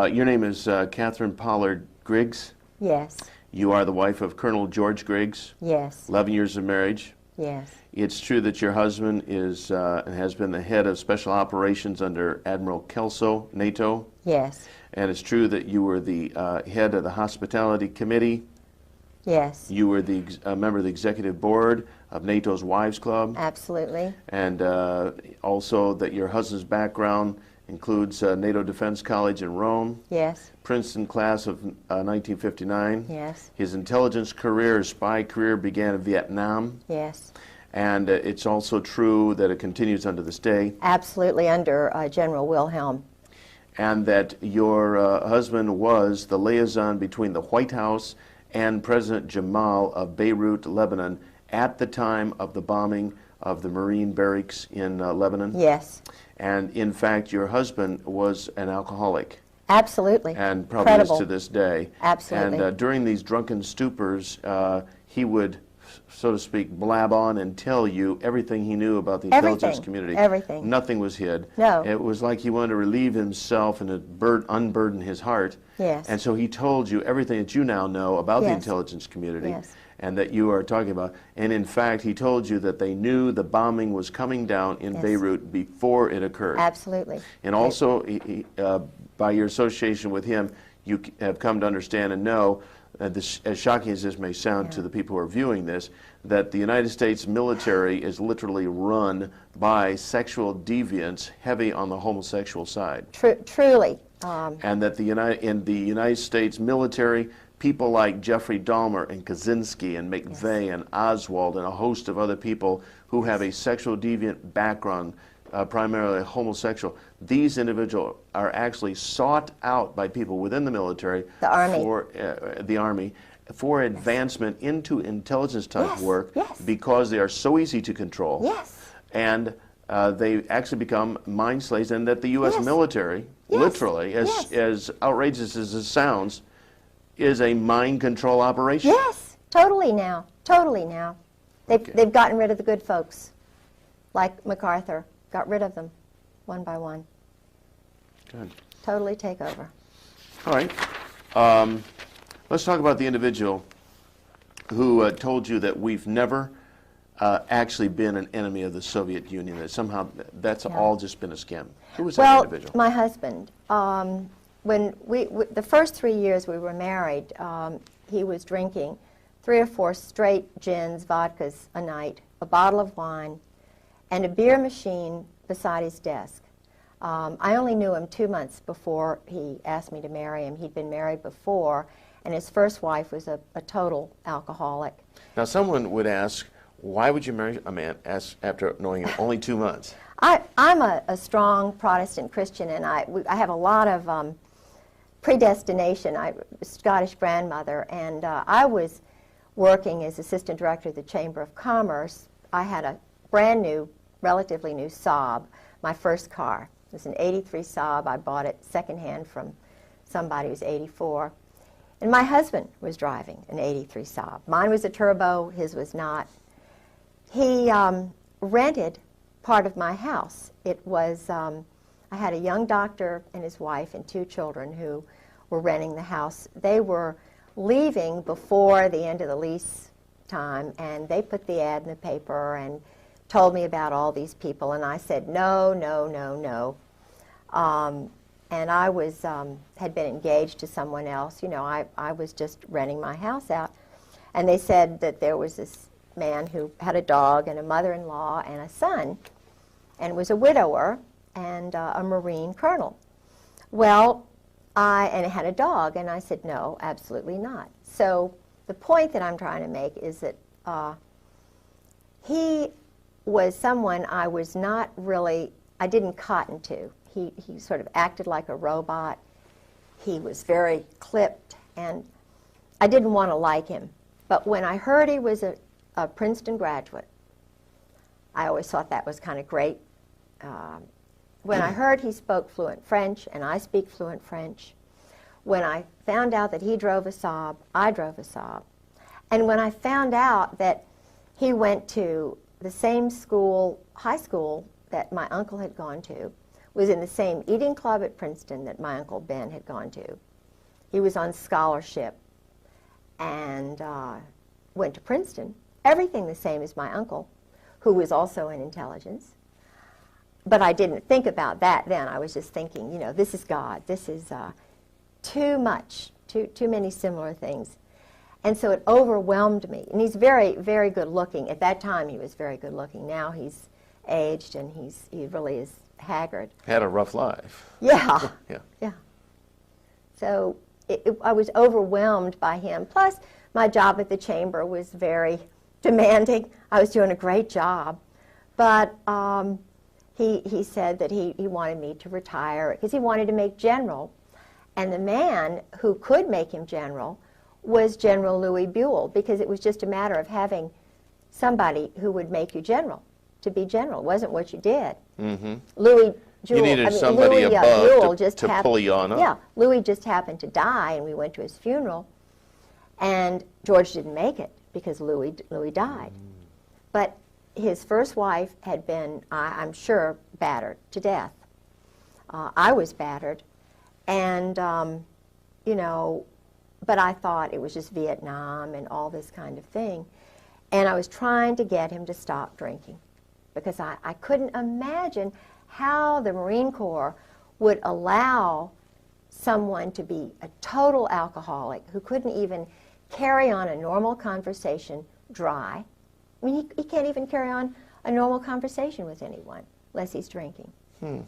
Your name is Catherine Pollard Griggs. Yes. You are the wife of Colonel George Griggs. Yes. 11 years of marriage. Yes. It's true that your husband is and has been the head of special operations under Admiral Kelso, NATO. Yes. And it's true that you were the head of the hospitality committee. Yes. You were the member of the executive board of NATO's Wives Club. Absolutely. And also that your husband's background includes NATO Defense College in Rome. Yes. Princeton class of 1959. Yes. His intelligence career, his spy career began in Vietnam. Yes. And it's also true that it continues unto this day. Absolutely, under General Wilhelm. And that your husband was the liaison between the White House and President Jamal of Beirut, Lebanon, at the time of the bombing of the Marine barracks in Lebanon. Yes. And in fact, your husband was an alcoholic. Absolutely. And probably Incredible. is to this day. Absolutely. And during these drunken stupors, he would, so to speak, blab on and tell you everything he knew about the intelligence community. Everything. Nothing was hid. No. It was like he wanted to relieve himself and unburden his heart. Yes. And so he told you everything that you now know about the Yes. intelligence community. Yes. And that you are talking about. And in fact, he told you that they knew the bombing was coming down in Yes. Beirut before it occurred. Absolutely. And also, by your association with him, you have come to understand and know, as shocking as this may sound to the people who are viewing this, that the United States military is literally run by sexual deviants heavy on the homosexual side. Truly. And that in the United States military, people like Jeffrey Dahmer and Kaczynski and McVeigh and Oswald and a host of other people who have a sexual deviant background, primarily homosexual, these individuals are actually sought out by people within the military, The Army. for the Army, for advancement into intelligence type Yes, work, yes. because they are so easy to control. Yes. And they actually become mind slaves, and that the U.S. Yes. military, Yes. literally, as outrageous as it sounds, is a mind control operation. Yes. Totally now. Totally now. They've gotten rid of the good folks, like MacArthur. Got rid of them, one by one. Good. Totally take over. All right. Let's talk about the individual who told you that we've never actually been an enemy of the Soviet Union, that somehow that's all just been a scam. Who was that individual? My husband. When the first 3 years we were married, he was drinking 3 or 4 straight gins, vodkas a night, a bottle of wine, and a beer machine beside his desk. I only knew him 2 months before he asked me to marry him. He'd been married before, and his first wife was a total alcoholic. Now, someone would ask, why would you marry a man after knowing him only 2 months? I'm a strong Protestant Christian, and I have a lot of predestination. I'm a Scottish grandmother, and I was working as assistant director of the Chamber of Commerce. I had a brand new, relatively new Saab, my first car. It was an 83 Saab. I bought it secondhand from somebody who's 84. And my husband was driving an 83 Saab. Mine was a turbo, his was not. He rented part of my house. It was, I had a young doctor and his wife and 2 children who were renting the house. They were leaving before the end of the lease time, and they put the ad in the paper and told me about all these people, and I said, no, no, no, no. And I was, had been engaged to someone else. You know, I was just renting my house out. And they said that there was this man who had a dog and a mother-in-law and a son, and was a widower and a Marine colonel. Well, and had a dog, and I said, no, absolutely not. So the point that I'm trying to make is that he was someone I was not really, I didn't cotton to. He sort of acted like a robot. He was very clipped, and I didn't want to like him. But when I heard he was a Princeton graduate, I always thought that was kind of great. When I heard he spoke fluent French, and I speak fluent French, when I found out that he drove a Saab, I drove a Saab. And when I found out that he went to the same school, high school, that my uncle had gone to, was in the same eating club at Princeton that my Uncle Ben had gone to. He was on scholarship and went to Princeton. Everything the same as my uncle, who was also in intelligence. But I didn't think about that then. I was just thinking, you know, this is God. This is too much, too many similar things. And so it overwhelmed me. And he's very, very good looking. At that time, he was very good looking. Now he's aged and he really is haggard. Had a rough life. Yeah. Yeah. Yeah. So I was overwhelmed by him. Plus, my job at the chamber was very demanding. I was doing a great job. But he said that he wanted me to retire because he wanted to make general. And the man who could make him general was General Louis Buell, because it was just a matter of having somebody who would make you general. To be general it wasn't what you did. Mm-hmm. Louis Buell, You needed somebody above to pull you on up. Yeah, Louis just happened to die, and we went to his funeral, and George didn't make it because Louis died. But his first wife had been, I'm sure, battered to death. I was battered, and you know, but I thought it was just Vietnam and all this kind of thing. And I was trying to get him to stop drinking because I couldn't imagine how the Marine Corps would allow someone to be a total alcoholic who couldn't even carry on a normal conversation dry. I mean, he can't even carry on a normal conversation with anyone unless he's drinking.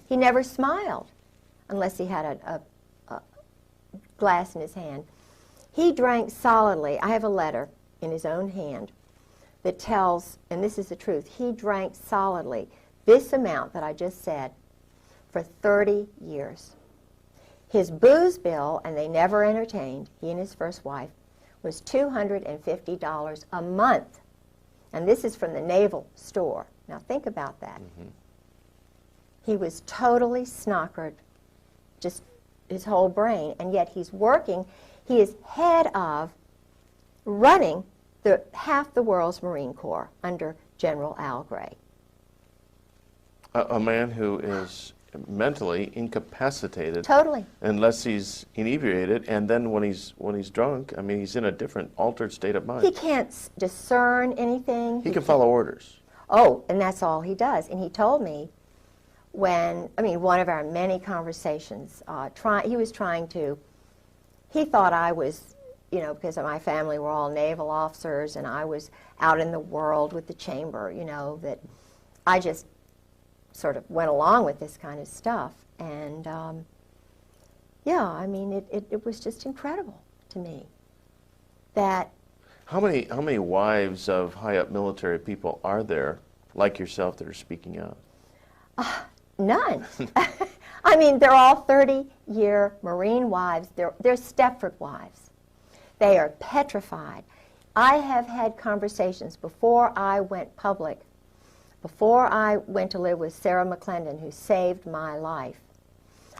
He never smiled unless he had a glass in his hand. He drank solidly. I have a letter in his own hand that tells, and this is the truth, he drank solidly this amount that I just said for 30 years. His booze bill, and they never entertained, he and his first wife, was $250 a month. And this is from the Naval store. Now think about that. Mm-hmm. He was totally snockered, just his whole brain, and yet he's working. He is head of running half the world's Marine Corps under General Al Gray. A man who is mentally incapacitated. Totally. Unless he's inebriated, and then when he's drunk, I mean, he's in a different, altered state of mind. He can't discern anything. He can follow orders. Oh, and that's all he does. And he told me when, I mean, one of our many conversations, he was trying to, he thought I was, you know, because my family were all naval officers and I was out in the world with the chamber, you know, that I just sort of went along with this kind of stuff. And yeah, I mean, it was just incredible to me that. How many wives of high-up military people are there, like yourself, that are speaking out? None. I mean, they're all 30-year Marine wives. They're Stepford wives. They are petrified. I have had conversations before I went public, before I went to live with Sarah McClendon, who saved my life.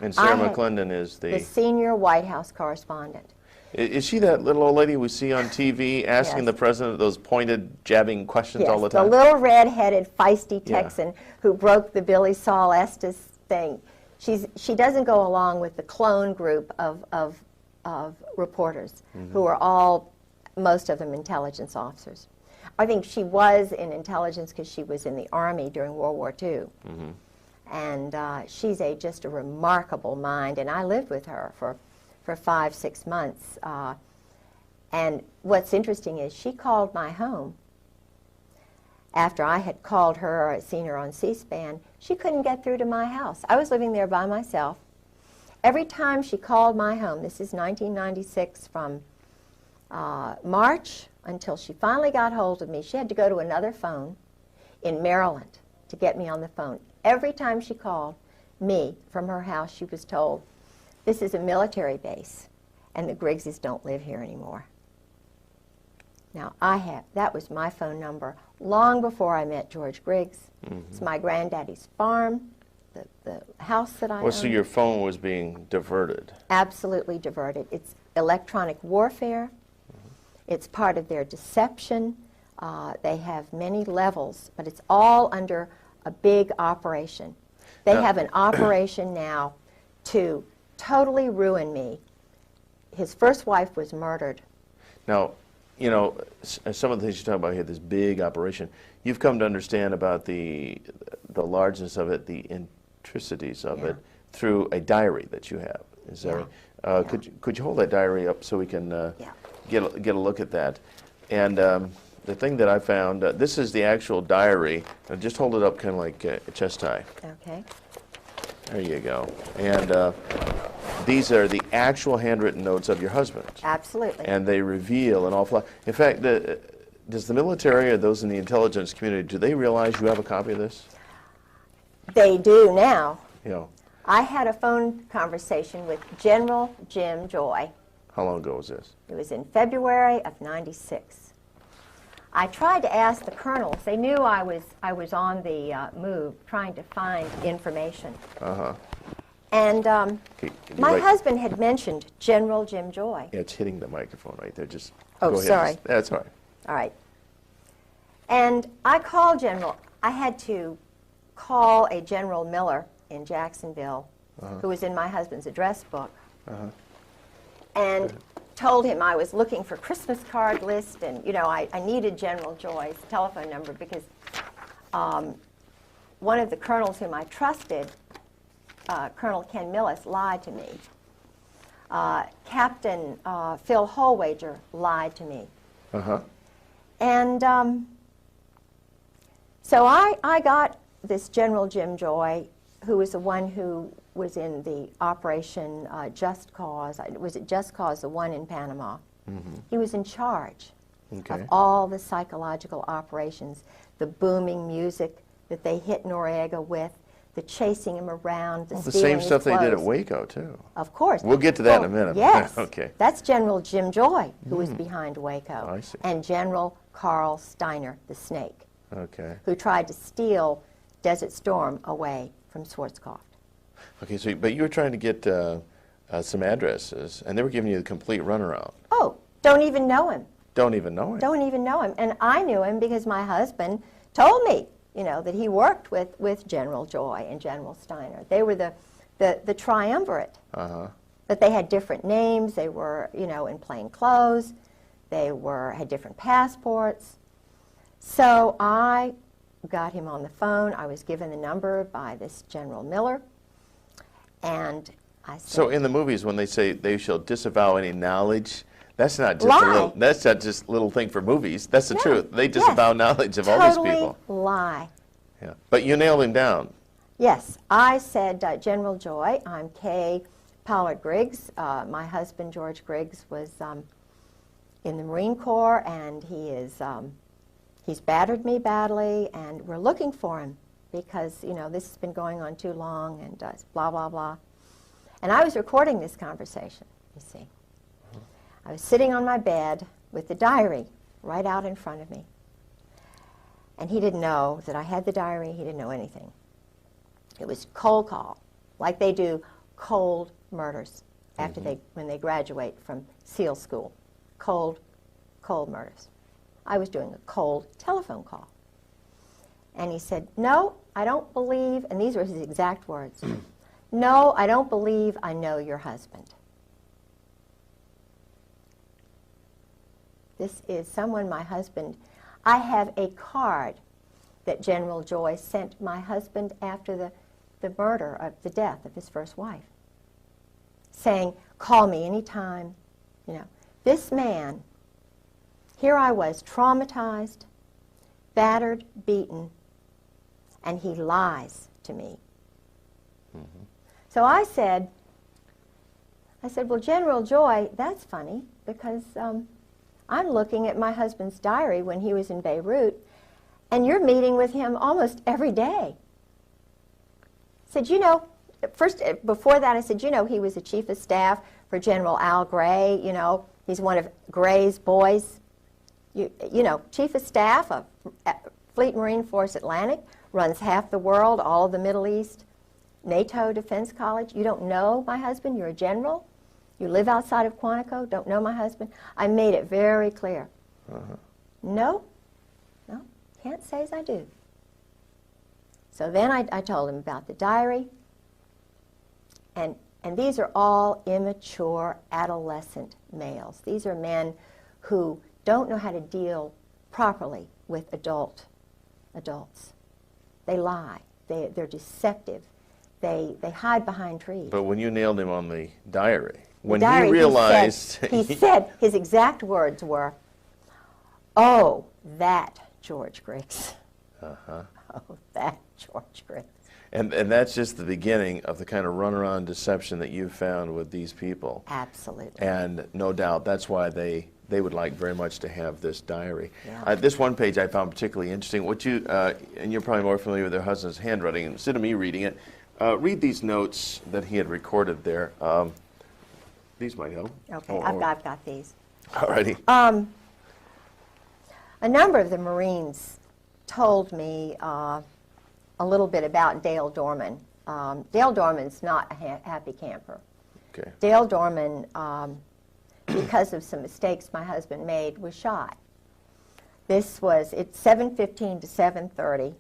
And Sarah McClendon is the senior White House correspondent. Is she that little old lady we see on TV asking the president those pointed, jabbing questions all the time? The little red-headed, feisty Texan who broke the Billy Saul Estes thing. She doesn't go along with the clone group of reporters who are all, most of them, intelligence officers. I think she was in intelligence because she was in the Army during World War II. And she's just a remarkable mind, and I lived with her for 5-6 months. And what's interesting is she called my home after I had called her or seen her on C-SPAN. She couldn't get through to my house. I was living there by myself. Every time she called my home, this is 1996, from March until she finally got hold of me, she had to go to another phone in Maryland to get me on the phone. Every time she called me from her house, she was told, "This is a military base, and the Griggses don't live here anymore." Now, that was my phone number long before I met George Griggs. It's my granddaddy's farm, the house that I own. So your phone was being diverted. Absolutely diverted. It's electronic warfare. It's part of their deception. They have many levels, but it's all under a big operation. They have an operation now to totally ruin me. His first wife was murdered. Now, you know, some of the things you talk about here, this big operation, you've come to understand about the largeness of it, the intricacies of it, through a diary that you have. Is that right? Could you hold that diary up so we can get a look at that? And the thing that I found, this is the actual diary. Just hold it up kind of like a chest high. Okay. There you go. And these are the actual handwritten notes of your husband. Absolutely. And they reveal an awful lot. In fact, does the military or those in the intelligence community, do they realize you have a copy of this? They do now. Yeah. I had a phone conversation with General Jim Joy. How long ago was this? It was in February of '96. I tried to ask the colonels. They knew I was on the move, trying to find information. Uh-huh. And my write? husband had mentioned General Jim Joy. Yeah, it's hitting the microphone right there. Just Oh, go ahead. sorry. That's all right. All right. And I called General. I had to call a General Miller in Jacksonville, who was in my husband's address book, and told him I was looking for Christmas card list, and you know I needed General Joy's telephone number because one of the colonels whom I trusted, Colonel Ken Millis, lied to me. Captain Phil Holwager lied to me. And so I got this General Jim Joy, who was the one who was in the Operation Just Cause. Was it Just Cause, the one in Panama? He was in charge of all the psychological operations, the booming music that they hit Noriega with, the chasing him around, the same stuff they did at Waco, too. Of course. We'll get to that in a minute. Yes. Okay. That's General Jim Joy, who was behind Waco. I see. And General Carl Steiner, the Snake, Okay. who tried to steal Desert Storm away from Schwarzkopf. Okay, so, but you were trying to get some addresses, and they were giving you the complete runaround. Oh, don't even know him. Don't even know him. Don't even know him. And I knew him because my husband told me, you know, that he worked with General Joy and General Steiner. They were the triumvirate. But they had different names. They were, you know, in plain clothes. They had different passports. So I got him on the phone. I was given the number by this General Miller. And I said... So in the movies, when they say they shall disavow any knowledge, that's not just that's not just a little thing for movies. That's the truth. They disavow knowledge of all these people. Totally lie. Yeah. But you nailed him down. Yes. I said, General Joy, I'm Kay Griggs. My husband, George Griggs, was in the Marine Corps, and he's battered me badly, and we're looking for him because, you know, this has been going on too long, and blah, blah, blah. And I was recording this conversation, you see. I was sitting on my bed with the diary right out in front of me. And he didn't know that I had the diary. He didn't know anything. It was cold call, like they do cold murders after when they graduate from SEAL school. Cold murders. I was doing a cold telephone call. And he said, no, I don't believe, and these were his exact words, no, I don't believe I know your husband. This is someone my husband, I have a card that General Joy sent my husband after the murder, of the death of his first wife, saying, call me anytime. You know, this man, here I was, traumatized, battered, beaten, and he lies to me. So I said, well, General Joy, that's funny, because I'm looking at my husband's diary when he was in Beirut, and you're meeting with him almost every day. I said, you know, first, before that I said, you know, he was the chief of staff for General Al Gray, you know, he's one of Gray's boys. You know, chief of staff of Fleet Marine Force Atlantic, runs half the world, all of the Middle East, NATO Defense College. You don't know my husband, you're a general. You live outside of Quantico, don't know my husband. I made it very clear. No, can't say as I do. So then I told him about the diary, and these are all immature adolescent males. These are men who don't know how to deal properly with adults. They lie. They're deceptive. They hide behind trees. But when you nailed him on the diary, when diary, he realized... he said, his exact words were, "Oh, that George Griggs." Uh-huh. Oh, that George Griggs. And that's just the beginning of the kind of runaround deception that you've found with these people. Absolutely. And no doubt that's why they would like very much to have this diary. Yeah. This one page I found particularly interesting. What you and you're probably more familiar with their husband's handwriting. Instead of me reading it, read these notes that he had recorded there. These might help. Okay, I've got these. Alrighty. A number of the Marines told me a little bit about Dale Dorman. Dale Dorman's not a happy camper. Okay. Dale Dorman, because of some mistakes my husband made, was shot. It's 7:15 to 7:30.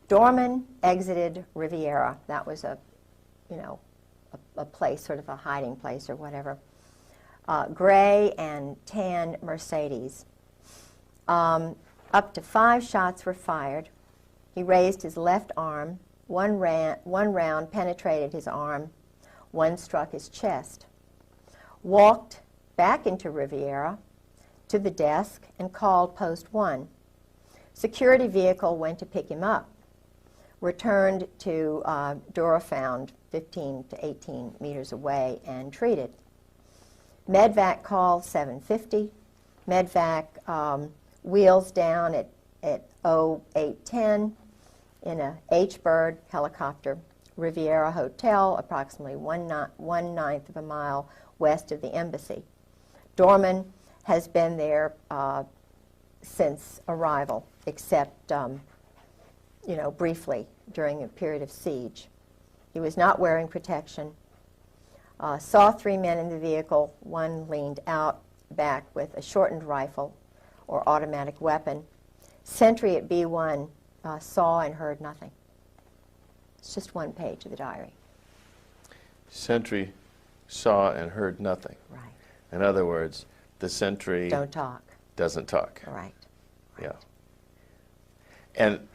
Dorman exited Riviera. That was a place, sort of a hiding place or whatever. Gray and tan Mercedes. Up to 5 shots were fired. He raised his left arm. One round penetrated his arm. One struck his chest. Walked back into Riviera to the desk and called Post 1. Security vehicle went to pick him up. Returned to Durafound, 15 to 18 meters away, and treated. Medvac called 7:50. Medvac wheels down at 08:10 in a H-Bird helicopter. Riviera Hotel, approximately 1/9 of a mile west of the embassy. Dorman has been there since arrival, except briefly during a period of siege. He was not wearing protection. Saw 3 men in the vehicle. One leaned out back with a shortened rifle or automatic weapon. Sentry at B1 saw and heard nothing. It's just one page of the diary. Sentry saw and heard nothing. Right. In other words, the sentry don't talk. Doesn't talk. Right. Yeah. And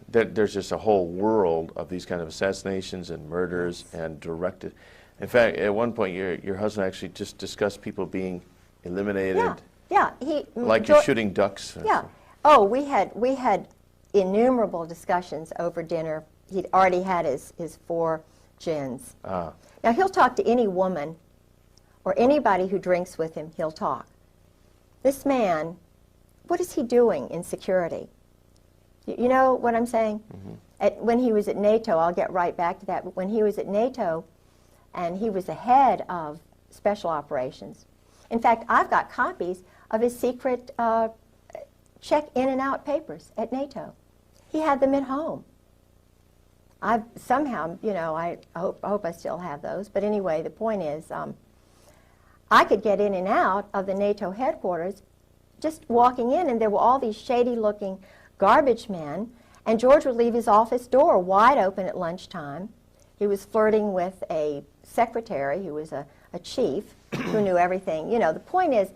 there's just a whole world of these kind of assassinations and murders and directed. In fact, at one point, your husband actually just discussed people being eliminated. Yeah. Like you're shooting ducks. Yeah. Oh, we had innumerable discussions over dinner. He'd already had his 4 gins. Ah. Now, he'll talk to any woman or anybody who drinks with him, he'll talk. This man, what is he doing in security? You know what I'm saying? Mm-hmm. When he was at NATO, I'll get right back to that, but when he was at NATO and he was the head of special operations. In fact, I've got copies of his secret check in and out papers at NATO. He had them at home. I hope I still have those. But anyway, the point is, I could get in and out of the NATO headquarters just walking in, and there were all these shady-looking garbage men, and George would leave his office door wide open at lunchtime. He was flirting with a secretary who was a chief who knew everything. You know, the point is,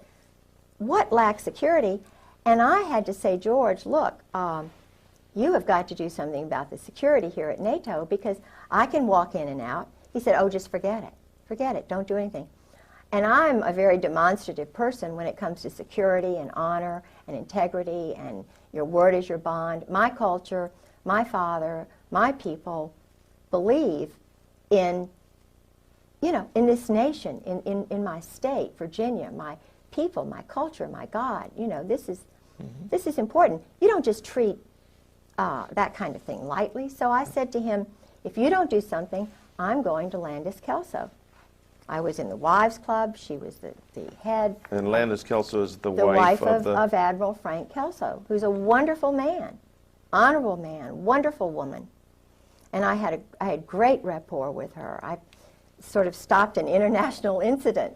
what lacks security? And I had to say, George, look, you have got to do something about the security here at NATO because I can walk in and out. He said, oh, just forget it. Forget it. Don't do anything. And I'm a very demonstrative person when it comes to security and honor and integrity, and your word is your bond. My culture, my father, my people believe in, in this nation, in my state, Virginia, my people, my culture, my God. This is important. You don't just treat that kind of thing lightly. So I said to him, if you don't do something, I'm going to Landis Kelso. I was in the Wives Club. She was the head. And Landis Kelso is the wife of Admiral Frank Kelso, who's a wonderful man, honorable man, wonderful woman. And I had great rapport with her. I sort of stopped an international incident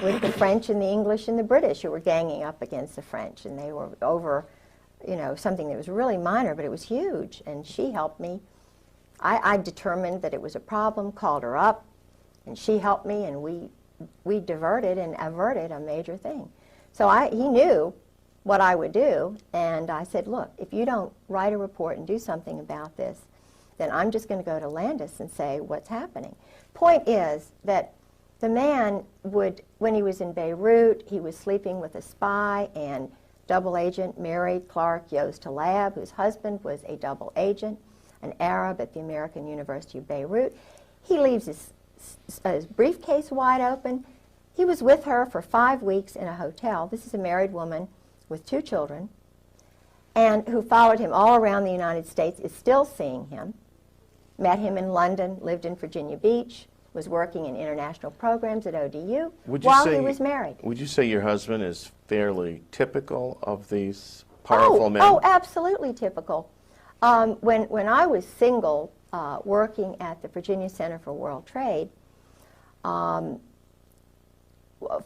with the French and the English and the British who were ganging up against the French, and they were over, something that was really minor, but it was huge. And she helped me I determined that it was a problem, called her up, and she helped me, and we diverted and averted a major thing. So he knew what I would do, and I said, look, if you don't write a report and do something about this, then I'm just going to go to Landis and say what's happening. Point is that the man would, when he was in Beirut, he was sleeping with a spy and double agent married Clark Yost Talab, whose husband was a double agent, an Arab at the American University of Beirut. He leaves his briefcase wide open. He was with her for 5 weeks in a hotel. This is a married woman with 2 children, and who followed him all around the United States, is still seeing him. Met him in London, lived in Virginia Beach, was working in international programs at ODU while he was married. Would you say your husband is fairly typical of these powerful men? Oh, absolutely typical. When I was single, working at the Virginia Center for World Trade, 4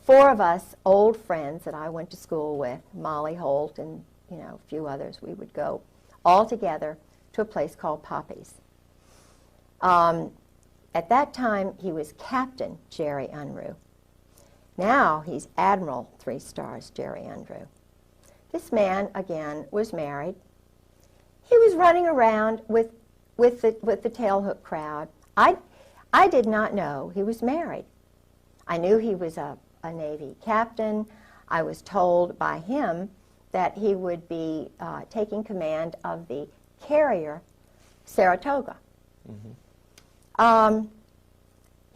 of us old friends that I went to school with, Molly Holt and a few others, we would go all together to a place called Poppy's. At that time, he was Captain Jerry Unruh. Now he's Admiral 3 stars Jerry Unruh. This man, again, was married. He was running around with the tailhook crowd. I did not know he was married. I knew he was a Navy captain. I was told by him that he would be taking command of the carrier Saratoga. Mm-hmm.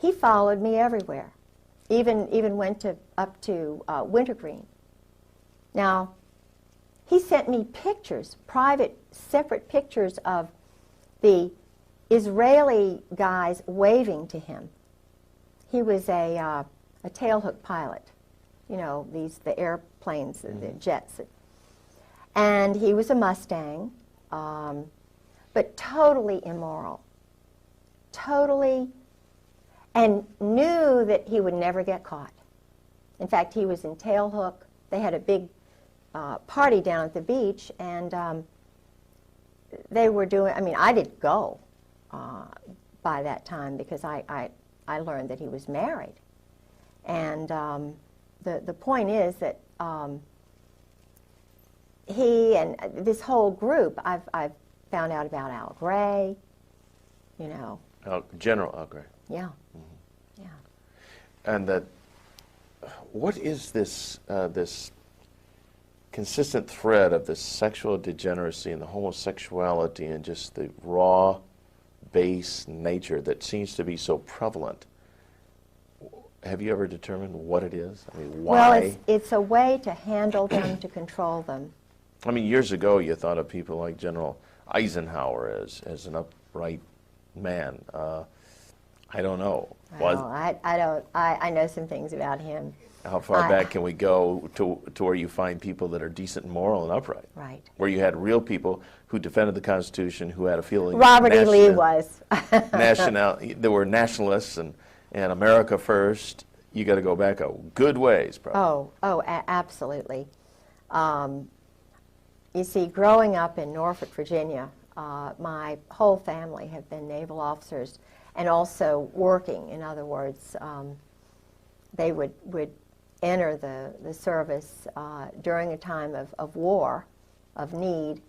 He followed me everywhere, even went up to Wintergreen. Now, he sent me pictures, private, separate pictures of the Israeli guys waving to him. He was a tailhook pilot, the airplanes, the jets. And he was a Mustang, but totally immoral. Totally, and knew that he would never get caught. In fact, he was in tailhook. They had a big party down at the beach, and they were doing, I didn't go by that time because I learned that he was married. And the point is that he and this whole group, I've found out about Al Gray, General Al Gray. Yeah. Mm-hmm. Yeah. And that, what is this this consistent thread of this sexual degeneracy and the homosexuality and just the raw, base nature that seems to be so prevalent? Have you ever determined what it is? Why? Well, it's a way to handle them, to control them. Years ago, you thought of people like General Eisenhower as an upright man. I don't know. Well, I know some things about him. How far back can we go to where you find people that are decent and moral and upright? Right. Where you had real people who defended the Constitution, who had a feeling. Robert E. Lee was. There were nationalists and America first. You got to go back a good ways, probably. Absolutely. You see, growing up in Norfolk, Virginia, my whole family have been naval officers and also working. In other words, they would enter the service during a time of war, of need,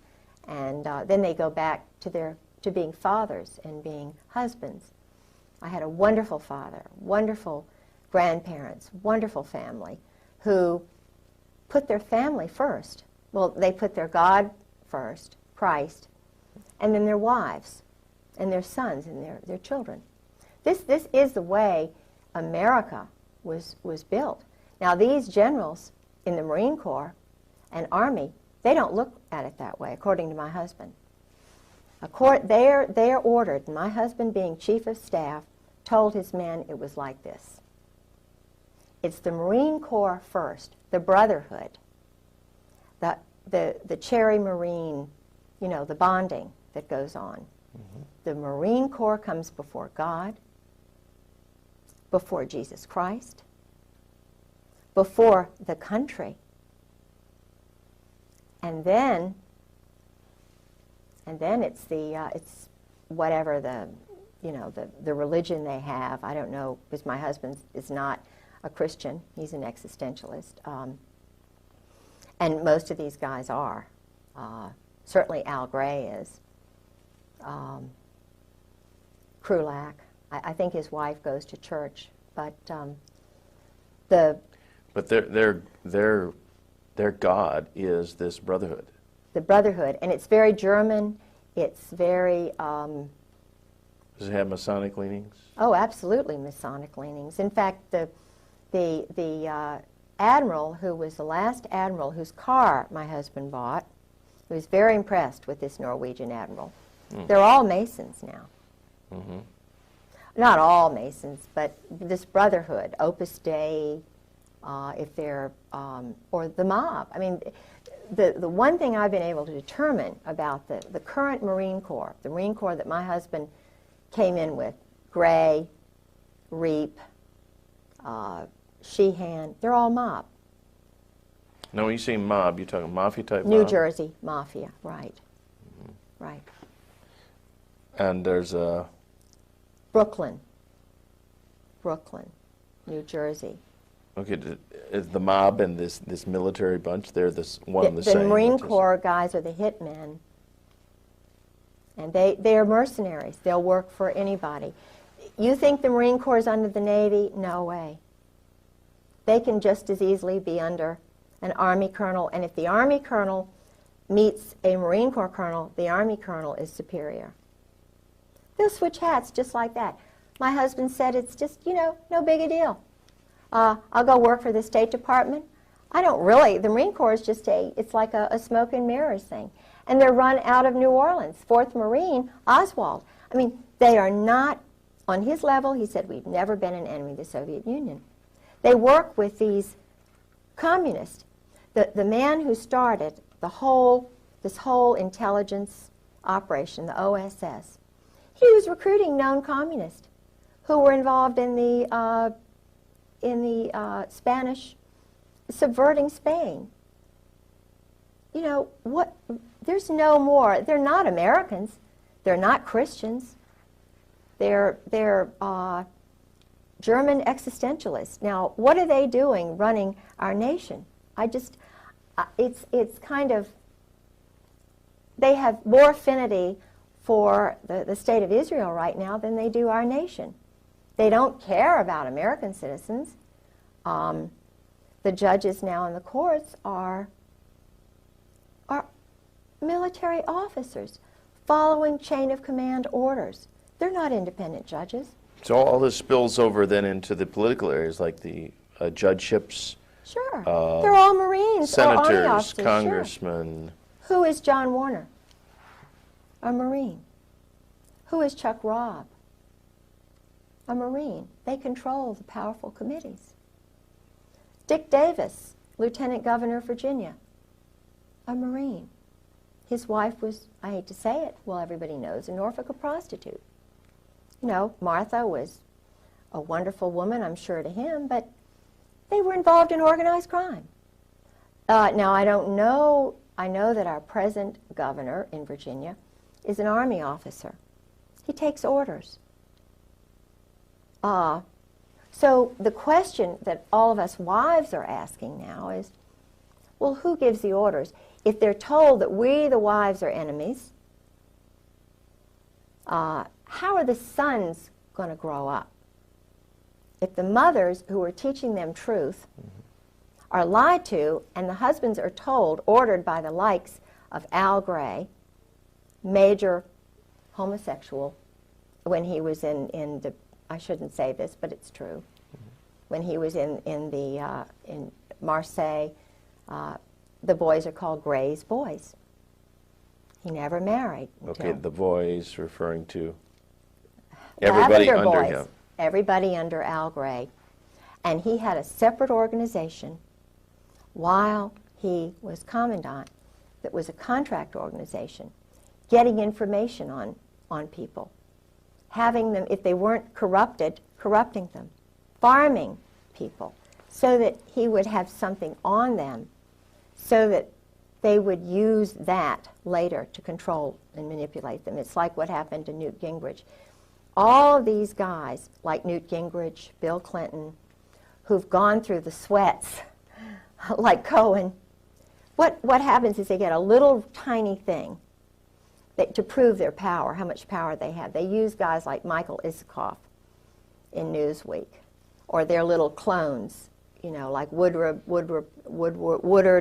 and then they go back to being fathers and being husbands. I had a wonderful father, wonderful grandparents, wonderful family who put their family first. Well, they put their God first, Christ, and then their wives and their sons and their children. This is the way America was built. Now, these generals in the Marine Corps and Army, they don't look at it that way, according to my husband. They are ordered, my husband being chief of staff, told his men it was like this. It's the Marine Corps first, the brotherhood, the Cherry Marine, the bonding that goes on. Mm-hmm. The Marine Corps comes before God, before Jesus Christ, before the country, and then it's whatever the, the religion they have. I don't know, because my husband is not a Christian. He's an existentialist. And most of these guys are. Certainly Al Gray is. Krulak. I think his wife goes to church, but their God is this brotherhood. The brotherhood, and it's very German. It's very. Does it have Masonic leanings? Oh, absolutely, Masonic leanings. In fact, the admiral who was the last admiral whose car my husband bought, he was very impressed with this Norwegian admiral. They're all Masons now. Mm-hmm. Not all Masons, but this brotherhood, Opus Dei, if they're, or the mob. I mean, the one thing I've been able to determine about the current Marine Corps, the Marine Corps that my husband came in with, Gray, Reap, Sheehan, they're all mob. Now, when you say mob, you're talking mafia type New mob? Jersey mafia, right. Mm-hmm. Right. And there's a... Brooklyn, New Jersey. Okay, is the mob and this military bunch, they're one and the same? The Marine Corps guys are the hitmen, and they are mercenaries. They'll work for anybody. You think the Marine Corps is under the Navy? No way. They can just as easily be under an Army colonel, and if the Army colonel meets a Marine Corps colonel, the Army colonel is superior. They'll switch hats just like that. My husband said it's just, no big a deal. I'll go work for the State Department. I don't really. The Marine Corps is just it's like a smoke and mirrors thing. And they're run out of New Orleans. 4th Marine, Oswald. I mean, they are not, on his level, he said, we've never been an enemy of the Soviet Union. They work with these communists. The man who started this whole intelligence operation, the OSS, he was recruiting known communists who were involved in the Spanish subverting Spain. There's no more. They're not Americans. They're not Christians. They're German existentialists. Now, what are they doing running our nation? It's kind of, they have more affinity for the state of Israel right now than they do our nation. They don't care about American citizens. The judges now in the courts are military officers following chain of command orders. They're not independent judges. So all this spills over then into the political areas like the judgeships. Sure. They're all Marines, senators, or Army officers, congressmen. Sure. Who is John Warner? A Marine. Who is Chuck Robb? A Marine. They control the powerful committees. Dick Davis, Lieutenant Governor of Virginia, a Marine. His wife was, I hate to say it, well, everybody knows, in Norfolk, a prostitute. Martha was a wonderful woman, I'm sure, to him, but they were involved in organized crime. Now, I don't know, I know that our present governor in Virginia is an Army officer. He takes orders. So the question that all of us wives are asking now is, well, who gives the orders? If they're told that we, the wives, are enemies, how are the sons going to grow up? If the mothers who are teaching them truth are lied to, and the husbands are told, ordered by the likes of Al Gray, major homosexual, when he was in the, I shouldn't say this, but it's true, when he was in Marseille, the boys are called Gray's boys. He never married. Okay, the boys referring to everybody under boys, him. Everybody under Al Gray. And he had a separate organization while he was commandant that was a contract organization, getting information on people, having them, if they weren't corrupted, corrupting them, farming people, so that he would have something on them, so that they would use that later to control and manipulate them. It's like what happened to Newt Gingrich. All of these guys, like Newt Gingrich, Bill Clinton, who've gone through the sweats, like Cohen, what happens is they get a little tiny thing to prove their power, how much power they have. They use guys like Michael Isikoff in Newsweek, or their little clones, you know, like Woodward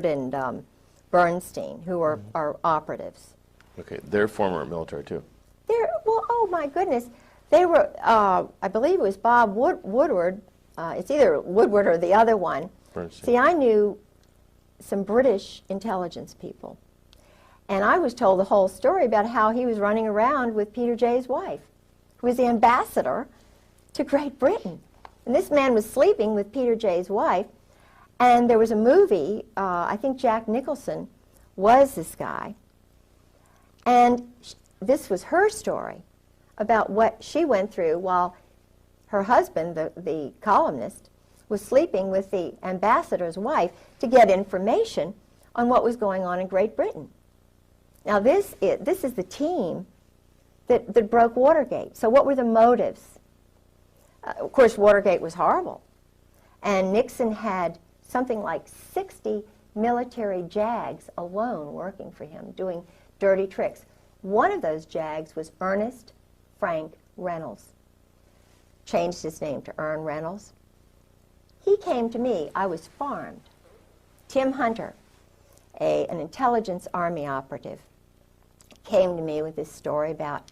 and Bernstein, who are operatives. Okay, they're former military too. Well, oh my goodness. They were, I believe it was Bob Woodward. It's either Woodward or the other one. Bernstein. See, I knew some British intelligence people. And I was told the whole story about how he was running around with Peter Jay's wife, who was the ambassador to Great Britain. And this man was sleeping with Peter Jay's wife. And there was a movie, I think Jack Nicholson was this guy. And this was her story about what she went through while her husband, the columnist, was sleeping with the ambassador's wife to get information on what was going on in Great Britain. Now this is the team that broke Watergate. So what were the motives? Of course, Watergate was horrible. And Nixon had something like 60 military JAGs alone working for him, doing dirty tricks. One of those JAGs was Ernest Frank Reynolds. Changed his name to Ern Reynolds. He came to me. I was farmed. Tim Hunter, an intelligence army operative, came to me with this story about,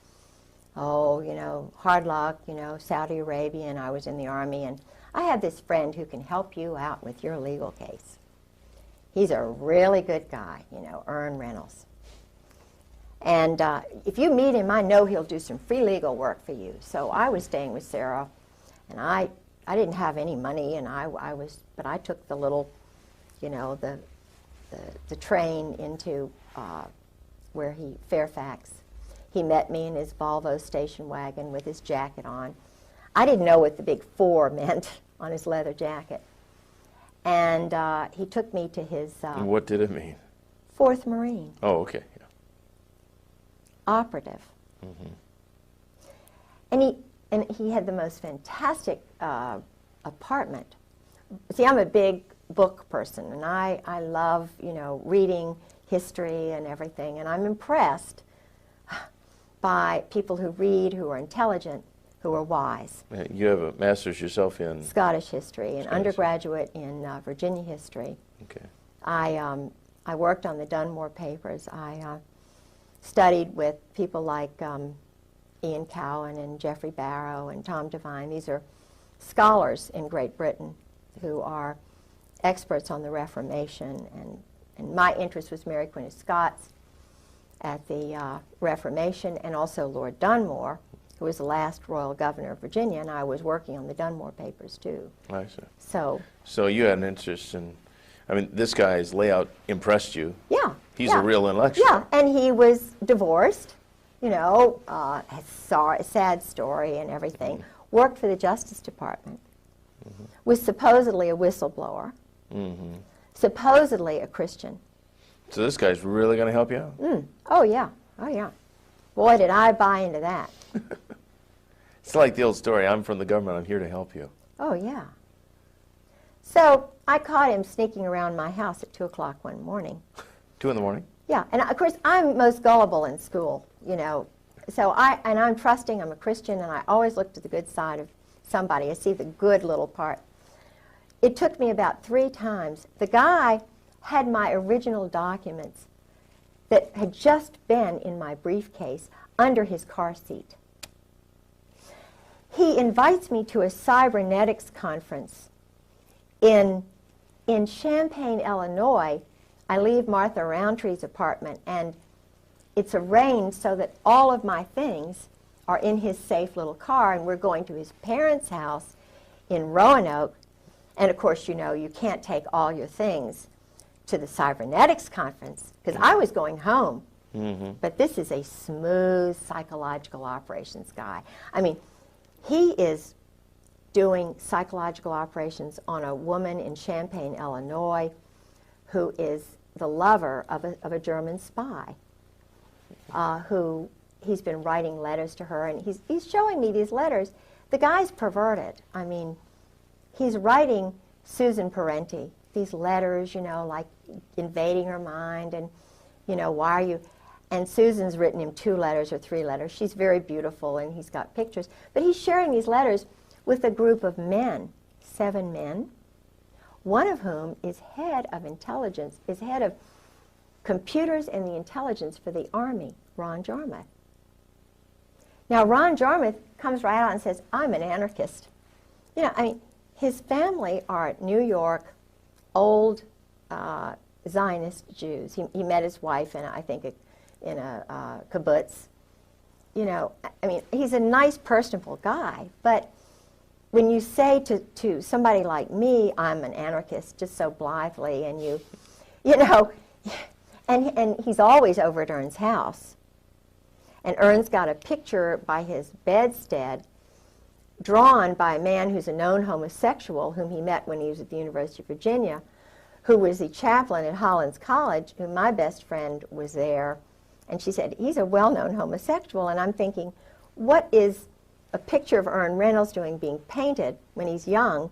hard luck, Saudi Arabia, and I was in the army, and I have this friend who can help you out with your legal case. He's a really good guy, Ern Reynolds. And if you meet him, I know he'll do some free legal work for you. So I was staying with Sarah, and I didn't have any money, and but I took the little, the train into Fairfax. He met me in his Volvo station wagon with his jacket on. I didn't know what the big 4 meant on his leather jacket. And he took me to his... what did it mean? 4th Marine. Oh, okay. Yeah. Operative. Mm-hmm. And he had the most fantastic apartment. See, I'm a big book person, and I love, reading history and everything, and I'm impressed by people who read, who are intelligent, who are wise. You have a master's yourself in? Scottish history, an undergraduate in Virginia history. Okay. I worked on the Dunmore papers. I studied with people like Ian Cowan and Geoffrey Barrow and Tom Devine. These are scholars in Great Britain who are experts on the Reformation, and my interest was Mary Queen of Scots at the Reformation, and also Lord Dunmore, who was the last royal governor of Virginia, and I was working on the Dunmore papers too. I see. So you had an interest in, this guy's layout impressed you. Yeah. He's a real intellectual. Yeah, and he was divorced, a sad story and everything. Mm-hmm. Worked for the Justice Department. Mm-hmm. Was supposedly a whistleblower. Mm-hmm. Supposedly a Christian. So this guy's really going to help you out? Oh, yeah. Oh, yeah. Boy, did I buy into that. It's like the old story, I'm from the government, I'm here to help you. Oh, yeah. So I caught him sneaking around my house at 2 o'clock one morning. 2 in the morning? Yeah, and of course I'm most gullible in school, So I'm trusting, I'm a Christian, and I always look to the good side of somebody. I see the good little part. It took me about 3 times. The guy had my original documents that had just been in my briefcase under his car seat. He invites me to a cybernetics conference in Champaign, Illinois. I leave Martha Roundtree's apartment, and it's arranged so that all of my things are in his safe little car, and we're going to his parents' house in Roanoke. And of course, you can't take all your things to the cybernetics conference, because I was going home. Mm-hmm. But this is a smooth psychological operations guy. He is doing psychological operations on a woman in Champaign, Illinois, who is the lover of a German spy who he's been writing letters to her, and he's showing me these letters. The guy's perverted. I mean, he's writing Susan Parenti these letters, you know, like invading her mind, and, you know, why are you... And Susan's written him 2 letters or 3 letters. She's very beautiful, and he's got pictures. But he's sharing these letters with a group of men, 7 men, one of whom is head of intelligence, is head of computers and the intelligence for the Army, Ron Jarmuth. Now, Ron Jarmuth comes right out and says, I'm an anarchist. You know, I mean, his family are New York, old Zionist Jews. He met his wife in, I think, in a kibbutz. You know, I mean, he's a nice, personable guy, but when you say to somebody like me, I'm an anarchist, just so blithely, and you know, and he's always over at Ern's house. And Ern's got a picture by his bedstead drawn by a man who's a known homosexual whom he met when he was at the University of Virginia, who was the chaplain at Hollins College, who my best friend was there. And she said, he's a well-known homosexual. And I'm thinking, what is a picture of Ern Reynolds doing being painted when he's young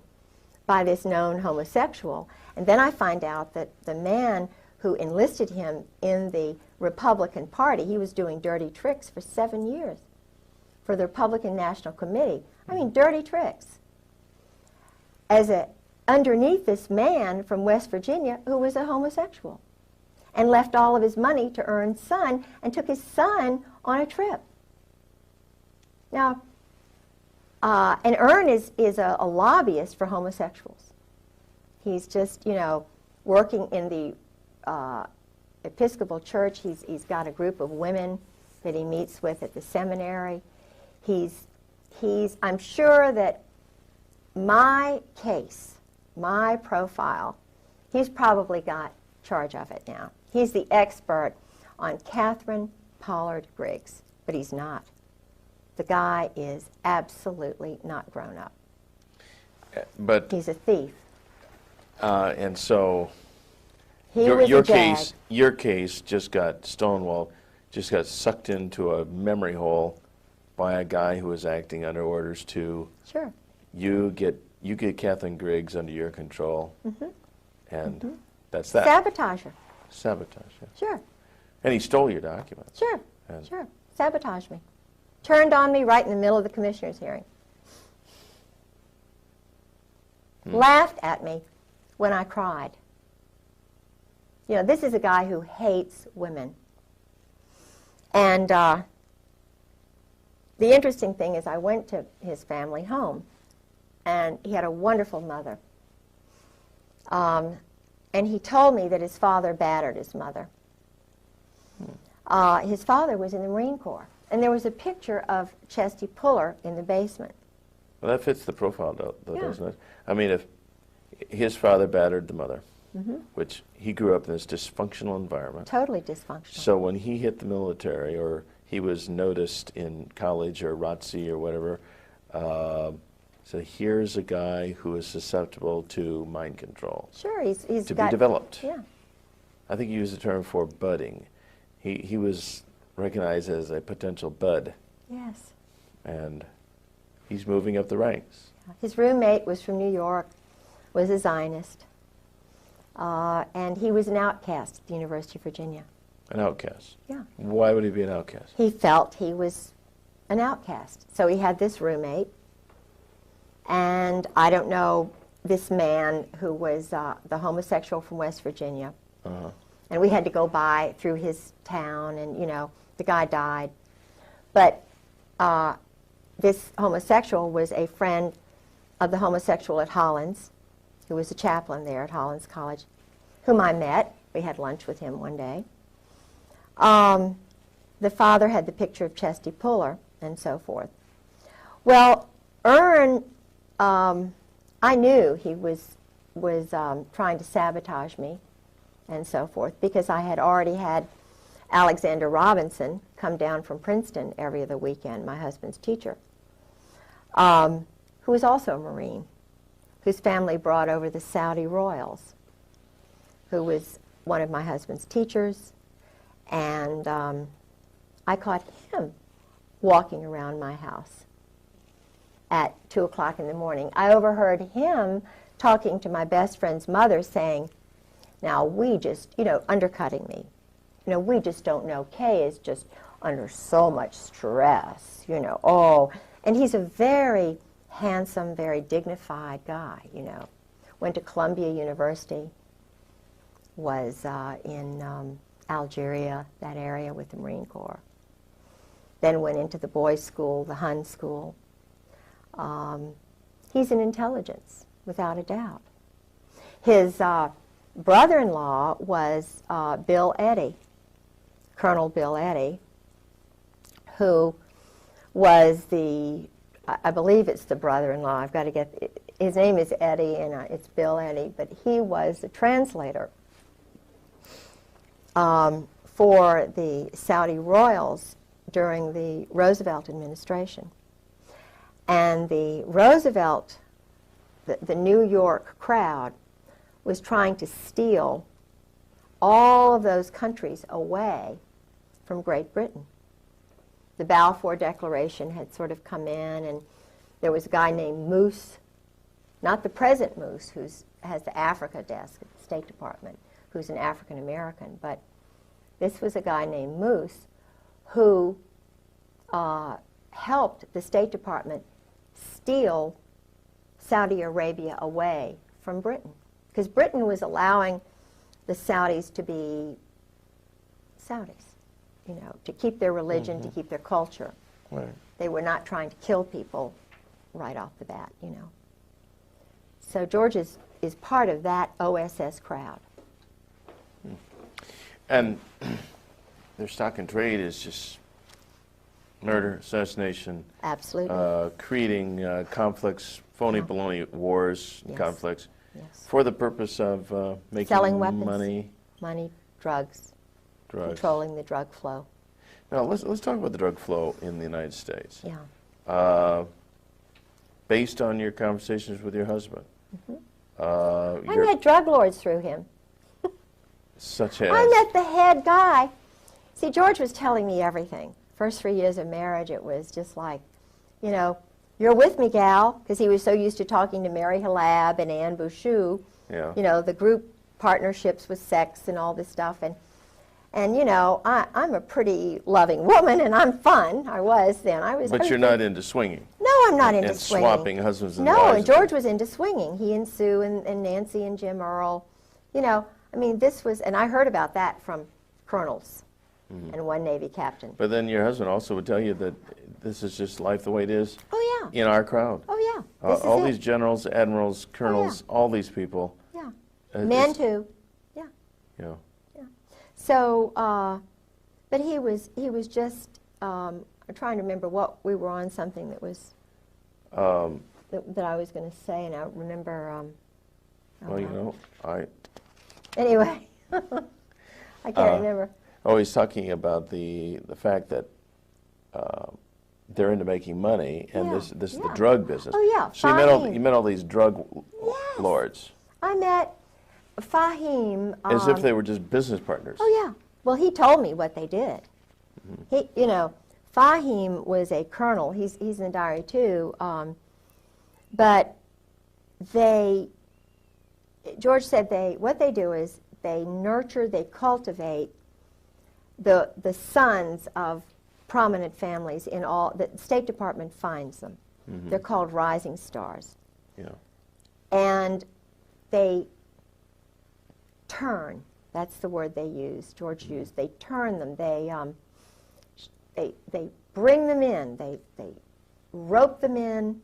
by this known homosexual? And then I find out that the man who enlisted him in the Republican Party, he was doing dirty tricks for 7 years for the Republican National Committee. I mean, dirty tricks. Underneath this man from West Virginia who was a homosexual, and left all of his money to Ern's son and took his son on a trip. Now, and Ern is a lobbyist for homosexuals. He's just, you know, working in the Episcopal Church. He's got a group of women that he meets with at the seminary. I'm sure that my case, my profile, he's probably got charge of it now. He's the expert on Catherine Pollard Griggs, but he's not. The guy is absolutely not grown up. But he's a thief. And so your case just got stonewalled, just got sucked into a memory hole by a guy who was acting under orders to. Sure. You get Catherine Griggs under your control, and that's that. Sabotage her. Sabotage, yeah. Sure. And he stole your documents. Sure, and sure. Sabotage me. Turned on me right in the middle of the commissioner's hearing. Laughed at me when I cried. You know, this is a guy who hates women. And the interesting thing is I went to his family home, and he had a wonderful mother. And he told me that his father battered his mother. His father was in the Marine Corps. And there was a picture of Chesty Puller in the basement. Well, that fits the profile, though, Yeah. doesn't it? I mean, if his father battered the mother, which he grew up in this dysfunctional environment. Totally dysfunctional. So when he hit the military, or he was noticed in college or ROTC or whatever, so here's a guy who is susceptible to mind control. Sure, he's to got, be developed. Yeah. I think you used the term for budding. He was recognized as a potential bud, Yes. and he's moving up the ranks. His roommate was from New York, was a Zionist, and he was an outcast at the University of Virginia. An outcast. Yeah. Why would he be an outcast? He felt he was an outcast. So he had this roommate, and I don't know, this man who was the homosexual from West Virginia. And we had to go by through his town, and, you know, the guy died. But this homosexual was a friend of the homosexual at Hollins, who was a chaplain there at Hollins College, whom I met. We had lunch with him one day. The father had the picture of Chesty Puller, and so forth. Well, Ern, I knew he was trying to sabotage me, and so forth, because I had already had Alexander Robinson come down from Princeton every other weekend, my husband's teacher, who was also a Marine, whose family brought over the Saudi royals, who was one of my husband's teachers, and I caught him walking around my house at 2 o'clock in the morning. I overheard him talking to my best friend's mother saying, now we just, undercutting me. We just don't know. Kay is just under so much stress, oh. And he's a very handsome, very dignified guy, Went to Columbia University, was in Algeria, that area with the Marine Corps. Then went into the boys' school, the Hun school. He's an intelligence, without a doubt. His brother-in-law was Bill Eddy, Colonel Bill Eddy, who was I believe it's the brother-in-law. I've got to get, his name is Eddy, and it's Bill Eddy, but he was the translator for the Saudi royals during the Roosevelt administration. And the Roosevelt, the New York crowd, was trying to steal all of those countries away from Great Britain. The Balfour Declaration had sort of come in, and there was a guy named Moose, not the present Moose, who has the Africa desk at the State Department, who's an African American, but this was a guy named Moose who helped the State Department steal Saudi Arabia away from Britain, because Britain was allowing the Saudis to be Saudis, to keep their religion, to keep their culture. Right. They were not trying to kill people right off the bat, So George is part of that OSS crowd. And their stock and trade is just murder, assassination, Absolutely. creating conflicts, phony baloney wars, Yes. conflicts, Yes. for the purpose of making Selling weapons. money, Drugs, drugs. controlling the drug flow. Now let's talk about the drug flow in the United States. Yeah. Based on your conversations with your husband, I met drug lords through him. such as I met the head guy. See, George was telling me everything. First 3 years of marriage, it was just like, you're with me, gal, because he was so used to talking to Mary Halab and Anne Bouchou, yeah. The group partnerships with sex and all this stuff. And I'm a pretty loving woman, and I'm fun. I was then. But you're not into swinging. No, I'm not into and swinging. swapping husbands and No, wives. and George was into swinging. He and Sue and Nancy and Jim Earl. This was, and I heard about that from colonels and one Navy captain. But then your husband also would tell you that this is just life the way it is. Oh, yeah. In our crowd. Oh, yeah. This All is these it. generals, admirals, colonels, all these people. Yeah. it's- Men, too. Yeah. Yeah. So, but he was just, I'm trying to remember what we were on, something that was, that I was going to say, and I remember, Well, anyway, I can't remember. Oh, he's talking about the fact that they're into making money, and Yeah, this is the yeah. drug business. Oh, yeah, So Fahim. you met all these drug Yes. lords, I met Fahim. as if they were just business partners. Oh, yeah. Well, he told me what they did. He, Fahim was a colonel. He's in the diary, too. But George said what they do is they nurture, they cultivate the sons of prominent families in all, the State Department finds them. They're called rising stars. Yeah. And they turn, that's the word they use, George used, they turn them, they bring them in, they rope them in.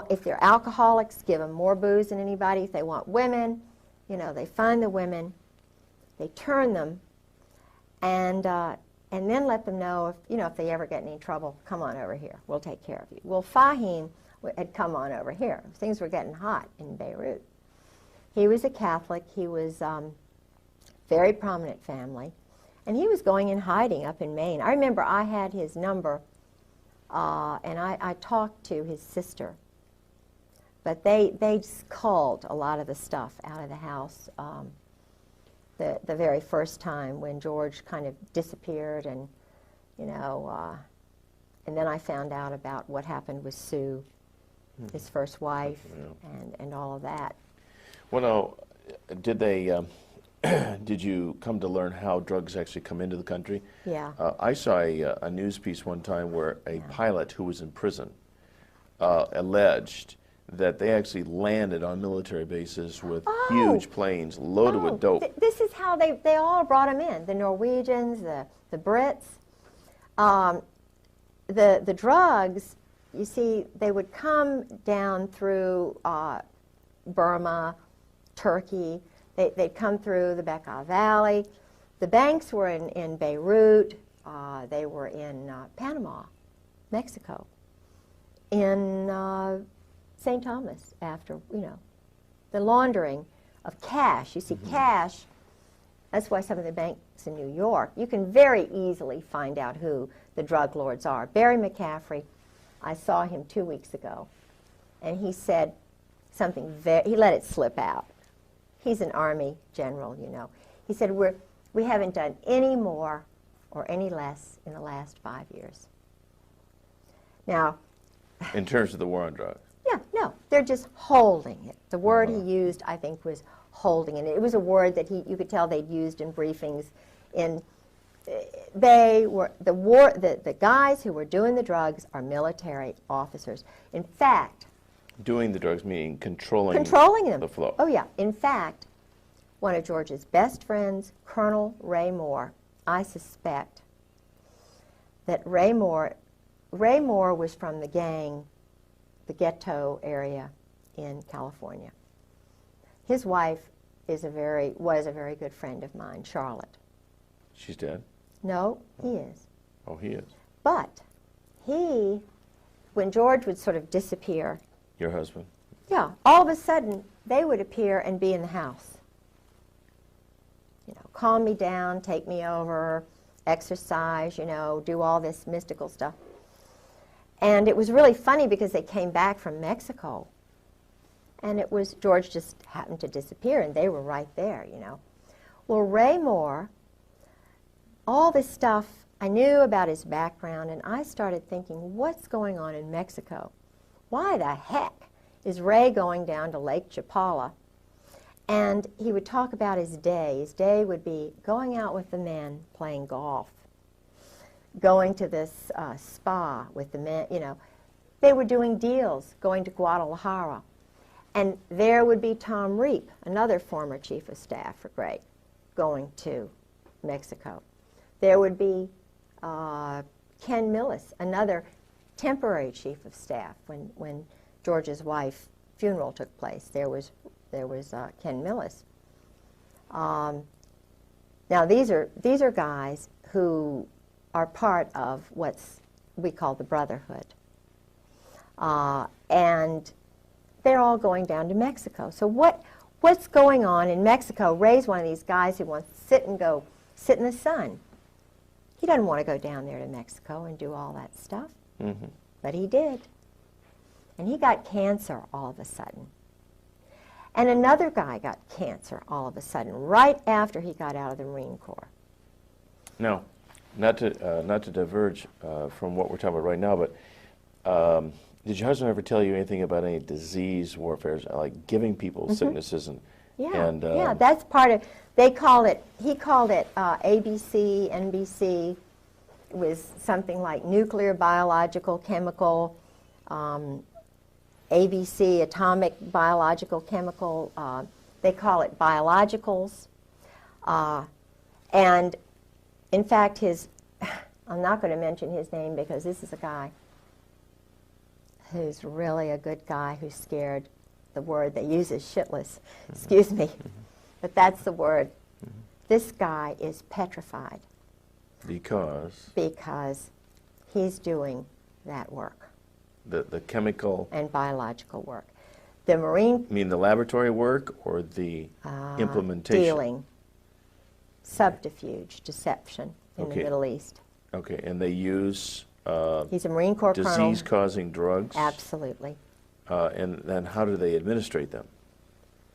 If they're alcoholics, give them more booze than anybody. If they want women, they find the women, they turn them, and then let them know if they ever get in any trouble, come on over here, we'll take care of you. Well, Fahim had come on over here. Things were getting hot in Beirut. He was a Catholic. He was very prominent family, and he was going in hiding up in Maine. I remember I had his number, and I talked to his sister. But they just culled a lot of the stuff out of the house. the very first time when George kind of disappeared, and and then I found out about what happened with Sue, his first wife, and all of that. Well, now, did they? Did you come to learn how drugs actually come into the country? Yeah. I saw a news piece one time where a pilot who was in prison alleged that they actually landed on military bases with huge planes loaded with dope. This is how they all brought them in, the Norwegians, the Brits. The drugs, you see, they would come down through Burma, Turkey. They'd come through the Bekaa Valley. The banks were in Beirut. They were in Panama, Mexico, in St. Thomas, after, the laundering of cash. You see, cash, that's why some of the banks in New York, you can very easily find out who the drug lords are. Barry McCaffrey, I saw him 2 weeks ago, and he said something he let it slip out. He's an Army general, He said, we haven't done any more or any less in the last 5 years. Now, in terms of the war on drugs? Yeah, no, they're just holding it. The word he used, I think, was holding it. It was a word that you could tell they'd used in briefings. They were the guys who were doing the drugs are military officers. In fact, doing the drugs meaning controlling them. The flow. Oh yeah. In fact, one of George's best friends, Colonel Ray Moore, I suspect that Ray Moore was from the gang, the ghetto area in California. His wife was a very good friend of mine, Charlotte. She's dead? No, he is. Oh, he is. But when George would sort of disappear. Your husband? Yeah, all of a sudden they would appear and be in the house. Calm me down, take me over, exercise, do all this mystical stuff. And it was really funny because they came back from Mexico, and George just happened to disappear, and they were right there, Well, Ray Moore, all this stuff, I knew about his background, and I started thinking, what's going on in Mexico? Why the heck is Ray going down to Lake Chapala? And he would talk about his day. His day would be going out with the men, playing golf, going to this spa with the men, They were doing deals, going to Guadalajara. And there would be Tom Reap, another former chief of staff for Gray, going to Mexico. There would be Ken Millis, another temporary chief of staff when George's wife's funeral took place. There was Ken Millis. Now these are guys who are part of we call the Brotherhood, and they're all going down to Mexico. So what's going on in Mexico? Ray's one of these guys who wants to sit in the sun. He doesn't want to go down there to Mexico and do all that stuff, but he did, and he got cancer all of a sudden. And another guy got cancer all of a sudden, right after he got out of the Marine Corps. No, not to diverge from what we're talking about right now, but did your husband ever tell you anything about any disease warfare, like giving people sicknesses Yeah, that's part of. He called it ABC, NBC. It was something like nuclear, biological, chemical. ABC, atomic, biological, chemical, they call it biologicals. And in fact, I'm not going to mention his name because this is a guy who's really a good guy who's scared. The word they use is shitless, excuse me, but that's the word. This guy is petrified. Because he's doing that work. The chemical and biological work. The Marine... You mean the laboratory work or the implementation? Dealing, subterfuge, deception in the Middle East. Okay, and they use he's a Marine Corps colonel. Disease-causing drugs? Absolutely. And then how do they administrate them?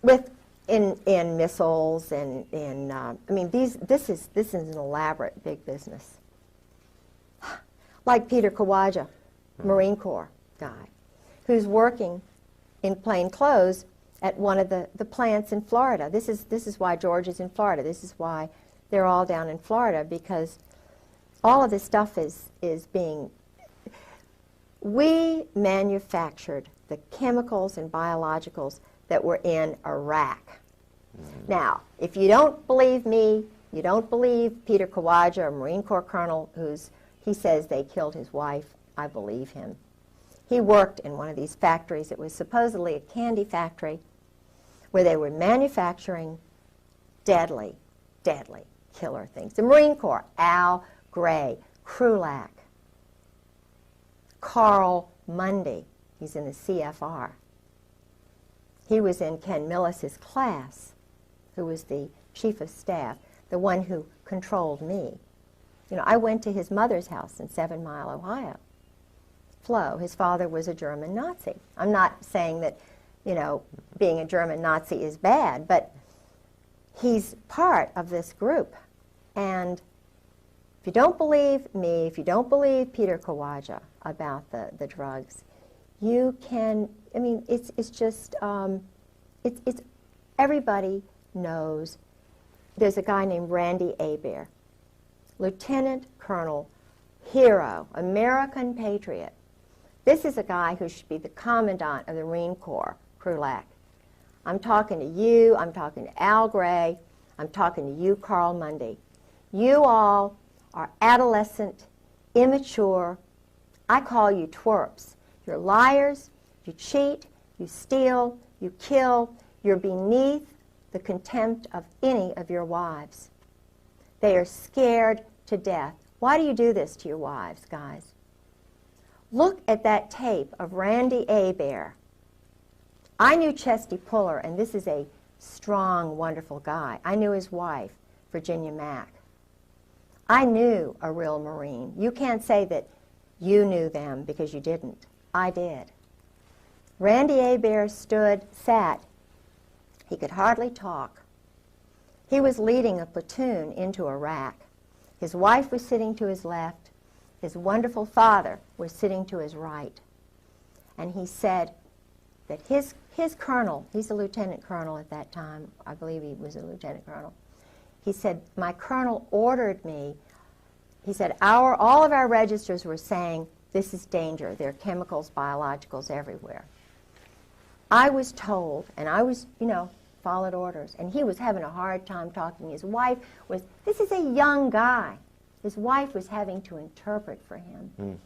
With in missiles and in I mean this is an elaborate big business. Like Peter Kawaja, Marine Corps guy, who's working in plain clothes at one of the plants in Florida. This is why George is in Florida. This is why they're all down in Florida, because all of this stuff is being... We manufactured the chemicals and biologicals that were in Iraq. Now, if you don't believe me, you don't believe Peter Kawaja, a Marine Corps colonel, he says they killed his wife, I believe him. He worked in one of these factories. It was supposedly a candy factory where they were manufacturing deadly, deadly killer things. The Marine Corps, Al Gray, Krulak, Carl Mundy, he's in the CFR. He was in Ken Millis's class, who was the chief of staff, the one who controlled me. You know, I went to his mother's house in 7 Mile, Ohio. Flo, his father was a German Nazi. I'm not saying that, you know, being a German Nazi is bad, but he's part of this group. And if you don't believe me, if you don't believe Peter Kawaja about the drugs, you can, I mean, it's just, it's everybody knows. There's a guy named Randy Hebert, Lieutenant Colonel, hero, American patriot. This is a guy who should be the commandant of the Marine Corps, Krulak. I'm talking to you, I'm talking to Al Gray, I'm talking to you, Carl Mundy. You all are adolescent, immature. I call you twerps. You're liars, you cheat, you steal, you kill. You're beneath the contempt of any of your wives. They are scared to death. Why do you do this to your wives, guys? Look at that tape of Randy Hebert. I knew Chesty Puller, and this is a strong, wonderful guy. I knew his wife, Virginia Mack. I knew a real Marine. You can't say that you knew them because you didn't. I did. Randy Hebert sat. He could hardly talk. He was leading a platoon into Iraq. His wife was sitting to his left. His wonderful father was sitting to his right. And he said that his colonel, he's a lieutenant colonel at that time, I believe he was a lieutenant colonel, he said, my colonel ordered me, he said, all of our registers were saying, this is danger, there are chemicals, biologicals everywhere. I was told, and I was, you know, followed orders, and he was having a hard time talking. His wife was, this is a young guy. His wife was having to interpret for him.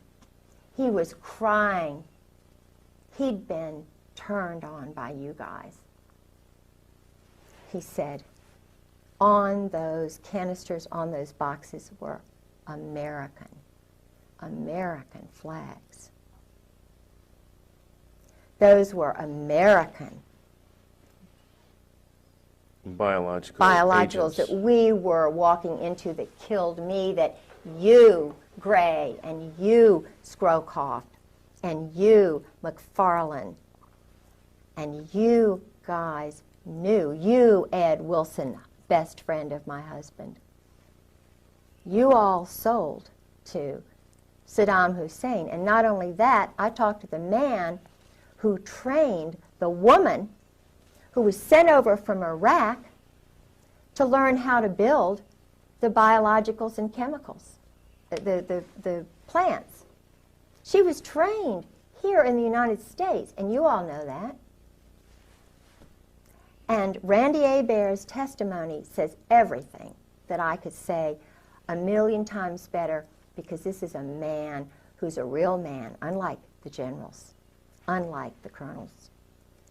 He was crying. He'd been turned on by you guys. He said, on those canisters, on those boxes were American flags. Those were American biologicals that we were walking into that killed me, that you, Gray, and you, Scrowcroft, and you, McFarlane, and you guys knew. You, Ed Wilson, best friend of my husband. You all sold to Saddam Hussein. And not only that, I talked to the man who trained the woman who was sent over from Iraq to learn how to build the biologicals and chemicals, the plants. She was trained here in the United States, and you all know that. And Randy Hebert's testimony says everything that I could say 1,000,000 times better, because this is a man who's a real man, unlike the generals, unlike the colonels.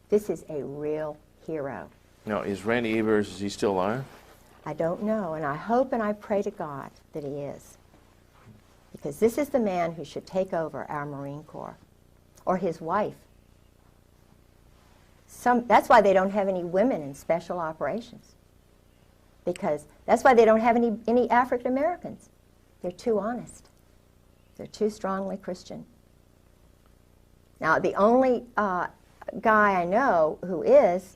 This is a real hero. Now, is Randy Hebert, is he still alive? I don't know, and I hope and I pray to God that he is. Because this is the man who should take over our Marine Corps, or his wife. That's why they don't have any women in special operations. Because that's why they don't have any African Americans. They're too honest. They're too strongly Christian. Now, the only guy I know who is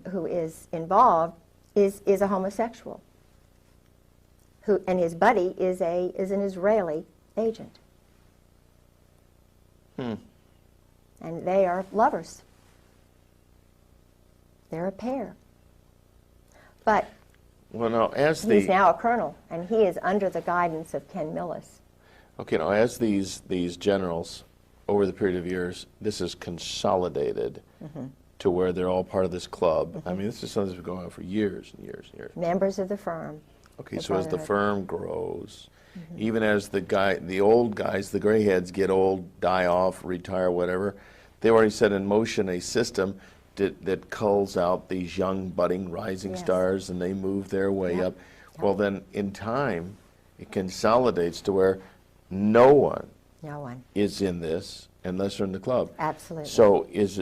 who is involved is a homosexual, and his buddy is an Israeli agent. And they are lovers. They're a pair. But well, now, as he's now a colonel, and he is under the guidance of Ken Millis. Okay, now as these generals, over the period of years, this is consolidated to where they're all part of this club. I mean, this is something that's been going on for years and years and years. Members of the firm. Okay, so as the firm grows, even as the old guys, the gray heads get old, die off, retire, whatever, they've already set in motion a system that culls out these young, budding, rising stars, and they move their way up. Well, then, in time, it consolidates to where no one is in this unless they're in the club. Absolutely. So is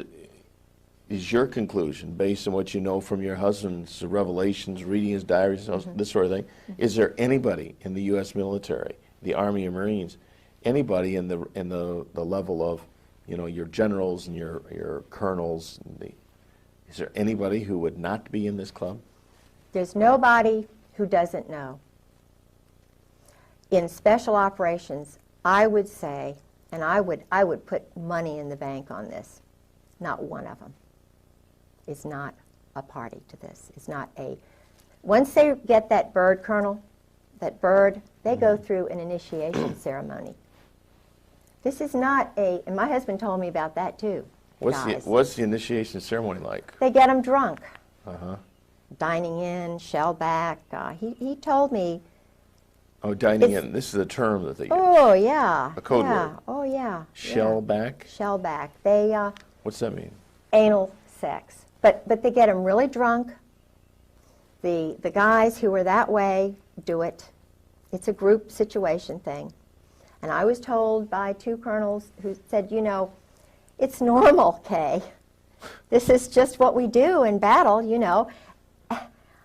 your conclusion, based on what you know from your husband's revelations, reading his diaries, this sort of thing, is there anybody in the U.S. military, the Army and Marines, anybody in the level of, you know, your generals and your colonels, is there anybody who would not be in this club? There's nobody who doesn't know. In special operations, I would say, and I would put money in the bank on this, not one of them is not a party to this. It's not once they get that bird, Colonel, that bird, they go through an initiation ceremony. This is not and my husband told me about that too. What's the initiation ceremony like? They get them drunk. Dining in, shell back. He told me. Oh, dining in. This is a term that they use. Oh, yeah. A code word. Oh, yeah. Shell back? Shell back. They, what's that mean? Anal sex. But they get them really drunk. The guys who are that way do it. It's a group situation thing. And I was told by two colonels who said, you know, it's normal, Kay. This is just what we do in battle, you know.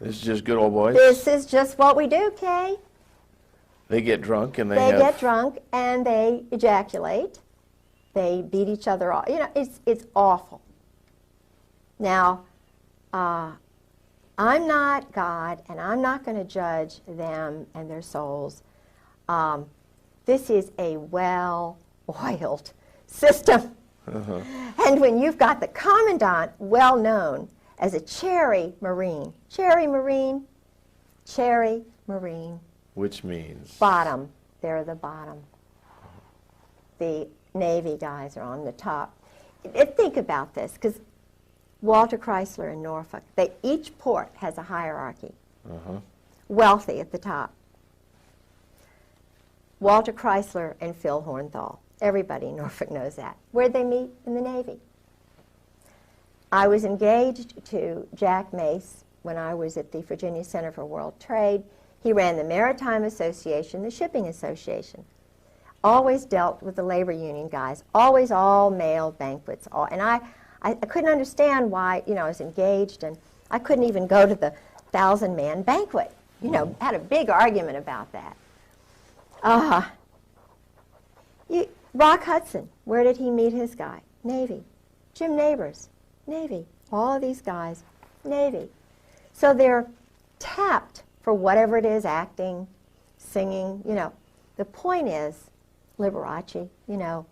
This is just good old boys? This is just what we do, Kay. They get drunk and they get drunk and they ejaculate. They beat each other off. You know, it's awful. Now, I'm not God, and I'm not going to judge them and their souls. This is a well-oiled system. And when you've got the commandant well known as a cherry Marine, which means? Bottom. They're the bottom. The Navy guys are on the top. Think about this, because Walter Chrysler in Norfolk, each port has a hierarchy. Wealthy at the top. Walter Chrysler and Phil Hornthal. Everybody in Norfolk knows that. Where'd they meet? In the Navy. I was engaged to Jack Mace when I was at the Virginia Center for World Trade. He ran the Maritime Association, the Shipping Association. Always dealt with the labor union guys. Always all male banquets. And I couldn't understand why, you know, I was engaged and I couldn't even go to the 1,000-man banquet. You know, had a big argument about that. Rock Hudson, where did he meet his guy? Navy. Jim Neighbors, Navy. All of these guys, Navy. So they're tapped for whatever it is, acting, singing, you know. The point is, Liberace, you know.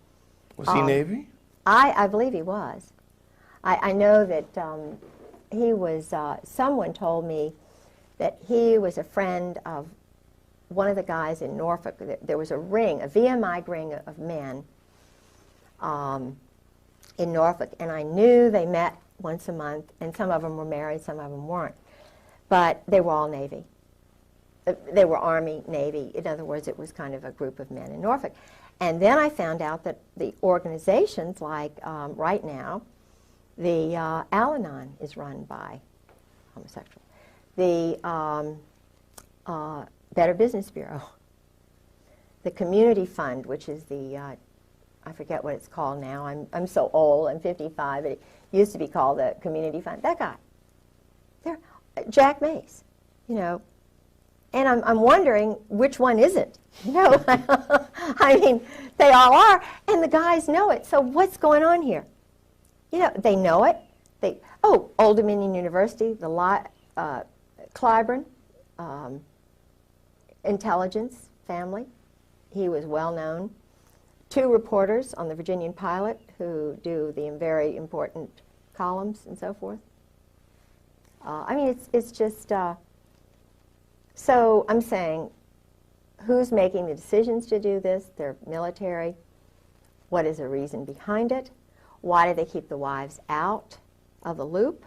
Was he Navy? I believe he was. I know that he was, someone told me that he was a friend of one of the guys in Norfolk. There was a ring, a VMI ring of men in Norfolk, and I knew they met once a month, and some of them were married, some of them weren't. But they were all Navy. They were Army, Navy. In other words, it was kind of a group of men in Norfolk. And then I found out that the organizations, like right now, the Al-Anon is run by homosexuals. The Better Business Bureau. The Community Fund, which is the, I forget what it's called now. I'm so old, I'm 55, but it used to be called the Community Fund. That guy. There, Jack Mace, you know. And I'm wondering which one isn't. You know, I mean, they all are, and the guys know it. So what's going on here? You know, they know it. Old Dominion University, the Clyburn, intelligence family. He was well known. 2 reporters on the Virginian Pilot who do the very important columns and so forth. I mean, it's just, so I'm saying, who's making the decisions to do this? They're military. What is the reason behind it? Why do they keep the wives out of the loop?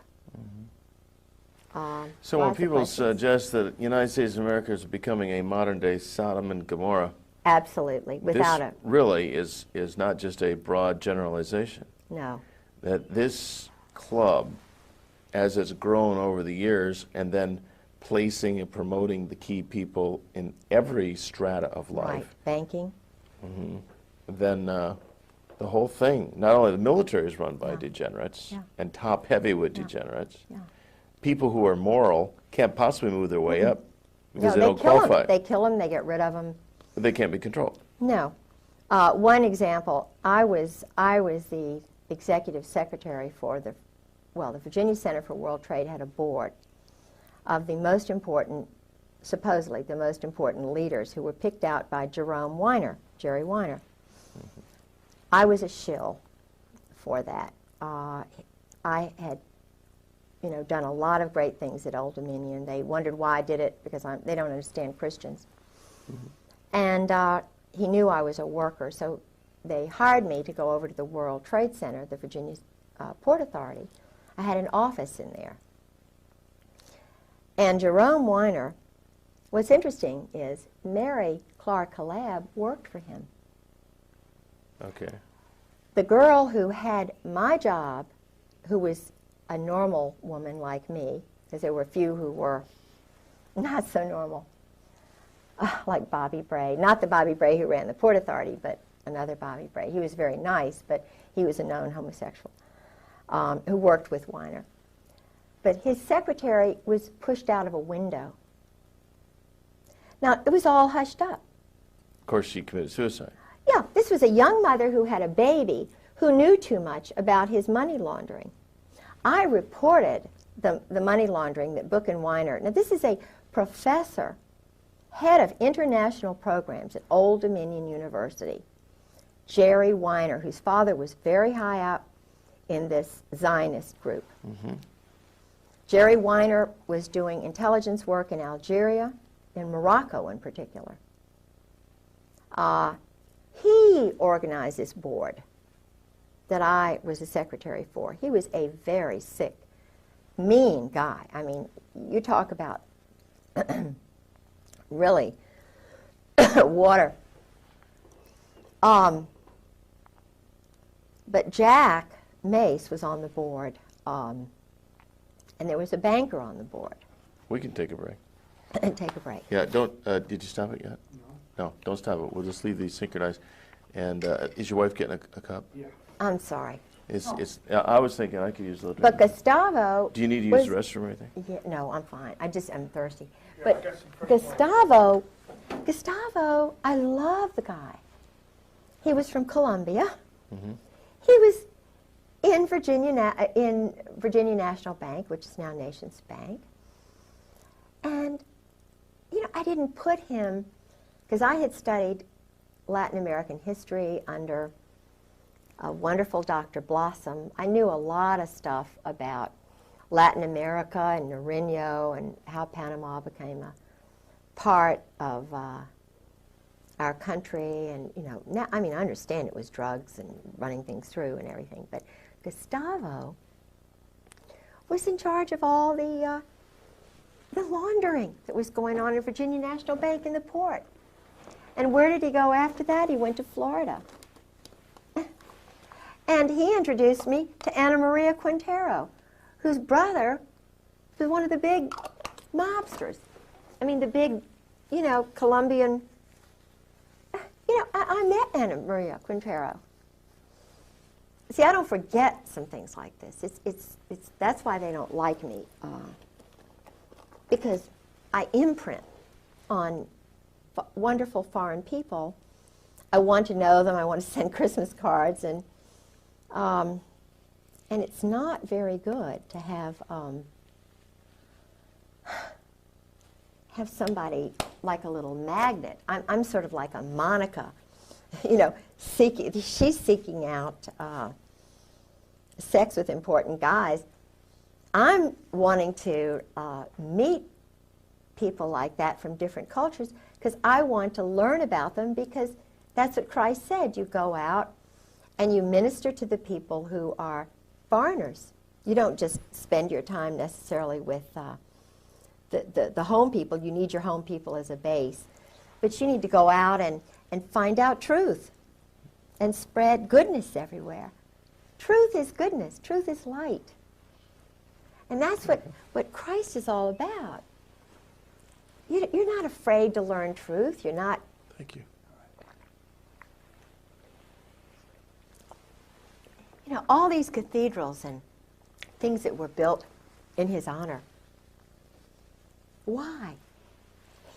So when people suggest that the United States of America is becoming a modern-day Sodom and Gomorrah, absolutely, without this really is not just a broad generalization. No. That this club, as it's grown over the years, and then placing and promoting the key people in every strata of life. Right, banking. Then the whole thing, not only the military is run by degenerates and top heavyweight degenerates. People who are moral can't possibly move their way up because they don't qualify. They kill them, they get rid of them. But they can't be controlled. No. One example, I was the executive secretary for the Virginia Center for World Trade had a board of the most important, supposedly the most important leaders who were picked out by Jerome Weiner, Jerry Weiner. I was a shill for that. I had, done a lot of great things at Old Dominion. They wondered why I did it because they don't understand Christians. And he knew I was a worker, so they hired me to go over to the World Trade Center, the Virginia Port Authority. I had an office in there. And Jerome Weiner, what's interesting is Mary Clark Collab worked for him. Okay. The girl who had my job, who was a normal woman like me, because there were a few who were not so normal, like Bobby Bray. Not the Bobby Bray who ran the Port Authority, but another Bobby Bray. He was very nice, but he was a known homosexual who worked with Weiner. But his secretary was pushed out of a window. Now, it was all hushed up. Of course, she committed suicide. Yeah, this was a young mother who had a baby who knew too much about his money laundering. I reported the money laundering that Book and Weiner. Now, this is a professor, head of international programs at Old Dominion University, Jerry Weiner, whose father was very high up in this Zionist group. Jerry Weiner was doing intelligence work in Algeria, in Morocco in particular. He organized this board that I was the secretary for. He was a very sick, mean guy. I mean, you talk about really water. But Jack Mace was on the board, and there was a banker on the board. We can take a break. And take a break. Yeah, don't, did you stop it yet? No, don't stop it. We'll just leave these synchronized. And is your wife getting a cup? Yeah. I'm sorry. I was thinking I could use a little But drink. Gustavo... Do you need to use the restroom or anything? Yeah, no, I'm fine. I'm thirsty. Yeah, But Gustavo, I love the guy. He was from Columbia. He was in Virginia National Bank, which is now Nations Bank. And, I didn't put him, because I had studied Latin American history under a wonderful Dr. Blossom. I knew a lot of stuff about Latin America and Nariño and how Panama became a part of our country. And, now, I understand it was drugs and running things through and everything, but Gustavo was in charge of all the laundering that was going on in Virginia National Bank in the port. And where did he go after that? He went to Florida. And he introduced me to Ana Maria Quintero, whose brother was one of the big mobsters. I mean, the big, Colombian. I met Ana Maria Quintero. See, I don't forget some things like this. That's why they don't like me, because I imprint on wonderful foreign people. I want to know them. I want to send Christmas cards, and And it's not very good to have somebody like a little magnet. I'm sort of like a Monica, you know, she's seeking out sex with important guys. I'm wanting to meet people like that from different cultures because I want to learn about them, because that's what Christ said. You go out and you minister to the people who are foreigners. You don't just spend your time necessarily with the home people. You need your home people as a base. But you need to go out and find out truth and spread goodness everywhere. Truth is goodness. Truth is light. And that's what Christ is all about. You're not afraid to learn truth. You're not. Thank you. You know, all these cathedrals and things that were built in his honor. Why?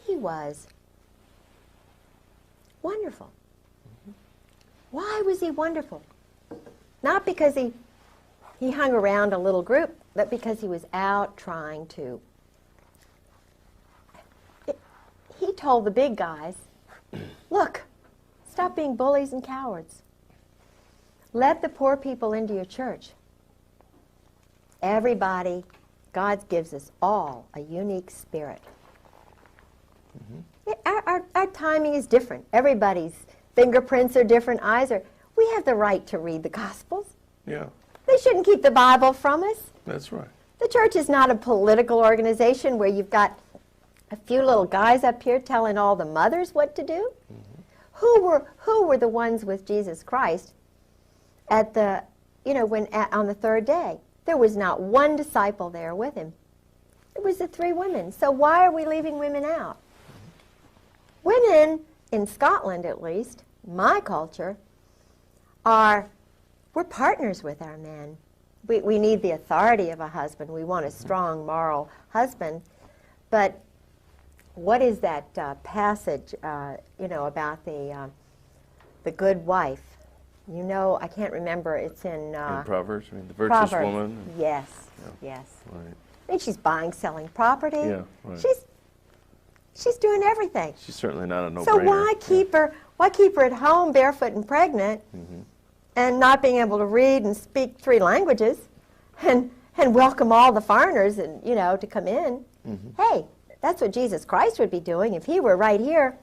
He was wonderful. Mm-hmm. Why was he wonderful? Not because he hung around a little group, but because he was out trying to. He told the big guys, look, stop being bullies and cowards. Let the poor people into your church. Everybody, God gives us all a unique spirit. Mm-hmm. Our timing is different. Everybody's fingerprints are different, eyes are. We have the right to read the Gospels. Yeah. They shouldn't keep the Bible from us. That's right. The church is not a political organization where you've got a few little guys up here telling all the mothers what to do. Mm-hmm. Who were the ones with Jesus Christ at the, you know, on the third day? There was not one disciple there with him. It was the three women. So why are we leaving women out? Women, in Scotland at least, my culture, we're partners with our men. We need the authority of a husband. We want a strong moral husband. But what is that passage, you know, about the good wife? You know, I can't remember. It's in Proverbs. I mean, the virtuous Proverbs. woman. Yes, Yeah. yes. Right. I mean, she's buying, selling property. Yeah, right. She's doing everything. She's certainly not a no-brainer. So why keep her? Why keep her at home, barefoot and pregnant, Mm-hmm. and not being able to read and speak 3 languages, and welcome all the foreigners and, you know, to come in? Mm-hmm. Hey, that's what Jesus Christ would be doing if he were right here.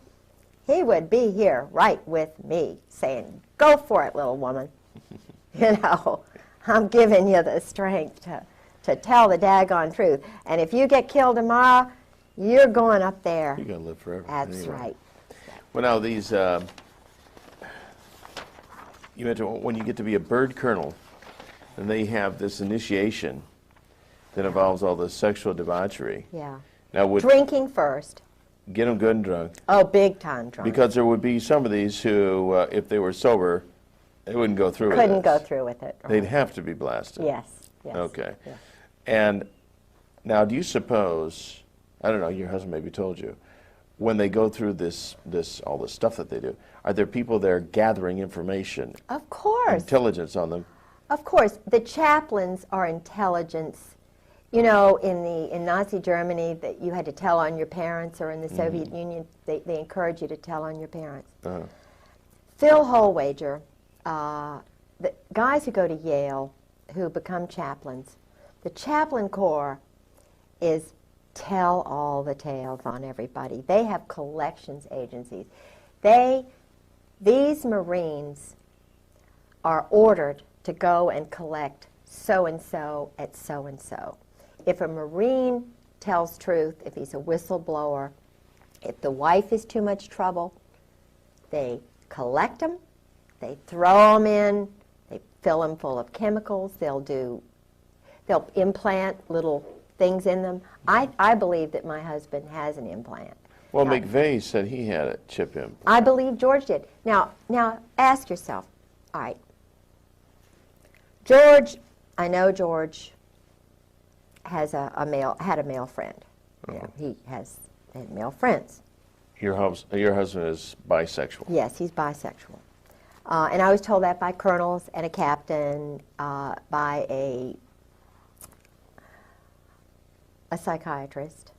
He would be here right with me, saying, "Go for it, little woman." You know, I'm giving you the strength to tell the daggone truth. And if you get killed tomorrow, you're going up there. You're going to live forever. That's anyway. right. Well, now these, you mentioned when you get to be a bird colonel, and they have this initiation that involves all this sexual debauchery. Yeah. Now, would Drinking first. get them good and drunk, Oh, big time drunk. because there would be some of these who, if they were sober, they wouldn't go through with Couldn't go this. through with it. They'd right. have to be blasted. Yes. Yes. Okay. Yes. And now, do you suppose, I don't know, your husband maybe told you, when they go through all this stuff that they do, are there people there gathering information, Of course. intelligence on them? Of course. The chaplains are intelligence. You know, in Nazi Germany, that you had to tell on your parents, or in the Soviet Union, they encourage you to tell on your parents. Uh-huh. Phil Holwager, the guys who go to Yale, who become chaplains, the chaplain corps is tell all the tales on everybody. They have collections agencies. These Marines are ordered to go and collect so-and-so at so-and-so. If a Marine tells truth, if he's a whistleblower, if the wife is too much trouble, they collect them, they throw them in, they fill them full of chemicals, they'll implant little things in them. I believe that my husband has an implant. Well, Now, McVeigh said he had a chip implant. I believe George did. Now ask yourself, all right, George, I know George has had a male friend. Yeah, he had male friends. Your husband is bisexual. Yes, he's bisexual. And I was told that by colonels and a captain, by a psychiatrist.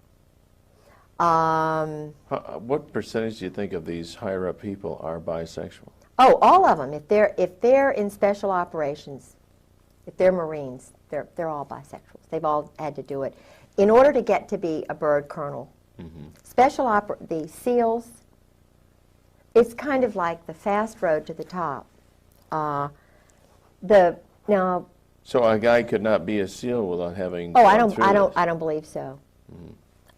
What percentage do you think of these higher-up people are bisexual? Oh, all of them. If they're in special operations, if they're Marines, they're all bisexuals. They've all had to do it in order to get to be a bird colonel. The SEALs, it's kind of like the fast road to the top. So a guy could not be a SEAL without having. Oh, I don't believe so.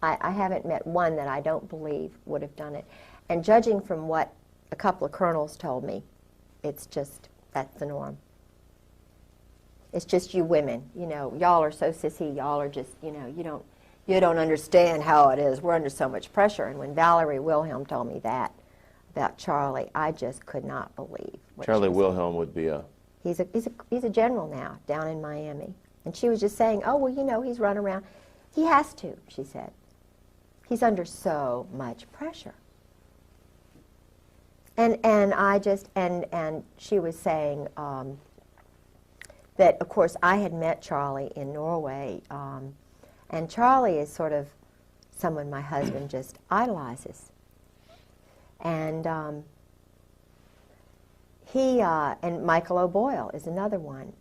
I haven't met one that I don't believe would have done it. And judging from what a couple of colonels told me, it's just, that's the norm. It's just you women, you know, y'all are so sissy, y'all are just, you know, you don't understand how it is. We're under so much pressure. And when Valerie Wilhelm told me that about Charlie, I just could not believe what Charlie she was Wilhelm would be a... He's a general now down in Miami. And she was just saying, oh, well, you know, he's run around. He has to, she said. He's under so much pressure. And I just, and she was saying that, of course, I had met Charlie in Norway, and Charlie is sort of someone my husband just idolizes. And and Michael O'Boyle is another one.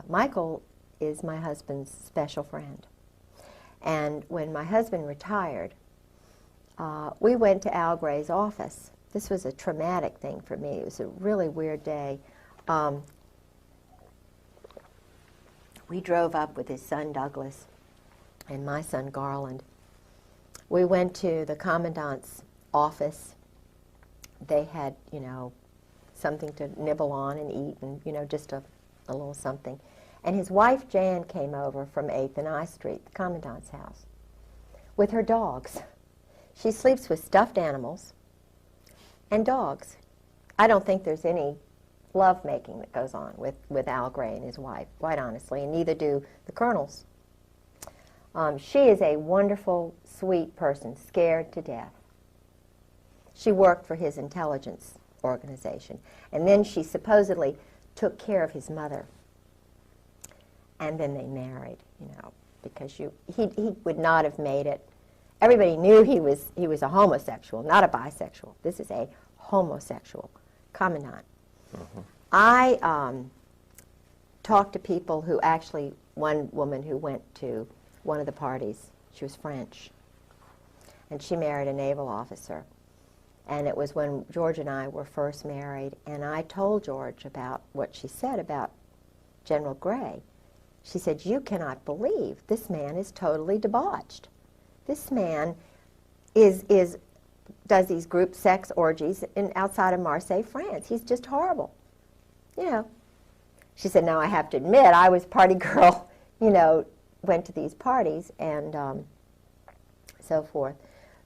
Michael is my husband's special friend. And when my husband retired, we went to Al Gray's office. This was a traumatic thing for me. It was a really weird day. We drove up with his son Douglas and my son Garland. We went to the commandant's office. They had, you know, something to nibble on and eat, and, you know, just a little something. And his wife Jan came over from 8th and I Street, the commandant's house, with her dogs. She sleeps with stuffed animals and dogs. I don't think there's any love-making that goes on with Al Gray and his wife, quite honestly, and neither do the colonels. She is a wonderful, sweet person, scared to death. She worked for his intelligence organization, and then she supposedly took care of his mother. And then they married, you know, because he would not have made it. Everybody knew he was a homosexual, not a bisexual. This is a homosexual commandant. I talked to people who actually, one woman who went to one of the parties, she was French, and she married a naval officer. And it was when George and I were first married, and I told George about what she said about General Gray. She said, you cannot believe this man is totally debauched. This man does these group sex orgies outside of Marseille, France. He's just horrible. You know. She said, now I have to admit, I was party girl, you know, went to these parties and so forth.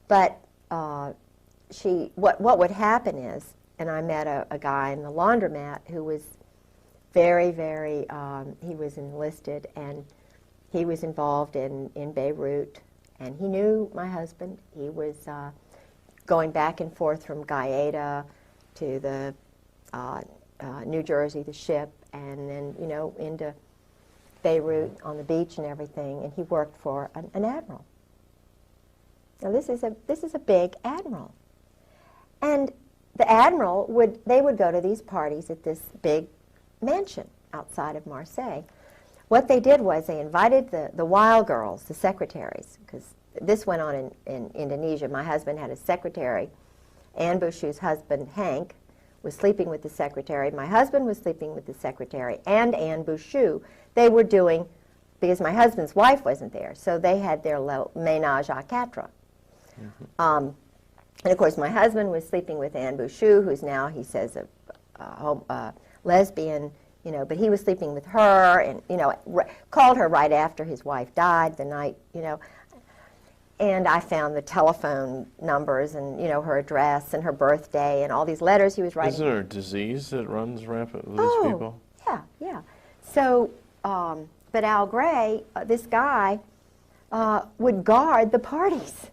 But what would happen is, and I met a guy in the laundromat who was very, very, he was enlisted, and he was involved in Beirut, and he knew my husband. He was going back and forth from Gaeta to the New Jersey, the ship, and then, you know, into Beirut on the beach and everything, and he worked for an admiral. Now this is a big admiral. And the admiral they would go to these parties at this big mansion outside of Marseille. What they did was they invited the wild girls, the secretaries, because this went on in Indonesia. My husband had a secretary. Anne Bouchou's husband, Hank, was sleeping with the secretary. My husband was sleeping with the secretary and Anne Bouchou. They were doing, because my husband's wife wasn't there, so they had their ménage à quatre. And of course, my husband was sleeping with Anne Bouchou, who's now, he says, a lesbian, you know, but he was sleeping with her, and, you know, called her right after his wife died, the night, you know. And I found the telephone numbers and, you know, her address and her birthday and all these letters he was writing. Isn't there a disease that runs rampant with these people? Yeah, yeah. So, but Al Gray, this guy, would guard the parties.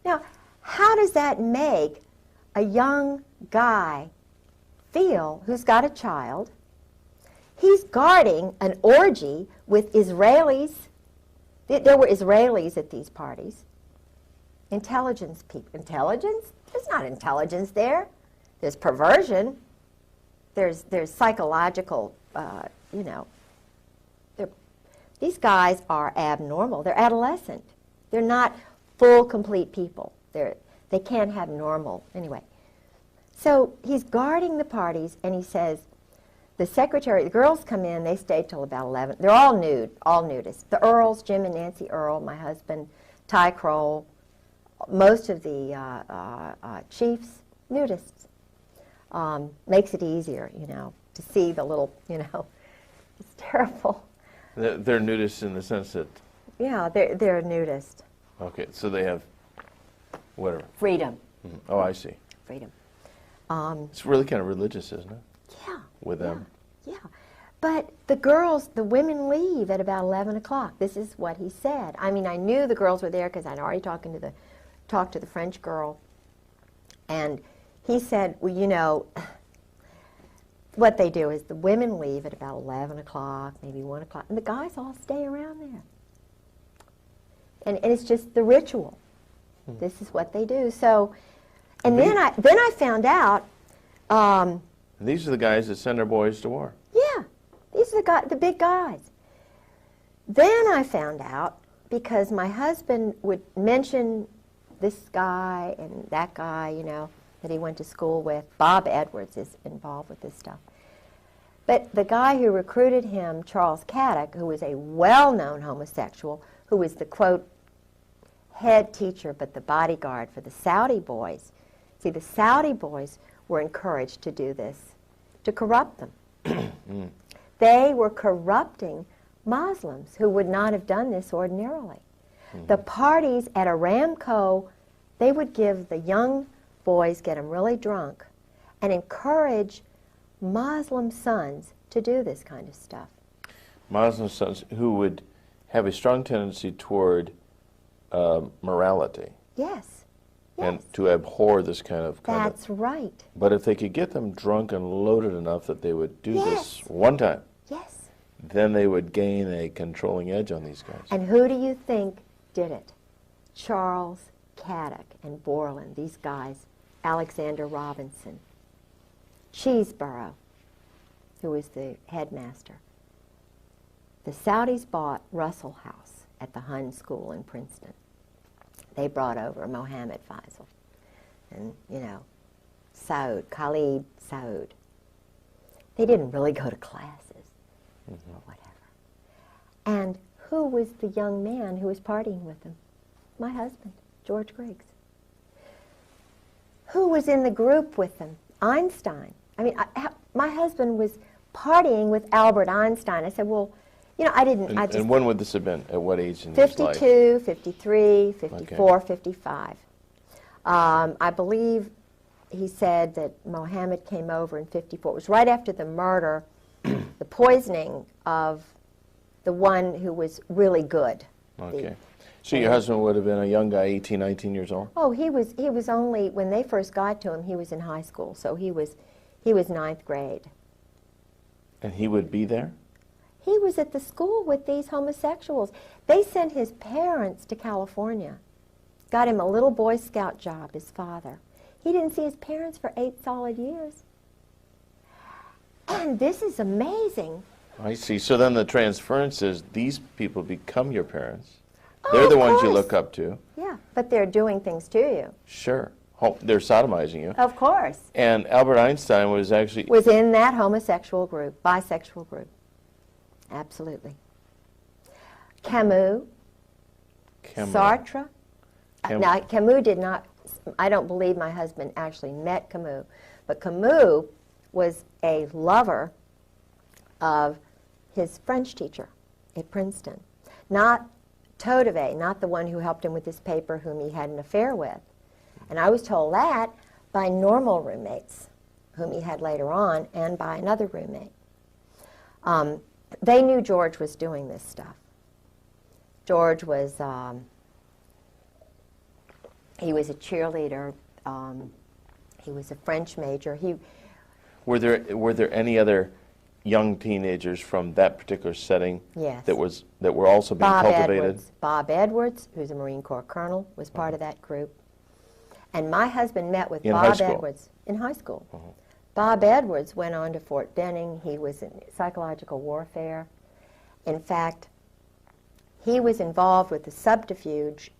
Now, how does that make a young guy Phil, who's got a child, he's guarding an orgy with Israelis. There were Israelis at these parties. Intelligence people. Intelligence? There's not intelligence there. There's perversion. There's psychological, you know. These guys are abnormal. They're adolescent. They're not full, complete people. They can't have normal. Anyway. So he's guarding the parties, and he says, the secretary, the girls come in, they stay till about 11. They're all nude, all nudists. The Earls, Jim and Nancy Earl, my husband, Ty Kroll, most of the chiefs, nudists. Makes it easier, you know, to see the little, you know, it's terrible. They're nudists in the sense that... Yeah, they're nudists. Okay, so they have whatever. Freedom. Mm-hmm. Oh, I see. Freedom. It's really kind of religious, isn't it? Yeah. With them. Yeah. But the girls, the women leave at about 11 o'clock. This is what he said. I mean, I knew the girls were there because I'd already talked to the French girl. And he said, well, you know, what they do is the women leave at about 11 o'clock, maybe 1 o'clock, and the guys all stay around there. And it's just the ritual. This is what they do. So, and then I found out. These are the guys that send their boys to war. Yeah, these are the big guys. Then I found out, because my husband would mention this guy and that guy, you know, that he went to school with. Bob Edwards is involved with this stuff. But the guy who recruited him, Charles Caddock, who was a well-known homosexual, who was the, quote, head teacher but the bodyguard for the Saudi boys. See, the Saudi boys were encouraged to do this, to corrupt them. They were corrupting Muslims who would not have done this ordinarily. The parties at Aramco, they would give the young boys, get them really drunk, and encourage Muslim sons to do this kind of stuff. Muslim sons who would have a strong tendency toward morality. Yes. And to abhor this kind of conduct. That's right. But if they could get them drunk and loaded enough that they would do Yes. this one time, Yes. then they would gain a controlling edge on these guys. And who do you think did it? Charles Caddock and Borland, these guys, Alexander Robinson, Cheeseborough, who was the headmaster. The Saudis bought Russell House at the Hun School in Princeton. They brought over Mohammed Faisal and, you know, Khalid Saud. They didn't really go to classes or whatever. And who was the young man who was partying with them? My husband, George Griggs. Who was in the group with them? Einstein. I mean, my husband was partying with Albert Einstein. I said, well, you know, I didn't. And when would this have been? At what age in his life? 52, 53, 54, Okay. 55. I believe he said that Mohammed came over in 54. It was right after the murder, the poisoning of the one who was really good. Okay. So your husband would have been a young guy, 18, 19 years old? Oh, he was only, when they first got to him, he was in high school, so he was ninth grade. And he would be there? He was at the school with these homosexuals. They sent his parents to California. Got him a little Boy Scout job, his father. He didn't see his parents for 8 solid years. And this is amazing. I see. So then the transference is these people become your parents. Oh, They're the of ones you course. look up to. Yeah, but they're doing things to you. Sure. They're sodomizing you. Of course. And Albert Einstein was actually... Was in that homosexual group, bisexual group. Absolutely. Camus. Sartre. Now, Camus did not, I don't believe my husband actually met Camus, but Camus was a lover of his French teacher at Princeton. Not Todeve, not the one who helped him with his paper whom he had an affair with. And I was told that by normal roommates, whom he had later on, and by another roommate. They knew George was doing this stuff. George was, he was a cheerleader. He was a French major. Were there any other young teenagers from that particular setting Yes. that were also being cultivated? Edwards. Bob Edwards, who's a Marine Corps colonel, was part of that group. And my husband met with Bob Edwards in high school. Bob Edwards went on to Fort Benning. He was in psychological warfare. In fact, he was involved with the subterfuge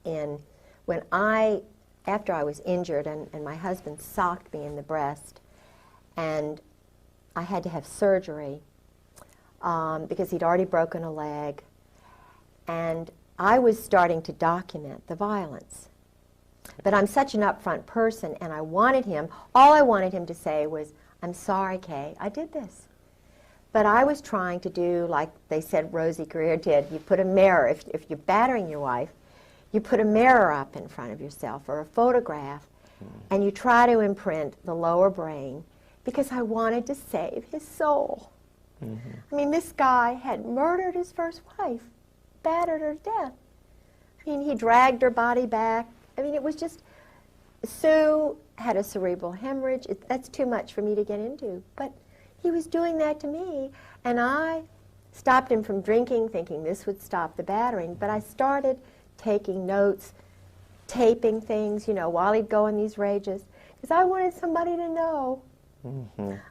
after I was injured and my husband socked me in the breast, and I had to have surgery because he'd already broken a leg, and I was starting to document the violence. But I'm such an upfront person, and all I wanted him to say was, "I'm sorry, Kay, I did this." But I was trying to do like they said Rosie Greer did. You put a mirror, if you're battering your wife, you put a mirror up in front of yourself or a photograph, and you try to imprint the lower brain, because I wanted to save his soul. I mean, this guy had murdered his first wife, battered her to death. I mean, he dragged her body back. I mean, it was just, Sue had a cerebral hemorrhage. That's too much for me to get into. But he was doing that to me, and I stopped him from drinking, thinking this would stop the battering. But I started taking notes, taping things, while he'd go in these rages, because I wanted somebody to know.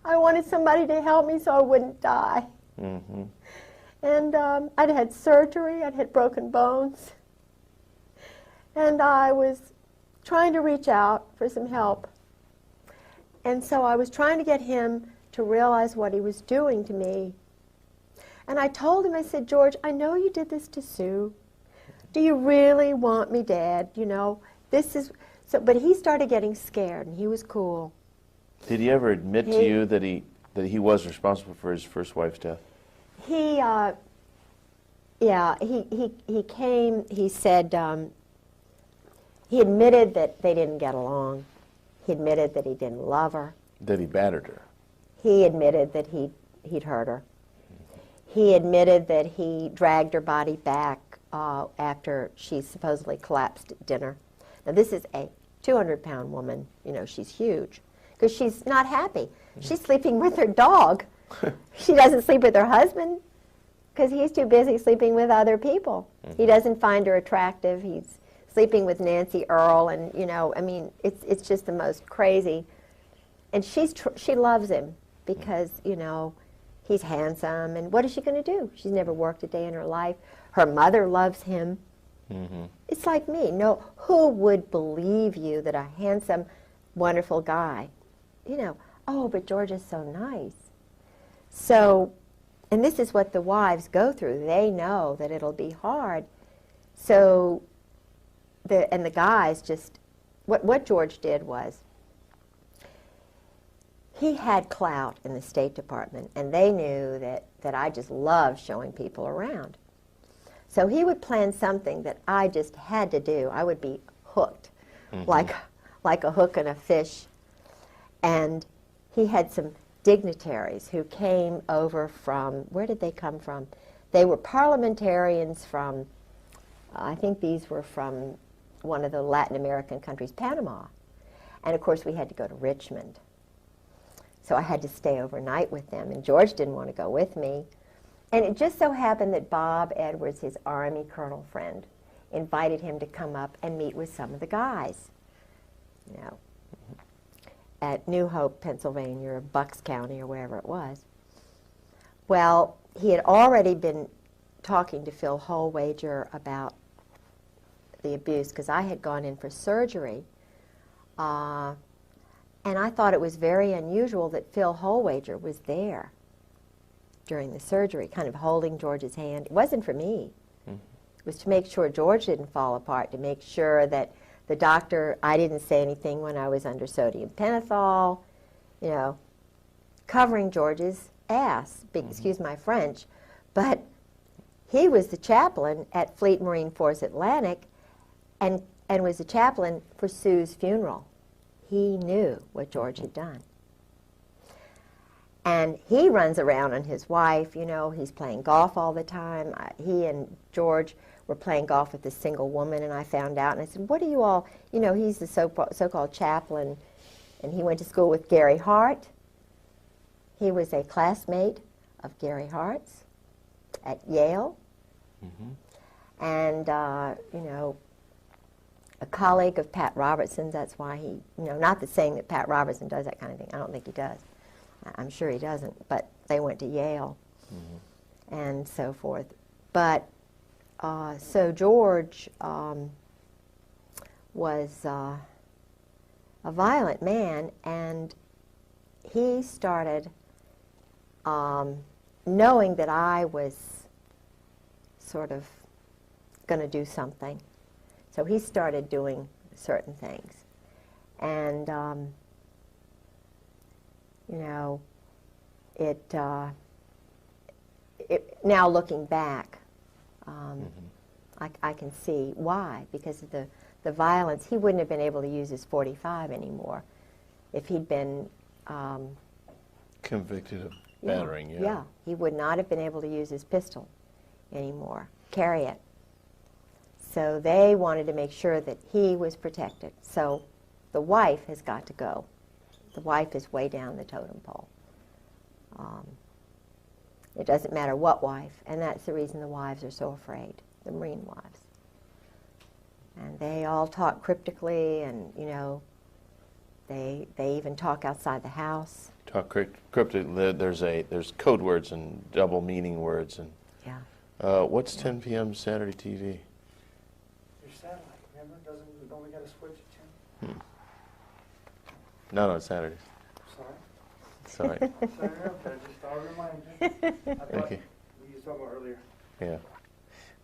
I wanted somebody to help me so I wouldn't die. And I'd had surgery, I'd had broken bones, and I was trying to reach out for some help. And so I was trying to get him to realize what he was doing to me. And I told him, I said, "George, I know you did this to Sue. Do you really want me dead? This is..." But he started getting scared, and he was cool. Did he ever admit to you that he was responsible for his first wife's death? He came, he said, he admitted that they didn't get along. He admitted that he didn't love her. That he battered her. He admitted that he'd hurt her. He admitted that he dragged her body back after she supposedly collapsed at dinner. Now, this is a 200-pound woman. She's huge. Because she's not happy. She's sleeping with her dog. She doesn't sleep with her husband because he's too busy sleeping with other people. He doesn't find her attractive. He's sleeping with Nancy Earl, and I mean, it's just the most crazy. And she loves him because he's handsome. And what is she going to do? She's never worked a day in her life. Her mother loves him. It's like me. No, who would believe you that a handsome, wonderful guy? Oh, but George is so nice. So, and this is what the wives go through. They know that it'll be hard. So, the guys just, what George did was, he had clout in the State Department, and they knew that I just loved showing people around. So he would plan something that I just had to do. I would be hooked, like a hook in a fish. And he had some dignitaries who came over from, where did they come from? They were parliamentarians from, I think these were from one of the Latin American countries, Panama. And of course we had to go to Richmond. So I had to stay overnight with them, and George didn't want to go with me. And it just so happened that Bob Edwards, his Army colonel friend, invited him to come up and meet with some of the guys. At New Hope, Pennsylvania, or Bucks County, or wherever it was. Well, he had already been talking to Phil Holwager about the abuse, because I had gone in for surgery. And I thought it was very unusual that Phil Holwager was there during the surgery, kind of holding George's hand. It wasn't for me. It was to make sure George didn't fall apart, to make sure that the doctor, I didn't say anything when I was under sodium pentothal, covering George's ass, excuse my French. But he was the chaplain at Fleet Marine Force Atlantic and was the chaplain for Sue's funeral. He knew what George had done. And he runs around on his wife, he's playing golf all the time. He and George were playing golf with this single woman, and I found out, and I said, "What are you all," he's the so-called chaplain, and he went to school with Gary Hart. He was a classmate of Gary Hart's at Yale, and you know, a colleague of Pat Robertson's. That's why he, you know, not that saying that Pat Robertson does that kind of thing. I don't think he does. I'm sure he doesn't. But they went to Yale, and so forth. But so George was a violent man, and he started knowing that I was sort of going to do something. So he started doing certain things. And, you know, now looking back, I can see why, because of the violence. He wouldn't have been able to use his .45 anymore if he'd been convicted of battering. Yeah, he would not have been able to use his pistol anymore, carry it. So they wanted to make sure that he was protected. So the wife has got to go. The wife is way down the totem pole. It doesn't matter what wife, and that's the reason the wives are so afraid, the Marine wives. And they all talk cryptically, and, you know, they even talk outside the house. Talk cryptically. There's code words and double meaning words. And yeah. What's 10 p.m. Saturday TV? Your satellite, remember? Don't we got to switch it, Tim? Not on Saturdays. Sorry. Sorry. Sorry, okay, just thought I'd remind you. I thought Okay. we used talking about earlier. Yeah.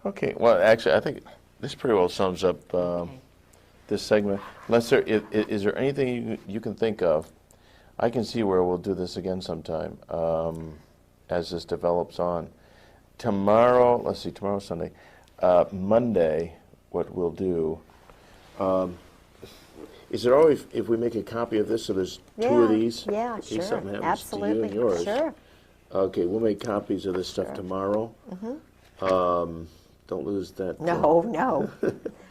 Okay. Well, actually, I think this pretty well sums up this segment. Unless is there anything you can think of? I can see where we'll do this again sometime as this develops on. Tomorrow, let's see, tomorrow's Sunday. Monday, what we'll do. Is it always if we make a copy of this, so there's two of these? Yeah, in case sure. something happens Absolutely. to you and yours. Sure. Okay, we'll make copies of this stuff tomorrow. Don't lose that. No, no.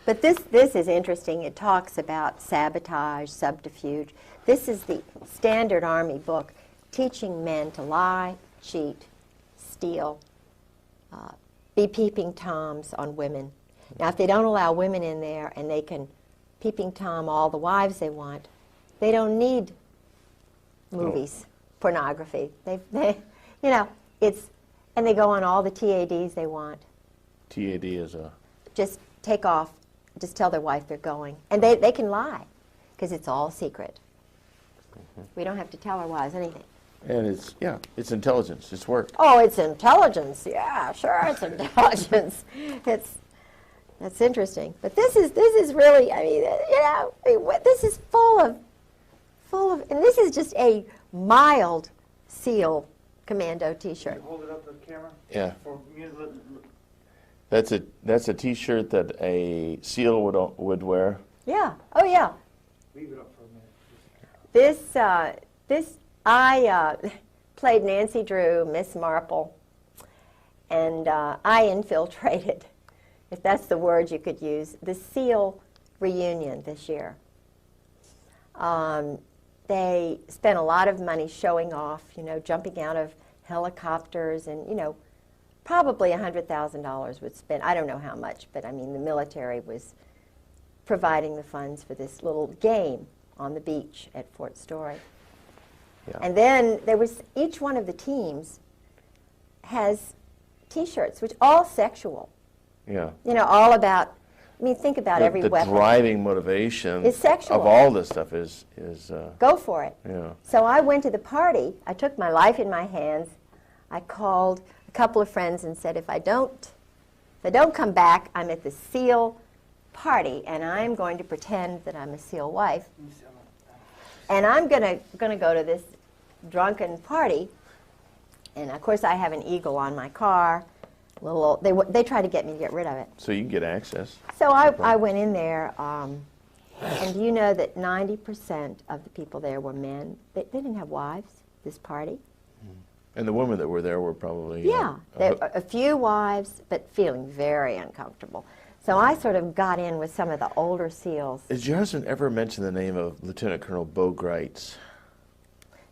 But this is interesting. It talks about sabotage, subterfuge. This is the standard Army book teaching men to lie, cheat, steal, be peeping toms on women. Now, if they don't allow women in there and they can peeping tom all the wives they want, they don't need movies, pornography. They, you know, and they go on all the TADs they want. TAD is a... Just take off, just tell their wife they're going. And they can lie, because it's all secret. We don't have to tell our wives anything. And it's intelligence. It's work. Oh, it's intelligence. Yeah, sure, it's intelligence. That's interesting. But this is really, I mean, you know, this is full of, and this is just a mild SEAL commando T-shirt. Can you hold it up to the camera? Yeah. For me to look. That's a T-shirt that a SEAL would wear. Yeah. Oh, yeah. Leave it up for a minute. I played Nancy Drew, Miss Marple, and I infiltrated, if that's the word you could use, the SEAL reunion this year. They spent a lot of money showing off, you know, jumping out of helicopters, and, you know, probably $100,000 was spent. I don't know how much, but I mean, the military was providing the funds for this little game on the beach at Fort Story. Yeah. And then there was, each one of the teams has T-shirts, which all sexual. Yeah. You know, all about, I mean, think about every the weapon. The driving motivation is sexual. of all this stuff is go for it. Yeah. So I went to the party. I took my life in my hands. I called a couple of friends and said, if I don't come back, I'm at the SEAL party, and I'm going to pretend that I'm a SEAL wife. And I'm gonna go to this drunken party, and of course I have an eagle on my car. They try to get me to get rid of it. So you can get access. So I went in there, and do you know that 90% of the people there were men? They didn't have wives, this party. And the women that were there were probably... Yeah, a few wives, but feeling very uncomfortable. So I sort of got in with some of the older SEALs. Did your husband ever mention the name of Lieutenant Colonel Bo Greitz?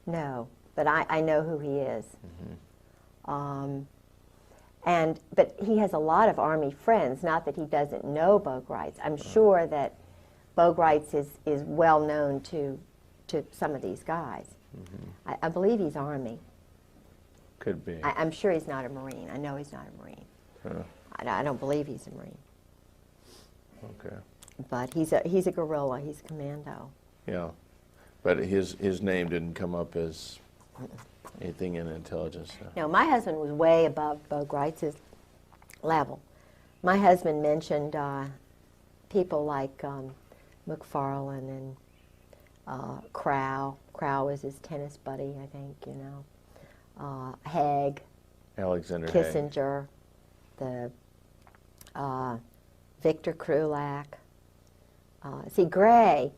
No. but I know who he is. But he has a lot of Army friends, not that he doesn't know Bogarts. I'm sure that Bogarts is well known to some of these guys. I believe he's Army. Could be. I'm sure he's not a Marine. I know he's not a Marine. I don't believe he's a Marine. Okay. But he's a guerrilla. He's a commando. Yeah, but his name didn't come up as anything in intelligence. No, my husband was way above Bogarts' level. My husband mentioned people like McFarlane and Crow. Crow was his tennis buddy, I think, you know. Haig. Alexander Haig. Kissinger. The Victor Krulak. See, Gray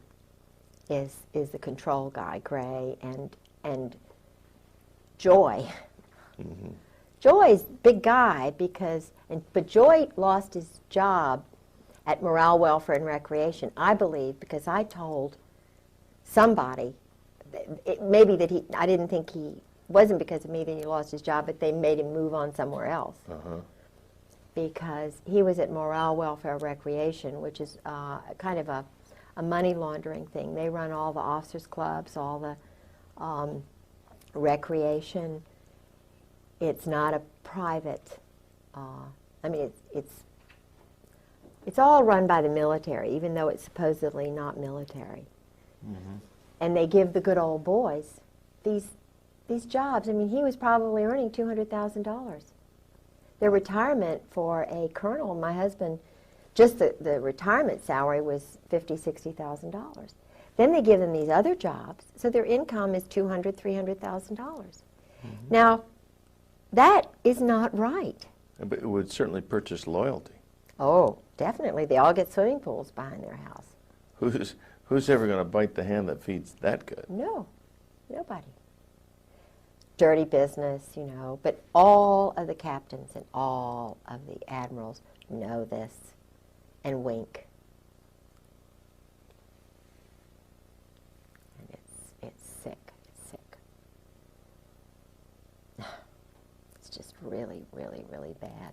is the control guy. Gray and Joy. Joy's big guy but Joy lost his job at Morale, Welfare, and Recreation, I believe, because I told somebody, maybe that I didn't think wasn't because of me that he lost his job, but they made him move on somewhere else. Because he was at Morale, Welfare, Recreation, which is kind of a money laundering thing. They run all the officers' clubs, all the recreation. It's not a private, I mean, it's all run by the military, even though it's supposedly not military. And they give the good old boys these jobs. I mean, he was probably earning $200,000. Their retirement for a colonel, my husband, just the retirement salary was $50,000, $60,000. Then they give them these other jobs, so their income is $200,000, $300,000. Now, that is not right. But it would certainly purchase loyalty. Oh, definitely. They all get swimming pools behind their house. Who's ever going to bite the hand that feeds that good? No, nobody. Dirty business, you know, but all of the captains and all of the admirals know this and wink. And it's sick. It's sick. It's just really, really, really bad.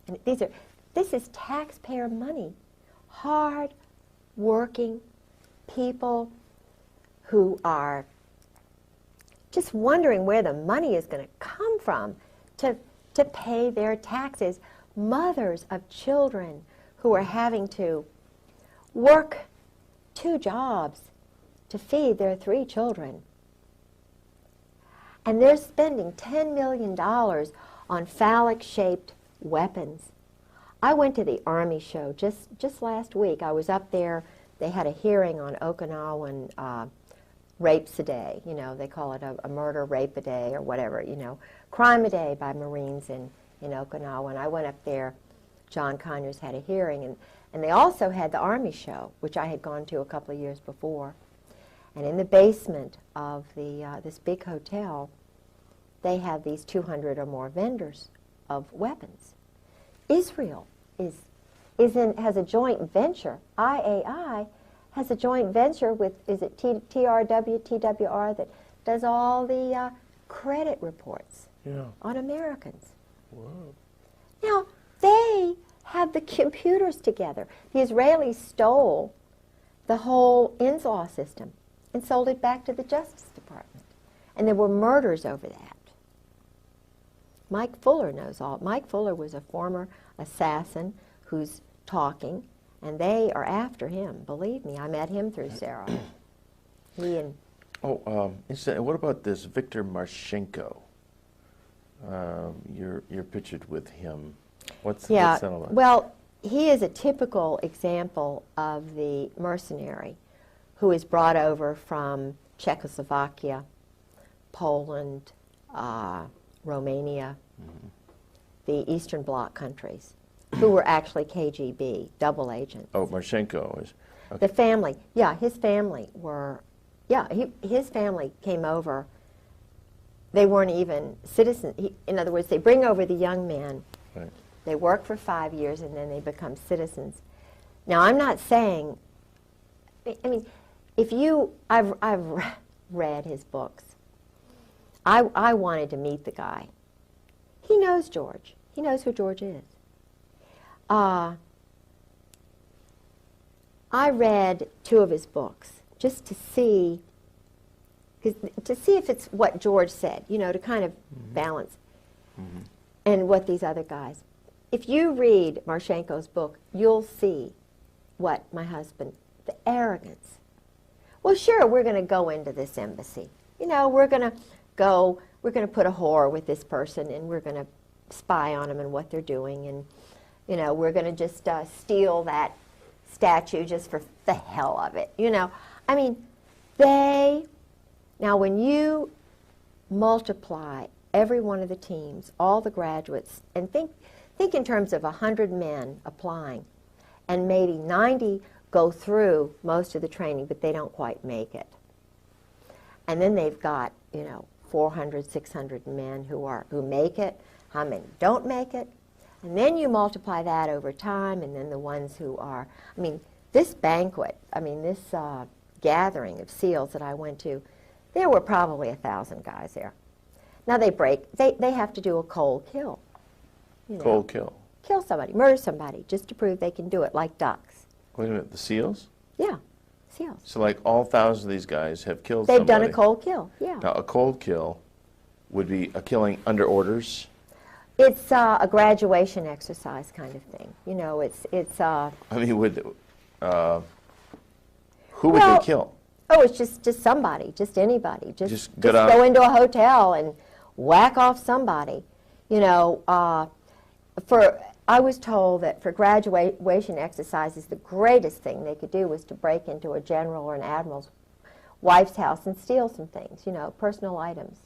And this is taxpayer money. Hard working people who are just wondering where the money is going to come from to pay their taxes. Mothers of children who are having to work 2 jobs to feed their 3 children. And they're spending $10 million on phallic-shaped weapons. I went to the Army show just last week. I was up there. They had a hearing on Okinawan rapes a day. You know, they call it a murder rape a day or whatever, you know. Crime a day by Marines in Okinawa. And I went up there. John Conyers had a hearing. And they also had the Army show, which I had gone to a couple of years before. And in the basement of this big hotel, they have these 200 or more vendors of weapons. Israel has a joint venture. IAI has a joint venture with, is it TWR, that does all the credit reports on Americans. Whoa. Now, they have the computers together. The Israelis stole the whole INSLAW system and sold it back to the Justice Department. And there were murders over that. Mike Fuller knows all. Mike Fuller was a former assassin who's talking, and they are after him. Believe me, I met him through Sarah. He and... what about this Victor Marchenko? You're pictured with him. What's that all about? Well, he is a typical example of the mercenary who is brought over from Czechoslovakia, Poland, Romania, the Eastern Bloc countries, who were actually KGB, double agents. Oh, Marchenko is... Okay. The family, his family were, his family came over. They weren't even citizens. In other words, they bring over the young men. Right. They work for 5 years, and then they become citizens. Now, I'm not saying, I mean, I've read his books. I wanted to meet the guy. He knows George. He knows who George is. I read 2 of his books just to see if it's what George said, you know, to kind of balance, and what these other guys. If you read Marchenko's book, you'll see what my husband, the arrogance. Well, sure, we're going to go into this embassy. You know, we're going to put a whore with this person, and we're going to spy on them and what they're doing, and, you know, we're going to just steal that statue just for the hell of it, you know. I mean, now when you multiply every one of the teams, all the graduates, and think in terms of 100 men applying, and maybe 90 go through most of the training, but they don't quite make it. And then they've got, you know, 400, 600 men who make it, how many don't make it, and then you multiply that over time, and then the ones who are, I mean, this banquet, I mean, this gathering of SEALs that I went to, there were probably 1,000 guys there. Now they have to do a cold kill. You know, Cold kill. Kill somebody, murder somebody, just to prove they can do it, like ducks. Wait a minute, the SEALs? Yeah, SEALs. So like all 1,000 of these guys have killed They've somebody. done a cold kill, yeah. Now a cold kill would be a killing under orders? It's a graduation exercise kind of thing. You know, it's I mean, who would they kill? Oh, it's just somebody, just anybody. Just go go into a hotel and whack off somebody. You know, I was told that for graduation exercises, the greatest thing they could do was to break into a general or an admiral's wife's house and steal some things, you know, personal items.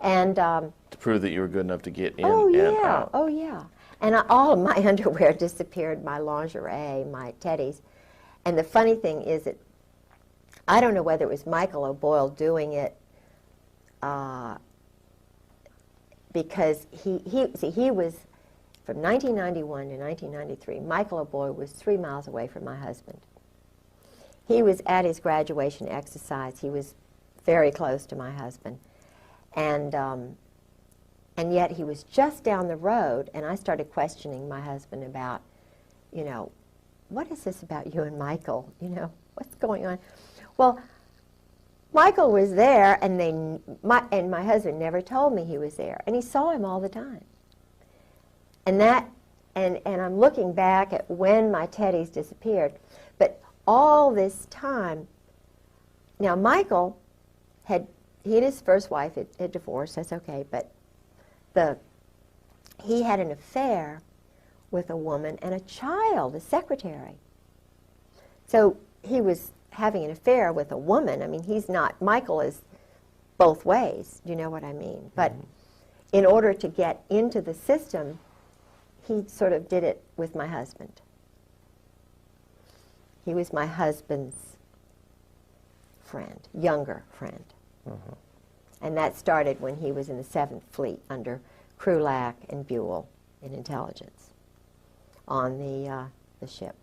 And to prove that you were good enough to get in and out. Oh, yeah. And all of my underwear disappeared, my lingerie, my teddies. And the funny thing is that I don't know whether it was Michael O'Boyle doing it because he was, from 1991 to 1993, Michael O'Boyle was 3 miles away from my husband. He was at his graduation exercise. He was very close to my husband. And yet he was just down the road, and I started questioning my husband about, you know, what is this about you and Michael? You know, what's going on? Well, Michael was there, and my husband never told me he was there, and he saw him all the time. And I'm looking back at when my teddies disappeared, but all this time, now Michael he and his first wife had divorced, that's okay, but he had an affair with a woman and a child, a secretary. So he was having an affair with a woman. I mean, Michael is both ways, you know what I mean? But in order to get into the system, he sort of did it with my husband. He was my husband's friend, younger friend. And that started when he was in the 7th Fleet under Krulak and Buell in intelligence on the ship.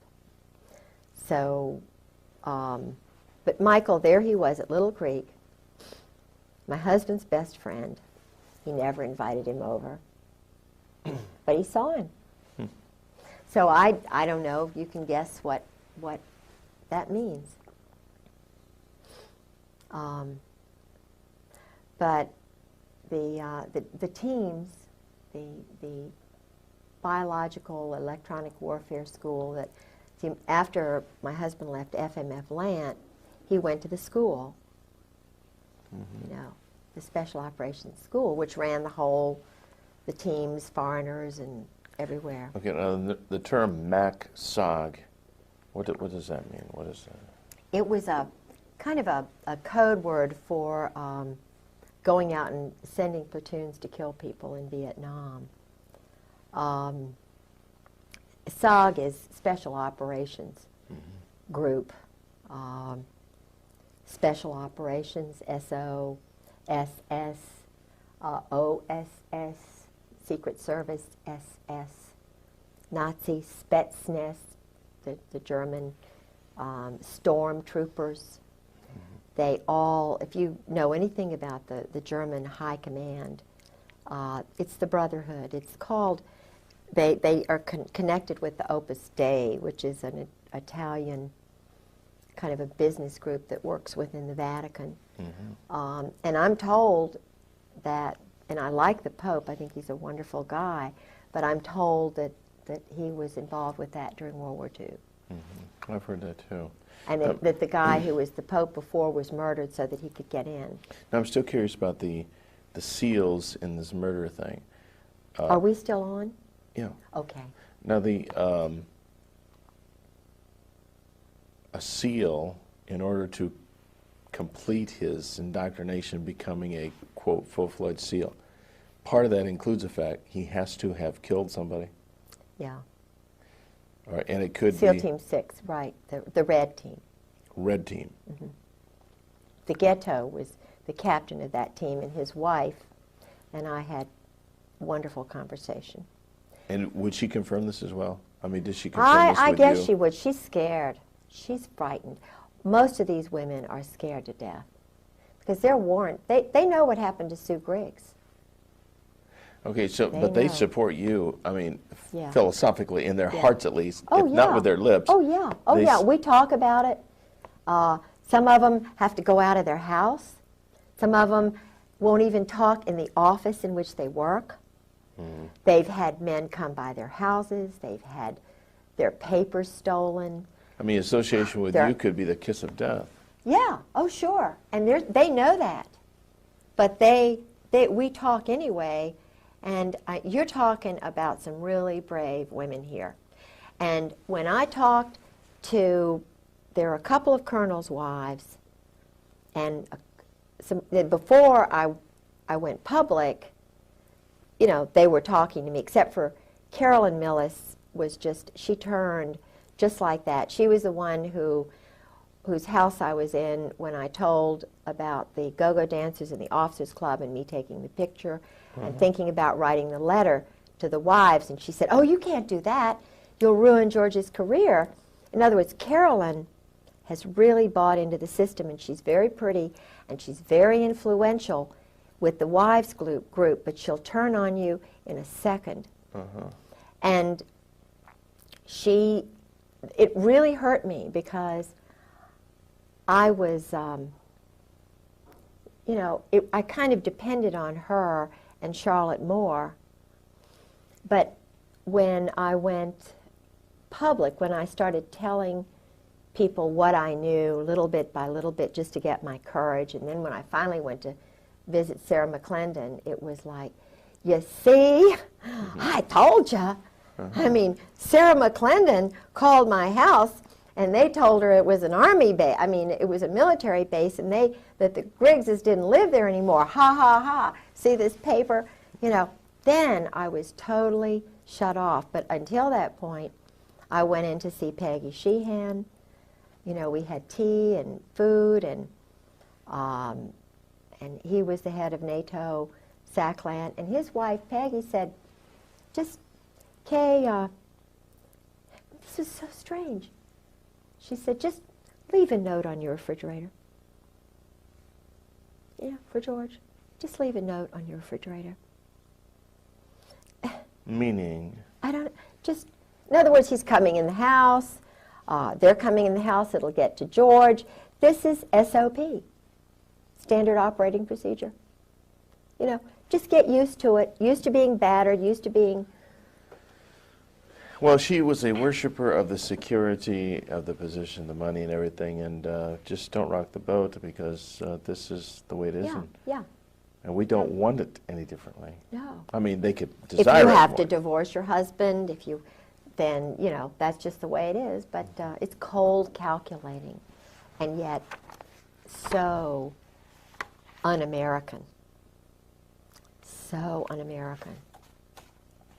So, but Michael, there he was at Little Creek, my husband's best friend. He never invited him over, but he saw him. So I don't know if you can guess what that means. But the teams, the biological electronic warfare school that after my husband left FMF Lant, he went to the school, you know, the Special Operations School, which ran the teams, foreigners, and everywhere. Okay, now the term MAC-SOG, what does that mean? What is that? It was a kind of a code word for going out and sending platoons to kill people in Vietnam. SOG is Special Operations Group. Special Operations, S-O-S-S, O-S-S, Secret Service, S-S, Nazi Spetsnaz, the German stormtroopers. They all, if you know anything about the German high command, it's the Brotherhood. It's called, they are connected with the Opus Dei, which is an Italian kind of a business group that works within the Vatican. And I'm told that, and I like the Pope, I think he's a wonderful guy, but I'm told that he was involved with that during World War II. I've heard that too. And that the guy who was the Pope before was murdered so that he could get in. Now I'm still curious about the seals in this murder thing. Are we still on? Yeah. Okay. Now a seal, in order to complete his indoctrination, becoming a, quote, full-fledged SEAL, part of that includes the fact he has to have killed somebody. Yeah. All right, and it could SEAL be Team 6, right, the red team. Red team. The Ghetto was the captain of that team, and his wife and I had wonderful conversation. And would she confirm this as well? I mean, did she confirm this I with guess you? she would. She's scared. She's frightened. Most of these women are scared to death because they're warned. They know what happened to Sue Griggs. Okay, so They but they know. support you. I mean, Yeah. philosophically, in their Yeah. hearts at least, Oh, if not yeah. with their lips. Oh, yeah. Oh, they yeah. s- We talk about it. Some of them have to go out of their house. Some of them won't even talk in the office in which they work. They've had men come by their houses. They've had their papers stolen. I mean, association with They're- you could be the kiss of death. Yeah. Oh, sure. And they know that. But we talk anyway. And you're talking about some really brave women here. And when I talked to, there are a couple of colonels' wives, and before I went public, you know, they were talking to me, except for Carolyn Millis she turned just like that. She was the one whose house I was in when I told about the go-go dancers in the officers club and me taking the picture and thinking about writing the letter to the wives. And she said, "Oh, you can't do that. You'll ruin George's career." In other words, Carolyn has really bought into the system, and she's very pretty, and she's very influential with the wives group, but she'll turn on you in a second. And it really hurt me because I was, you know, I kind of depended on her and Charlotte Moore. But when I went public, when I started telling people what I knew little bit by little bit just to get my courage, and then when I finally went to visit Sarah McClendon, it was like, you see, I told you. I mean, Sarah McClendon called my house, and they told her it was an army base. I mean, it was a military base, and that the Griggses didn't live there anymore. Ha, ha, ha. See this paper? You know, then I was totally shut off. But until that point, I went in to see Peggy Sheehan. You know, we had tea and food, and he was the head of NATO SACLAN, and his wife, Peggy, said, just, Kay, this is so strange. She said, just leave a note on your refrigerator. Yeah, for George. Just leave a note on your refrigerator. Meaning? I don't, just, in other words, he's coming in the house. They're coming in the house. It'll get to George. This is SOP, standard operating procedure. You know, just get used to it, used to being battered, used to being... Well, she was a worshiper of the security of the position, the money and everything, and just don't rock the boat because this is the way it is. Yeah, yeah. And we don't want it any differently. No. I mean, they could If desire you it have more. to divorce your husband, then, you know, that's just the way it is. But it's cold calculating, and yet so un-American. So un-American.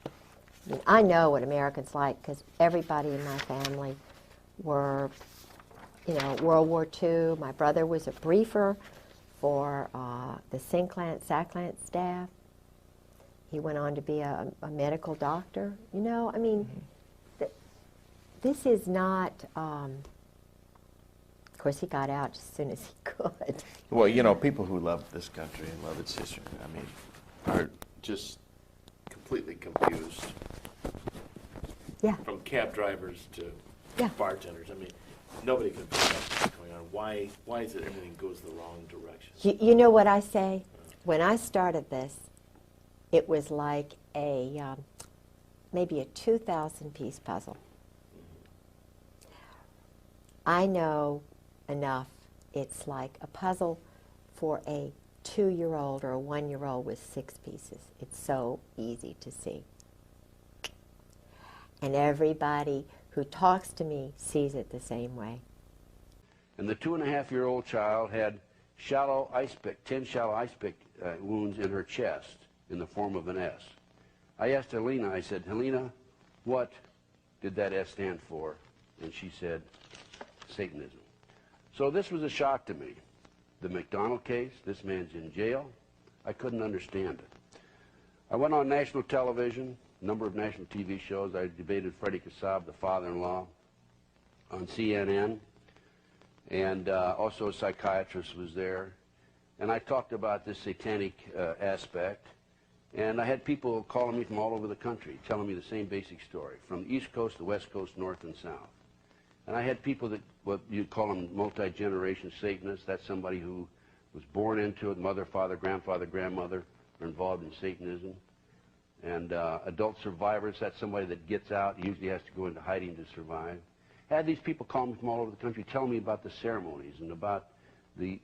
I mean, I know what Americans like because everybody in my family were, you know, World War II. My brother was a briefer for the SACLAN staff. He went on to be a medical doctor. You know, I mean, this is not Of course, he got out as soon as he could. Well, you know, people who love this country and love its history, I mean, are just completely confused. Yeah. From cab drivers to Yeah. bartenders. I mean, nobody can figure out what's going on. Why is it everything goes the wrong direction? You know what I say? When I started this, it was like a maybe a 2,000-piece puzzle. I know enough. It's like a puzzle for a 2-year-old or a 1-year-old with 6 pieces. It's so easy to see. And everybody who talks to me sees it the same way. And the 2.5-year-old child had 10 shallow ice pick wounds in her chest in the form of an S. I asked Helena, I said, Helena, what did that S stand for? And she said, Satanism. So this was a shock to me. The McDonald case, this man's in jail. I couldn't understand it. I went on national television, a number of national TV shows. I debated Freddie Kassab, the father-in-law, on CNN. And also a psychiatrist was there. And I talked about this satanic aspect. And I had people calling me from all over the country, telling me the same basic story, from the East Coast, the West Coast, North and South. And I had people that, what you'd call them multi-generation Satanists. That's somebody who was born into it, mother, father, grandfather, grandmother are involved in Satanism. And adult survivors, that's somebody that gets out, usually has to go into hiding to survive. I had these people calling me from all over the country telling me about the ceremonies and about the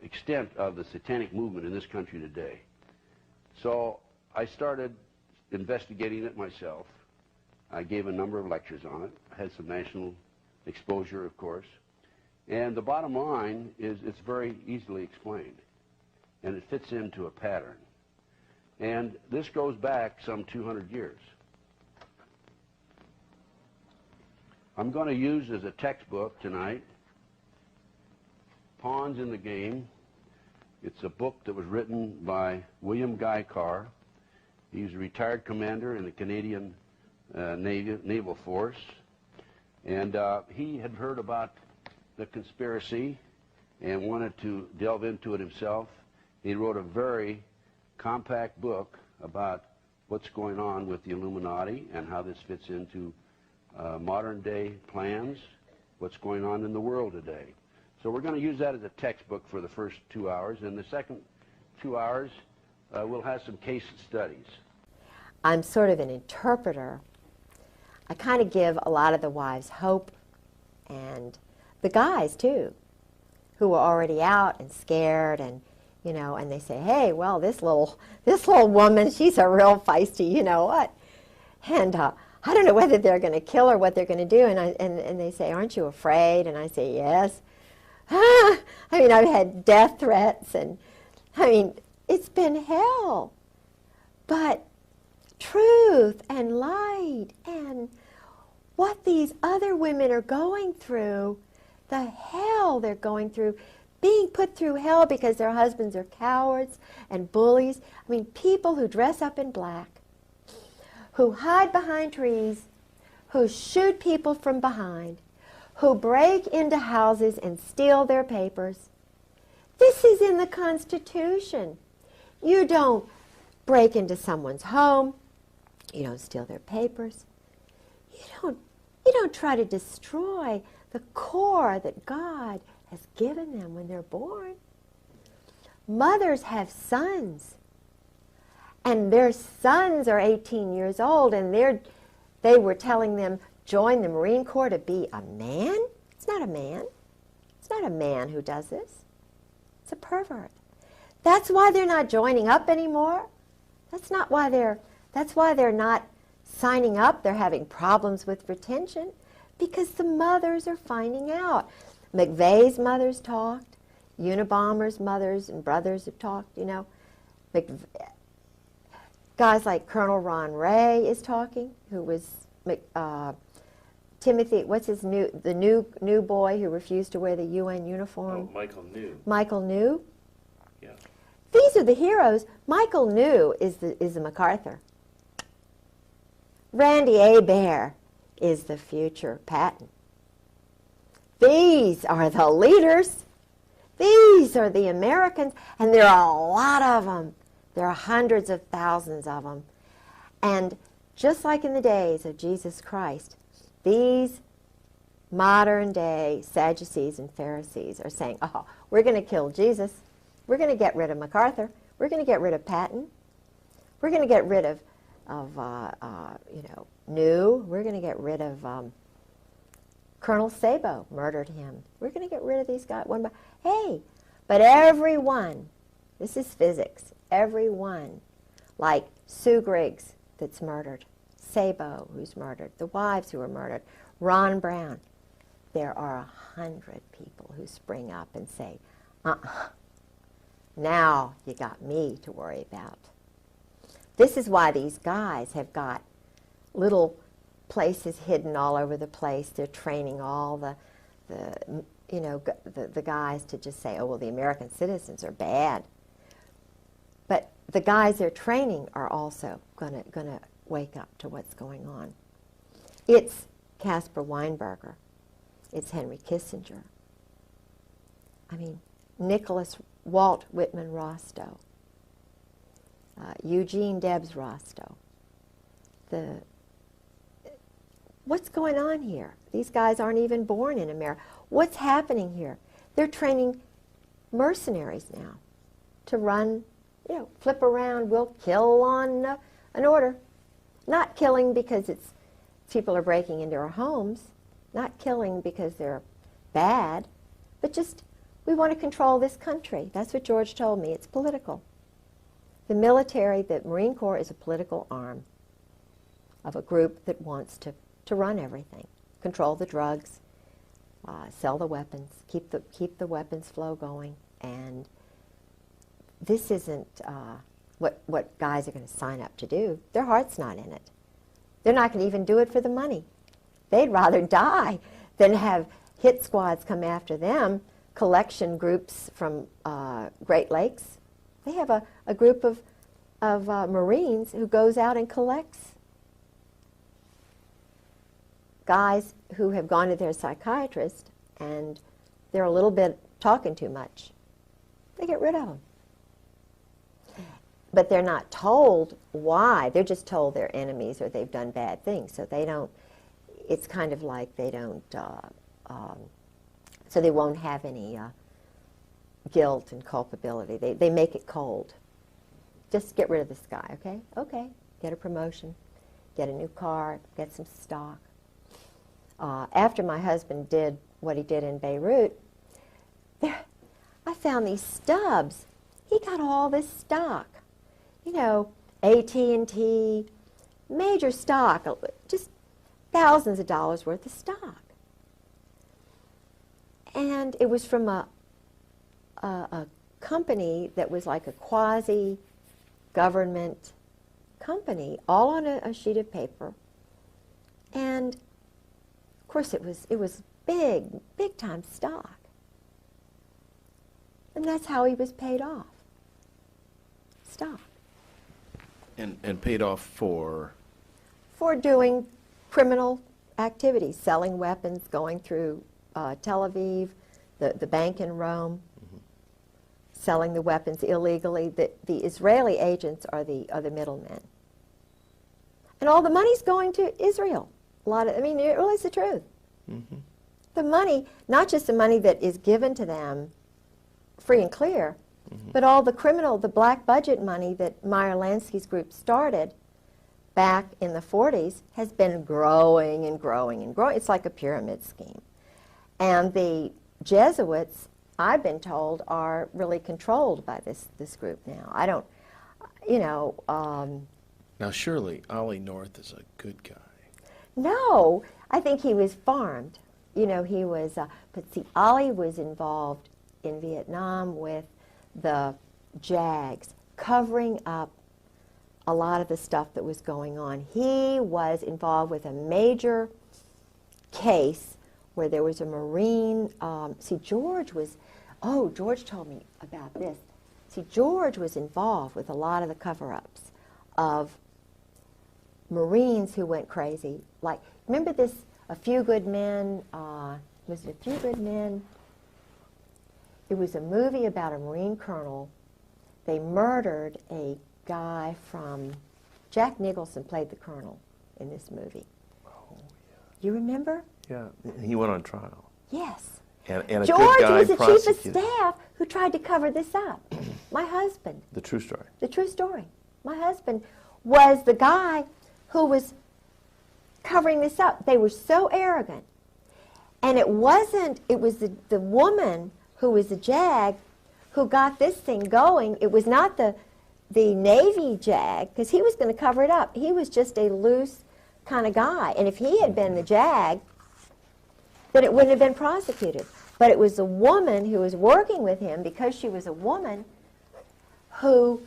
extent of the satanic movement in this country today. So I started investigating it myself. I gave a number of lectures on it. I had some national exposure, of course. And the bottom line is it's very easily explained, and it fits into a pattern. And this goes back some 200 years. I'm going to use as a textbook tonight Pawns in the Game. It's a book that was written by William Guy Carr. He's a retired commander in the Canadian Naval Force. And he had heard about the conspiracy and wanted to delve into it himself. He wrote a very compact book about what's going on with the Illuminati and how this fits into modern day plans, what's going on in the world today. So we're going to use that as a textbook for the first 2 hours, and the second 2 hours we'll have some case studies. I'm sort of an interpreter. I kind of give a lot of the wives hope, and the guys too, who are already out and scared, and you know, and they say, hey, well, this little woman, she's a real feisty, you know what? And I don't know whether they're going to kill her, what they're going to do, and they say, aren't you afraid? And I say, yes. I mean, I've had death threats, and I mean, it's been hell. But truth and light and what these other women are going through, the hell they're going through, being put through hell because their husbands are cowards and bullies. I mean, people who dress up in black, who hide behind trees, who shoot people from behind, who break into houses and steal their papers. This is in the Constitution. You don't break into someone's home. You don't steal their papers. You don't try to destroy the core that God has given them when they're born. Mothers have sons, and their sons are 18 years old, and they were telling them, join the Marine Corps to be a man? It's not a man. It's not a man who does this. It's a pervert. That's why they're not joining up anymore. That's why they're not signing up. They're having problems with retention because the mothers are finding out. McVeigh's mothers talked. Unabomber's mothers and brothers have talked, you know. Guys like Colonel Ron Ray is talking, who was Timothy, what's his the new boy who refused to wear the UN uniform? Oh, Michael New. Michael New? Yeah. These are the heroes. Michael New is the MacArthur. Randy Hebert is the future Patton. these are the leaders. These are the Americans, and there are a lot of them. There are hundreds of thousands of them. And just like in the days of Jesus Christ, these modern day Sadducees and Pharisees are saying, oh, we're going to kill Jesus. We're going to get rid of MacArthur. We're going to get rid of Patton. We're going to get rid of New. We're going to get rid of Colonel Sabo, murdered him. We're going to get rid of these guys one by hey, but everyone, this is physics, everyone, like Sue Griggs that's murdered, Sabo who's murdered, the wives who were murdered, Ron Brown, there are 100 people who spring up and say, now you got me to worry about. This is why these guys have got little places hidden all over the place. They're training all the guys to just say, oh, well, the American citizens are bad. But the guys they're training are also going to wake up to what's going on. It's Caspar Weinberger. It's Henry Kissinger. I mean, Walt Whitman Rostow. Eugene Debs Rostow. What's going on here? These guys aren't even born in America. What's happening here? They're training mercenaries now to run, flip around. We'll kill on an order. Not killing because people are breaking into our homes. Not killing because they're bad. But just, we want to control this country. That's what George told me. It's political. The military, the Marine Corps is a political arm of a group that wants to run everything, control the drugs, sell the weapons, keep the weapons flow going. And this isn't what guys are going to sign up to do. Their heart's not in it. They're not going to even do it for the money. They'd rather die than have hit squads come after them, collection groups from Great Lakes. They have a group of Marines who goes out and collects guys who have gone to their psychiatrist and they're a little bit talking too much. They get rid of them. But they're not told why. They're just told they're enemies or they've done bad things. So they don't, it's kind of like they don't, so they won't have any guilt and culpability. They make it cold. Just get rid of this guy, okay? Okay, get a promotion, get a new car, get some stock. After my husband did what he did in Beirut, I found these stubs. He got all this stock. AT&T, major stock, just thousands of dollars worth of stock. And it was from a company that was like a quasi-government company, all on a sheet of paper. And of course it was big time stock. And that's how he was paid off. Stock. And paid off for? For doing criminal activities, selling weapons, going through Tel Aviv, the bank in Rome, selling the weapons illegally. The Israeli agents are the middlemen. And all the money's going to Israel. It really is the truth. Mm-hmm. The money, not just the money that is given to them free and clear, but all the black budget money that Meyer Lansky's group started back in the 40s has been growing and growing and growing. It's like a pyramid scheme. And the Jesuits, I've been told, are really controlled by this group now. I don't, Now surely Ollie North is a good guy. No, I think he was farmed. He was, but see, Ollie was involved in Vietnam with the JAGs, covering up a lot of the stuff that was going on. He was involved with a major case where there was a Marine, George told me about this. See, George was involved with a lot of the cover-ups of Marines who went crazy. Like, remember this, A Few Good Men? Was it A Few Good Men? It was a movie about a Marine colonel. They murdered a guy from, Jack Nicholson played the colonel in this movie. Oh, yeah. You remember? Yeah, he went on trial. Yes. And a George good guy was the chief of prosecuted. staff who tried to cover this up. My husband. The true story. The true story. My husband was the guy who was covering this up. They were so arrogant. And it was the woman who was the JAG who got this thing going. It was not the Navy JAG, because he was going to cover it up. He was just a loose kind of guy. And if he had been the JAG, then it wouldn't have been prosecuted. But it was the woman who was working with him, because she was a woman, who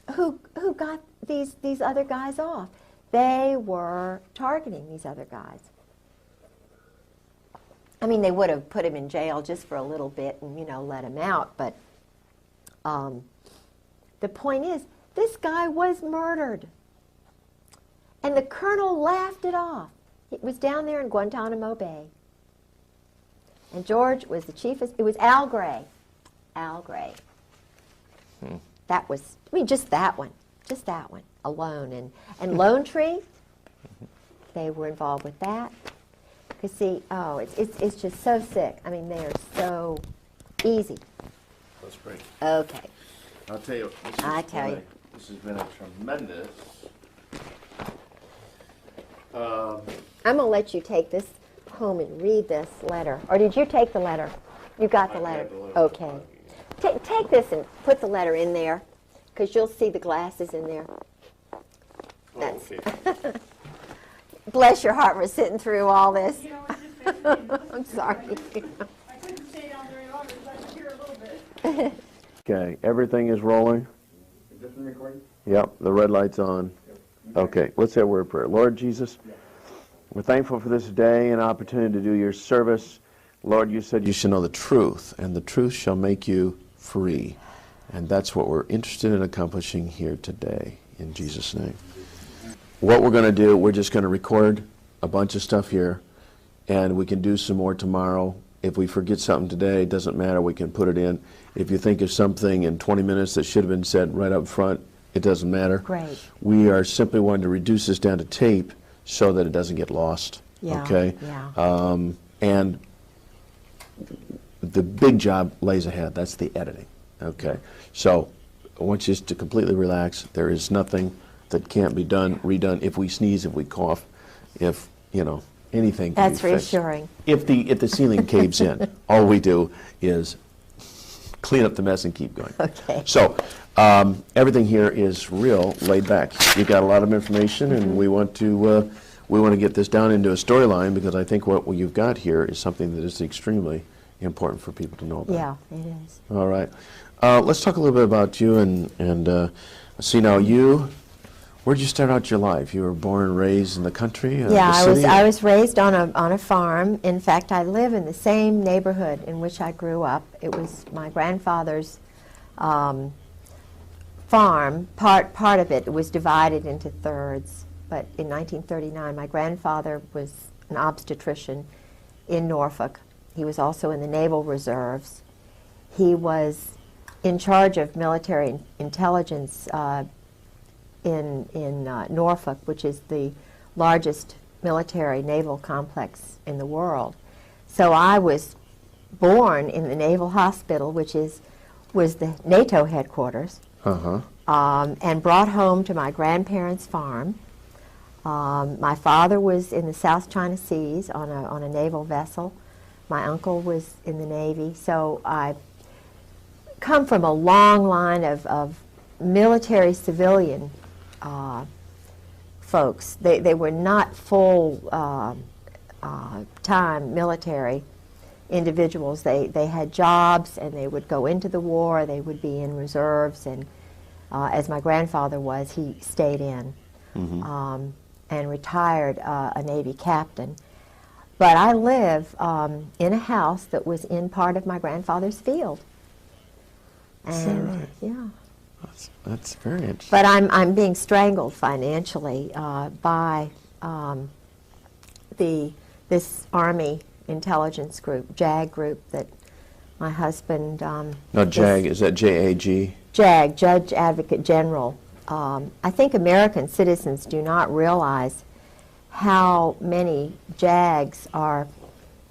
got these other guys off. They were targeting these other guys. I mean, they would have put him in jail just for a little bit and, let him out. But the point is, this guy was murdered. And the colonel laughed it off. It was down there in Guantanamo Bay. And George was the chief. It was Al Gray. Al Gray. That was, just that one alone. And Lone Tree, they were involved with that. Because see, it's just so sick. I mean, they are so easy. Let's break. Okay. I'll tell you. This has been a tremendous. I'm going to let you take this home and read this letter. Or did you take the letter? You got the letter? Okay. Take this and put the letter in there, because you'll see the glasses in there. That's okay. Bless your heart for sitting through all this. I'm sorry. I couldn't stay down very long because I could hear a little bit. Okay, everything is rolling? Is this one recording? Yep, the red light's on. Okay, let's say a word of prayer. Lord Jesus, we're thankful for this day and opportunity to do your service. Lord, you said you should know the truth, and the truth shall make you free. And that's what we're interested in accomplishing here today, in Jesus' name. What we're going to do, we're just going to record a bunch of stuff here, and we can do some more tomorrow. If we forget something today, it doesn't matter, we can put it in. If you think of something in 20 minutes that should have been said right up front, it doesn't matter. Great. We are simply wanting to reduce this down to tape so that it doesn't get lost. Yeah, okay? yeah. And the big job lays ahead. That's the editing. Okay? So I want you to completely relax. There is nothing that can't be done, redone. If we sneeze, if we cough, if, anything can That's be fixed. reassuring. If the ceiling caves in, all we do is clean up the mess and keep going. Okay. So everything here is real laid back. You've got a lot of information, and we want to get this down into a storyline, because I think what you've got here is something that is extremely important for people to know about. Yeah, it is. All right. Let's talk a little bit about you, and see now where'd you start out your life? You were born and raised in the country? Yeah, the city? I was raised on a farm. In fact, I live in the same neighborhood in which I grew up. It was my grandfather's farm. Part of it was divided into thirds. But in 1939, my grandfather was an obstetrician in Norfolk. He was also in the Naval Reserves. He was in charge of military intelligence in Norfolk, which is the largest military naval complex in the world. So I was born in the Naval Hospital, which was the NATO headquarters, and brought home to my grandparents' farm. My father was in the South China Seas on a naval vessel. My uncle was in the Navy. So I come from a long line of military civilian folks. They were not full time military individuals. They had jobs, and they would go into the war. They would be in reserves, and as my grandfather was, he stayed in and retired a Navy captain. But I live in a house that was in part of my grandfather's field. And right? yeah. That's very interesting. But I'm being strangled financially by this Army intelligence group, JAG group, that my husband... Now, JAG, is that J-A-G? JAG, Judge Advocate General. I think American citizens do not realize how many JAGs are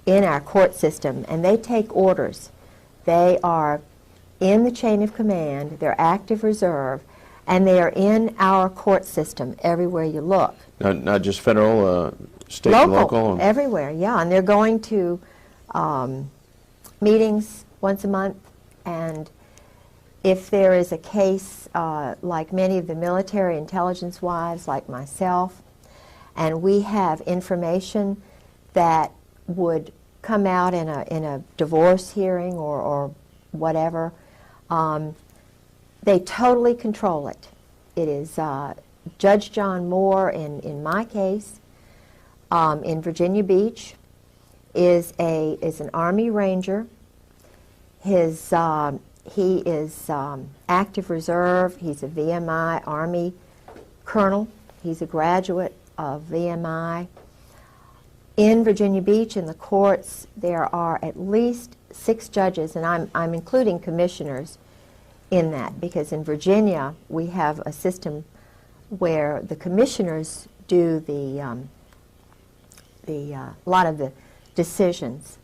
in our court system, and they take orders. They are in the chain of command, they're active reserve, and they are in our court system everywhere you look. Not just federal, state and local? Everywhere, yeah. And they're going to meetings once a month, and if there is a case like many of the military intelligence wives like myself, and we have information that would come out in a divorce hearing or whatever, they totally control it. It is Judge John Moore in my case in Virginia Beach is an Army Ranger. He is active reserve. He's a VMI Army colonel. He's a graduate of VMI. In Virginia Beach, in the courts, there are at least 6 judges, and I'm including commissioners in that, because in Virginia we have a system where the commissioners do a lot of the decisions.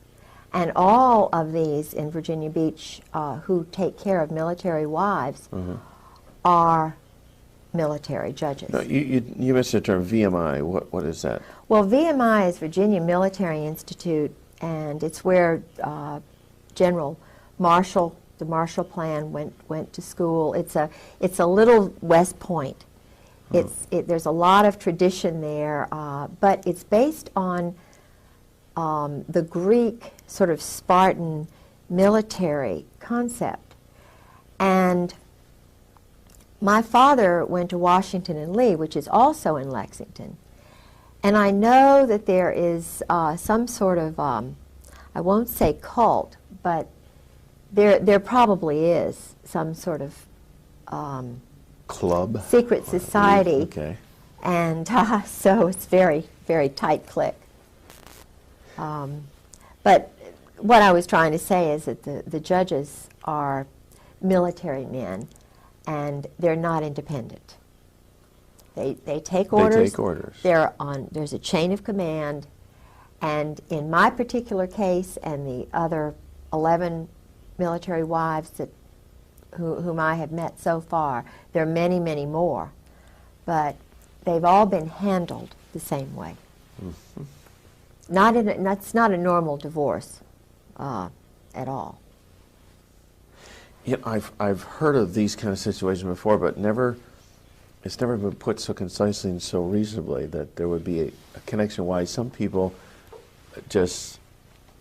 And all of these in Virginia Beach who take care of military wives are military judges. No, you mentioned the term VMI. What is that? Well, VMI is Virginia Military Institute, and it's where General Marshall, the Marshall Plan, went to school. It's a little West Point. There's a lot of tradition there, but it's based on the Greek sort of Spartan military concept. And my father went to Washington and Lee, which is also in Lexington. And I know that there is some sort of, I won't say cult, but there probably is some sort of club? Secret society. Okay. And so it's very, very tight clique. But what I was trying to say is that the judges are military men, and they're not independent. They take orders. They take orders. There's a chain of command, and in my particular case and the other 11 military wives whom I have met so far, there are many, many more, but they've all been handled the same way. Mm-hmm. That's not a normal divorce at all. Yeah, I've heard of these kind of situations before, but it's never been put so concisely and so reasonably that there would be a connection why some people just,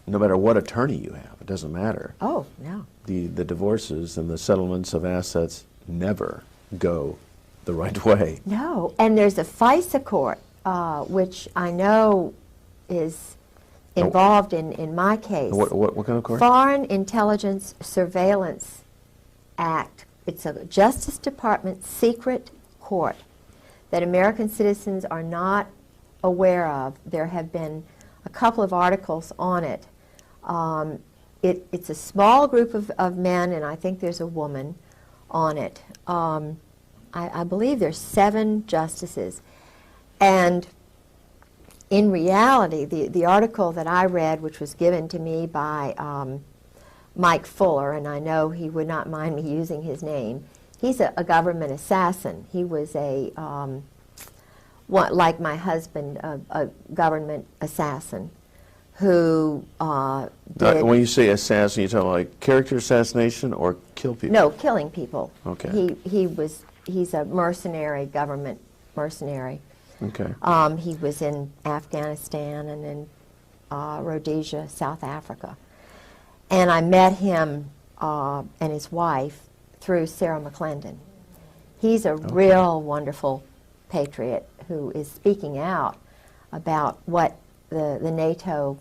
no matter what attorney you have, it doesn't matter. Oh, no. The divorces and the settlements of assets never go the right way. No, and there's a FISA court, which I know is involved in my case. What kind of court? Foreign Intelligence Surveillance Act. It's a Justice Department secret court that American citizens are not aware of. There have been a couple of articles on it. It's a small group of men, and I think there's a woman on it. I believe there's 7 justices. And in reality, the article that I read, which was given to me by Mike Fuller, and I know he would not mind me using his name, he's a government assassin. He was like my husband, a government assassin who did... When you say assassin, you're talking like character assassination or kill people? No, killing people. Okay. He's a mercenary, government mercenary. Okay. He was in Afghanistan and in Rhodesia, South Africa. And I met him and his wife through Sarah McClendon. He's a real wonderful patriot who is speaking out about what the NATO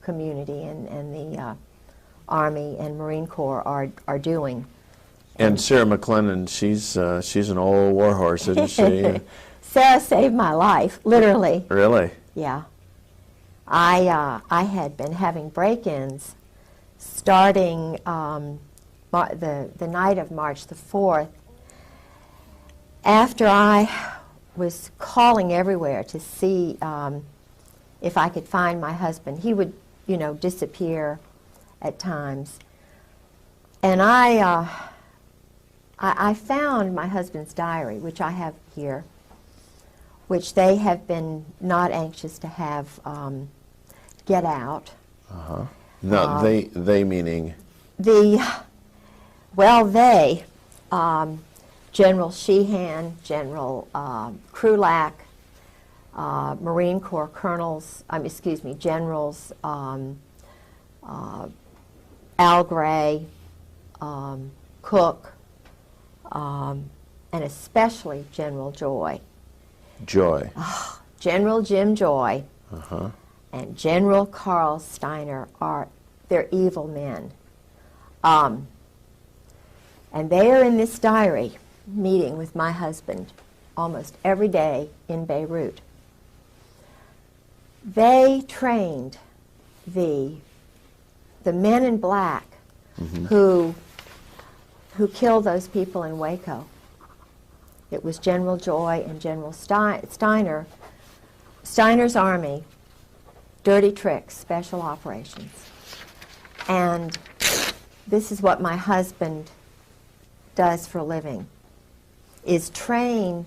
community and the Army and Marine Corps are doing. And Sarah McClendon, she's an old warhorse, isn't she? Sarah saved my life, literally. Really? Yeah. I had been having break-ins starting the night of March the 4th, after I was calling everywhere to see if I could find my husband. He would, you know, disappear at times. And I found my husband's diary, which I have here, which they have been not anxious to have get out. Uh-huh. No, they meaning? General Sheehan, General Krulak, Marine Corps colonels, generals, Al Gray, Cook, and especially General Joy. Joy. General Jim Joy Uh-huh. and General Carl Steiner they're evil men. And they are in this diary meeting with my husband almost every day in Beirut. They trained the men in black who killed those people in Waco. It was General Joy and General Steiner. Steiner's army, dirty tricks, special operations. And this is what my husband does for a living, is train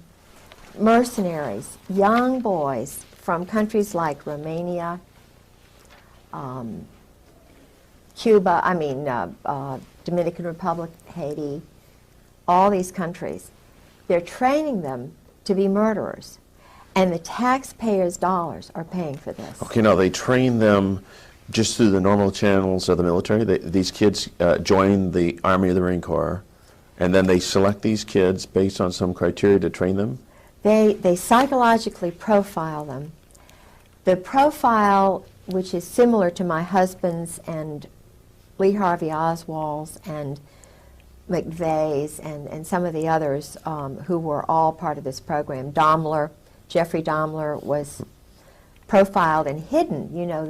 mercenaries, young boys from countries like Romania, Cuba, Dominican Republic, Haiti, all these countries. They're training them to be murderers, and the taxpayers' dollars are paying for this. Okay, now they train them just through the normal channels of the military? These kids join the Army or the Marine Corps, and then they select these kids based on some criteria to train them? They psychologically profile them. The profile, which is similar to my husband's and Lee Harvey Oswald's and McVeigh's and some of the others who were all part of this program. Jeffrey Dahmer was profiled and hidden. You know,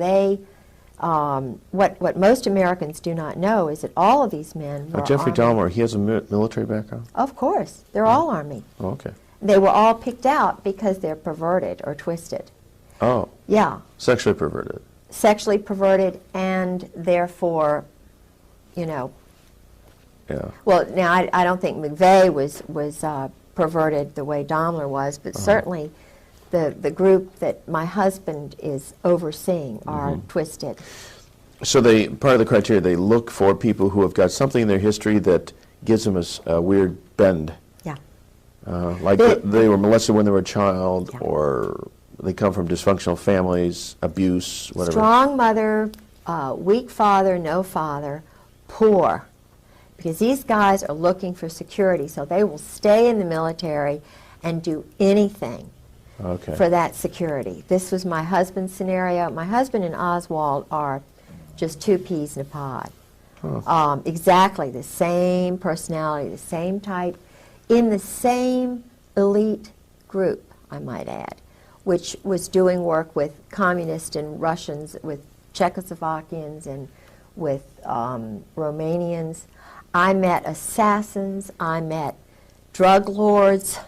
what most Americans do not know is that all of these men were Jeffrey Army. Dahmer, he has a military background? Of course. They're all Army. Oh, okay. They were all picked out because they're perverted or twisted. Oh. Yeah. Sexually perverted. Sexually perverted, and therefore, you know. Yeah. Well, now I don't think McVeigh was perverted the way Dahmer was, but certainly the group that my husband is overseeing are twisted. So part of the criteria, they look for people who have got something in their history that gives them a weird bend. Yeah. Like they were molested when they were a child, Yeah. or they come from dysfunctional families, abuse, whatever. Strong mother, weak father, no father, poor. Because these guys are looking for security, so they will stay in the military and do anything for that security. This was my husband's scenario. My husband and Oswald are just two peas in a pod. Huh. Exactly the same personality, the same type, in the same elite group, I might add, which was doing work with communists and Russians, with Czechoslovakians and with Romanians. I met assassins, I met drug lords,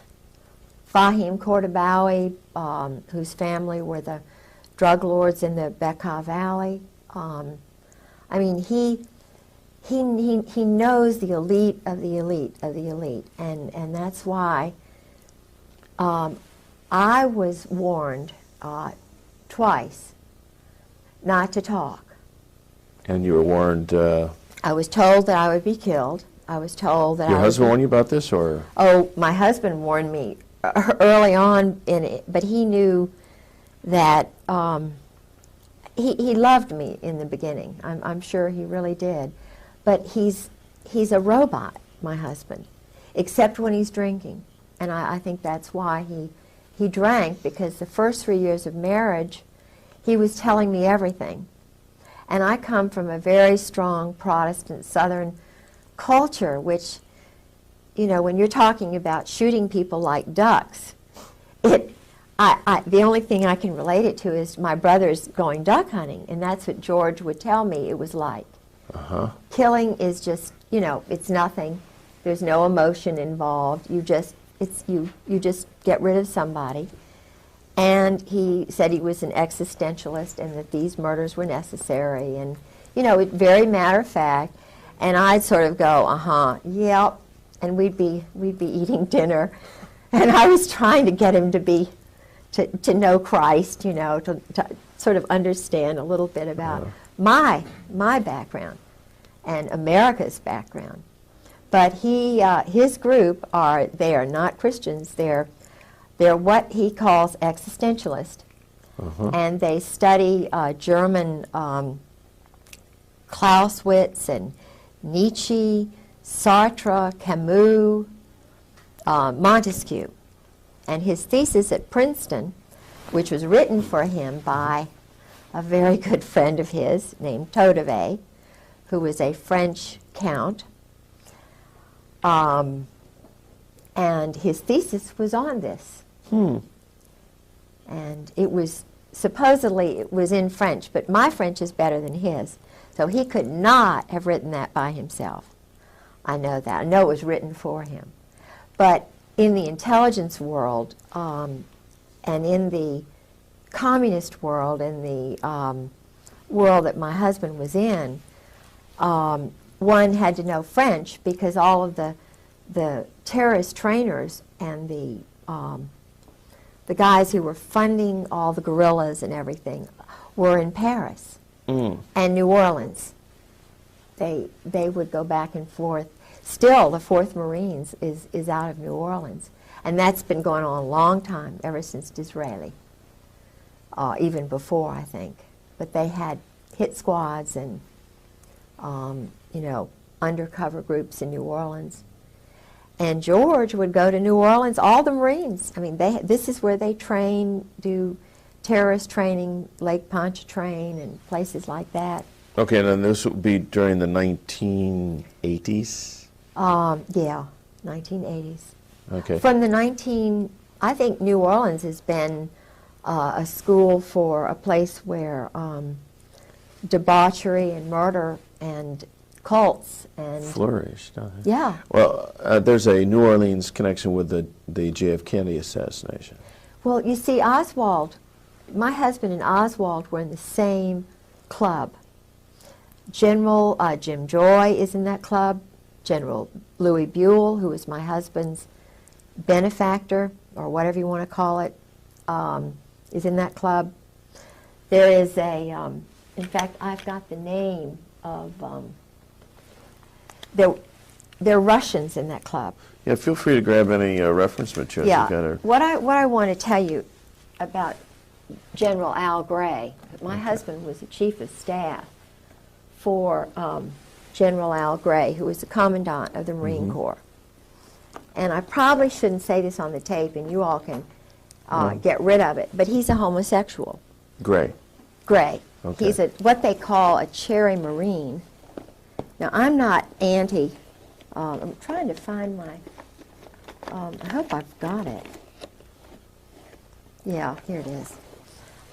Fahim Kordobawi, whose family were the drug lords in the Bekaa Valley. I mean, he knows the elite of the elite of the elite, and that's why I was warned twice not to talk. And you were warned... I was told that I would be killed. I was told that Your husband warned you about this, or? Oh, my husband warned me early on in it, but he knew that he loved me in the beginning. I'm sure he really did. But he's a robot, my husband, except when he's drinking. And I think that's why he drank, because the first 3 years of marriage, he was telling me everything. And I come from a very strong Protestant Southern culture, which, you know, when you're talking about shooting people like ducks, the only thing I can relate it to is my brothers going duck hunting, and that's what George would tell me it was like. Killing is just, you know, it's nothing. There's no emotion involved. You just get rid of somebody. And he said he was an existentialist and that these murders were necessary, and, you know, very matter of fact. And I'd sort of go, yep, and we'd be eating dinner, and I was trying to get him to know Christ, you know, to sort of understand a little bit about my background and America's background. But his group they are not Christians. They're what he calls existentialist, and they study German Clausewitz and Nietzsche, Sartre, Camus, Montesquieu. And his thesis at Princeton, which was written for him by a very good friend of his named Todevay, who was a French count, and his thesis was on this. And it was, supposedly it was in French, but my French is better than his, so he could not have written that by himself. I know that. I know it was written for him. But in the intelligence world, and in the communist world, in the world that my husband was in, one had to know French because all of the terrorist trainers and the guys who were funding all the guerrillas and everything were in Paris and New Orleans. They would go back and forth. Still, the 4th Marines is out of New Orleans. And that's been going on a long time, ever since Disraeli, even before, I think. But they had hit squads and, you know, undercover groups in New Orleans. And George would go to New Orleans, all the Marines. I mean, this is where they train, do terrorist training, Lake Pontchartrain and places like that. Okay, and then this would be during the 1980s? Yeah, 1980s. Okay. From I think New Orleans has been a school for a place where debauchery and murder and cults and flourished. yeah. Well, there's a New Orleans connection with the JF Kennedy assassination. Well, you see, Oswald, my husband and Oswald were in the same club. General Jim Joy is in that club. General Louis Buell, who was my husband's benefactor, or whatever you want to call it, is in that club. There is in fact, I've got the name of, there are Russians in that club. Yeah, feel free to grab any reference materials. Yeah, You've got her. what I want to tell you about General Al Gray, my husband was the chief of staff for General Al Gray, who was the commandant of the Marine Corps. And I probably shouldn't say this on the tape, and you all can get rid of it, but he's a homosexual. Gray. Gray. Okay. He's what they call a cherry Marine. Now, I'm not anti, I'm trying to find my, I hope I've got it. Yeah, here it is.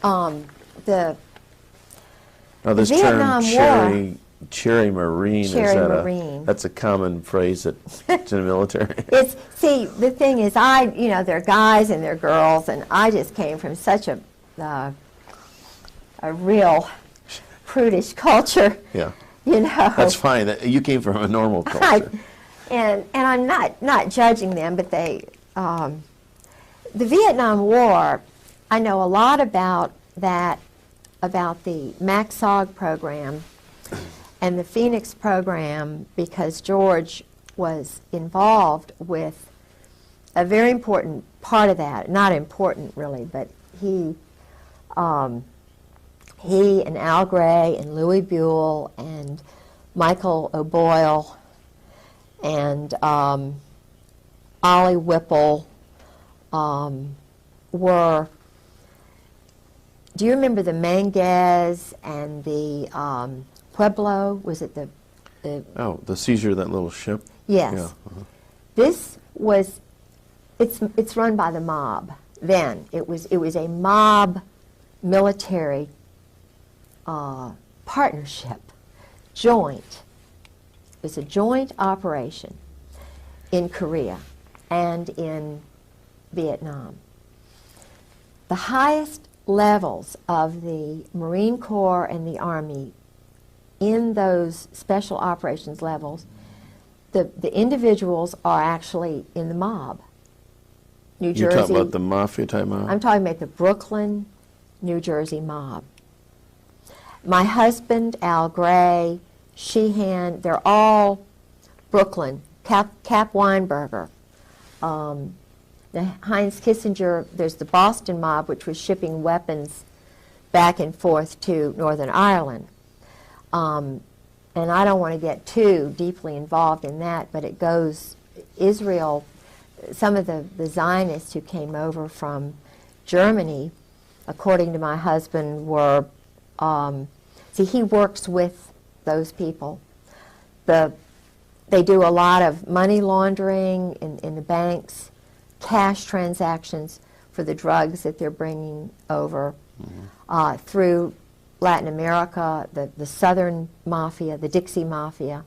Now, this Vietnam term, cherry Marine, Cherry is that Marine. that's a common phrase in the military? See, the thing is, you know, they're guys and they're girls, and I just came from such a real prudish culture. Yeah. You know. That's fine. You came from a normal culture. And I'm not judging them, but the Vietnam War, I know a lot about that, about the MACSOG program and the Phoenix program, because George was involved with a very important part of that. Not important, really, but he and Al Gray and Louis Buell and Michael O'Boyle and Ollie Whipple were, do you remember the Manguez and the Pueblo? Was it the seizure of that little ship? Yes. Yeah. This was, it's run by the mob. then. It was a mob military partnership, joint. It was a joint operation in Korea and in Vietnam. The highest levels of the Marine Corps and the Army in those special operations levels, the individuals are actually in the mob. New Jersey. You're talking about the mafia type mob? I'm talking about the Brooklyn, New Jersey mob. My husband, Al Gray, Sheehan, they're all Brooklyn. Cap Weinberger. Heinz Kissinger, there's the Boston mob, which was shipping weapons back and forth to Northern Ireland. And I don't want to get too deeply involved in that, but it goes, Israel, some of the Zionists who came over from Germany, according to my husband, were, see, he works with those people. They do a lot of money laundering in the banks, cash transactions for the drugs that they're bringing over through Latin America, the Southern Mafia, the Dixie Mafia,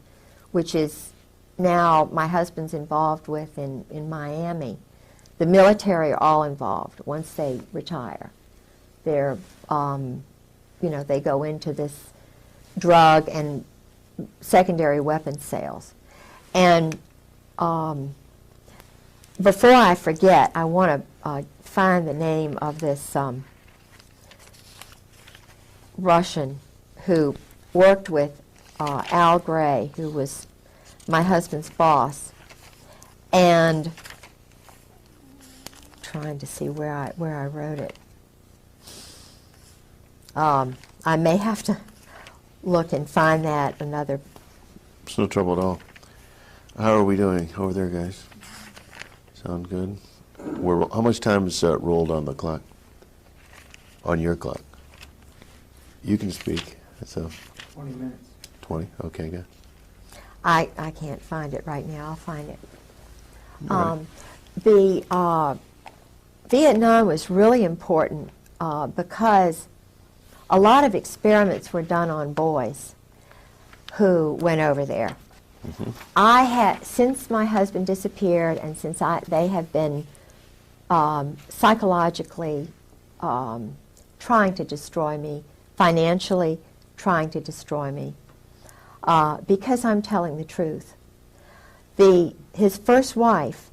which is now my husband's involved with in Miami. The military are all involved once they retire. They're, they go into this drug and secondary weapons sales. And before I forget, I want to find the name of this Russian who worked with Al Gray, who was my husband's boss, and trying to see where I wrote it. I may have to look and find that another. It's no trouble at all. How are we doing over there, guys? Sound good? How much time is rolled on the clock? On your clock? You can speak. So 20 minutes. 20? Okay, good. I can't find it right now. I'll find it. Right. The Vietnam was really important because a lot of experiments were done on boys who went over there. Mm-hmm. I had, since my husband disappeared and since they have been psychologically trying to destroy me, financially trying to destroy me, because I'm telling the truth. His first wife,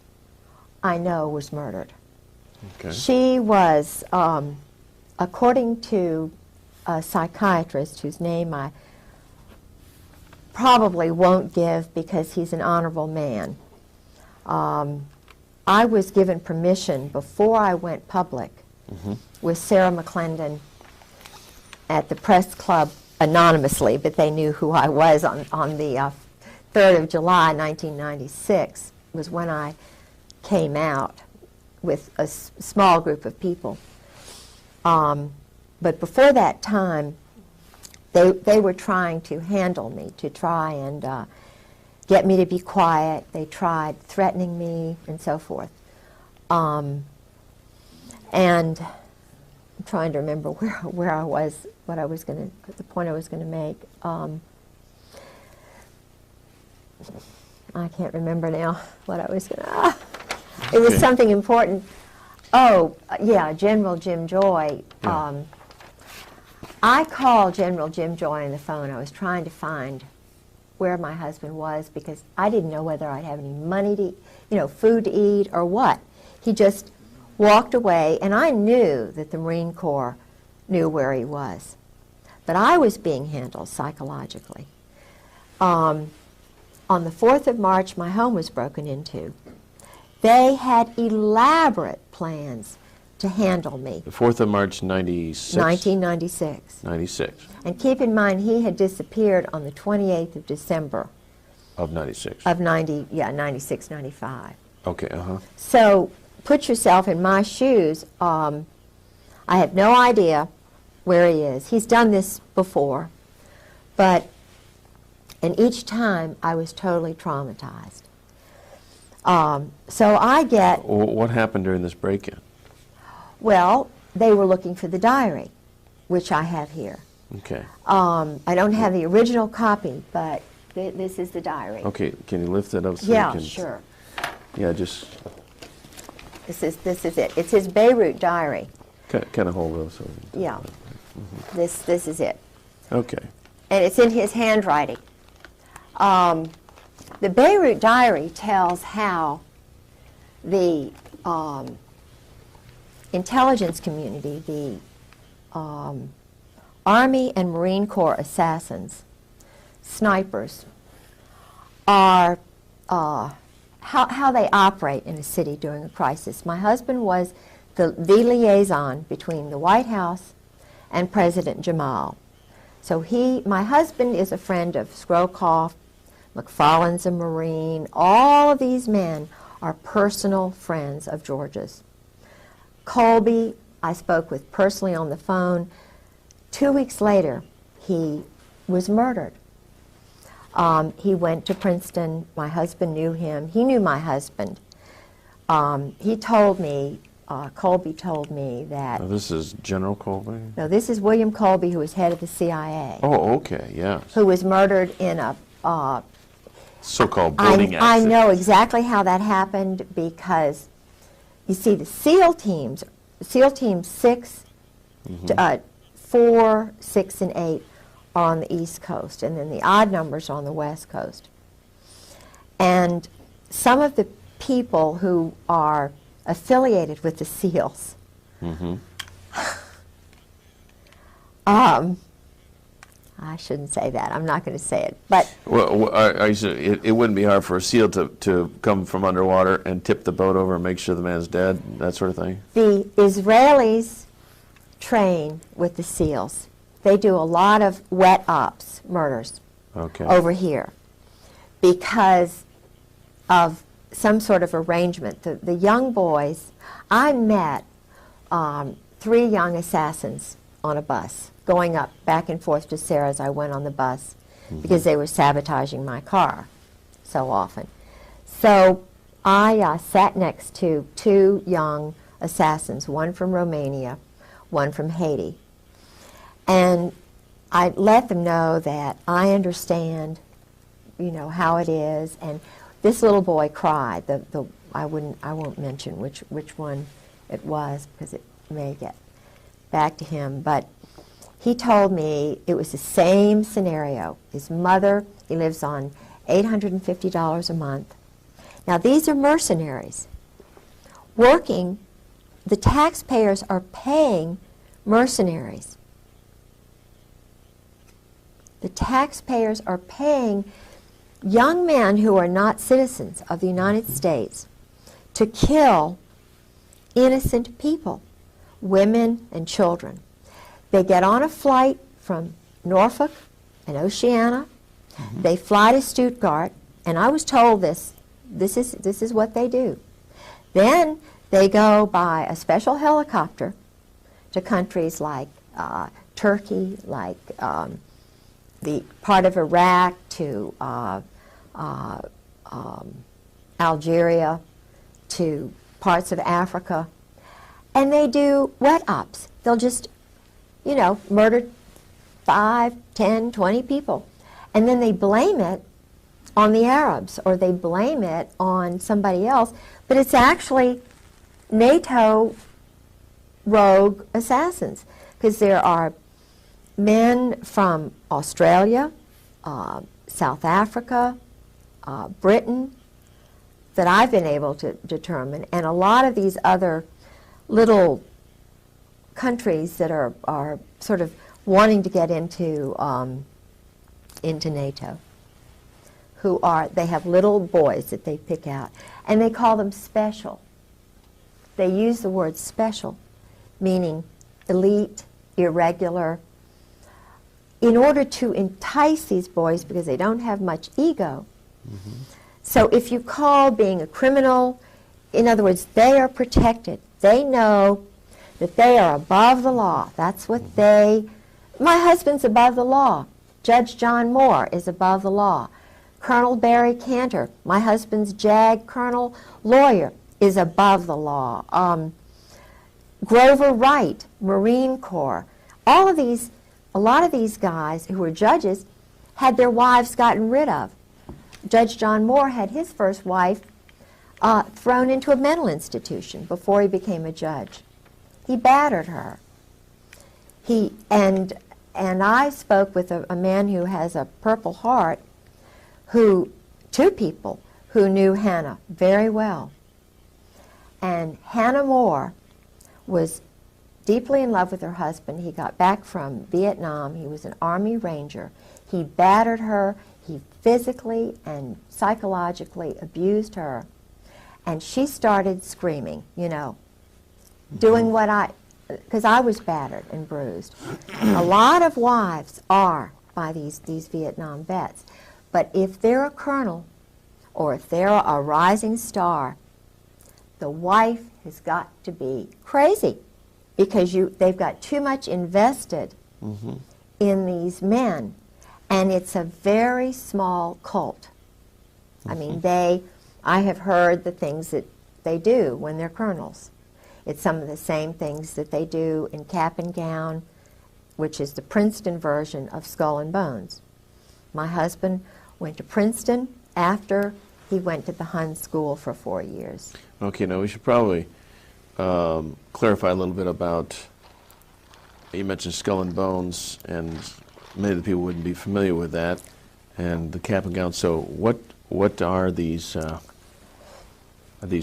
I know, was murdered. Okay. She was, according to a psychiatrist whose name I probably won't give because he's an honorable man. I was given permission before I went public with Sarah McClendon at the press club anonymously, but they knew who I was on the 3rd of July, 1996, was when I came out with a small group of people. But before that time, they were trying to handle me, to try and get me to be quiet. They tried threatening me and so forth. And I'm trying to remember where I was, what I was going to, the point I was going to make. I can't remember now what I was going to, It was something important. Oh, yeah, General Jim Joy. Yeah. I called General Jim Joy on the phone. I was trying to find where my husband was because I didn't know whether I'd have any money to, food to eat or what. He just walked away, and I knew that the Marine Corps knew where he was. But I was being handled psychologically. On the 4th of March, my home was broken into. They had elaborate plans to handle me. The 4th of March, 96? 1996. 96. And keep in mind, he had disappeared on the 28th of December. Of 96? Of 96, 95. Okay, So put yourself in my shoes. I have no idea where he is. He's done this before, and each time I was totally traumatized. So I get... What happened during this break-in? Well, they were looking for the diary, which I have here. Okay. I don't have the original copy, but this is the diary. Okay, can you lift it up so Yeah, you can... sure. Yeah, just This is it. It's his Beirut diary. kind of hold those. So Yeah. This is it. Okay. And it's in his handwriting. The Beirut diary tells how the intelligence community, the Army and Marine Corps assassins, snipers, are how they operate in a city during a crisis. My husband was the liaison between the White House and President Jamal. So my husband is a friend of Scrowcroft, McFarland's a Marine. All of these men are personal friends of George's. Colby, I spoke with personally on the phone. 2 weeks later, he was murdered. He went to Princeton. My husband knew him. He knew my husband. He told me, Colby told me that... Now, this is General Colby? No, this is William Colby, who was head of the CIA. Oh, okay, yes. Who was murdered in a... so-called boating I accident. know exactly how that happened because, you see, the SEAL teams 6, 4, 6, and 8 are on the East Coast, and then the odd numbers are on the West Coast. And some of the people who are affiliated with the SEALs, I shouldn't say that. I'm not going to say it. But Well, it wouldn't be hard for a SEAL to come from underwater and tip the boat over and make sure the man's dead, that sort of thing? the Israelis train with the SEALs. They do a lot of wet ops, murders, Okay. over here because of some sort of arrangement. The young boys, I met 3 young assassins on a bus going up back and forth to Sarah's. I went on the bus because they were sabotaging my car so often. So I sat next to 2 young assassins, one from Romania, one from Haiti. And I let them know that I understand, you know, how it is. And this little boy cried. I won't mention which one it was because it may get back to him. But he told me it was the same scenario. His mother, he lives on $850 a month. Now these are mercenaries working. The taxpayers are paying mercenaries. The taxpayers are paying young men who are not citizens of the United States to kill innocent people, women and children. They get on a flight from Norfolk and Oceana. They fly to Stuttgart, and I was told this is what they do. Then they go by a special helicopter to countries like Turkey, like the part of Iraq, to Algeria, to parts of Africa, and they do wet ops. They'll just, you know, murder 5, 10, 20 people, and then they blame it on the Arabs or they blame it on somebody else, but it's actually NATO rogue assassins, because there are men from Australia, South Africa, Britain, that I've been able to determine, and a lot of these other little countries that are sort of wanting to get into NATO, they have little boys that they pick out, and they call them special. They use the word special, meaning elite, irregular, in order to entice these boys because they don't have much ego. So if you call being a criminal, in other words, they are protected. They know that they are above the law. That's what my husband's above the law. Judge John Moore is above the law. Colonel Barry Cantor, my husband's JAG colonel lawyer, is above the law. Grover Wright, Marine Corps. All of these, a lot of these guys who were judges had their wives gotten rid of. Judge John Moore had his first wife thrown into a mental institution before he became a judge. He battered her. And I spoke with a man who has a Purple Heart, two people who knew Hannah very well. And Hannah Moore was deeply in love with her husband. He got back from Vietnam. He was an Army Ranger. He battered her. He physically and psychologically abused her. And she started screaming, you know, doing what because I was battered and bruised. A lot of wives are by these Vietnam vets. But if they're a colonel or if they're a rising star, the wife has got to be crazy because they've got too much invested in these men. And it's a very small cult. I mean, I have heard the things that they do when they're colonels. It's some of the same things that they do in Cap and Gown, which is the Princeton version of Skull and Bones. My husband went to Princeton after he went to the Hun School for 4 years. Okay, now we should probably clarify a little bit about, you mentioned Skull and Bones, and many of the people wouldn't be familiar with that, and the Cap and Gown. So what are these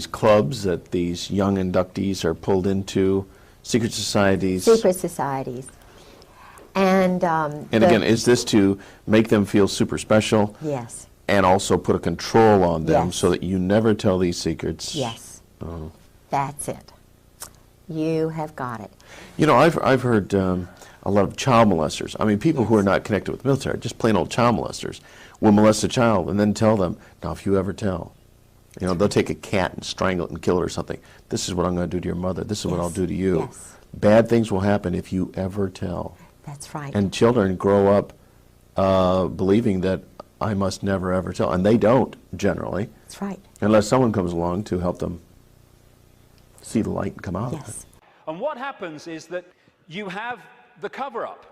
clubs that these young inductees are pulled into, secret societies? Secret societies. And again, is this to make them feel super special? Yes. And also put a control on them Yes. so that you never tell these secrets? Yes. That's it. You have got it. You know, I've heard a lot of child molesters. I mean, people who are not connected with the military, just plain old child molesters, will molest a child and then tell them, now if you ever tell, you know, they'll take a cat and strangle it and kill it or something. This is what I'm going to do to your mother. This is what I'll do to you. Yes. Bad things will happen if you ever tell. That's right. And children grow up believing that I must never ever tell. And they don't, generally. That's right. Unless someone comes along to help them see the light and come out of it. Yes. And what happens is that you have the cover-up.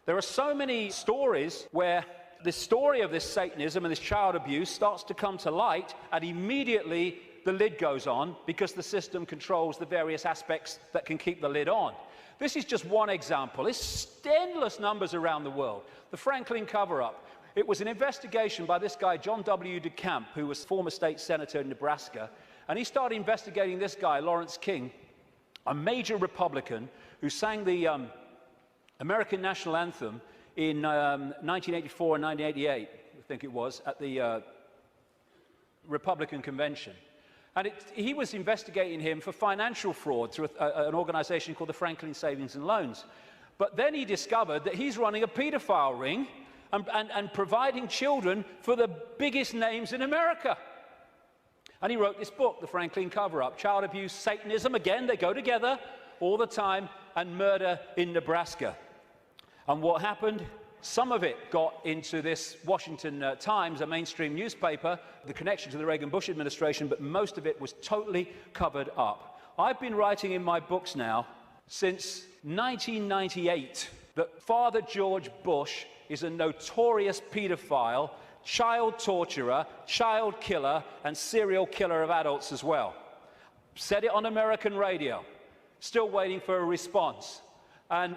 There are so many stories where the story of this Satanism and this child abuse starts to come to light, and immediately the lid goes on because the system controls the various aspects that can keep the lid on. This is just one example. There's endless numbers around the world. The Franklin cover-up. It was an investigation by this guy, John W. DeCamp, who was former state senator in Nebraska, and he started investigating this guy, Lawrence King, a major Republican who sang the American national anthem in 1984 and 1988, I think it was, at the Republican convention. And he was investigating him for financial fraud through an organization called the Franklin Savings and Loans. But then he discovered that he's running a pedophile ring and providing children for the biggest names in America. And he wrote this book, The Franklin Cover-Up, Child Abuse, Satanism, again, they go together all the time, and murder in Nebraska. And what happened? Some of it got into this Washington Times, a mainstream newspaper, the connection to the Reagan-Bush administration, but most of it was totally covered up. I've been writing in my books now since 1998 that Father George Bush is a notorious pedophile, child torturer, child killer, and serial killer of adults as well. Said it on American radio. Still waiting for a response. And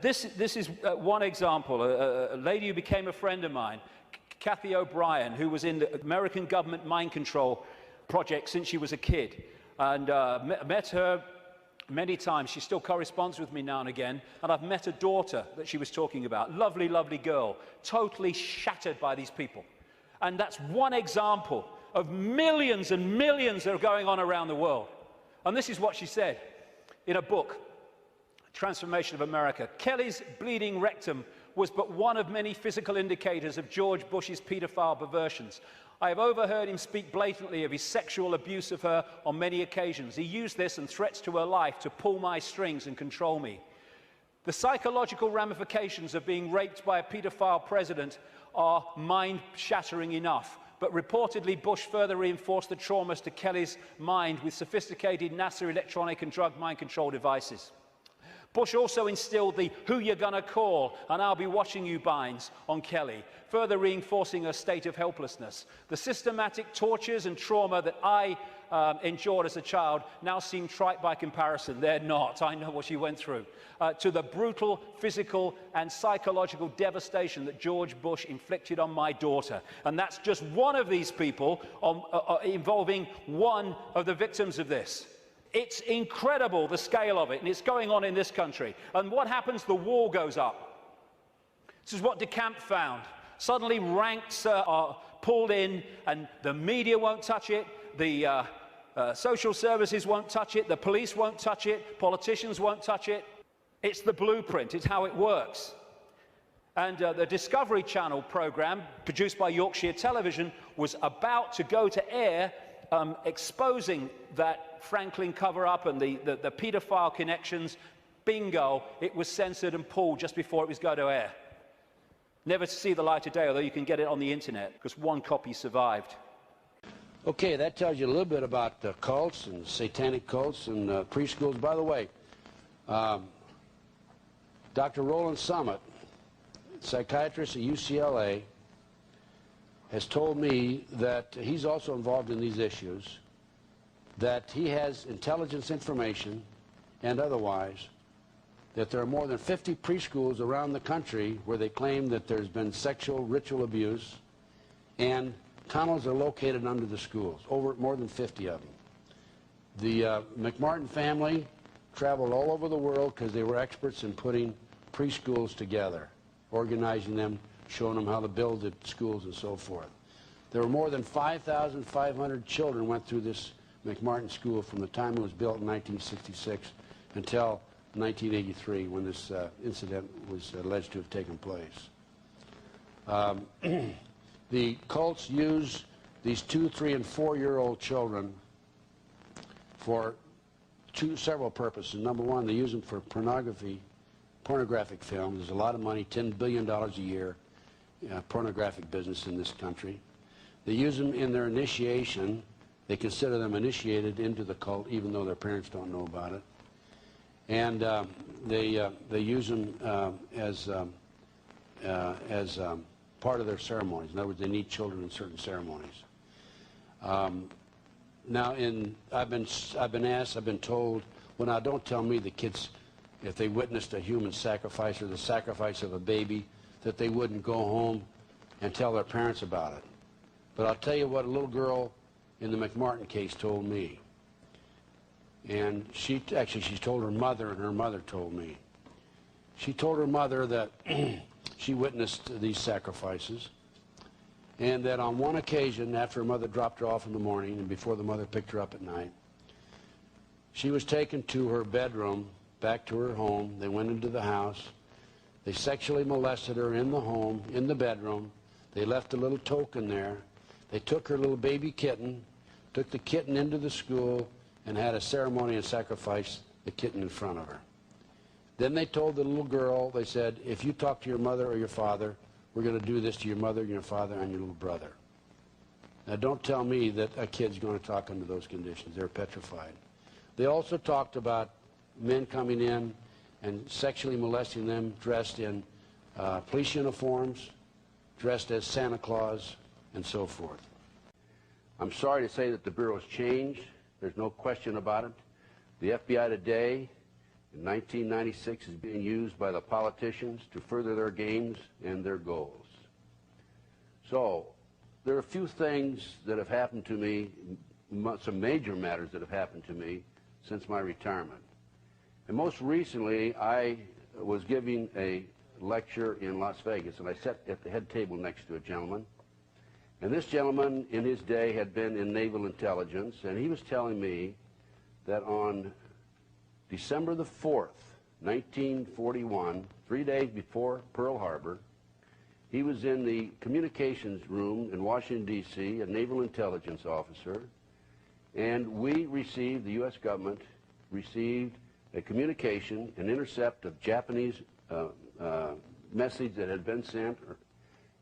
this is one example. A lady who became a friend of mine, Kathy O'Brien, who was in the American government mind control project since she was a kid. And met her many times. She still corresponds with me now and again. And I've met a daughter that she was talking about. Lovely, lovely girl. Totally shattered by these people. And that's one example of millions and millions that are going on around the world. And this is what she said in a book, Transformation of America. Kelly's bleeding rectum was but one of many physical indicators of George Bush's pedophile perversions. I have overheard him speak blatantly of his sexual abuse of her on many occasions. He used this and threats to her life to pull my strings and control me. The psychological ramifications of being raped by a pedophile president are mind-shattering enough. but reportedly Bush further reinforced the traumas to Kelly's mind with sophisticated NASA electronic and drug mind control devices. Bush also instilled the "who you're gonna call and I'll be watching you" binds on Kelly, further reinforcing her state of helplessness. The systematic tortures and trauma that I endured as a child now seem trite by comparison. They're not. I know what she went through. To the brutal physical and psychological devastation that George Bush inflicted on my daughter. And that's just one of these people involving one of the victims of this. It's incredible, the scale of it, and it's going on in this country. And what happens? The wall goes up. This is what DeCamp found. Suddenly ranks are pulled in, and the media won't touch it, the social services won't touch it, the police won't touch it, politicians won't touch it. It's the blueprint, it's how it works. And the Discovery Channel program, produced by Yorkshire Television, was about to go to air, exposing that Franklin cover-up and the paedophile connections. Bingo, it was censored and pulled just before it was going to air. Never to see the light of day, although you can get it on the internet, because one copy survived. Okay, that tells you a little bit about cults and satanic cults and preschools. By the way, Dr. Roland Summit, psychiatrist at UCLA, has told me that he's also involved in these issues, that he has intelligence information and otherwise that there are more than 50 preschools around the country where they claim that there's been sexual ritual abuse, and tunnels are located under the schools, more than 50 of them. The McMartin family traveled all over the world because they were experts in putting preschools together, organizing them, showing them how to build the schools and so forth. There were more than 5,500 children went through this McMartin school from the time it was built in 1966 until 1983, when this incident was alleged to have taken place. The cults use these 2-, 3-, and 4-year-old children for several purposes. Number one, they use them for pornographic films. There's a lot of money, $10 billion a year, pornographic business in this country. They use them in their initiation. They consider them initiated into the cult, even though their parents don't know about it. And they use them as part of their ceremonies. In other words, they need children in certain ceremonies. Now, I've been told, well, now don't tell me the kids, if they witnessed a human sacrifice or the sacrifice of a baby, that they wouldn't go home and tell their parents about it. But I'll tell you what a little girl in the McMartin case told me. And she told her mother, and her mother told me. She told her mother that she witnessed these sacrifices, and that on one occasion, after her mother dropped her off in the morning and before the mother picked her up at night, she was taken to her bedroom, back to her home. They went into the house. They sexually molested her in the home, in the bedroom. They left a little token there. They took her little baby kitten, took the kitten into the school, and had a ceremony and sacrificed the kitten in front of her. Then they told the little girl, they said, if you talk to your mother or your father, we're going to do this to your mother, your father, and your little brother. Now, don't tell me that a kid's going to talk under those conditions. They're petrified. They also talked about men coming in and sexually molesting them dressed in police uniforms, dressed as Santa Claus, and so forth. I'm sorry to say that the Bureau's changed. There's no question about it. The FBI today, in 1996, is being used by the politicians to further their games and their goals. So, there are a few things that have happened to me, some major matters that have happened to me since my retirement. And most recently, I was giving a lecture in Las Vegas, and I sat at the head table next to a gentleman. And this gentleman, in his day, had been in naval intelligence, and he was telling me that on December the 4th, 1941, 3 days before Pearl Harbor, he was in the communications room in Washington, D.C., a naval intelligence officer, and we received, the U.S. government received a communication, an intercept of Japanese message that had been sent,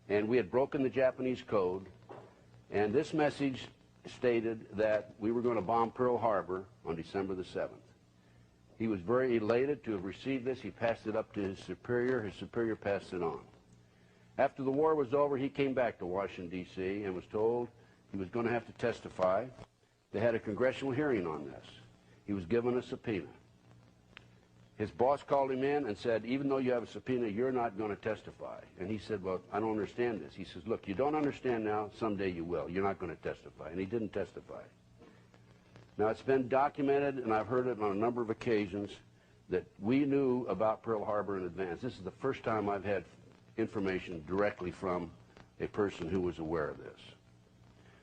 and we had broken the Japanese code, And this message stated that we were going to bomb Pearl Harbor on December the 7th. He was very elated to have received this. He passed it up to his superior. His superior passed it on. After the war was over, he came back to Washington, D.C. and was told he was going to have to testify. They had a congressional hearing on this. He was given a subpoena. His boss called him in and said, even though you have a subpoena, you're not going to testify. And he said, well, I don't understand this. He says, look, you don't understand now, someday you will. You're not going to testify. And he didn't testify. Now, it's been documented, and I've heard it on a number of occasions, that we knew about Pearl Harbor in advance. This is the first time I've had information directly from a person who was aware of this.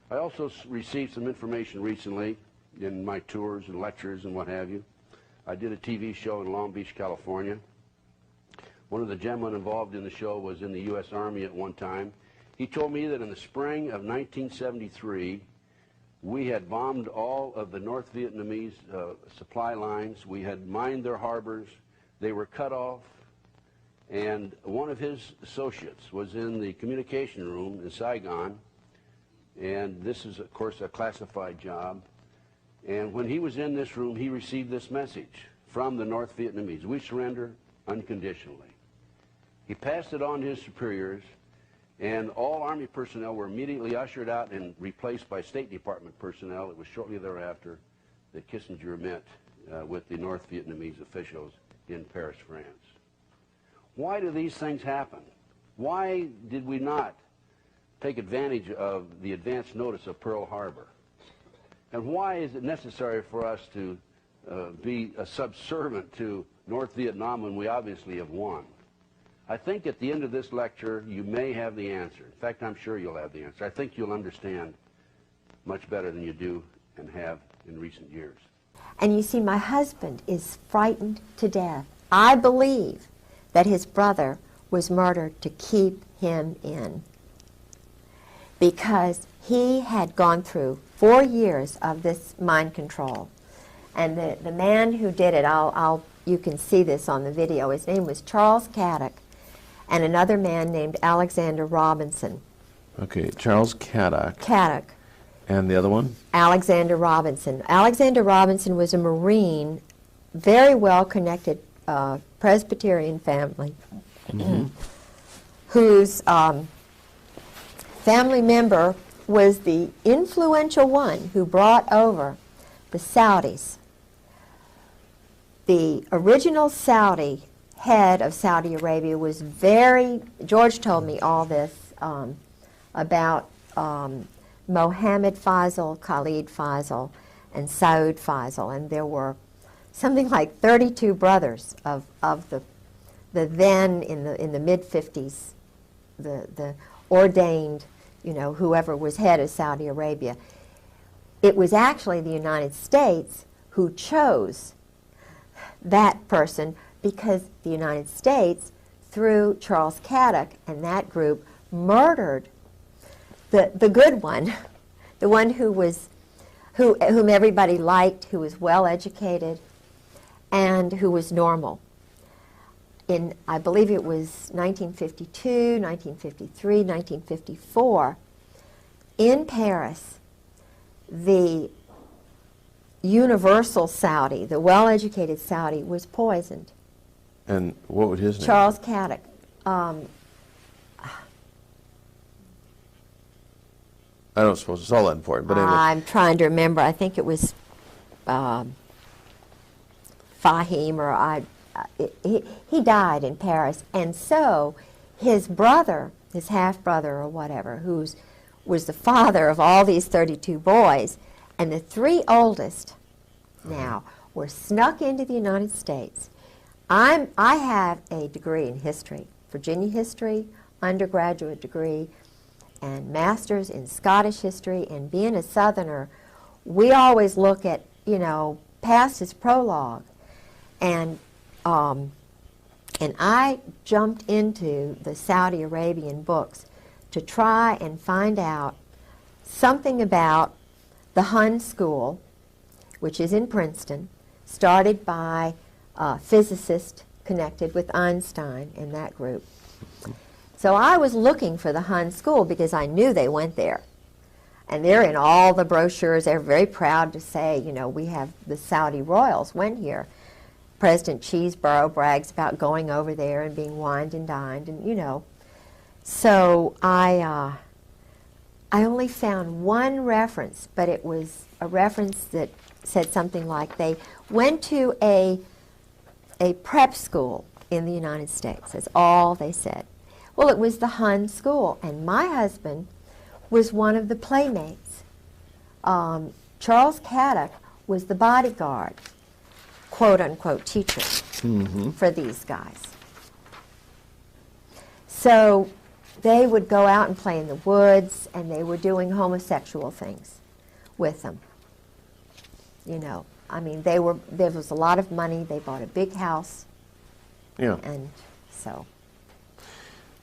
I also received some information recently in my tours and lectures and what have you. I did a TV show in Long Beach, California. One of the gentlemen involved in the show was in the U.S. Army at one time. He told me that in the spring of 1973, we had bombed all of the North Vietnamese supply lines. We had mined their harbors. They were cut off. And one of his associates was in the communication room in Saigon. And this is, of course, a classified job. And when he was in this room, he received this message from the North Vietnamese: we surrender unconditionally. He passed it on to his superiors, and all Army personnel were immediately ushered out and replaced by State Department personnel. It was shortly thereafter that Kissinger met with the North Vietnamese officials in Paris, France. Why do these things happen? Why did we not take advantage of the advance notice of Pearl Harbor? And why is it necessary for us to be a subservient to North Vietnam when we obviously have won? I think at the end of this lecture, you may have the answer. In fact, I'm sure you'll have the answer. I think you'll understand much better than you do and have in recent years. And you see, my husband is frightened to death. I believe that his brother was murdered to keep him in, because he had gone through 4 years of this mind control. And the man who did it, you can see this on the video, his name was Charles Caddock, and another man named Alexander Robinson. Okay, Charles Caddock. Caddock. And the other one? Alexander Robinson. Alexander Robinson was a Marine, very well-connected Presbyterian family, whose family member was the influential one who brought over the Saudis. The original Saudi head of Saudi Arabia was George told me all this about Mohammed Faisal, Khalid Faisal, and Saud Faisal, and there were something like 32 brothers of the then in the mid-50s, the ordained, whoever was head of Saudi Arabia. It was actually the United States who chose that person, because the United States, through Charles Caddock and that group, murdered the good one, the one whom everybody liked, who was well educated, and who was normal. In, I believe it was 1952, 1953, 1954, in Paris, the universal Saudi, the well-educated Saudi, was poisoned. And what was his name? Charles Caddock. I don't suppose it's all that important, but anyway. I'm trying to remember. I think it was Fahim, or he died in Paris. And so his brother, his half-brother or whatever, was the father of all these 32 boys, and the 3 oldest now were snuck into the United States. I have a degree in history, Virginia history, undergraduate degree, and master's in Scottish history. And being a Southerner, we always look at, past is prologue. And I jumped into the Saudi Arabian books to try and find out something about the Hun School, which is in Princeton, started by a physicist connected with Einstein in that group. So I was looking for the Hun School because I knew they went there. And they're in all the brochures. They're very proud to say, you know, we have the Saudi royals went here. President Cheeseborough brags about going over there and being wined and dined, and you know. So I only found one reference, but it was a reference that said something like they went to a prep school in the United States. That's all they said. Well, it was the Hun school, and my husband was one of the playmates. Charles Caddock was the bodyguard, quote-unquote teacher for these guys. So they would go out and play in the woods, and they were doing homosexual things with them. You know, I mean, there was a lot of money. They bought a big house. Yeah. And so.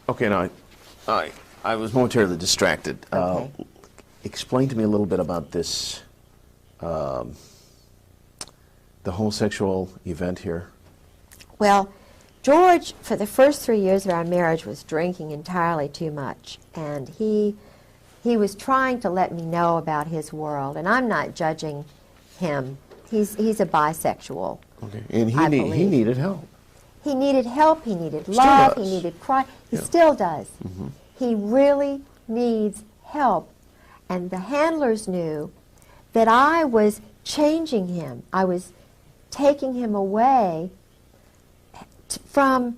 Okay, now, I was momentarily distracted. Okay. Explain to me a little bit about this, the homosexual event here. Well, George, for the first 3 years of our marriage, was drinking entirely too much. And he was trying to let me know about his world. And I'm not judging him. He's a bisexual. Okay, and I he believe. needed help. He needed help, he needed Still love, he does. needed cry. He Yeah. still does. He really needs help. And the handlers knew that I was changing him. I was taking him away from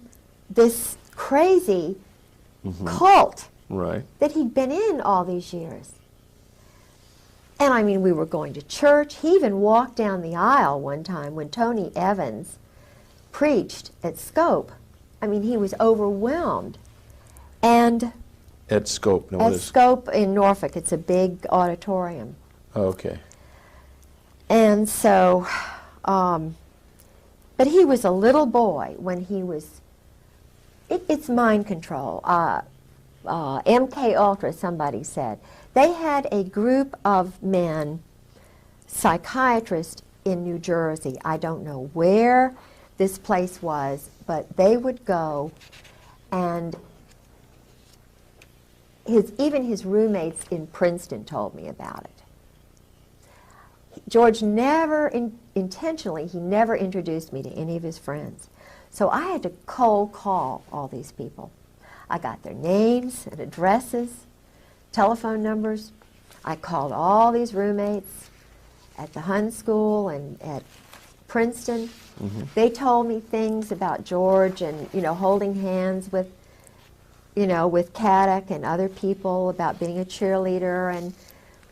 this crazy cult Right. that he'd been in all these years. And I mean, we were going to church. He even walked down the aisle one time when Tony Evans preached at Scope. I mean, he was overwhelmed. And At Scope, no, at what is? Scope in Norfolk, it's a big auditorium. Okay. And so, but he was a little boy when he was, it's mind control. MK Ultra, somebody said. They had a group of men, psychiatrists in New Jersey. I don't know where this place was, but they would go, and even his roommates in Princeton told me about it. George never, intentionally, he never introduced me to any of his friends. So I had to cold call all these people. I got their names and addresses, telephone numbers. I called all these roommates at the Hun School and at Princeton. They told me things about George and, you know, holding hands with, you know, with Caddock and other people, about being a cheerleader and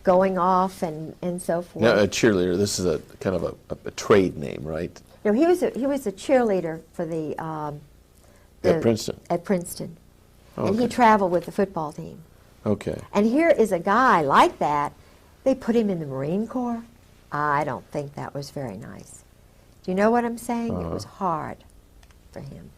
going off and so forth. Now, a cheerleader, this is a kind of a trade name, right? No, he was a cheerleader for the At Princeton. At Princeton. Oh, And he okay. traveled with the football team. Okay. And here is a guy like that. They put him in the Marine Corps. I don't think that was very nice. Do you know what I'm saying? It was hard for him.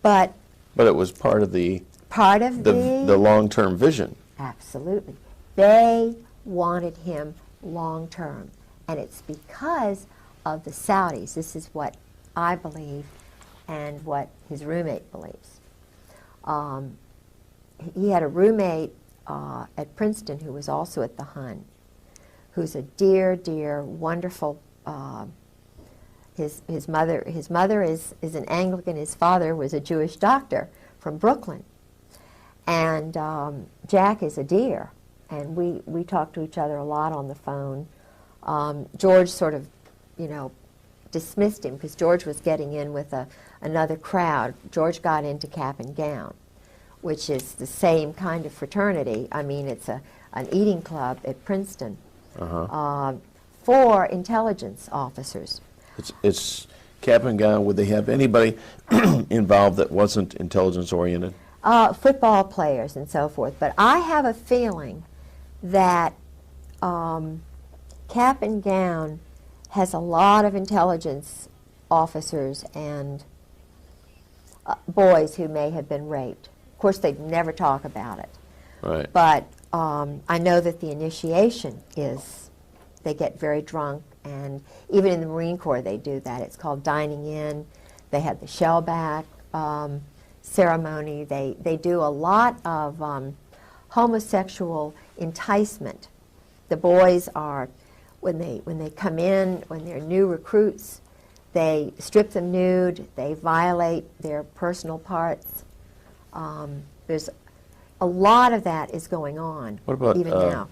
But But it was part of the long-term vision. Absolutely. They wanted him long term. And it's because of the Saudis. This is what I believe and what his roommate believes. He had a roommate at Princeton who was also at the Hun, who's a dear, dear, wonderful. His mother is an Anglican. His father was a Jewish doctor from Brooklyn. And Jack is a dear. And we talk to each other a lot on the phone. George sort of, you know, dismissed him because George was getting in with another crowd. George got into Cap and Gown, which is the same kind of fraternity. I mean, it's an eating club at Princeton for intelligence officers. It's Cap and Gown. Would they have anybody involved that wasn't intelligence-oriented? Football players and so forth. But I have a feeling that Cap and Gown has a lot of intelligence officers and boys who may have been raped. Of course, they'd never talk about it. Right. But I know that the initiation is, they get very drunk, and even in the Marine Corps they do that. It's called dining in. They have the shellback ceremony. They do a lot of homosexual enticement. The boys are, when they come in, when they're new recruits, they strip them nude, they violate their personal parts. There's a lot of that is going on. What about even now?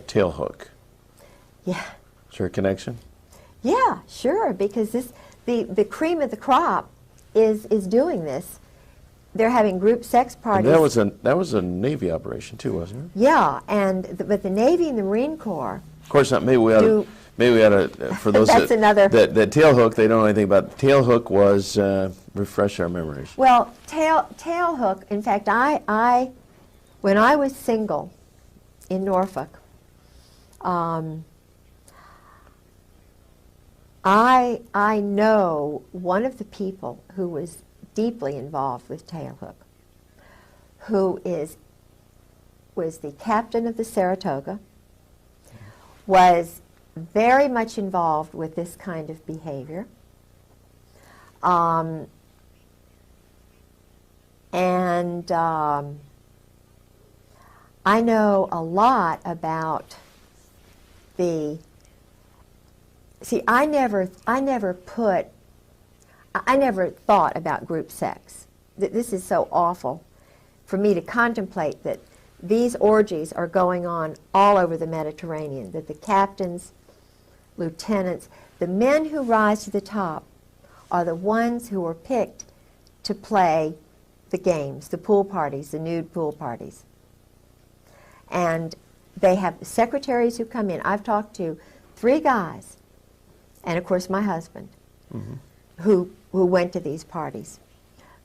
Tail hook? Yeah. Is there a connection? Yeah, sure, because the cream of the crop is doing this. They're having group sex parties. And that was a Navy operation too, wasn't it? Yeah, but the Navy and the Marine Corps. Of course not. Maybe we ought to, for those That's another. that tail hook, they don't know anything about. Tail hook was refresh our memories. Well, tail hook. In fact, when I was single in Norfolk, I know one of the people who was deeply involved with tail hook, who was the captain of the Saratoga, was very much involved with this kind of behavior. I know a lot about the. See, I never thought about group sex. This is so awful for me to contemplate that these orgies are going on all over the Mediterranean, that the captains, lieutenants, the men who rise to the top are the ones who are picked to play the games, the pool parties, the nude pool parties. And they have secretaries who come in. I've talked to 3 guys, and of course my husband, who went to these parties.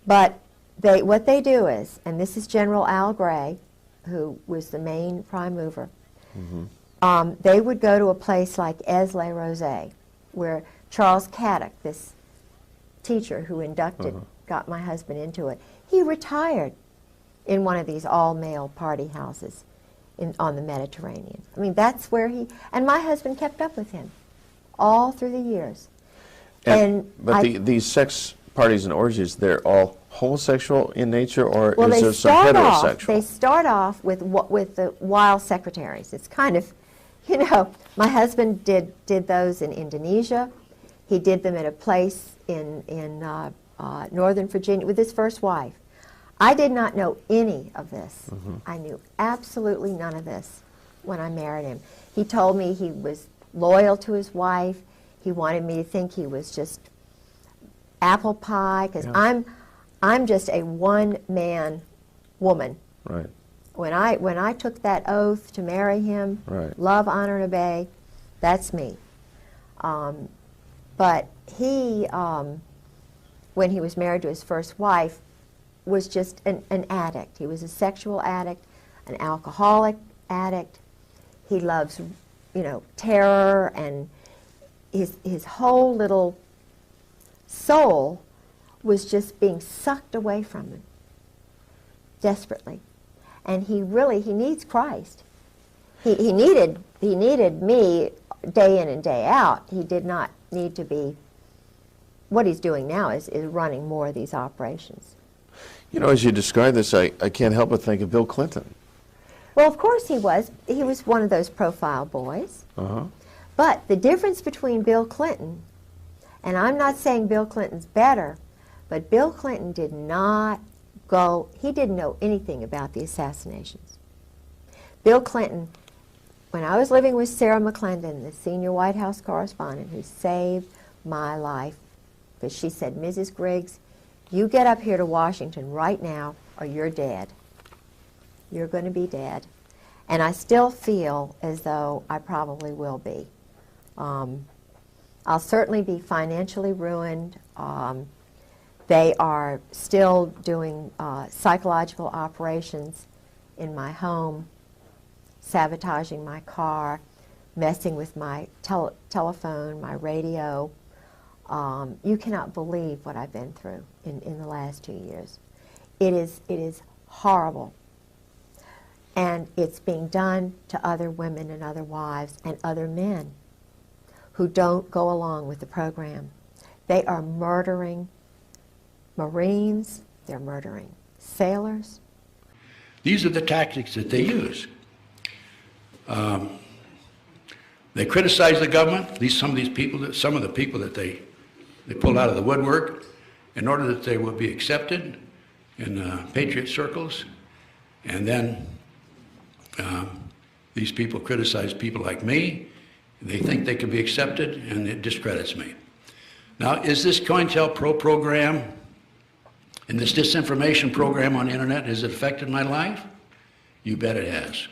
But what they do is, and this is General Al Gray, who was the main prime mover, they would go to a place like Aix-les-Rosés, where Charles Caddock, this teacher who got my husband into it, he retired in one of these all-male party houses on the Mediterranean. I mean, that's where and my husband kept up with him all through the years. But these sex parties and orgies, they're all homosexual in nature, or well, is there some heterosexual? They start off with the wild secretaries. It's kind of, my husband did those in Indonesia. He did them at a place in Northern Virginia with his first wife. I did not know any of this. I knew absolutely none of this when I married him. He told me he was loyal to his wife. He wanted me to think he was just apple pie, because I'm just a one-man woman. Right. When I took that oath to marry him, love, honor, and obey, that's me. But he, when he was married to his first wife, was just an addict. He was a sexual addict, an alcoholic addict. He loves, terror, and his whole little soul was just being sucked away from him desperately. And he needs Christ. He needed me day in and day out. He did not need to be. What he's doing now is running more of these operations. As you describe this, I can't help but think of Bill Clinton. Well, of course he was. He was one of those profile boys. But the difference between Bill Clinton, and I'm not saying Bill Clinton's better, but Bill Clinton did not he didn't know anything about the assassinations. Bill Clinton, when I was living with Sarah McClendon, the senior White House correspondent who saved my life, because she said, Mrs. Griggs, you get up here to Washington right now or you're dead. You're going to be dead. And I still feel as though I probably will be. I'll certainly be financially ruined. They are still doing psychological operations in my home, sabotaging my car, messing with my telephone, my radio. You cannot believe what I've been through in the last 2 years. It is horrible. And it's being done to other women and other wives and other men who don't go along with the program. They are murdering Marines, they're murdering sailors. These are the tactics that they use. They criticize the government, at least some of the people that they pulled out of the woodwork in order that they would be accepted in patriot circles. And then these people criticize people like me. They think they can be accepted, and it discredits me. Now, is this COINTELPRO program and this disinformation program on the internet, has it affected my life? You bet it has.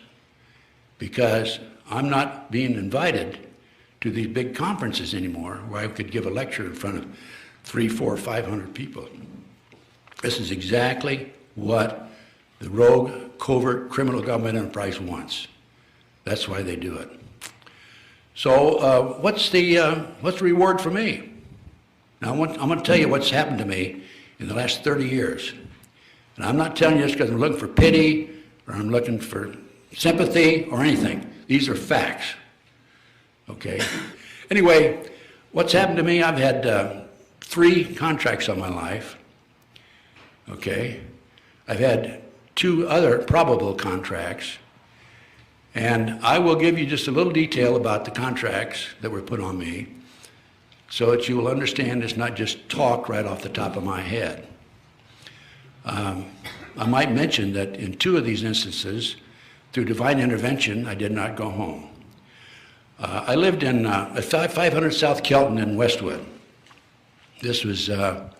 Because I'm not being invited to these big conferences anymore where I could give a lecture in front of 300, 400, 500 people. This is exactly what the rogue, covert, criminal government enterprise wants. That's why they do it. So what's the reward for me? Now I'm going to tell you what's happened to me in the last 30 years. And I'm not telling you this because I'm looking for pity or I'm looking for sympathy or anything. These are facts. Okay? Anyway, what's happened to me, I've had 3 contracts on my life. Okay? I've had 2 other probable contracts. And I will give you just a little detail about the contracts that were put on me so that you will understand it's not just talk right off the top of my head. I might mention that in 2 of these instances, through divine intervention, I did not go home. I lived in 500 South Kelton in Westwood. This was in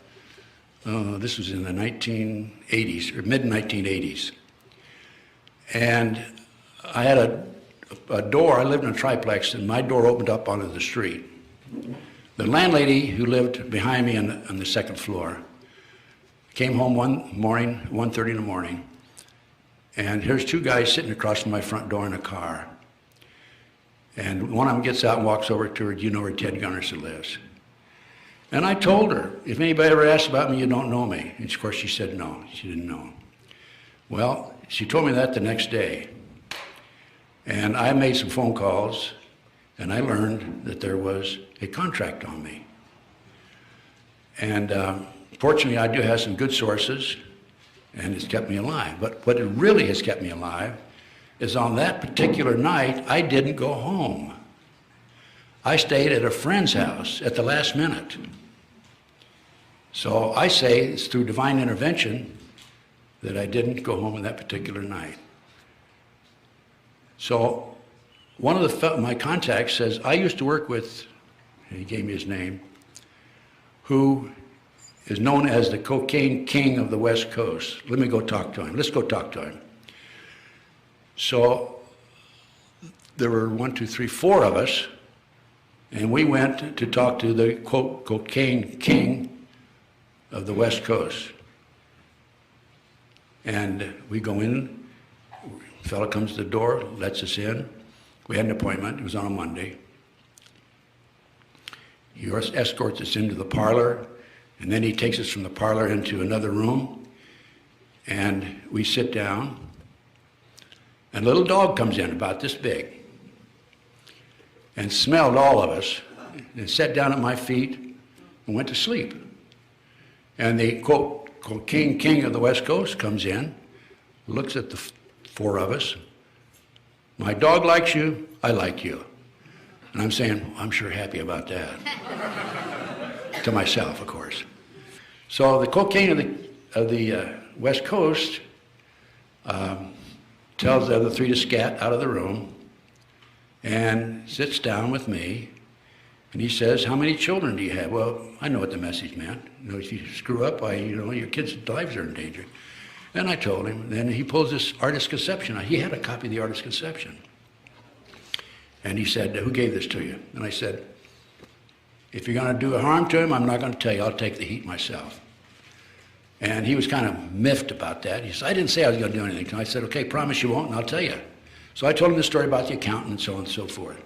the 1980s, or mid-1980s. And I had a door, I lived in a triplex, and my door opened up onto the street. The landlady who lived behind me on the 2nd floor came home one morning, 1:30 in the morning, and here's 2 guys sitting across from my front door in a car. And one of them gets out and walks over to her, "Do you know where Ted Gunnerson lives?" And I told her, "If anybody ever asks about me, you don't know me." And of course she said no, she didn't know. Well, she told me that the next day. And I made some phone calls, and I learned that there was a contract on me. And fortunately, I do have some good sources, and it's kept me alive. But what it really has kept me alive is on that particular night, I didn't go home. I stayed at a friend's house at the last minute. So I say it's through divine intervention that I didn't go home on that particular night. So one of my contacts says, I used to work with, and he gave me his name, who is known as the cocaine king of the West Coast. Let me go talk to him. Let's go talk to him. So there were 4 of us, and we went to talk to the, quote, cocaine king of the West Coast. And we go in, the fellow comes to the door, lets us in. We had an appointment, it was on a Monday. He escorts us into the parlor, and then he takes us from the parlor into another room, and we sit down, and a little dog comes in about this big, and smelled all of us, and sat down at my feet, and went to sleep. And the, quote, cocaine king of the West Coast comes in, looks at the 4 of us. My dog likes you, I like you. And I'm saying, I'm sure happy about that. To myself, of course. So the cocaine of the West Coast tells the other 3 to scat out of the room and sits down with me, and he says, "How many children do you have?" Well, I know what the message meant. You know, if you screw up, your kids' lives are in danger. And I told him. Then he pulls this Artist's Conception out. He had a copy of the Artist's Conception. And he said, "Who gave this to you?" And I said, "If you're going to do a harm to him, I'm not going to tell you. I'll take the heat myself." And he was kind of miffed about that. He said, "I didn't say I was going to do anything." So I said, "Okay, promise you won't, and I'll tell you." So I told him the story about the accountant and so on and so forth.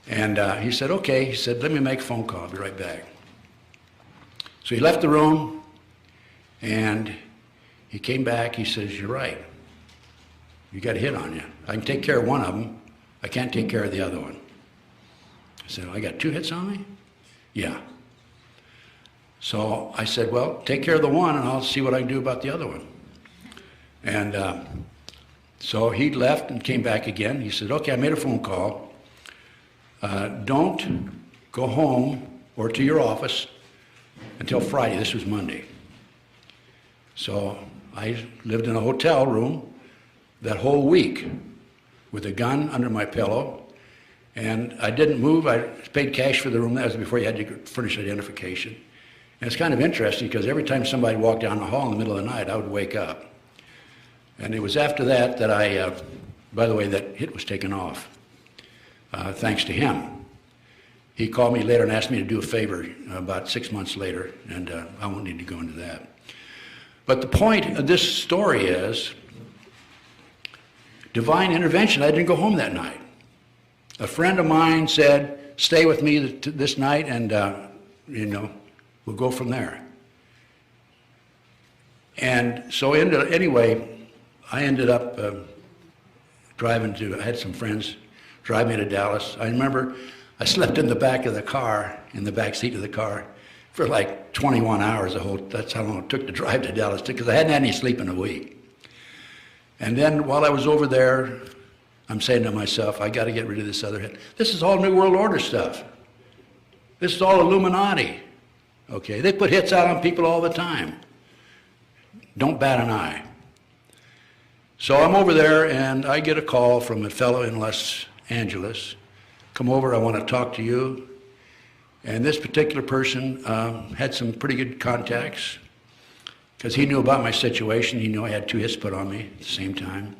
And he said, "Okay." He said, "Let me make a phone call. I'll be right back." So he left the room, and he came back. He says, "You're right. You got a hit on you. I can take care of one of them. I can't take care of the other one." I said, "I got 2 hits on me?" "Yeah." So I said, "Well, take care of the one, and I'll see what I can do about the other one." And So he left and came back again. He said, okay, I made a phone call. Don't go home or to your office until Friday. This was Monday. So I lived in a hotel room that whole week with a gun under my pillow, and I didn't move. I paid cash for the room. That was before you had to furnish identification. And it's kind of interesting because every time somebody walked down the hall in the middle of the night, I would wake up. And it was after that that I, by the way, that hit was taken off, thanks to him. He called me later and asked me to do a favor about 6 months later, and I won't need to go into that. But the point of this story is divine intervention. I didn't go home that night. A friend of mine said, stay with me this night, and we'll go from there. And so anyway, I ended up driving to, I had some friends drive me to Dallas. I remember I slept in the back of the car, in the back seat of the car, for like 21 hours. That's how long it took to drive to Dallas, because I hadn't had any sleep in a week. And then while I was over there, I'm saying to myself, I got to get rid of this other head. This is all New World Order stuff. This is all Illuminati. Okay, they put hits out on people all the time. Don't bat an eye. So I'm over there, and I get a call from a fellow in Los Angeles. Come over, I want to talk to you. And this particular person had some pretty good contacts, because he knew about my situation. He knew I had 2 hits put on me at the same time.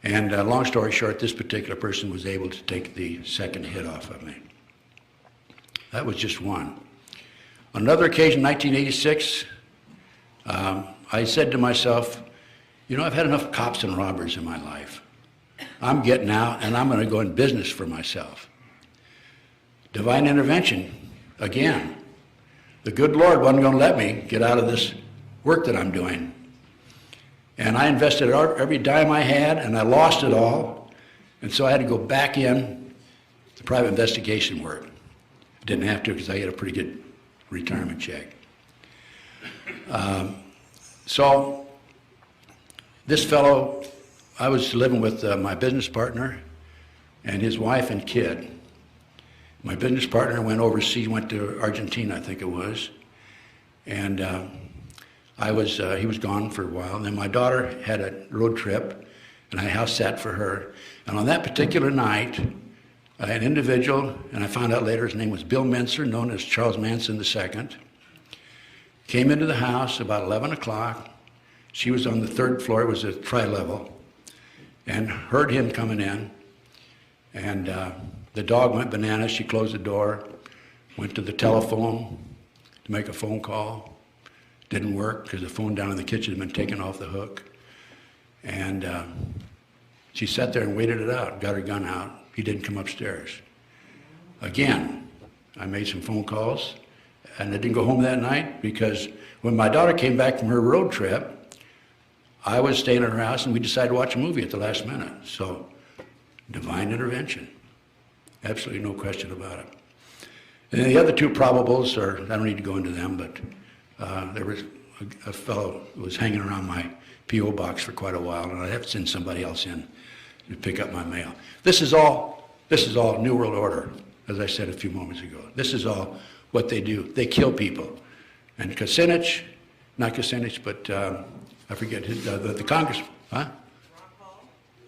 And long story short, this particular person was able to take the second hit off of me. That was just one. On another occasion, 1986, I said to myself, you know, I've had enough cops and robbers in my life. I'm getting out, and I'm going to go in business for myself. Divine intervention, again. The good Lord wasn't going to let me get out of this work that I'm doing. And I invested every dime I had, and I lost it all. And so I had to go back in to private investigation work. Didn't have to, because I had a pretty good retirement check. So this fellow, I was living with my business partner and his wife and kid. My business partner went overseas, went to Argentina, I think it was. And he was gone for a while. And then my daughter had a road trip, and I house sat for her. And on that particular night, an individual, and I found out later his name was Bill Mincer, known as Charles Manson II, came into the house about 11 o'clock. She was on the 3rd floor, it was a tri-level, and heard him coming in. And the dog went bananas. She closed the door, went to the telephone to make a phone call. Didn't work because the phone down in the kitchen had been taken off the hook. And she sat there and waited it out, got her gun out. He didn't come upstairs. Again, I made some phone calls, and I didn't go home that night because when my daughter came back from her road trip, I was staying at her house, and we decided to watch a movie at the last minute. So, divine intervention. Absolutely no question about it. And then the other 2 probables are, I don't need to go into them, but there was a fellow who was hanging around my P.O. box for quite a while, and I'd have to send somebody else in to pick up my mail. This is all New World Order, as I said a few moments ago. This is all what they do. They kill people. And Kucinich, not Kucinich, but I forget the congressman, huh?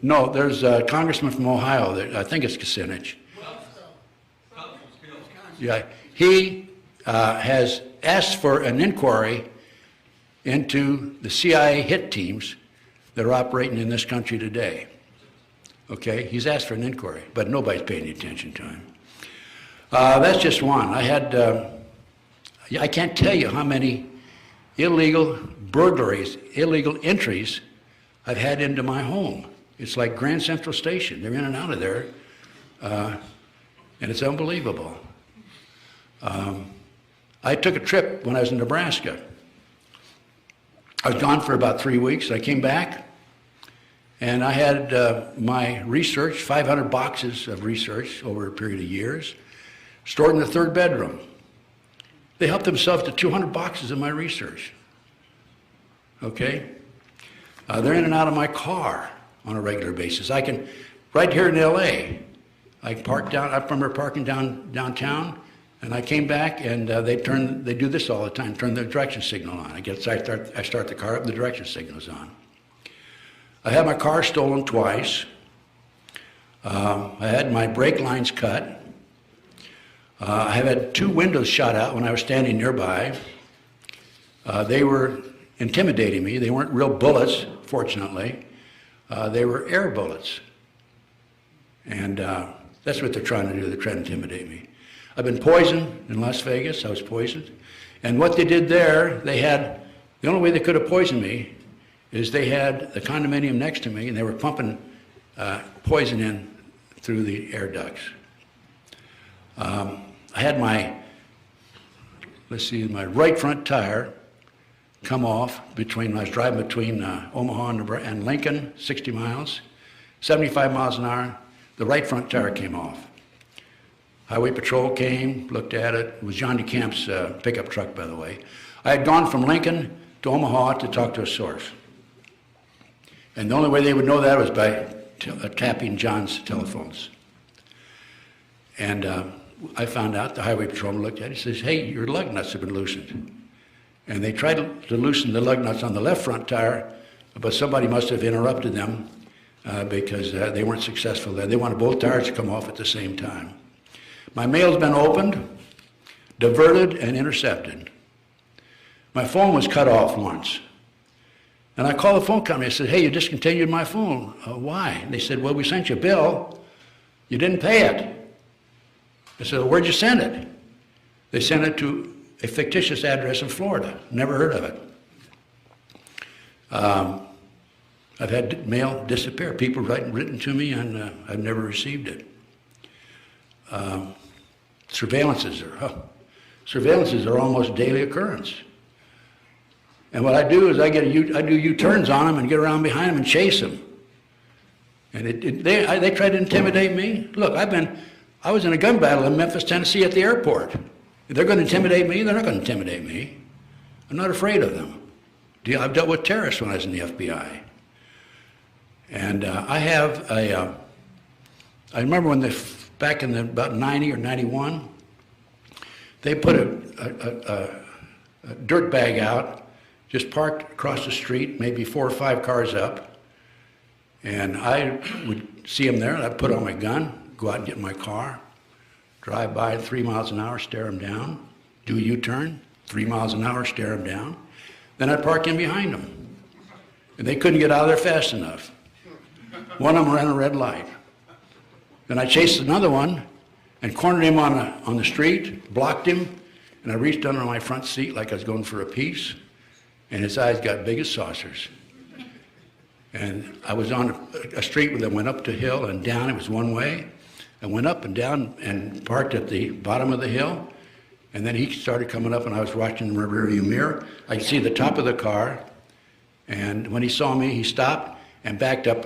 No, there's a congressman from Ohio, I think it's Kucinich. Yeah, he has asked for an inquiry into the CIA hit teams that are operating in this country today. Okay, he's asked for an inquiry, but nobody's paying any attention to him. That's just one. I can't tell you how many illegal burglaries, illegal entries I've had into my home. It's like Grand Central Station. They're in and out of there, and it's unbelievable. I took a trip when I was in Nebraska. I was gone for about 3 weeks. I came back, and I had my research, 500 boxes of research over a period of years, stored in the 3rd bedroom. They helped themselves to 200 boxes of my research. Okay? They're in and out of my car. on a regular basis. I can, right here in L.A., I parked down, I remember parking downtown, and I came back, and they do this all the time, turn the direction signal on. I start the car up, the direction signal's on. I had my car stolen twice. I had my brake lines cut. I have had 2 windows shot out when I was standing nearby. They were intimidating me. They weren't real bullets, fortunately. They were air bullets. And that's what they're trying to do. They're trying to intimidate me. I've been poisoned in Las Vegas. I was poisoned. And what they did there, the only way they could have poisoned me is they had the condominium next to me, and they were pumping poison in through the air ducts. I had my right front tire come off when I was driving between Omaha and Lincoln, 60 miles, 75 miles an hour. The right front tire came off. Highway Patrol came, looked at it. It was John DeCamp's pickup truck, by the way. I had gone from Lincoln to Omaha to talk to a source. And the only way they would know that was by tapping John's telephones. And I found out, the Highway Patrolman looked at it, he says, hey, your lug nuts have been loosened. And they tried to loosen the lug nuts on the left front tire, but somebody must have interrupted them because they weren't successful there. They wanted both tires to come off at the same time. My mail's been opened, diverted, and intercepted. My phone was cut off once. And I called the phone company. I said, hey, you discontinued my phone. Why? They said, well, we sent you a bill. You didn't pay it. I said, well, where'd you send it? They sent it to a fictitious address in Florida. Never heard of it. I've had mail disappear. People written to me, and I've never received it. Surveillances are almost a daily occurrence. And what I do is I do U-turns on them and get around behind them and chase them. And they try to intimidate me. Look, I was in a gun battle in Memphis, Tennessee at the airport. If they're going to intimidate me, they're not going to intimidate me. I'm not afraid of them. I've dealt with terrorists when I was in the FBI. And I remember when back in about 90 or 91, they put a dirt bag out, just parked across the street, maybe 4 or 5 cars up. And I would see them there, and I'd put on my gun, go out and get in my car, drive by at 3 miles an hour, stare them down, do a U-turn, 3 miles an hour, stare them down. Then I'd park in behind them. And they couldn't get out of there fast enough. One of them ran a red light. Then I chased another one and cornered him on the street, blocked him, and I reached under my front seat like I was going for a piece, and his eyes got big as saucers. And I was on a street that went up the hill and down. It was one way. I went up and down and parked at the bottom of the hill, and then he started coming up, and I was watching in the rearview mirror. I could see the top of the car, and when he saw me, he stopped and backed up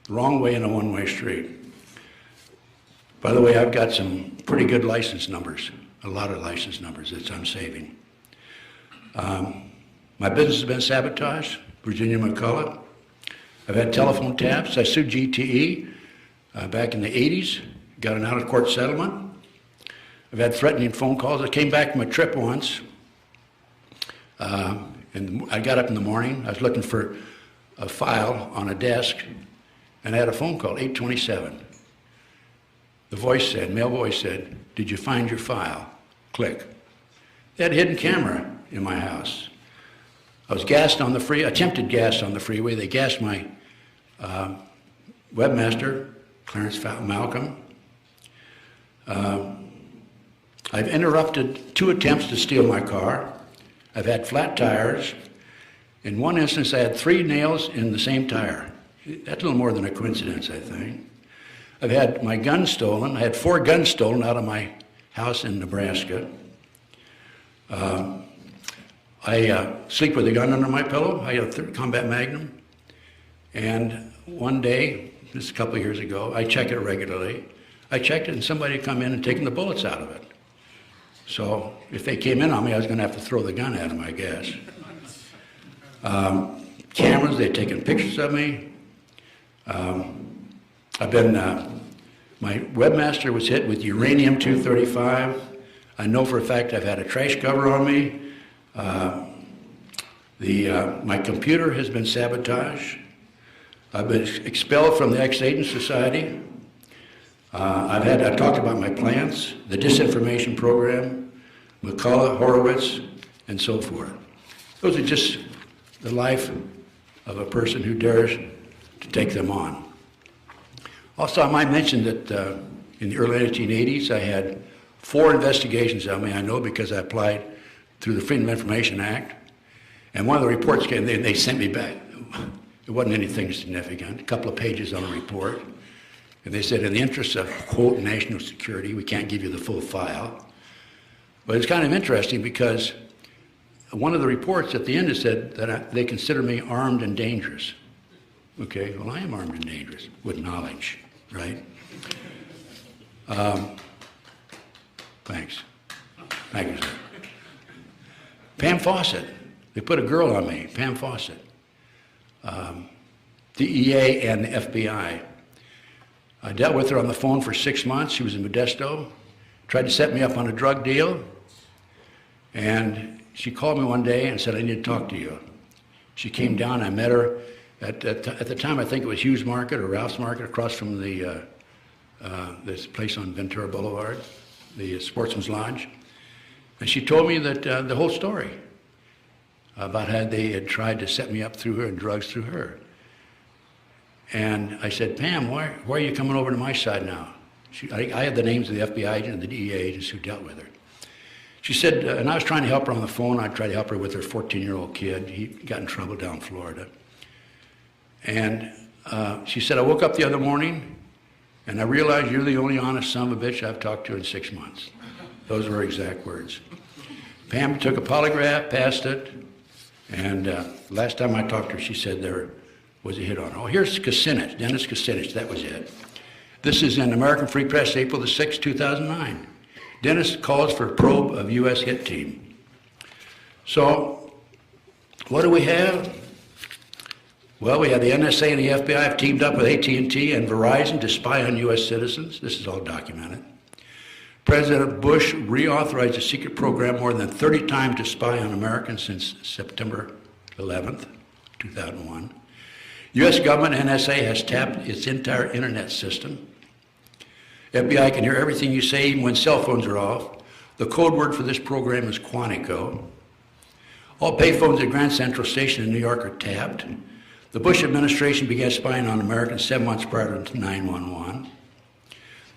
the wrong way in a one-way street. By the way, I've got some pretty good license numbers, a lot of license numbers that I'm saving. My business has been sabotaged, Virginia McCullough. I've had telephone taps. I sued GTE back in the 80s, got an out-of-court settlement. I've had threatening phone calls. I came back from a trip once, and I got up in the morning. I was looking for a file on a desk, and I had a phone call, 827. The voice said, male voice said, did you find your file? Click. They had a hidden camera in my house. I was gassed on the freeway, attempted gas on the freeway. They gassed my webmaster, Clarence Malcolm. I've interrupted 2 attempts to steal my car. I've had flat tires. In one instance, I had 3 nails in the same tire. That's a little more than a coincidence, I think. I've had my gun stolen. I had 4 guns stolen out of my house in Nebraska. I sleep with a gun under my pillow. I have a combat magnum. And one day, just a couple of years ago, I check it regularly. I checked it and somebody had come in and taken the bullets out of it. So if they came in on me, I was going to have to throw the gun at them, I guess. Cameras, they'd taken pictures of me. I've been, my webmaster was hit with uranium-235. I know for a fact I've had a trash cover on me. My computer has been sabotaged. I've been expelled from the Ex-Agent Society. I've talked about my plants, the disinformation program, McCullough, Horowitz, and so forth. Those are just the life of a person who dares to take them on. Also, I might mention that in the early 1980s, I had 4 investigations on me, I know, because I applied through the Freedom of Information Act. And one of the reports came, they sent me back. It wasn't anything significant, a couple of pages on a report. And they said, in the interest of, quote, national security, we can't give you the full file. But it's kind of interesting because one of the reports at the end has said that they consider me armed and dangerous. Okay, well, I am armed and dangerous with knowledge, right? Thanks. Thank you, sir. Pam Fawcett. They put a girl on me, Pam Fawcett. DEA and the FBI. I dealt with her on the phone for 6 months. She was in Modesto. Tried to set me up on a drug deal. And she called me one day and said, I need to talk to you. She came down. I met her at the time, I think it was Hughes Market or Ralph's Market across from this place on Ventura Boulevard, the Sportsman's Lodge. And she told me that the whole story about how they had tried to set me up through her and drugs through her. And I said, Pam, why are you coming over to my side now? I had the names of the FBI agent and the DEA agents who dealt with her. She said, and I was trying to help her on the phone. I tried to help her with her 14-year-old kid. He got in trouble down in Florida. And she said, I woke up the other morning and I realized you're the only honest son of a bitch I've talked to in 6 months. Those were her exact words. Pam took a polygraph, passed it, and last time I talked to her, she said there was a hit on her. Oh, here's Kucinich, Dennis Kucinich, that was it. This is in American Free Press, April the 6th, 2009. Dennis calls for probe of U.S. hit team. So, what do we have? Well, we have the NSA and the FBI have teamed up with AT&T and Verizon to spy on U.S. citizens. This is all documented. President Bush reauthorized a secret program more than 30 times to spy on Americans since September 11th, 2001. U.S. government NSA has tapped its entire internet system. FBI can hear everything you say, even when cell phones are off. The code word for this program is Quantico. All payphones at Grand Central Station in New York are tapped. The Bush administration began spying on Americans 7 months prior to 9/11. The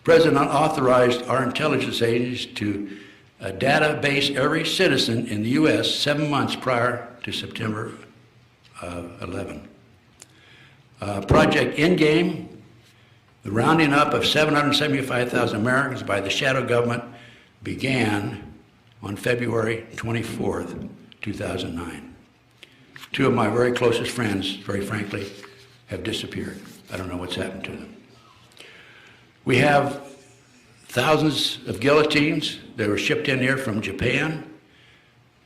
President authorized our intelligence agencies to database every citizen in the U.S. 7 months prior to September 11. Project Endgame, the rounding up of 775,000 Americans by the shadow government, began on February 24th, 2009. 2 of my very closest friends, very frankly, have disappeared. I don't know what's happened to them. We have thousands of guillotines that were shipped in here from Japan.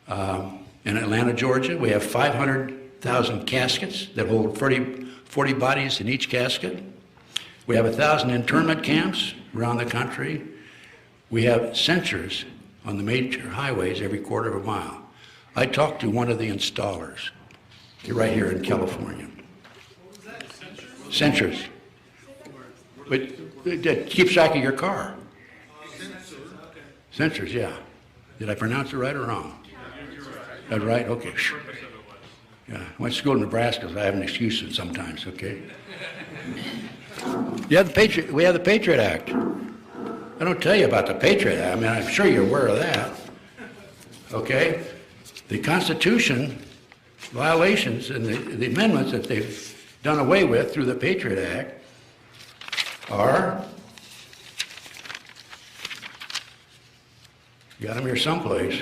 In Atlanta, Georgia, we have 500,000 caskets that hold 40 bodies in each casket. We have 1,000 internment camps around the country. We have sensors on the major highways every quarter of a mile. I talked to one of the installers right here in California. What was that? Sensors. But that keeps track of your car. Sensors, yeah. Did I pronounce it right or wrong? That's right? Okay. Yeah, I went to school in Nebraska, so I have an excuse sometimes, okay? We have the Patriot Act. I don't tell you about the Patriot Act. I mean, I'm sure you're aware of that. Okay? The Constitution violations and the amendments that they've done away with through the Patriot Act are, got them here someplace.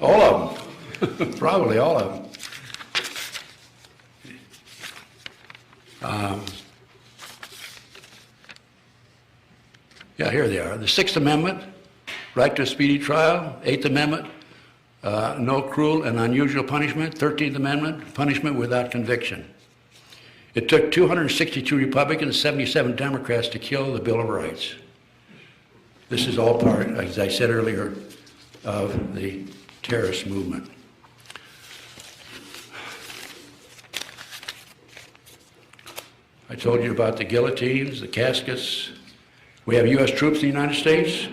All of them. Probably all of them. Yeah, here they are. The 6th Amendment, right to a speedy trial. 8th Amendment, no cruel and unusual punishment. 13th Amendment, punishment without conviction. It took 262 Republicans, 77 Democrats to kill the Bill of Rights. This is all part, as I said earlier, of the terrorist movement. I told you about the guillotines, the caskets. We have U.S. troops in the United States,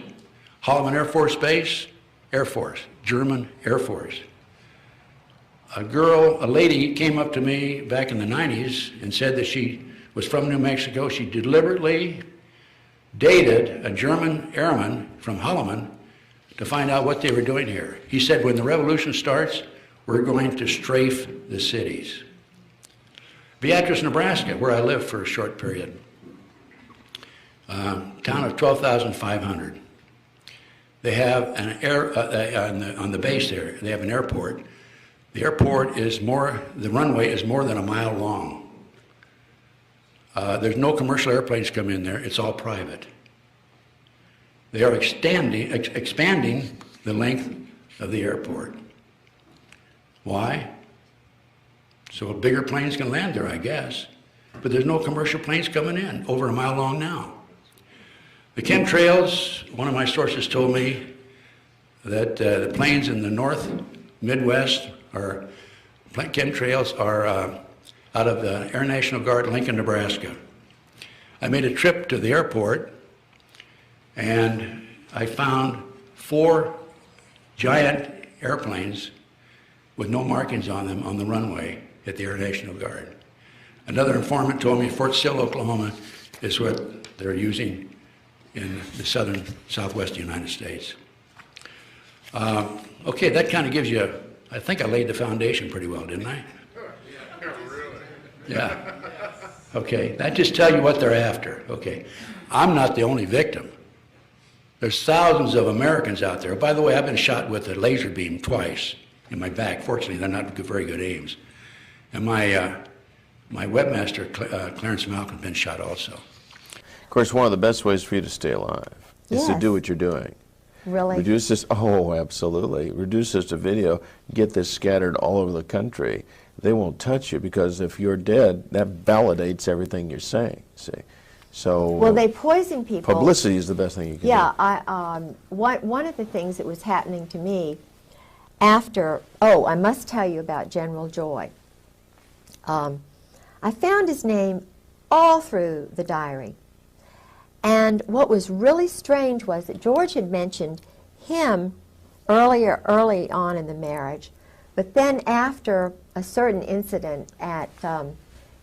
Holloman Air Force Base, Air Force, German Air Force. A lady came up to me back in the 90s and said that she was from New Mexico. She deliberately dated a German airman from Holloman to find out what they were doing here. He said, when the revolution starts, we're going to strafe the cities. Beatrice, Nebraska, where I lived for a short period. Town of 12,500. They have an on the base there, they have an airport. The airport is the runway is more than a mile long. There's no commercial airplanes come in there, it's all private. They are expanding the length of the airport. Why? So bigger planes can land there, I guess. But there's no commercial planes coming in, over a mile long now. The chemtrails, one of my sources told me that the planes in the north, Midwest, chemtrails are out of the Air National Guard, Lincoln, Nebraska. I made a trip to the airport and I found 4 giant airplanes with no markings on them on the runway at the Air National Guard. Another informant told me Fort Sill, Oklahoma is what they're using in the southwest United States. Okay, that kind of gives you, I think I laid the foundation pretty well, didn't I? Yeah. Okay, that just tells you what they're after. Okay, I'm not the only victim. There's thousands of Americans out there. By the way, I've been shot with a laser beam twice in my back. Fortunately, they're not very good aims. And my webmaster, Clarence Malcolm, been shot also. Of course, one of the best ways for you to stay alive is to do what you're doing. Really? Reduce this, oh, absolutely. Reduce this to video, get this scattered all over the country. They won't touch you because if you're dead, that validates everything you're saying, see. So, well, they poison people. Publicity is the best thing you can do. Yeah, one of the things that was happening to me after, I must tell you about General Joy. I found his name all through the diary. And what was really strange was that George had mentioned him early on in the marriage, but then after a certain incident at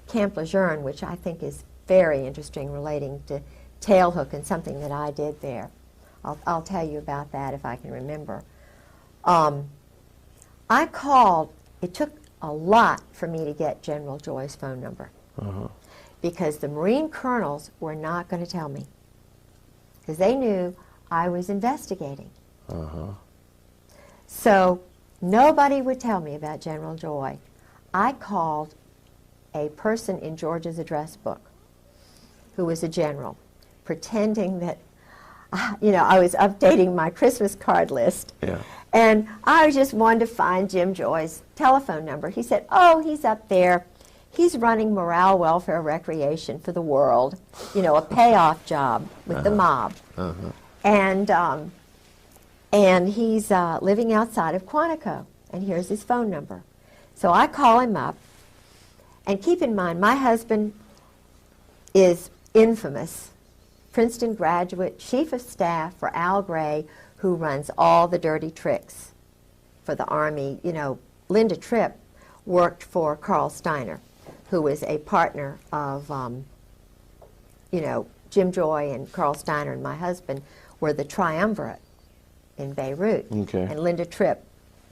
Camp Lejeune, which I think is very interesting relating to tailhook and something that I did there. I'll tell you about that if I can remember. I called, it took a lot for me to get General Joy's phone number. Because the Marine colonels were not going to tell me. Because they knew I was investigating. So nobody would tell me about General Joy. I called a person in George's address book who was a general, pretending that, I was updating my Christmas card list. Yeah. And I just wanted to find Jim Joy's telephone number. He said, oh, he's up there. He's running morale, welfare, recreation for the world, a payoff job with the mob. And he's living outside of Quantico, and here's his phone number. So I call him up, and keep in mind, my husband is infamous, Princeton graduate, chief of staff for Al Gray, who runs all the dirty tricks for the Army. Linda Tripp worked for Carl Steiner, who was a partner of, Jim Joy and Carl Steiner and my husband were the triumvirate in Beirut. Okay. And Linda Tripp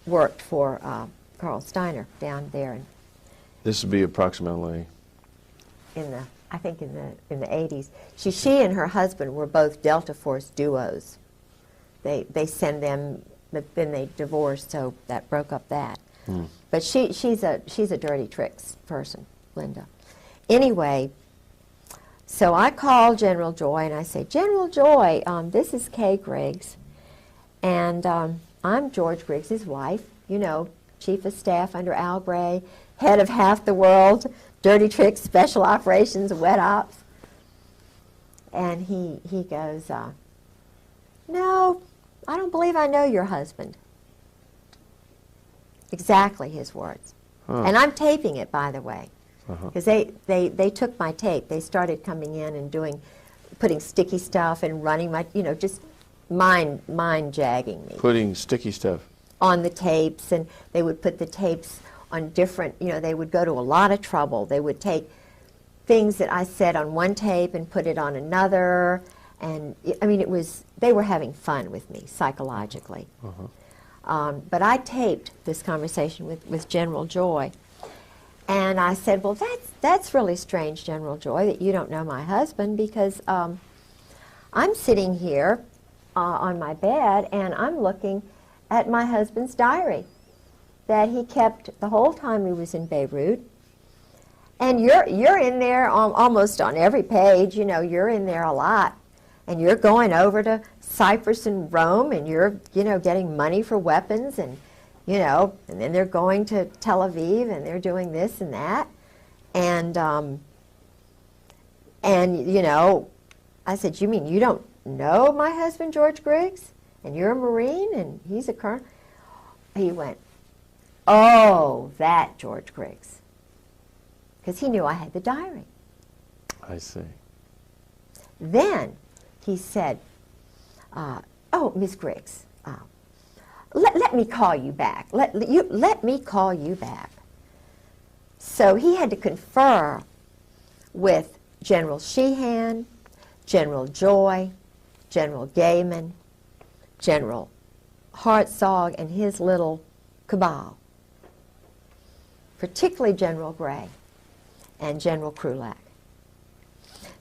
worked for Carl Steiner down there. This would be approximately? I think in the 80s. She and her husband were both Delta Force duos. They send them, but then they divorced, so that broke up that. But she's a dirty tricks person, Linda. Anyway, so I call General Joy and I say, General Joy, this is Kay Griggs, and I'm George Griggs's wife, chief of staff under Al Gray, head of half the world, dirty tricks, special operations, wet ops. And he goes, no, I don't believe I know your husband. Exactly his words. Huh. And I'm taping it, by the way, Uh-huh. because they took my tape. They started coming in and putting sticky stuff and running my, just mind jagging me Putting sticky stuff. on the tapes, and they would put the tapes on different, they would go to a lot of trouble. They would take things that I said on one tape and put it on another, and they were having fun with me psychologically. But I taped this conversation with General Joy, and I said, well, that's really strange, General Joy, that you don't know my husband, because I'm sitting here on my bed, and I'm looking at my husband's diary that he kept the whole time he was in Beirut. And you're in there almost on every page, you're in there a lot. And you're going over to Cyprus and Rome, and you're, getting money for weapons, and, and then they're going to Tel Aviv, and they're doing this and that. And I said, you mean you don't know my husband, George Griggs? And you're a Marine, and he's a colonel? He went, oh, that George Griggs. Because he knew I had the diary. I see. Then he said, oh, Miss Griggs, let me call you back. Let me call you back. So he had to confer with General Sheehan, General Joy, General Gaiman, General Hartzog, and his little cabal, particularly General Gray and General Krulak.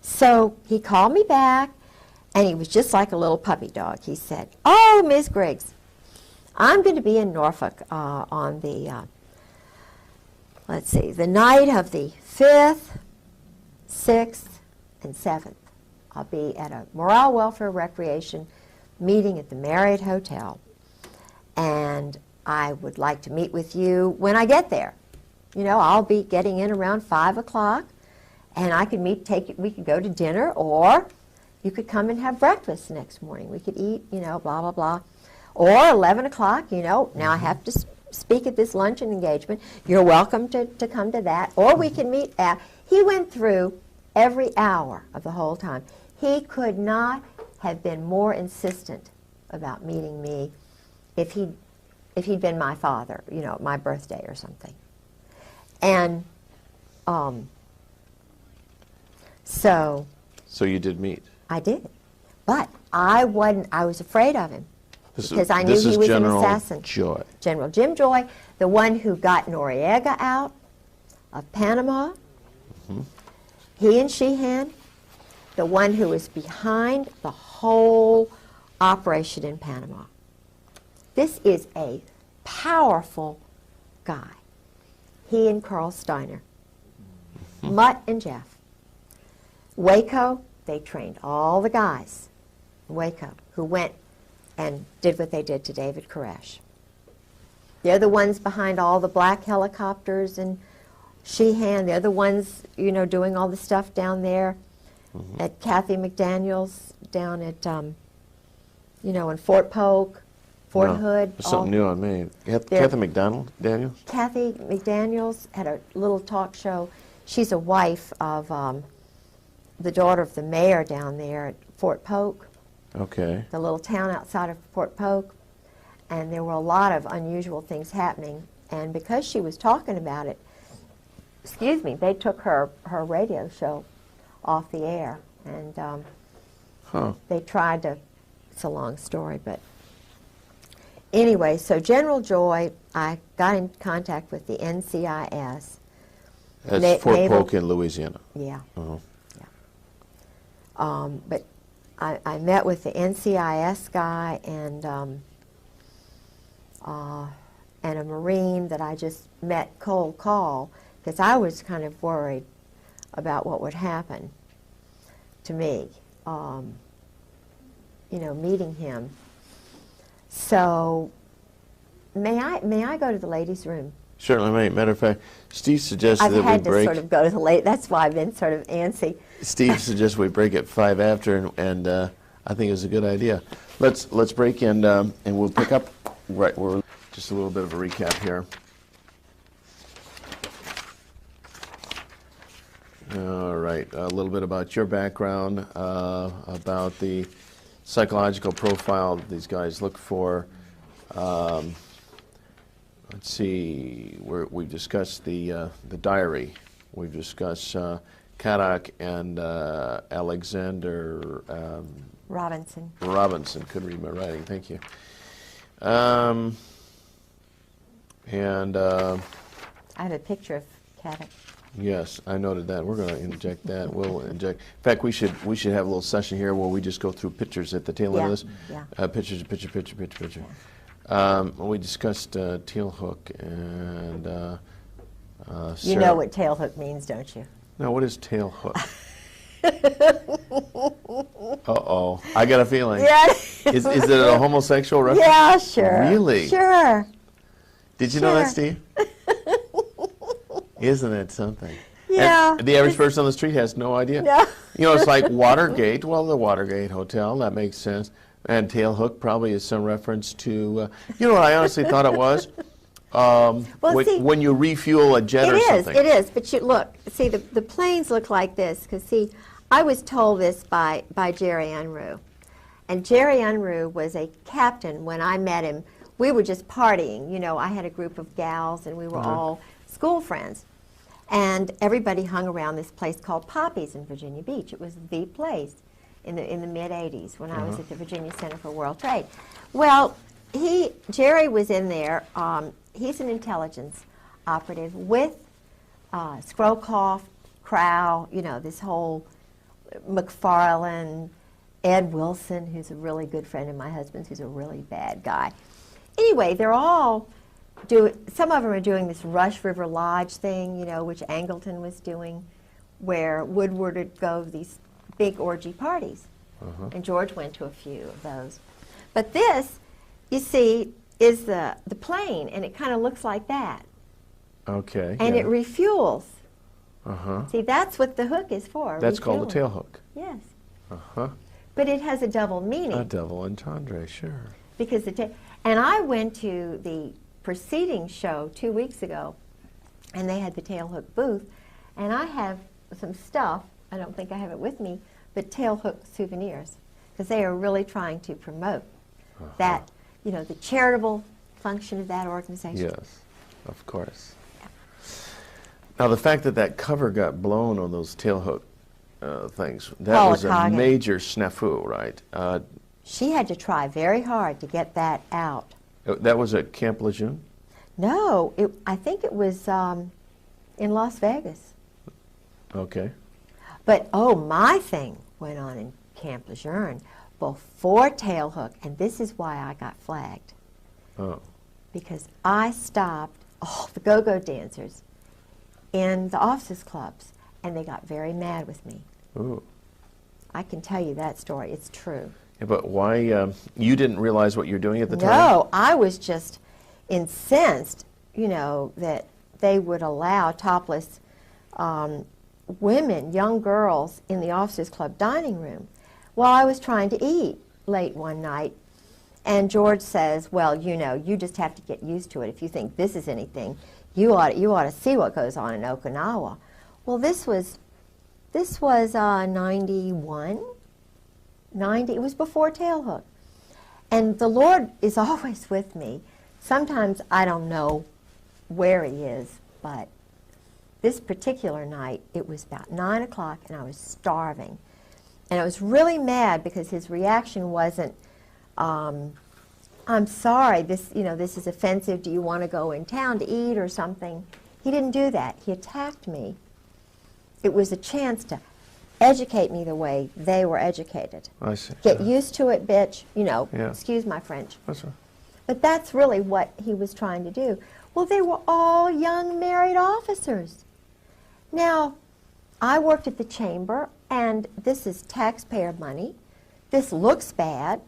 So he called me back, and he was just like a little puppy dog. He said, oh, Miss Griggs, I'm going to be in Norfolk on the, the night of the 5th, 6th, and 7th. I'll be at a Morale, Welfare, Recreation meeting at the Marriott Hotel, and I would like to meet with you when I get there. I'll be getting in around 5 o'clock, and I could we could go to dinner, or you could come and have breakfast the next morning. We could eat, blah, blah, blah. Or 11 o'clock, now I have to speak at this luncheon engagement. You're welcome to come to that. Or we can meet at, he went through every hour of the whole time. He could not have been more insistent about meeting me if he'd been my father, my birthday or something. And so you did meet. I did, but I was afraid of him because I knew this he is was General an assassin. Joy. General Jim Joy, the one who got Noriega out of Panama. Mm-hmm. He and Sheehan, the one who was behind the whole operation in Panama. This is a powerful guy. He and Carl Steiner, Mutt and Jeff. Waco, they trained all the guys in Waco who went and did what they did to David Koresh. They're the ones behind all the black helicopters and Sheehan. They're the ones, doing all the stuff down there at Kathy McDaniel's down at, in Fort Polk, Fort Hood. There's something new on me. Kathy McDonald, Daniel? Kathy McDaniels had a little talk show. She's a wife of the daughter of the mayor down there at Fort Polk. Okay. The little town outside of Fort Polk. And there were a lot of unusual things happening. And because she was talking about it, they took her radio show off the air. And they tried to, it's a long story, but anyway, so General Joy, I got in contact with the NCIS. That's Fort Polk in Louisiana. Yeah. Uh-huh. Yeah. But I met with the NCIS guy and a Marine that I just met cold call because I was kind of worried about what would happen to me, meeting him. So may I go to the ladies' room, Certainly, mate. Matter of fact, Steve suggested I've that we had to break. sort of go to the late. That's why I've been sort of antsy. Steve suggests we break at 5 after, and I think it's a good idea. Let's break and we'll pick up. Right, we're just a little bit of a recap here. All right, a little bit about your background, about the psychological profile that these guys look for. Let's see, we've discussed the diary. We've discussed Kadak and Alexander Robinson. Robinson. Couldn't read my writing. Thank you. And I have a picture of Caddick. yes, I noted that. We're going to inject that. We'll inject. In fact, we should have a little session here where we just go through pictures at the tail end of this. Yeah. Picture. We discussed tail hook and. You Sarah. know what tail hook means, don't you? Now, what is tail hook? Uh-oh. I got a feeling. Yeah. Is it a homosexual reference? Yeah, sure. Really? Sure. Did you know that, Sure. Steve? Isn't it something? Yeah. And the average person on the street has no idea. No. You know, it's like Watergate. Well, the Watergate Hotel, that makes sense. And tail hook probably is some reference to, you know what I honestly thought it was? When you refuel a jet or something. It is. But you look, see, the planes look like this. Because, see, I was told this by Jerry Unruh. And Jerry Unruh was a captain when I met him. We were just partying. You know, I had a group of gals, and we were all school friends. And everybody hung around this place called Poppy's in Virginia Beach. It was the place in the mid-'80s when I was at the Virginia Center for World Trade. Well, Jerry was in there. He's an intelligence operative with Scrowcroft, Crow, you know, this whole McFarlane, Ed Wilson, who's a really good friend of my husband's, who's a really bad guy. Anyway, they're all some of them are doing this Rush River Lodge thing, you know, which Angleton was doing, where Woodward would go to these big orgy parties. And George went to a few of those. But this, you see, is the plane, and it kind of looks like that. Okay. And yeah. it refuels. Uh-huh. See, that's what the hook is for. That's called the refueling. tail hook. Yes. Uh-huh. But it has a double meaning. A double entendre, sure. Because and I went to the preceding show 2 weeks ago, and they had the tail hook booth, and I have some stuff, I don't think I have it with me, but tail hook souvenirs, because they are really trying to promote that, you know, the charitable function of that organization. Yes, of course. Now, the fact that cover got blown on those tail hook things, that Paula was a Coggin. major snafu, right? She had to try very hard to get that out. That was at Camp Lejeune? No, I think it was in Las Vegas. Okay. But, oh, my thing went on in Camp Lejeune before tail hook, and this is why I got flagged. Oh. Because I stopped all the go-go dancers in the officers' clubs, and they got very mad with me. Ooh. I can tell you that story. It's true. Yeah, but why, you didn't realize what you're doing at the time? No, I was just incensed, you know, that they would allow topless women, young girls, in the officers' club dining room while I was trying to eat late one night. And George says, well, you know, you just have to get used to it. If you think this is anything, you ought to see what goes on in Okinawa. Well, this was 91, 90, it was before tail hook. And the Lord is always with me. Sometimes I don't know where he is, but this particular night, it was about 9 o'clock, and I was starving. And I was really mad because his reaction wasn't, I'm sorry, this is offensive. Do you want to go in town to eat or something? He didn't do that. He attacked me. It was a chance to educate me the way they were educated. I see. Get used to it, bitch. You know, Yeah. excuse my French. That's right. But that's really what he was trying to do. Well, they were all young married officers. Now, I worked at the chamber, and this is taxpayer money. This looks bad.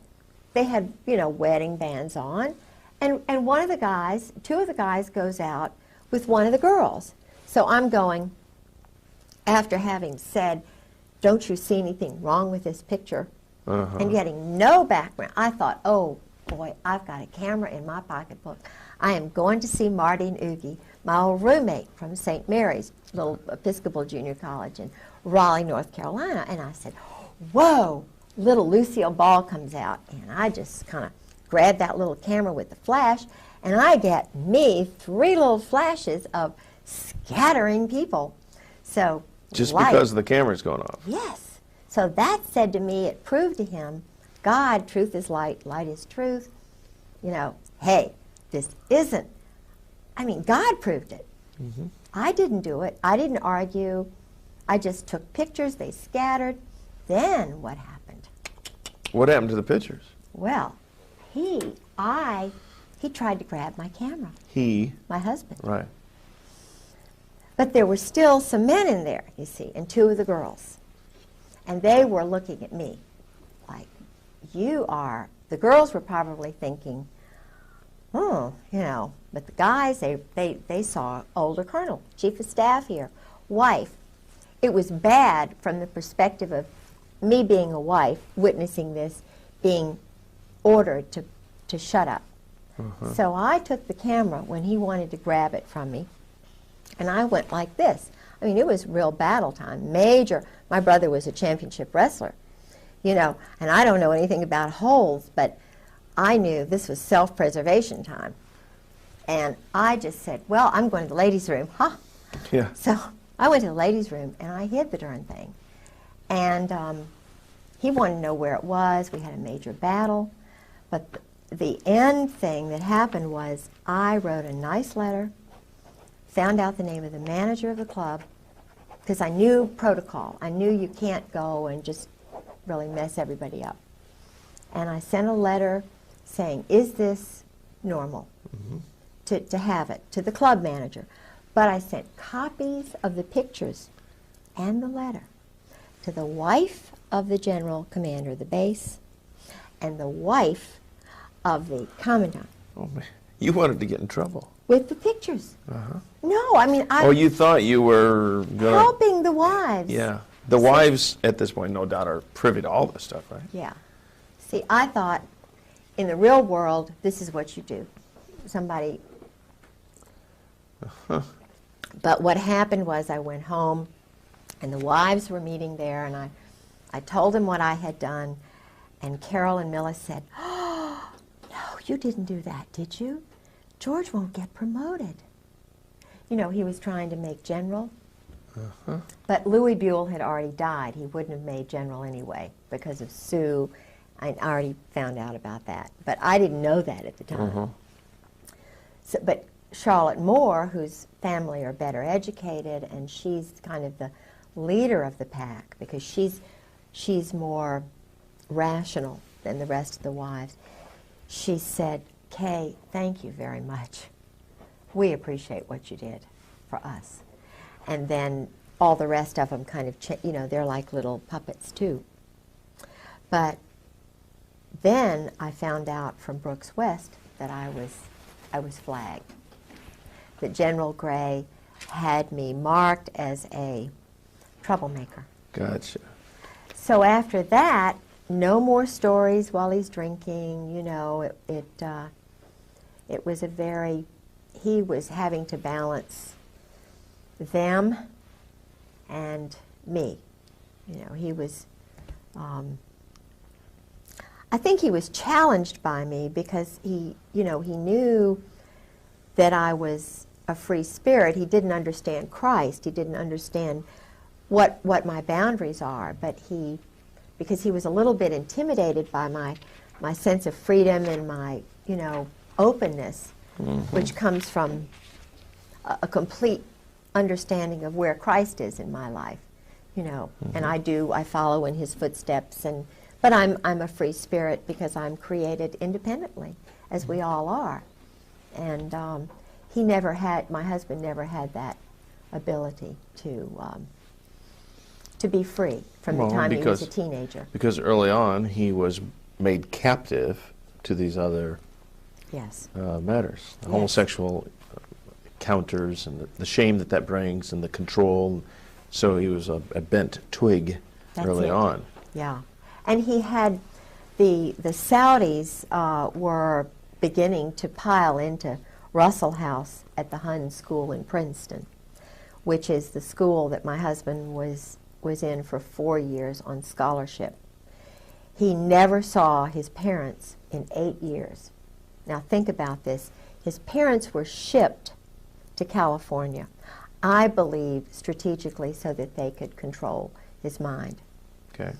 They had, you know, wedding bands on. And one of the guys, two of the guys goes out with one of the girls. So I'm going, after having said, don't you see anything wrong with this picture? And getting no background. I thought, oh boy, I've got a camera in my pocketbook. I am going to see Marty and Oogie, my old roommate from St. Mary's, little Episcopal Junior College in Raleigh, North Carolina. And I said, whoa, little Lucille Ball comes out. And I just kind of grabbed that little camera with the flash, and I get me 3 little flashes of scattering people. So Just light. because the camera's going off. Yes. So that said to me, it proved to him, God, truth is light, light is truth. You know, hey, this isn't, I mean, God proved it. I didn't do it. I didn't argue. I just took pictures, they scattered. Then what happened? What happened to the pictures? Well, he tried to grab my camera, He, my husband. right. But there were still some men in there, you see, and 2 of the girls. And they were looking at me like, you are, the girls were probably thinking, oh, you know, but the guys, they saw older colonel, chief of staff here, wife. It was bad from the perspective of me being a wife, witnessing this, being ordered to shut up. So I took the camera when he wanted to grab it from me, and I went like this. I mean, it was real battle time, major. My brother was a championship wrestler, you know, and I don't know anything about holds, but I knew this was self-preservation time. And I just said, well, I'm going to the ladies' room, huh? Yeah. So I went to the ladies' room, and I hid the darn thing. And he wanted to know where it was. We had a major battle. But the end thing that happened was I wrote a nice letter, found out the name of the manager of the club, because I knew protocol. I knew you can't go and just really mess everybody up. And I sent a letter saying, is this normal to have it, to the club manager. But I sent copies of the pictures and the letter to the wife of the general commander of the base and the wife of the commandant. Oh, man. You wanted to get in trouble. With the pictures. No, I mean, Oh, you thought you were going to... helping the wives. Yeah. The wives, at this point, no doubt, are privy to all this stuff, right? Yeah. See, I thought in the real world, this is what you do. Somebody... But what happened was I went home, and the wives were meeting there, and I told them what I had done, and Carol and Milla said, oh, no, you didn't do that, did you? George won't get promoted. You know, he was trying to make general. But Louis Buell had already died. He wouldn't have made general anyway because of Sue. I already found out about that. But I didn't know that at the time. So, but Charlotte Moore, whose family are better educated, and she's kind of the leader of the pack because she's more rational than the rest of the wives. She said, Kay, thank you very much. We appreciate what you did for us. And then all the rest of them kind of, you know, they're like little puppets too. But then I found out from Brooks West that I was flagged. That General Gray had me marked as a troublemaker. Gotcha. So after that, no more stories while he's drinking. You know, it was a very, he was having to balance them and me. You know, he was, I think he was challenged by me because he, you know, he knew that I was a free spirit. He didn't understand Christ. He didn't understand what my boundaries are, but he, because he was a little bit intimidated by my sense of freedom and my, you know, openness, which comes from a complete understanding of where Christ is in my life, you know, and I follow in his footsteps, but I'm a free spirit because I'm created independently, as we all are, and he never had, my husband never had that ability to be free from the time he was a teenager. Because early on he was made captive to these other Yes. matters, the homosexual encounters and the shame that that brings and the control. So he was a bent twig That's early it. on. Yeah. And he had, the Saudis were beginning to pile into Russell House at the Hun School in Princeton, which is the school that my husband was in for 4 years on scholarship. He never saw his parents in 8 years. Now think about this. His parents were shipped to California, I believe strategically so that they could control his mind. Okay.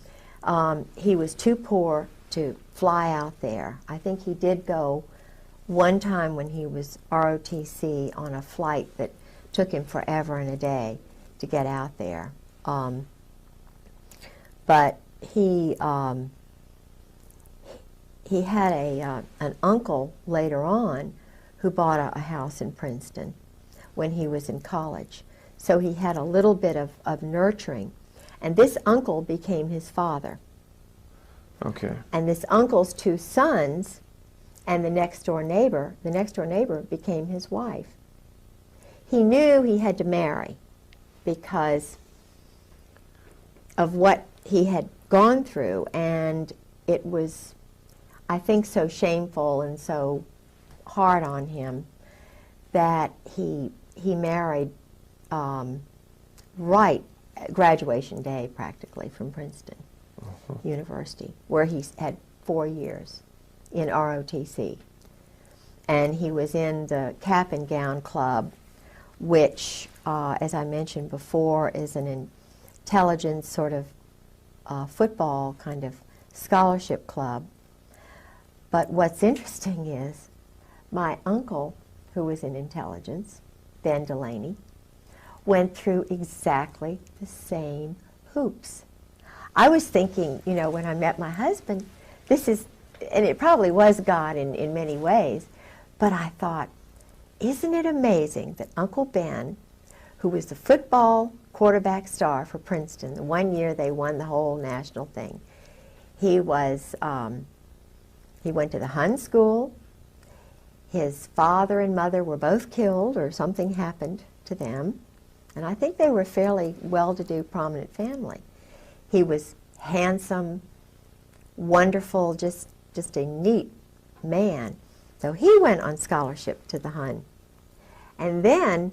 He was too poor to fly out there. I think he did go one time when he was ROTC on a flight that took him forever and a day to get out there. But he had an uncle later on who bought a house in Princeton when he was in college. So he had a little bit of nurturing. And this uncle became his father. Okay. And this uncle's 2 sons and the next door neighbor became his wife. He knew he had to marry because of what he had gone through, and it was, I think, so shameful and so hard on him that he married right at graduation day, practically, from Princeton University, where he had 4 years in ROTC. And he was in the Cap and Gown Club, which, as I mentioned before, is an intelligence sort of football kind of scholarship club. But what's interesting is my uncle, who was in intelligence, Ben Delaney, went through exactly the same hoops. I was thinking, you know, when I met my husband, this is, and it probably was God in many ways, but I thought, isn't it amazing that Uncle Ben, who was the football quarterback star for Princeton, the one year they won the whole national thing, he was, he went to the Hun School. His father and mother were both killed or something happened to them. And I think they were a fairly well-to-do, prominent family. He was handsome, wonderful, just a neat man. So he went on scholarship to the Hun. And then,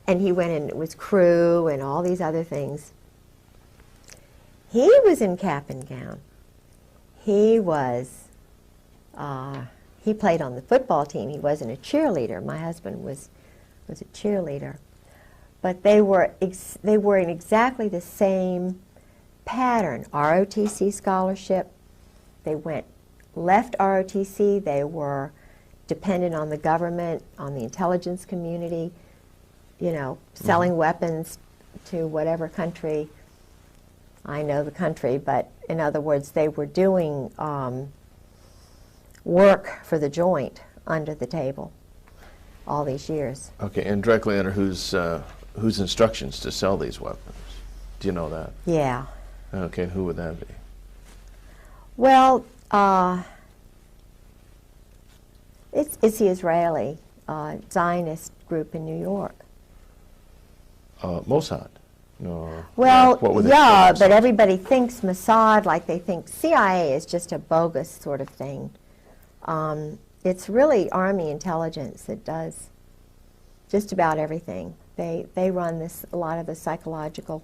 and he went in, it was crew and all these other things. He was in Cap and Gown. He was, he played on the football team. He wasn't a cheerleader. My husband was a cheerleader. But they were in exactly the same pattern. ROTC scholarship. They left ROTC. They were dependent on the government, on the intelligence community, you know, selling weapons to whatever country. I know the country, but in other words, they were doing work for the joint under the table all these years. Okay, and directly under whose instructions to sell these weapons? Do you know that? Yeah. Okay, who would that be? Well, it's the Israeli Zionist group in New York. Mossad? No. Well, what would they yeah, call but themselves? everybody thinks Mossad, like they think CIA is just a bogus sort of thing. It's really Army intelligence that does just about everything. They run a lot of the psychological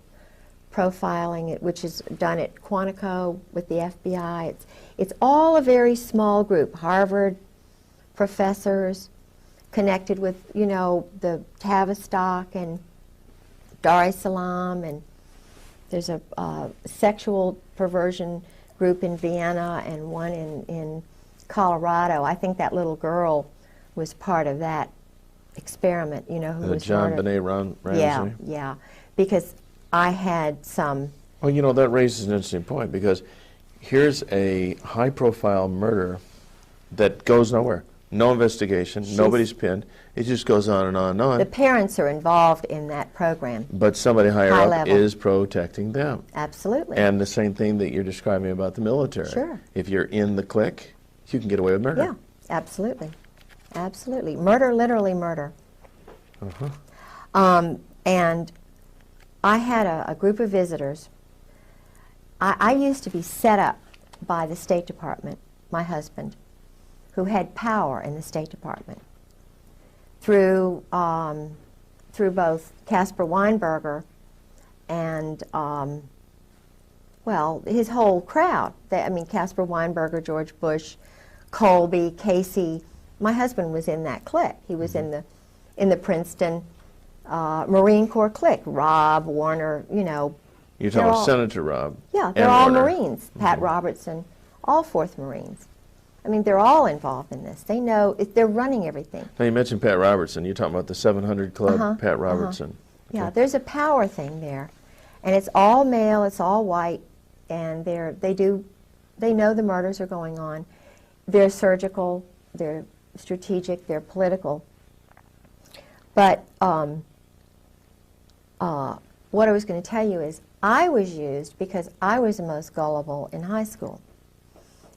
profiling, which is done at Quantico with the FBI. It's all a very small group. Harvard professors connected with, you know, the Tavistock and Dar es Salaam, and there's a sexual perversion group in Vienna and one in Colorado. I think that little girl was part of that experiment, you know, who was John murdered. Benet Ramsey? Yeah, because I had some... Well, you know, that raises an interesting point, because here's a high-profile murder that goes nowhere. No investigation, nobody's pinned. It just goes on and on and on. The parents are involved in that program. But somebody higher High up level. is protecting them. Absolutely. And the same thing that you're describing about the military. Sure. If you're in the clique, you can get away with murder. Yeah, absolutely. Absolutely. Murder, literally murder. And I had a group of visitors. I used to be set up by the State Department, my husband, who had power in the State Department, through both Caspar Weinberger and, well, his whole crowd. I mean, Caspar Weinberger, George Bush, Colby, Casey. My husband was in that clique. He was in the Princeton Marine Corps clique. Rob, Warner, you know. You're talking about Senator Rob. Yeah, they're all Marines. Pat Robertson, all 4th Marines. I mean, they're all involved in this. They know, they're running everything. Now, you mentioned Pat Robertson. You're talking about the 700 Club, Pat Robertson. Yeah, there's a power thing there. And it's all male, it's all white, and they know the murders are going on. They're surgical, they're strategic, they're political. But what I was going to tell you is I was used because I was the most gullible in high school.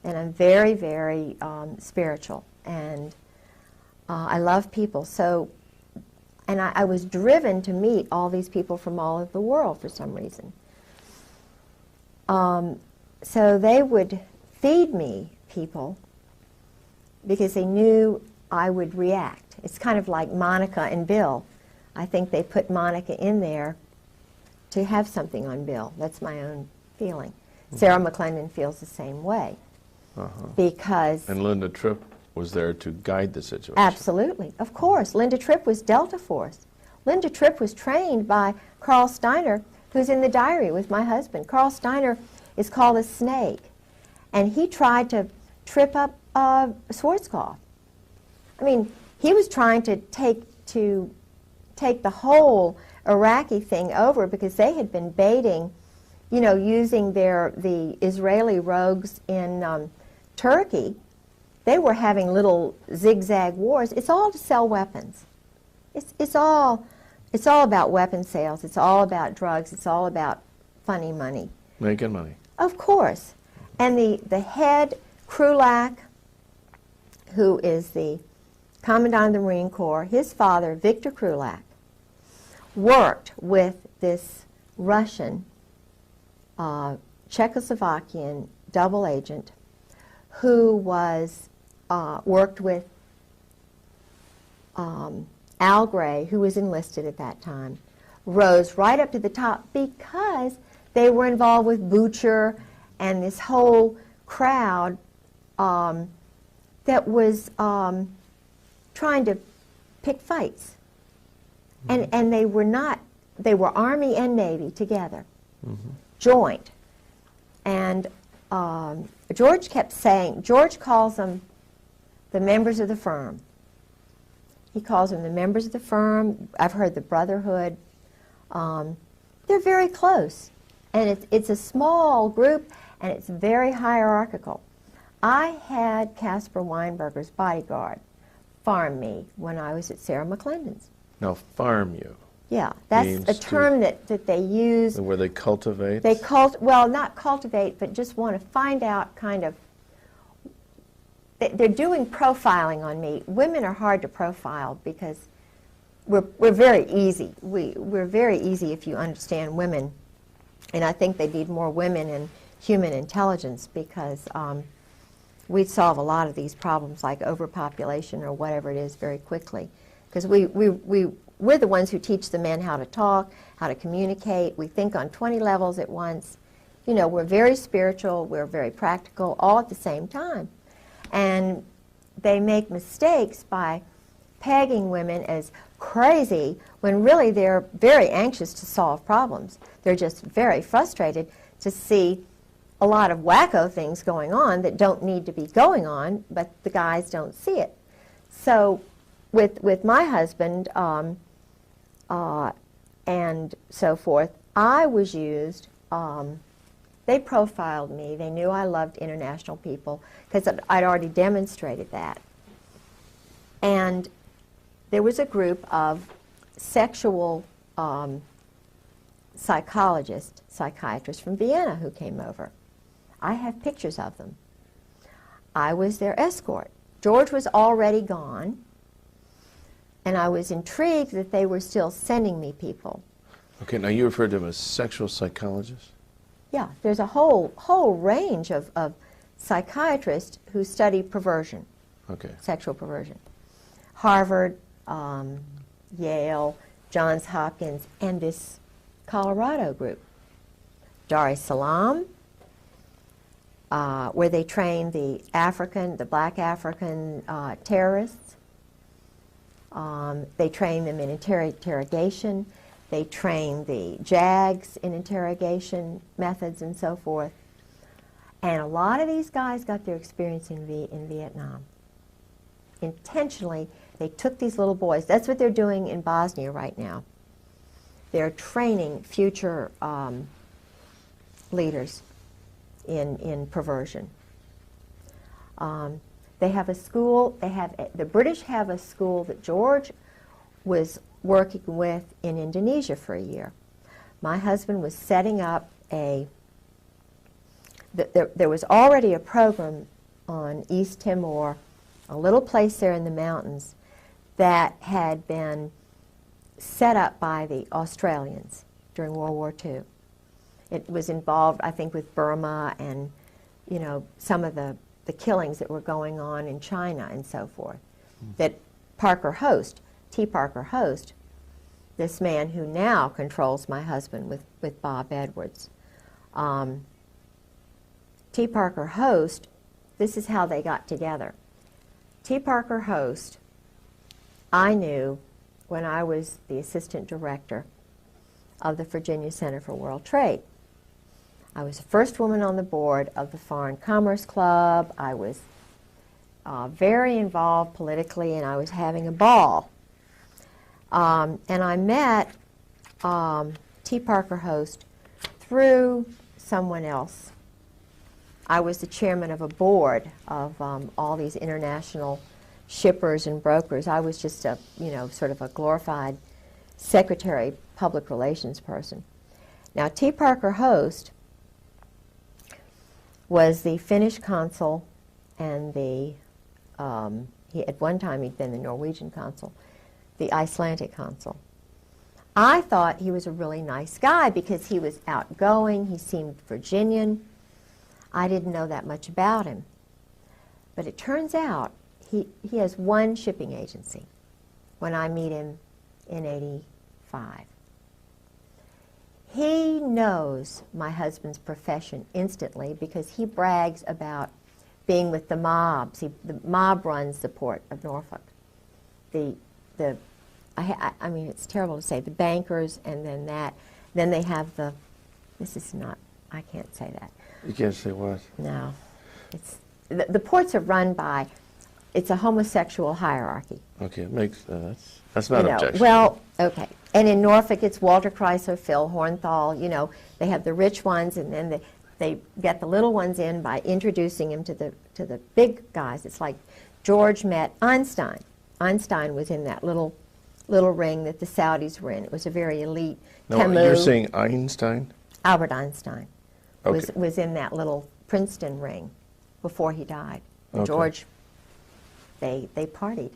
And I'm very, very spiritual, and I love people. So, and I was driven to meet all these people from all over the world for some reason. So they would feed me people because they knew I would react. It's kind of like Monica and Bill. I think they put Monica in there to have something on Bill. That's my own feeling. Sarah McClendon feels the same way. Because... And Linda Tripp was there to guide the situation. Absolutely. Of course. Linda Tripp was Delta Force. Linda Tripp was trained by Carl Steiner, who's in the diary with my husband. Carl Steiner is called a snake, and he tried to trip up Schwarzkopf. I mean, he was trying to take the whole Iraqi thing over because they had been baiting, you know, using the Israeli rogues in Turkey. They were having little zigzag wars. It's all to sell weapons. It's all about weapon sales. It's all about drugs. It's all about funny money. Making money. Of course. And the head, Krulak, who is the Commandant of the Marine Corps, his father, Victor Krulak, worked with this Russian, Czechoslovakian double agent who was worked with Al Gray, who was enlisted at that time, rose right up to the top because they were involved with Butcher and this whole crowd that was trying to pick fights. And they were not, they were Army and Navy together, joint. And George kept saying, George calls them the members of the firm. He calls them the members of the firm. I've heard the Brotherhood. They're very close. And it's a small group, and it's very hierarchical. I had Caspar Weinberger's bodyguard farm me when I was at Sarah McClendon's. Now, farm you. Yeah, that's a term that they use. Where they cultivate? They well, not cultivate, but just want to find out kind of, they're doing profiling on me. Women are hard to profile because we're very easy. We're very easy if you understand women. And I think they need more women in human intelligence because we'd solve a lot of these problems like overpopulation or whatever it is very quickly. Because we're the ones who teach the men how to talk, how to communicate. We think on 20 levels at once. You know, we're very spiritual, we're very practical, all at the same time. And they make mistakes by pegging women as crazy when really they're very anxious to solve problems. They're just very frustrated to see a lot of wacko things going on that don't need to be going on, but the guys don't see it. So with my husband and so forth, I was used. They profiled me. They knew I loved international people because I'd already demonstrated that. And there was a group of sexual psychologists, psychiatrists from Vienna who came over. I have pictures of them. I was their escort. George was already gone. And I was intrigued that they were still sending me people. Okay, now you referred to them as sexual psychologists? Yeah, there's a whole range of psychiatrists who study perversion, Okay. sexual perversion. Harvard, Yale, Johns Hopkins, and this Colorado group. Dar es Salaam, where they train the black African terrorists. They train them in interrogation. They train the JAGs in interrogation methods and so forth. And a lot of these guys got their experience in Vietnam. Intentionally, they took these little boys. That's what they're doing in Bosnia right now. They're training future leaders in perversion. They have a school. The British have a school that George was working with in Indonesia for a year. My husband was setting up there was already a program on East Timor, a little place there in the mountains, that had been set up by the Australians during World War II. It was involved, I think, with Burma and, some of the killings that were going on in China and so forth. That T. Parker Host, this man who now controls my husband with Bob Edwards. T. Parker Host, this is how they got together. T. Parker Host, I knew when I was the assistant director of the Virginia Center for World Trade. I was the first woman on the board of the Foreign Commerce Club. I was very involved politically, and I was having a ball. And I met T. Parker Host through someone else. I was the chairman of a board of all these international shippers and brokers. I was just a, sort of a glorified secretary, public relations person. Now, T. Parker Host was the Finnish consul and at one time he'd been the Norwegian consul, the Icelandic consul. I thought he was a really nice guy because he was outgoing, he seemed Virginian. I didn't know that much about him. But it turns out he has one shipping agency when I meet him in '85. He knows my husband's profession instantly because he brags about being with the mobs. The mob runs the port of Norfolk. I mean, it's terrible to say, the bankers, and then they have I can't say that. You can't say what? No. The ports are run by, it's a homosexual hierarchy. Okay, it makes, that's not objection. Well, okay. And in Norfolk, it's Walter Chrysler, Phil Hornthal, they have the rich ones, and then they get the little ones in by introducing them to the big guys. It's like George met Einstein. Einstein was in that little ring that the Saudis were in. It was a very elite. No, Camus, you're saying Einstein? Albert Einstein Okay. was in that little Princeton ring before he died. Okay. George, they partied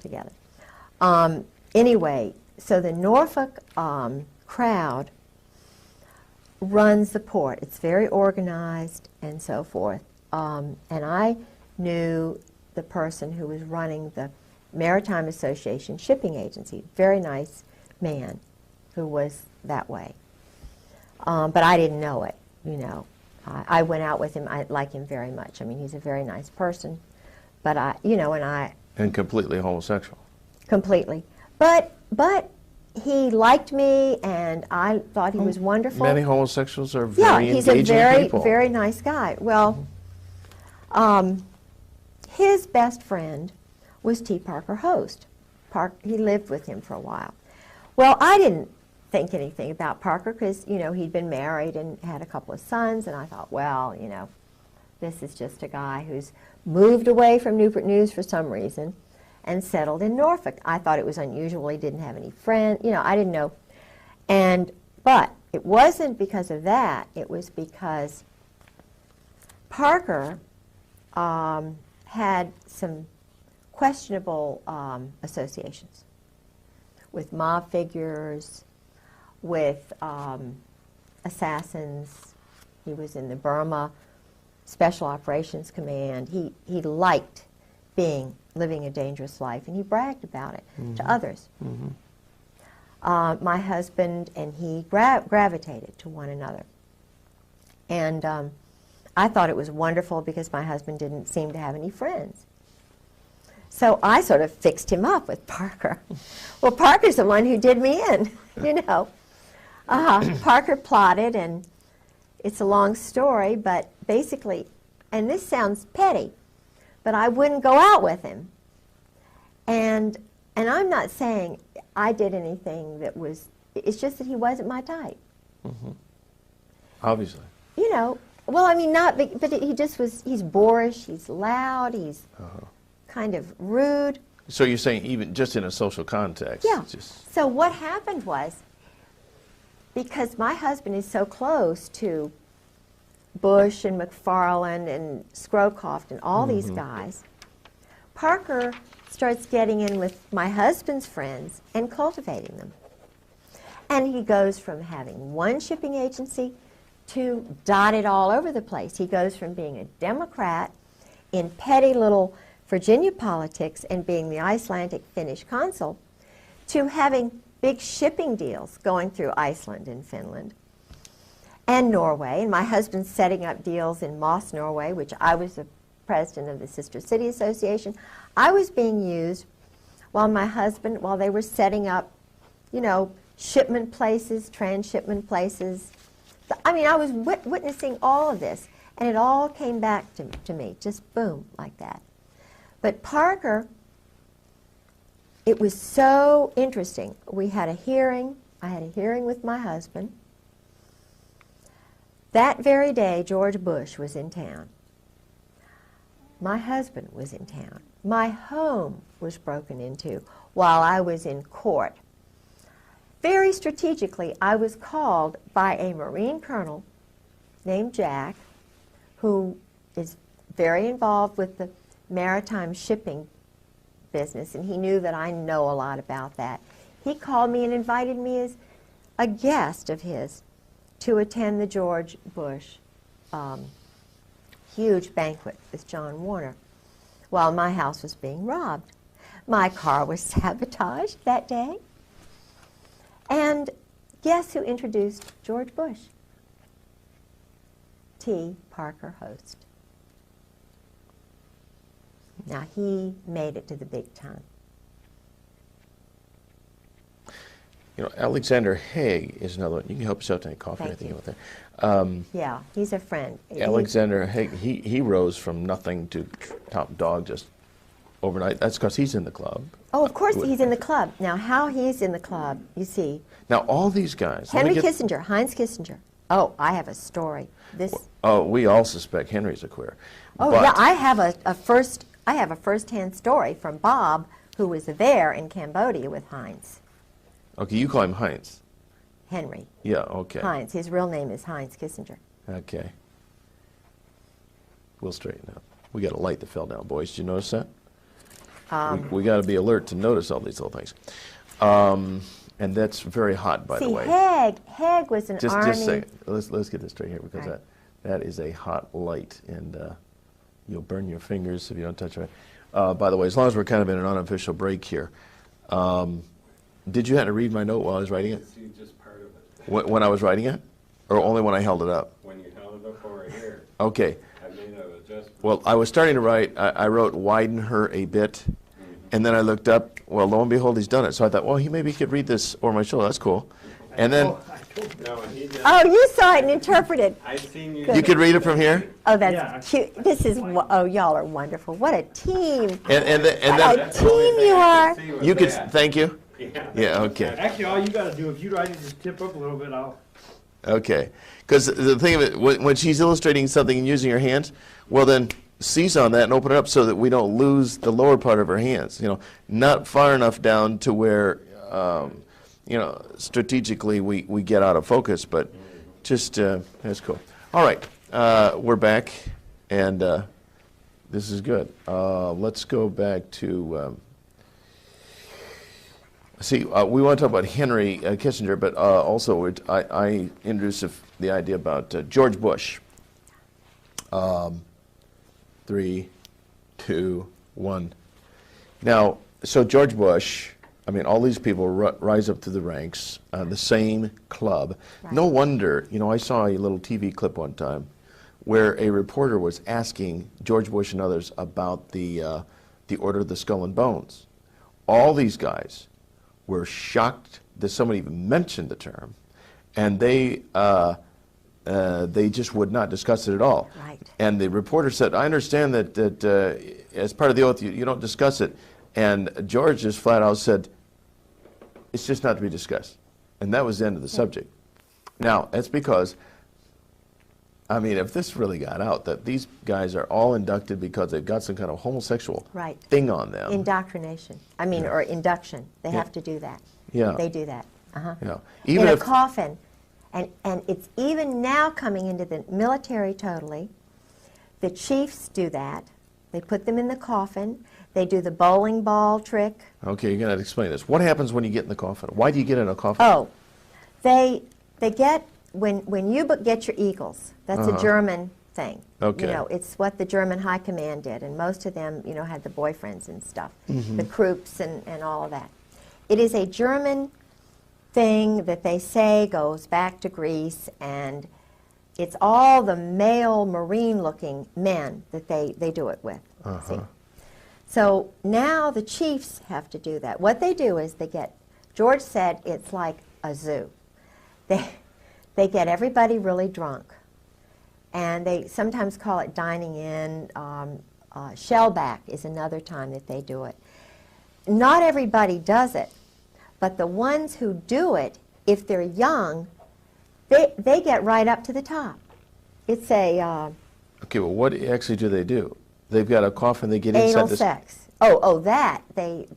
together. Anyway, so the Norfolk crowd runs the port. It's very organized and so forth. And I knew the person who was running the Maritime Association shipping agency, very nice man who was that way. But I didn't know it, I went out with him. I like him very much. I mean, he's a very nice person. But And completely homosexual. Completely. But he liked me, and I thought he was wonderful. Many homosexuals are very he's engaging a very, people. very nice guy. Well, his best friend was T. Parker Host. He lived with him for a while. Well, I didn't think anything about Parker because, he'd been married and had a couple of sons, and I thought, well, this is just a guy who's moved away from Newport News for some reason and settled in Norfolk. I thought it was unusual. He didn't have any friends. I didn't know. But it wasn't because of that. It was because Parker had some questionable associations with mob figures, with assassins. He was in the Burma Special Operations Command. He liked living a dangerous life, and he bragged about it to others. My husband and he gravitated to one another. And I thought it was wonderful because my husband didn't seem to have any friends. So I sort of fixed him up with Parker. Well, Parker's the one who did me in, you know. Parker plotted, and it's a long story, but basically, and this sounds petty, but I wouldn't go out with him. And I'm not saying I did anything that was, it's just that he wasn't my type. Obviously. You know, well, I mean, not, but he just was, he's boorish, he's loud, he's kind of rude. So you're saying even just in a social context? Yeah. Just, So what happened was, because my husband is so close to Bush and McFarland and Scrowcroft and all these guys, Parker starts getting in with my husband's friends and cultivating them. And he goes from having one shipping agency to dotted all over the place. He goes from being a Democrat in petty little Virginia politics and being the Icelandic Finnish consul to having big shipping deals going through Iceland and Finland and Norway. And my husband's setting up deals in Moss, Norway, which I was the president of the Sister City Association. I was being used while they were setting up, you know, shipment places, transshipment places. I mean, I was witnessing all of this, and it all came back to me, just boom, like that. But Parker, it was so interesting. We had a hearing. I had a hearing with my husband. That very day, George Bush was in town. My husband was in town. My home was broken into while I was in court. Very strategically, I was called by a Marine colonel named Jack, who is very involved with the maritime shipping business, and he knew that I know a lot about that. He called me and invited me as a guest of his to attend the George Bush huge banquet with John Warner while my house was being robbed. My car was sabotaged that day. And guess who introduced George Bush? T. Parker Host. Now, he made it to the big time. you know, Alexander Haig is another one. You can help yourself to any coffee or Thank anything you. out there. Yeah, he's a friend. Alexander Haig, he rose from nothing to top dog just overnight. That's because he's in the club. Oh, of course he's in the club. Now, how he's in the club, you see. Now, all these guys. Henry Kissinger, Heinz Kissinger. Oh, I have a story. This. Oh, we all suspect Henry's a queer. Oh, but yeah, I have a first-hand story from Bob, who was there in Cambodia with Heinz. Okay, you call him Heinz. Henry. Yeah, okay. Heinz. His real name is Heinz Kissinger. Okay. We'll straighten out. We got a light that fell down, boys. Did you notice that? We got to be alert to notice all these little things. And that's very hot, by the way. Haig was an army. Just a second. Let's get this straight here, because Right. that is a hot light, and you'll burn your fingers if you don't touch it. By the way, as long as we're kind of in an unofficial break here, did you have to read my note while I was writing it? See just part of it. When I was writing it? Or only when I held it up? When you held it up over here, Okay. I made an adjustment. Well, I was starting to write, I wrote widen her a bit, and then I looked up, well, lo and behold, he's done it. So I thought, well, maybe he could read this over my shoulder. That's cool. And then, No, and he did. Oh, you saw it and interpreted. I seen you. you could read it from here? Oh, that's Yeah. cute. This is, oh, y'all are wonderful. What a team. And then What a team you are. you could, thank you? Yeah. Yeah, okay. Actually, all you gotta do, if you write it, just tip up a little bit, I'll. Okay, because the thing of it, when she's illustrating something and using her hands, well then seize on that and open it up so that we don't lose the lower part of her hands. You know, not far enough down to where, you know, strategically we get out of focus, but just that's cool. All right, we're back, and this is good. Let's go back to. See, we want to talk about Henry Kissinger, but also I introduced the idea about George Bush. 3, 2, 1. Now, so George Bush, I mean, all these people rise up through the ranks, the same club. Right. No wonder, you know, I saw a little TV clip one time where a reporter was asking George Bush and others about the Order of the Skull and Bones. All these guys were shocked that somebody even mentioned the term, and they just would not discuss it at all. Right. And the reporter said, I understand that as part of the oath you don't discuss it. And George just flat out said, it's just not to be discussed. And that was the end of the subject. Now, that's because, I mean, if this really got out, that these guys are all inducted because they've got some kind of homosexual right. thing on them. Indoctrination. I mean, or induction. They have to do that. Yeah. They do that. Yeah. Even in if a coffin. And it's even now coming into the military totally. The chiefs do that. They put them in the coffin. They do the bowling ball trick. Okay, you're going to explain this. What happens when you get in the coffin? Why do you get in a coffin? Oh, they get, when you get your eagles, that's a German thing. Okay. You know, it's what the German high command did, and most of them, you know, had the boyfriends and stuff, the Krupps and all of that. It is a German thing that they say goes back to Greece, and it's all the male marine-looking men that they do it with. See? So now the chiefs have to do that. What they do is they get, George said it's like a zoo. They get everybody really drunk, and they sometimes call it dining in. Shellback is another time that they do it. Not everybody does it, but the ones who do it, if they're young, they get right up to the top. It's a... okay, well, what actually do they do? They've got a coffin, they get inside anal this... sex. Oh, that. They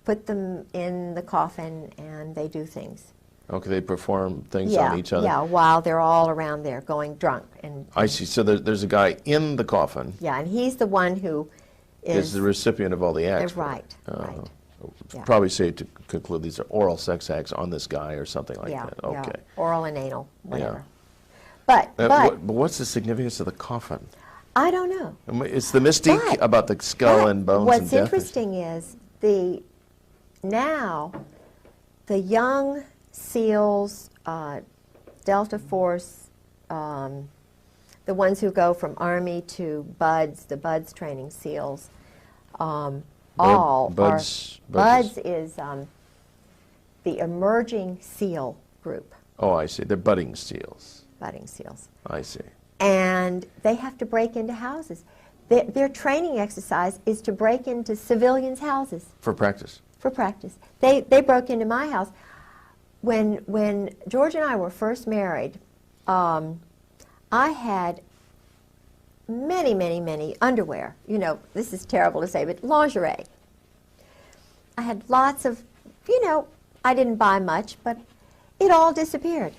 put them in the coffin and they do things. Okay, they perform things on each other. Yeah, while they're all around there going drunk. I see. So there's a guy in the coffin. Yeah, and he's the one who is the recipient of all the acts. Right, right. Yeah. Probably safe to conclude these are oral sex acts on this guy or something like that. Okay. Yeah, oral and anal, whatever. Yeah. But but what's the significance of the coffin? I don't know. It's the mystique about the skull and bones what's and death. interesting is now the young SEALs, Delta Force, the ones who go from Army to BUDS, the BUDS training SEALs, BUDS is the emerging SEAL group. Oh, I see. They're budding SEAls. Budding SEAls. I see. And they have to break into houses. Their training exercise is to break into civilians' houses. For practice. For practice. They broke into my house. When George and I were first married, I had many underwear. You know, this is terrible to say, but lingerie. I had lots of, you know, I didn't buy much, but it all disappeared.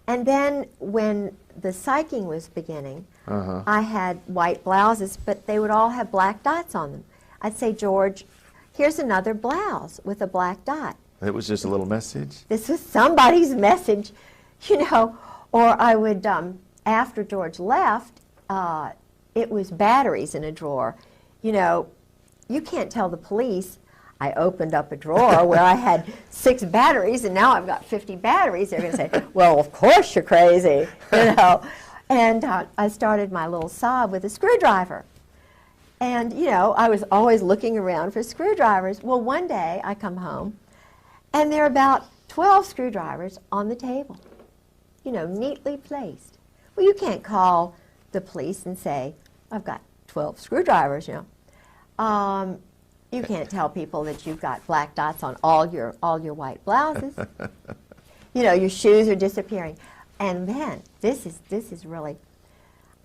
And then when the psyching was beginning, I had white blouses, but they would all have black dots on them. I'd say, George, here's another blouse with a black dot. It was just a little message? This was somebody's message, you know. Or I would, after George left, it was batteries in a drawer. You know, you can't tell the police I opened up a drawer where I had 6 batteries and now I've got 50 batteries. They're going to say, well, of course you're crazy, you know. And I started my little sob with a screwdriver. And, you know, I was always looking around for screwdrivers. Well, one day I come home and there are about 12 screwdrivers on the table, you know, neatly placed. Well, you can't call the police and say, I've got 12 screwdrivers, you know. You can't tell people that you've got black dots on all your white blouses. You know, your shoes are disappearing. And then, this is really,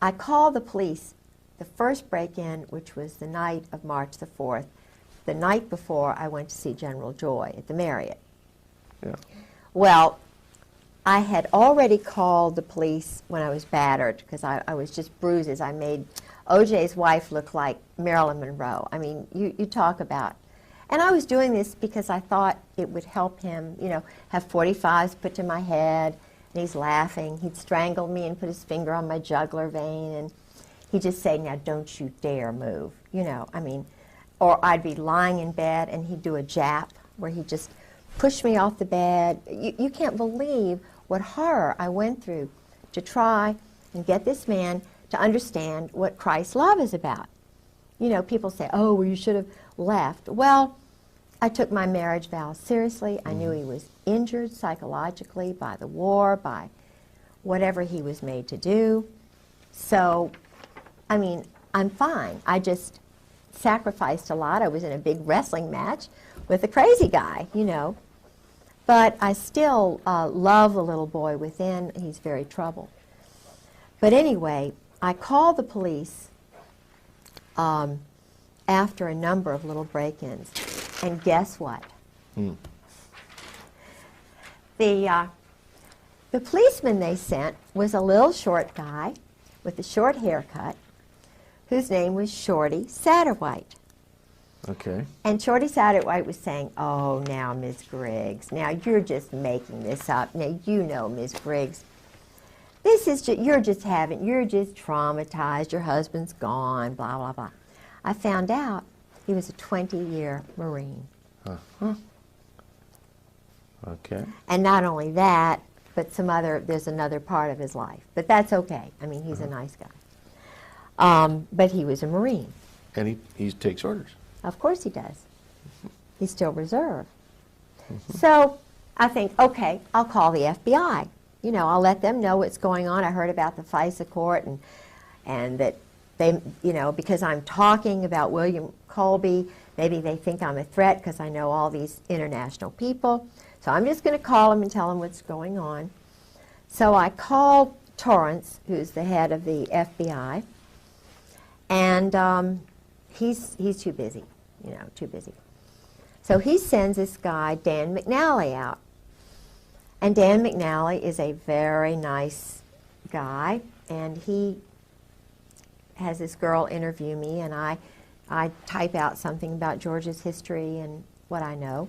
I called the police the first break-in, which was the night of March the 4th. The night before, I went to see General Joy at the Marriott. Yeah. Well, I had already called the police when I was battered because I was just bruises. I made O.J.'s wife look like Marilyn Monroe. I mean, you talk about. And I was doing this because I thought it would help him, you know, have 45s put to my head, and he's laughing. He'd strangle me and put his finger on my jugular vein, and he'd just say, now don't you dare move, you know, I mean, or I'd be lying in bed and he'd do a jap where he'd just push me off the bed. You can't believe what horror I went through to try and get this man to understand what Christ's love is about. You know, people say, oh, well, you should have left. Well, I took my marriage vows seriously. I knew he was injured psychologically by the war, by whatever he was made to do. So, I mean, I'm fine. I just sacrificed a lot. I was in a big wrestling match with a crazy guy, you know. But I still love the little boy within. He's very troubled. But anyway, I called the police after a number of little break-ins. And guess what? The policeman they sent was a little short guy with a short haircut whose name was Shorty Satterwhite. Okay. And Shorty Satterwhite was saying, oh, now, Ms. Griggs, now you're just making this up. Now, you know, Ms. Griggs, this is you're just traumatized. Your husband's gone, blah, blah, blah. I found out he was a 20-year Marine. Okay. And not only that, but there's another part of his life. But that's okay. I mean, he's a nice guy. But he was a Marine. And he takes orders. Of course he does. He's still reserve. So I think, okay, I'll call the FBI. You know, I'll let them know what's going on. I heard about the FISA court and that they, you know, because I'm talking about William Colby, maybe they think I'm a threat because I know all these international people. So I'm just going to call them and tell them what's going on. So I called Torrance, who's the head of the FBI, and he's too busy, you know, too busy. So he sends this guy, Dan McNally, out. And Dan McNally is a very nice guy, and he has this girl interview me, and I type out something about Georgia's history and what I know.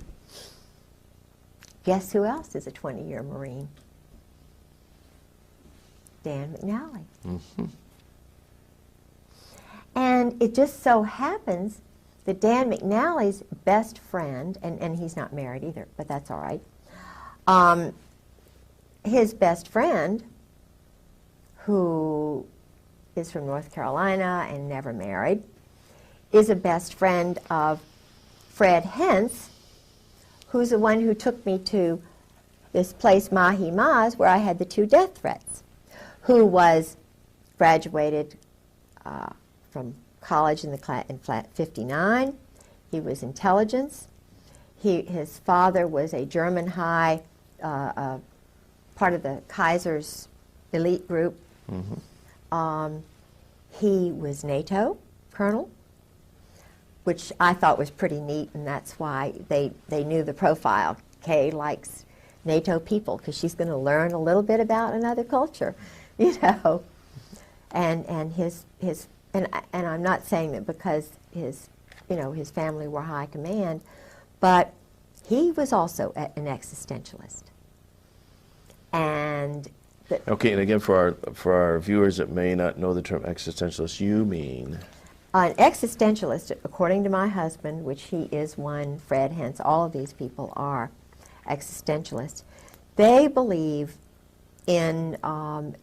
Guess who else is a 20-year Marine? Dan McNally. And it just so happens that Dan McNally's best friend, and he's not married either, but that's all right, his best friend, who is from North Carolina and never married, is a best friend of Fred Hentz, who's the one who took me to this place, Mahi Maz, where I had the 2 death threats, who was graduated from college in flat 59. He was intelligence. His father was a German high, part of the Kaiser's elite group. He was NATO colonel, which I thought was pretty neat, and that's why they knew the profile. Kay likes NATO people because she's going to learn a little bit about another culture, you know. And I'm not saying that because his family were high command, but he was also an existentialist. And okay, and again, for our viewers that may not know the term existentialist, you mean? An existentialist, according to my husband, which he is one, Fred Hentz, all of these people are existentialists. They believe in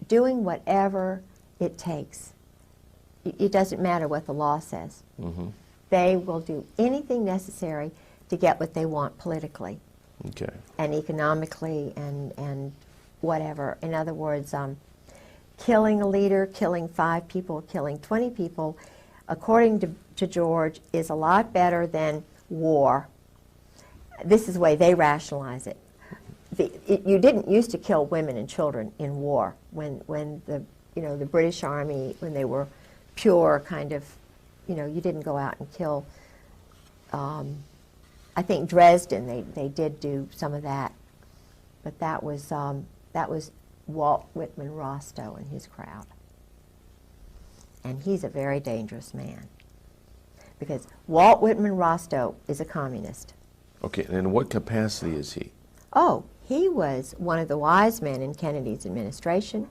doing whatever it takes. It doesn't matter what the law says. They will do anything necessary to get what they want politically, and economically, and whatever. In other words, killing a leader, killing 5 people, killing 20 people, according to George, is a lot better than war. This is the way they rationalize it. You didn't used to kill women and children in war when the British Army, when they were pure kind of, you didn't go out and kill. I think Dresden, they did do some of that, but that was Walt Whitman Rostow and his crowd. And he's a very dangerous man. because Walt Whitman Rostow is a communist. Okay, and in what capacity is he? Oh, he was one of the wise men in Kennedy's administration.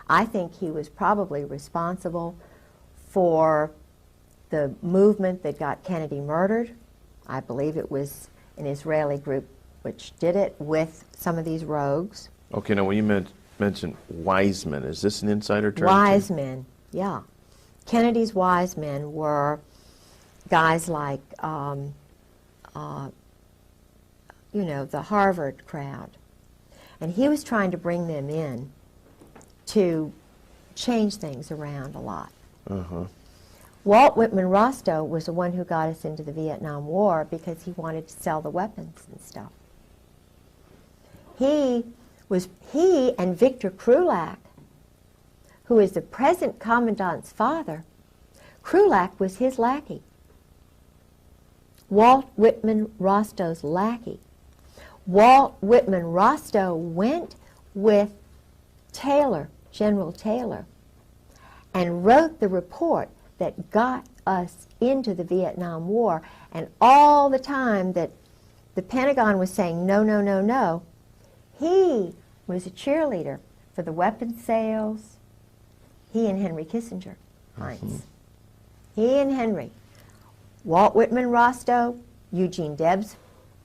I think he was probably responsible for the movement that got Kennedy murdered. I believe it was an Israeli group which did it with some of these rogues. Okay, now when you mentioned wise men, is this an insider term? Wise men, yeah. Kennedy's wise men were guys like, you know, the Harvard crowd. And he was trying to bring them in to change things around a lot. Walt Whitman Rostow was the one who got us into the Vietnam War because he wanted to sell the weapons and stuff. He and Victor Krulak, who is the present commandant's father, Krulak was his lackey. Walt Whitman Rostow's lackey. Walt Whitman Rostow went with Taylor, General Taylor, and wrote the report that got us into the Vietnam War. And all the time that the Pentagon was saying, no, no, no, no, he was a cheerleader for the weapons sales. He and Henry Kissinger, Heinz. He and Henry. Walt Whitman Rostow, Eugene Debs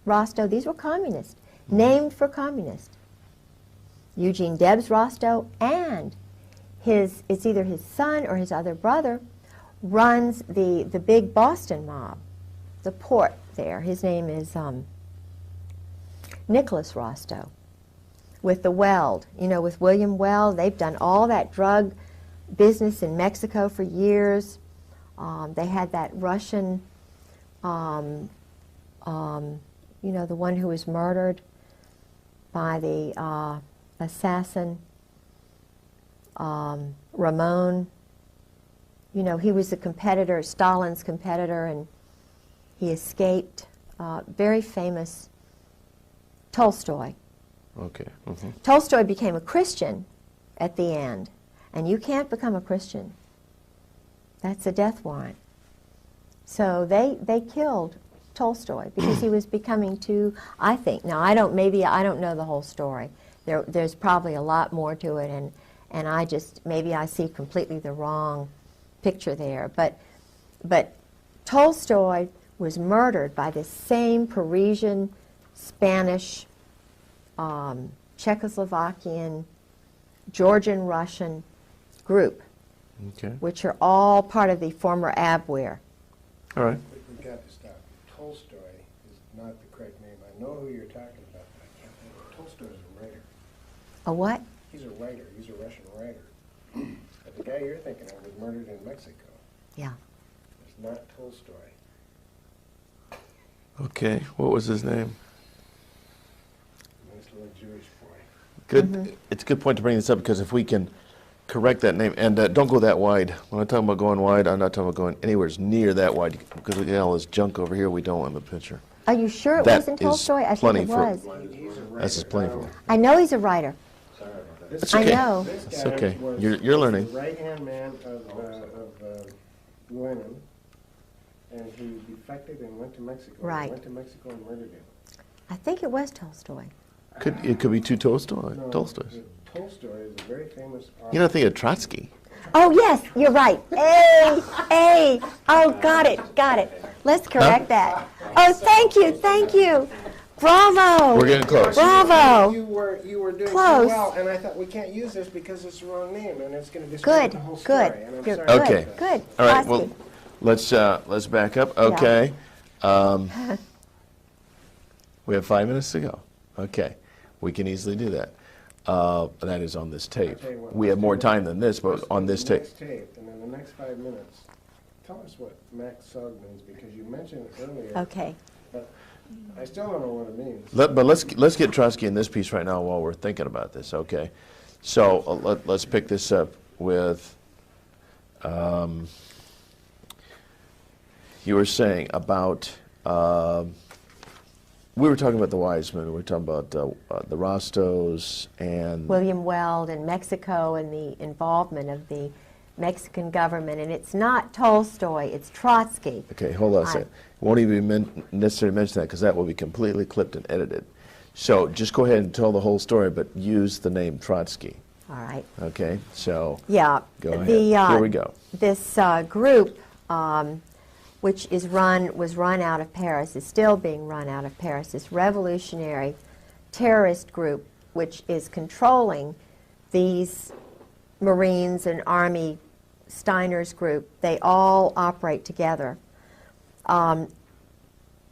Rostow, these were communists, named for communists. Eugene Debs Rostow and it's either his son or his other brother, runs the big Boston mob, the port there. His name is Nicholas Rostow. With the Weld, you know, with William Weld, they've done all that drug business in Mexico for years. They had that Russian, you know, the one who was murdered by the assassin, Ramon. You know, he was a competitor, Stalin's competitor, and he escaped. Very famous Tolstoy. Okay. Tolstoy became a Christian at the end, and you can't become a Christian. That's a death warrant. So they killed Tolstoy because he was becoming too, I think, now I don't know the whole story. There's probably a lot more to it, and I just, maybe I see completely the wrong picture there. But Tolstoy was murdered by this same Parisian, Spanish, Czechoslovakian, Georgian, Russian group, which are all part of the former Abwehr. All right. We've got to stop. Tolstoy is not the correct name. I know who you're talking about, but I can't think of it. Tolstoy is a writer. A what? He's a writer. He's a Russian writer. But the guy you're thinking of was murdered in Mexico. Yeah. It's not Tolstoy. Okay, what was his name? Nice little Jewish boy. Good. It's a good point to bring this up because if we can correct that name, and don't go that wide. When I'm talking about going wide, I'm not talking about going anywhere near that wide because we got all this junk over here we don't want in the picture. Are you sure it That wasn't is Tolstoy? I think plenty it for- was. That's just plenty for. I know he's a writer. Sorry about that. It's I okay. know. This It's guy okay. was You're learning. the right-hand man of Lenin, and he defected and went to Mexico. Right. He went to Mexico and murdered him. I think it was Tolstoy. It could be two Tolstoys. No, Tolstoys. Tolstoy is a very famous author. You know, think of Trotsky. Oh, yes, you're right. Hey. Oh, got it. Let's correct that. Oh, thank you. Bravo. We're getting close. Bravo. You were doing Close. so well, and I thought we can't use this because it's the wrong name, and it's going to discredit Good, the whole story. good. And I'm You're sorry good, Okay. about that. Good. All right. Trotsky. Well, let's back up. Okay. We have 5 minutes to go. Okay. We can easily do that. That is on this tape. I'll tell you what, We let's have more do time than this, but on this tape. Next tape, and in the next 5 minutes, tell us what Max Sug means, because you mentioned it earlier, Okay. but I still don't know what it means. But let's get Trotsky in this piece right now while we're thinking about this. Okay. So let's pick this up with. You were saying about. We were talking about the wise men. We were talking about the Rostows and William Weld in Mexico and the involvement of the Mexican government, and it's not Tolstoy, it's Trotsky. Okay, hold on a second. Won't even necessarily mention that because that will be completely clipped and edited. So just go ahead and tell the whole story, but use the name Trotsky. All right. Okay, so Yeah. go ahead. Here we go. This group, which was run out of Paris, is still being run out of Paris, this revolutionary terrorist group, which is controlling these Marines and Army Steiner's group. They all operate together.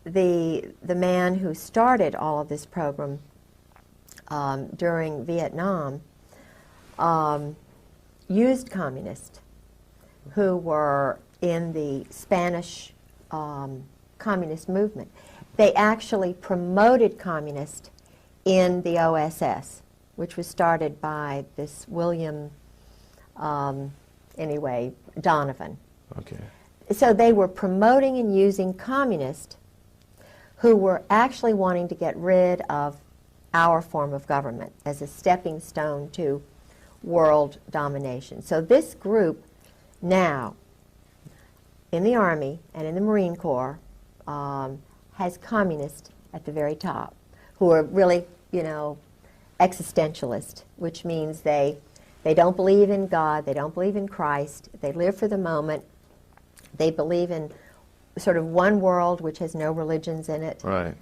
The man who started all of this program during Vietnam used communists who were in the Spanish communist movement. They actually promoted communists in the OSS, which was started by this William, Donovan. Okay. So they were promoting and using communists who were actually wanting to get rid of our form of government as a stepping stone to world domination. So this group now in the Army and in the Marine Corps has communists at the very top who are really, existentialist, which means they don't believe in God, they don't believe in Christ, they live for the moment, they believe in sort of one world which has no religions in it. Right.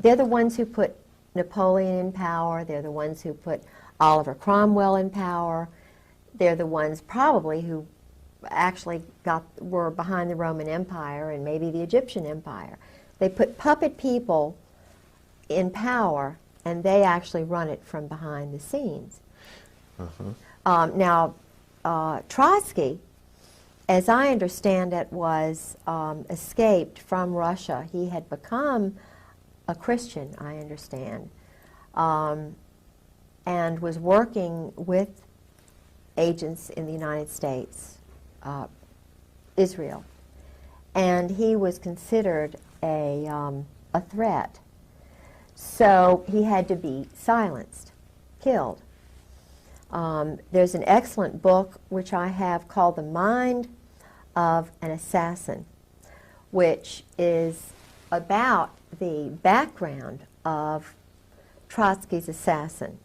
They're the ones who put Napoleon in power, they're the ones who put Oliver Cromwell in power, they're the ones probably who actually were behind the Roman Empire and maybe the Egyptian Empire. They put puppet people in power and they actually run it from behind the scenes. Now, Trotsky, as I understand it, was escaped from Russia. He had become a Christian, I understand, and was working with agents in the United States, Israel. And he was considered a threat. So he had to be silenced, killed. There's an excellent book which I have called The Mind of an Assassin, which is about the background of Trotsky's assassin,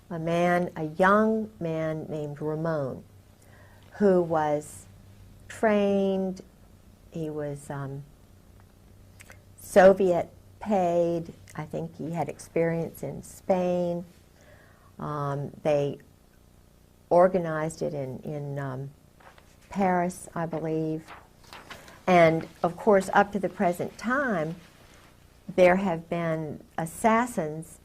a young man named Ramon, who was trained, he was Soviet paid, I think he had experience in Spain. They organized it in Paris, I believe. And of course, up to the present time, there have been assassins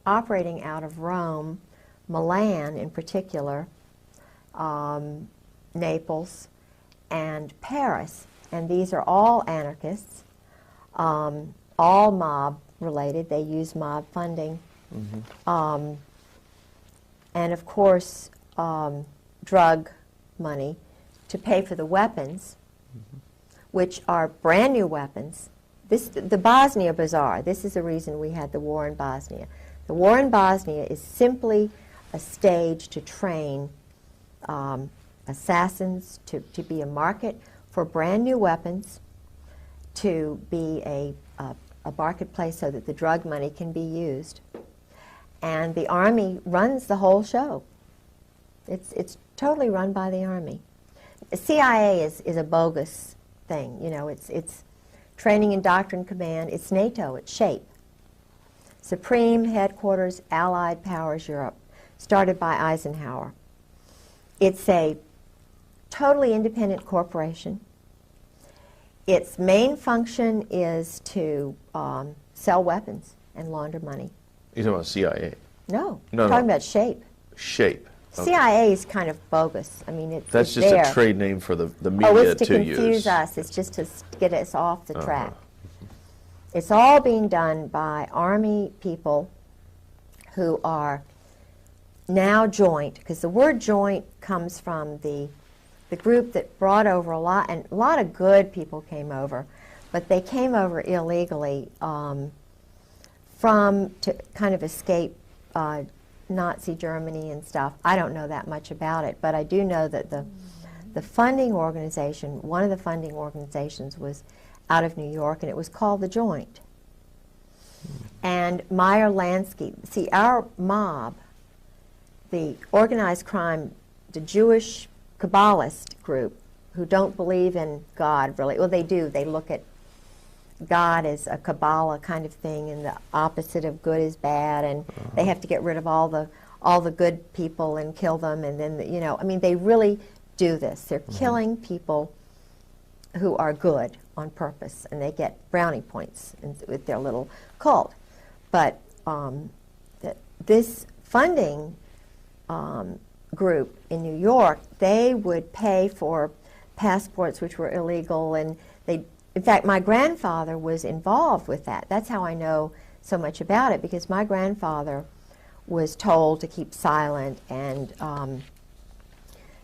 operating out of Rome, Milan in particular, Naples, and Paris. And these are all anarchists, all mob related. They use mob funding. And of course, drug money to pay for the weapons, which are brand new weapons. The Bosnia Bazaar, this is the reason we had the war in Bosnia. The war in Bosnia is simply a stage to train assassins, to be a market for brand new weapons, to be a marketplace so that the drug money can be used. And the Army runs the whole show. It's totally run by the Army. The CIA is a bogus thing. It's Training and Doctrine Command. It's NATO. It's SHAPE. Supreme Headquarters Allied Powers Europe, started by Eisenhower. It's a totally independent corporation. Its main function is to sell weapons and launder money. You're talking about CIA? No, No, I'm talking no. about SHAPE. SHAPE. Okay. CIA is kind of bogus. I mean, That's just there. a trade name for the media Oh, it's to to confuse use. us. It's just to get us off the track. It's all being done by Army people who are now joint, because the word joint comes from the group that brought over a lot, and a lot of good people came over, but they came over illegally to kind of escape Nazi Germany and stuff. I don't know that much about it, but I do know that the funding organization, one of the funding organizations was out of New York, and it was called the Joint. And Meyer Lansky, see, our mob, the organized crime, the Jewish Kabbalist group, who don't believe in God really, well, they do. They look at God as a Kabbalah kind of thing, and the opposite of good is bad, and they have to get rid of all the good people and kill them, and then you know, I mean, they really do this. They're killing people who are good on purpose, and they get brownie points with their little cult. But this funding group in New York, they would pay for passports which were illegal, and they, in fact, my grandfather was involved with that. That's how I know so much about it, because my grandfather was told to keep silent and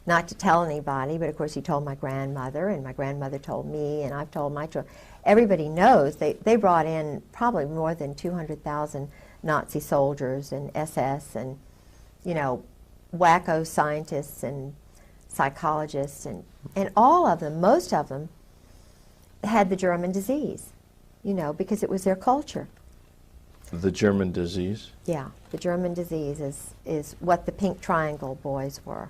not to tell anybody, but of course he told my grandmother, and my grandmother told me, and I've told my children. Everybody knows they brought in probably more than 200,000 Nazi soldiers and SS and, you know, wacko scientists and psychologists, and all of them, most of them, had the German disease, you know, because it was their culture. The German disease? Yeah, the German disease is what the Pink Triangle boys were.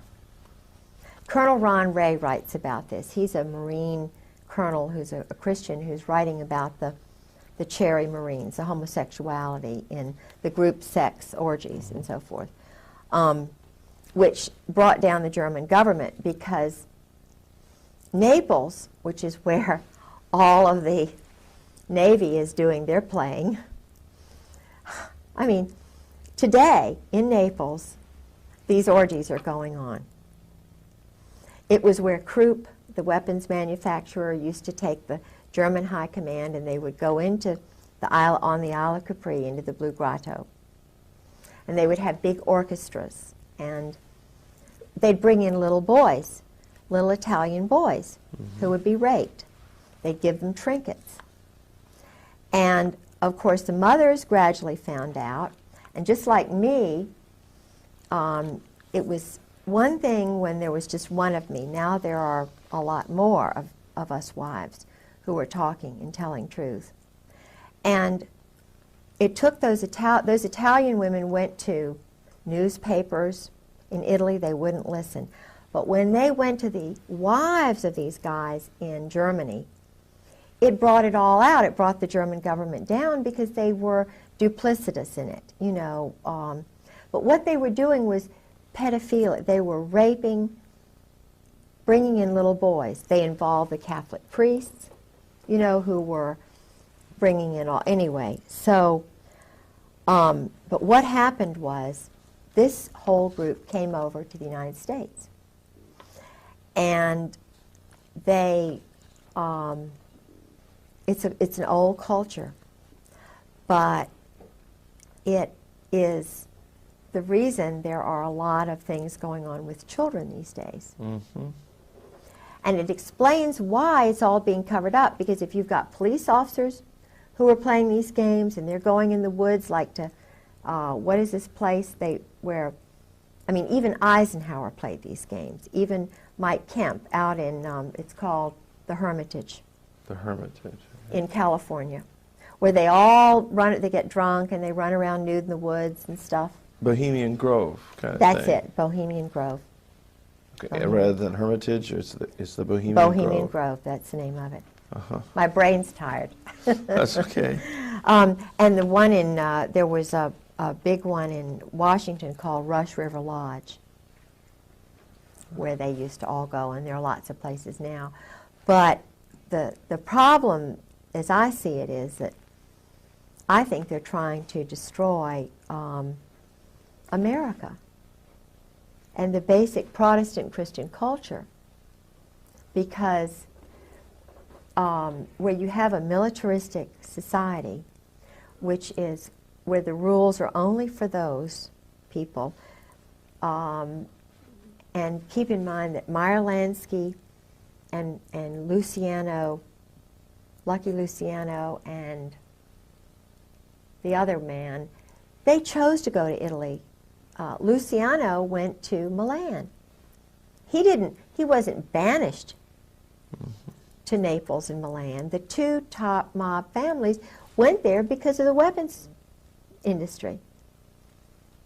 Colonel Ron Ray writes about this. He's a Marine colonel who's a Christian who's writing about the Cherry Marines, the homosexuality in the group sex orgies and so forth, which brought down the German government, because Naples, which is where all of the Navy is doing their playing, I mean, today in Naples, these orgies are going on. It was where Krupp, the weapons manufacturer, used to take the German high command, and they would go into the Isle, on the Isle of Capri, into the Blue Grotto. And they would have big orchestras, and they'd bring in little boys, little Italian boys, who would be raped. They'd give them trinkets. And of course the mothers gradually found out, and just like me, it was one thing when there was just one of me. Now there are a lot more of us wives who are talking and telling truth. And it took those Italian women went to newspapers in Italy, they wouldn't listen. But when they went to the wives of these guys in Germany, it brought it all out. It brought the German government down because they were duplicitous in it, you know. But what they were doing was pedophilia. They were raping, bringing in little boys. They involved the Catholic priests, you know, who were bringing in all, anyway. So, but what happened was this whole group came over to the United States. And they, it's an old culture, but it is the reason there are a lot of things going on with children these days. And it explains why it's all being covered up, because if you've got police officers who are playing these games and they're going in the woods like to, what is this place where, I mean, even Eisenhower played these games. Even Mike Kemp out in, it's called the Hermitage. The Hermitage. In California, where they all run, they get drunk and they run around nude in the woods and stuff. Bohemian Grove kind of That's thing. it, Bohemian Grove. Okay. Rather than Hermitage, it's the Bohemian Grove. Bohemian Grove, that's the name of it. My brain's tired. That's okay. And the one in, there was a big one in Washington called Rush River Lodge, where they used to all go, and there are lots of places now. But the problem, as I see it, is that I think they're trying to destroy America and the basic Protestant Christian culture, because where you have a militaristic society, which is where the rules are only for those people, and keep in mind that Meyer Lansky and Luciano, Lucky Luciano, and the other man, they chose to go to Italy Luciano went to Milan. He wasn't banished to Naples and Milan. The two top mob families went there because of the weapons industry.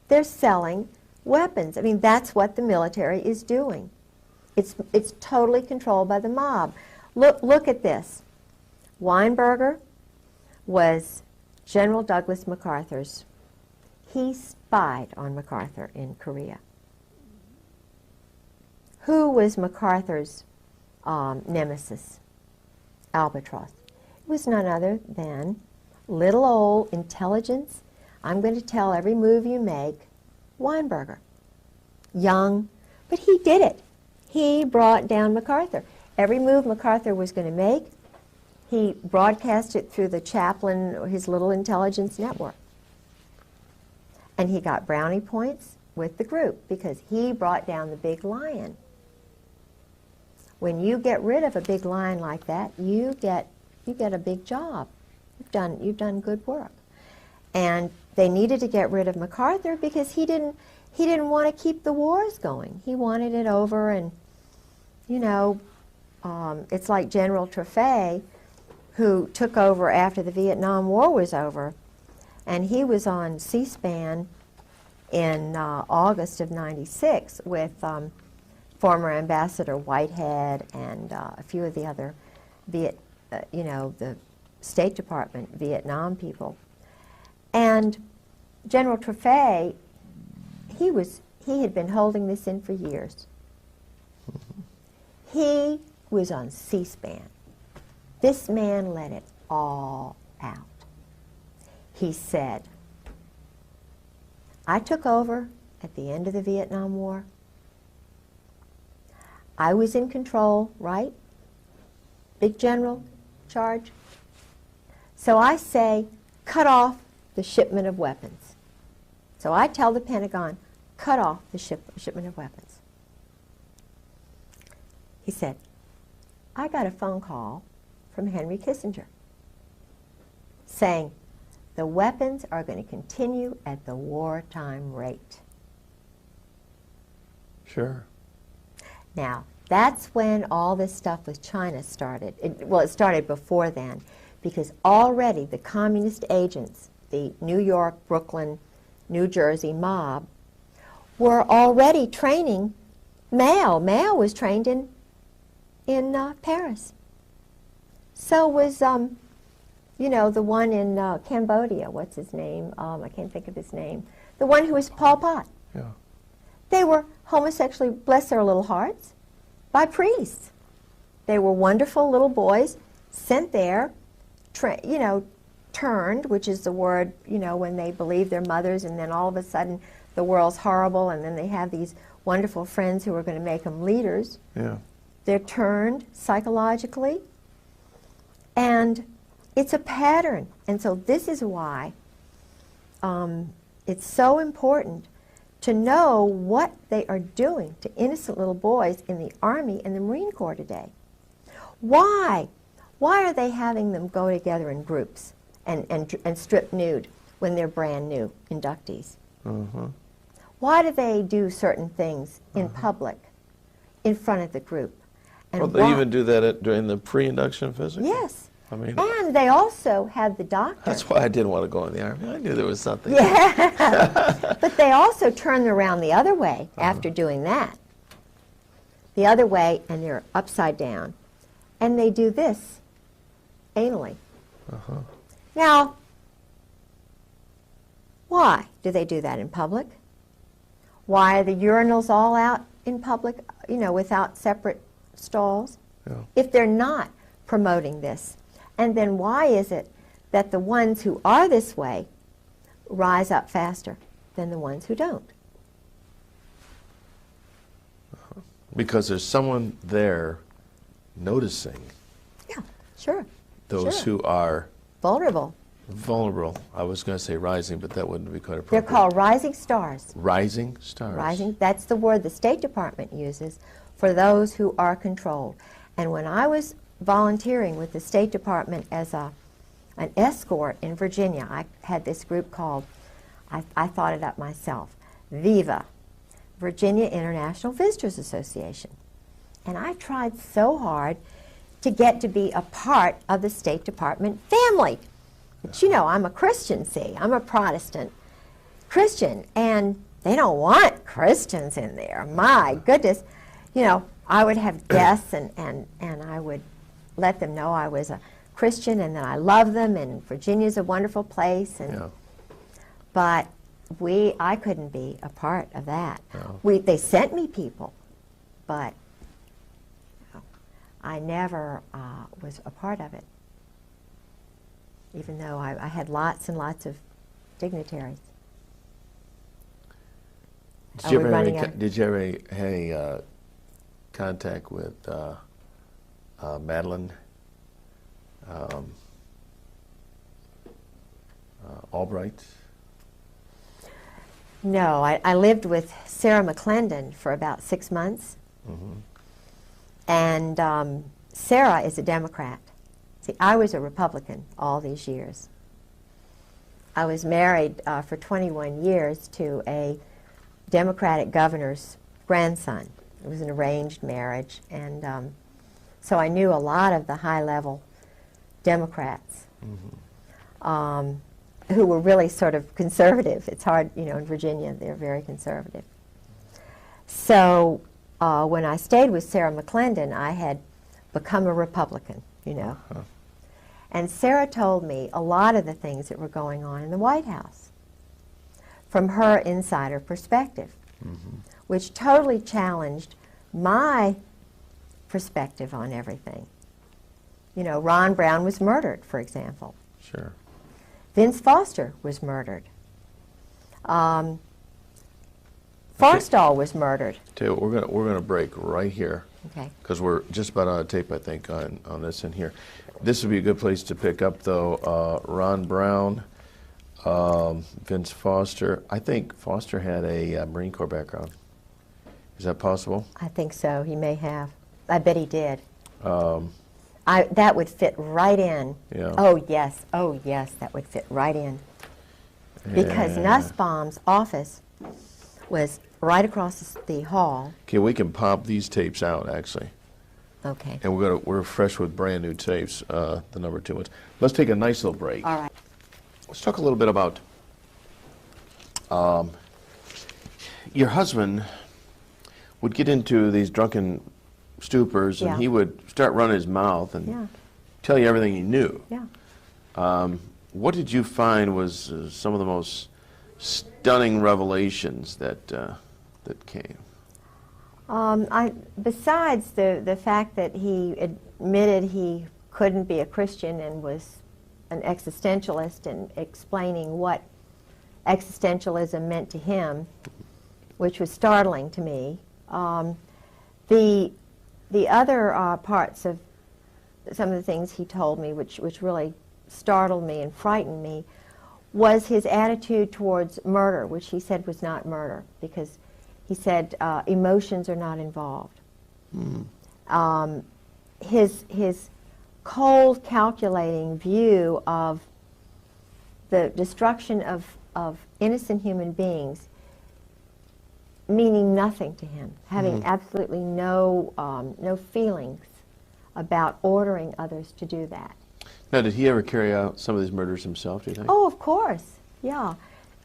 They're selling weapons. I mean, that's what the military is doing. It's totally controlled by the mob. Look at this. Weinberger was General Douglas MacArthur's. He spied on MacArthur in Korea. Who was MacArthur's nemesis? Albatross. It was none other than little old intelligence. I'm going to tell every move you make. Weinberger. Young, but he did it. He brought down MacArthur. Every move MacArthur was going to make, he broadcast it through the chaplain, or his little intelligence network. And he got brownie points with the group because he brought down the big lion. When you get rid of a big lion like that, you get a big job. You've done good work. And they needed to get rid of MacArthur because he didn't want to keep the wars going. He wanted it over, and you know, it's like General Trefay, who took over after the Vietnam War was over, and he was on C-SPAN in August of '96 with former Ambassador Whitehead and a few of the other the State Department Vietnam people. And General Trefay, he had been holding this in for years. He was on C-SPAN. This man let it all out. He said, I took over at the end of the Vietnam War. I was in control, right? Big general charge. So I say, cut off the shipment of weapons. So I tell the Pentagon, cut off the shipment of weapons. He said, I got a phone call from Henry Kissinger saying the weapons are going to continue at the wartime rate. Sure. Now, that's when all this stuff with China started. It started before then, because already the communist agents, the New York, Brooklyn, New Jersey mob, were already training Mao. Mao was trained in Paris. So was, the one in Cambodia. What's his name? I can't think of his name. The one who was Pol Pot. Yeah. They were homosexually, bless their little hearts, by priests. They were wonderful little boys sent there, turned, which is the word, when they believe their mothers, and then all of a sudden the world's horrible, and then they have these wonderful friends who are going to make them leaders. Yeah. They're turned psychologically, and it's a pattern. And so this is why it's so important to know what they are doing to innocent little boys in the Army and the Marine Corps today. Why? Why are they having them go together in groups and strip nude when they're brand new inductees? Uh-huh. Why do they do certain things in public, in front of the group? And Well, they even do that during the pre-induction physical? Yes. I mean, And they also have the doctor. that's why I didn't want to go in the Army. I knew there was something. Yeah. But they also turn around the other way after doing that. The other way, and they're upside down. And they do this anally. Now, why do they do that in public? Why are the urinals all out in public, without separate stalls? Yeah. If they're not promoting this. And then why is it that the ones who are this way rise up faster than the ones who don't? Because there's someone there noticing Yeah, sure. those Sure. who are Vulnerable. vulnerable. I was going to say rising, but that wouldn't be quite They're appropriate. called rising stars. Rising stars. Rising, that's the word the State Department uses for those who are controlled. And when I was volunteering with the State Department as an escort in Virginia, I had this group called, I thought it up myself, VIVA, Virginia International Visitors Association. And I tried so hard to get to be a part of the State Department family. But you know, I'm a Christian, see, I'm a Protestant Christian, and they don't want Christians in there. My goodness. You know, I would have guests, and I would let them know I was a Christian and that I love them, and Virginia's a wonderful place. And Yeah. But I couldn't be a part of that. No. They sent me people, but I never was a part of it, even though I had lots and lots of dignitaries. Did you ever have any contact with Madeleine Albright? No, I lived with Sarah McClendon for about 6 months. Mm-hmm. And Sarah is a Democrat. See, I was a Republican all these years. I was married for 21 years to a Democratic governor's grandson. It was an arranged marriage, and so I knew a lot of the high-level Democrats. Mm-hmm. Who were really sort of conservative. It's hard, you know, in Virginia, they're very conservative. So when I stayed with Sarah McClendon, I had become a Republican, you know. Uh-huh. And Sarah told me a lot of the things that were going on in the White House from her insider perspective, Mm-hmm. which totally challenged my perspective on everything. You know, Ron Brown was murdered, for example. Sure. Vince Foster was murdered. Forstall was murdered. Tell you what, we're gonna break right here Okay. because we're just about out of tape, I think, on this in here. This would be a good place to pick up, though. Ron Brown, Vince Foster. I think Foster had a Marine Corps background. Is that possible? I think so. He may have. I bet he did. That would fit right in. Yeah. Oh, yes. Oh, yes, that would fit right in. Because Yeah. Nussbaum's office was right across the hall. Okay, we can pop these tapes out, actually. Okay. And we're fresh with brand new tapes, the number 2 ones. Let's take a nice little break. All right. Let's talk a little bit about your husband would get into these drunken stupors, and Yeah. he would start running his mouth and Yeah. tell you everything he knew. Yeah. What did you find was some of the most stunning revelations that came? Besides the fact that he admitted he couldn't be a Christian and was an existentialist and explaining what existentialism meant to him, which was startling to me, the other parts of some of the things he told me, which really startled me and frightened me, was his attitude towards murder, which he said was not murder, because he said emotions are not involved. Mm. His cold, calculating view of the destruction of innocent human beings meaning nothing to him, having absolutely no feelings about ordering others to do that. Now, did he ever carry out some of these murders himself, do you think? Oh, of course, yeah.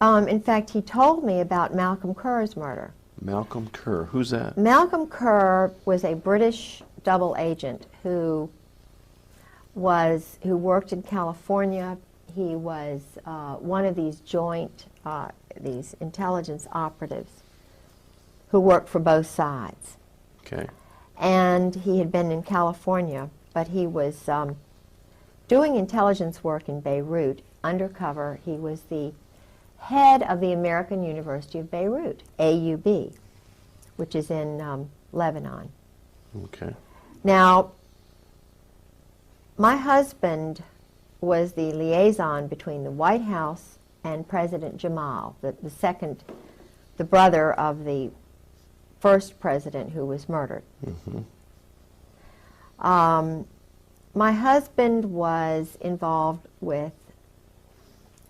In fact, he told me about Malcolm Kerr's murder. Malcolm Kerr, who's that? Malcolm Kerr was a British double agent who worked in California. He was one of these these intelligence operatives who worked for both sides. Okay. And he had been in California, but he was doing intelligence work in Beirut, undercover. He was the head of the American University of Beirut, AUB, which is in Lebanon. Okay. Now, my husband was the liaison between the White House and President Jamal, the brother of the first president who was murdered. Mm-hmm. My husband was involved with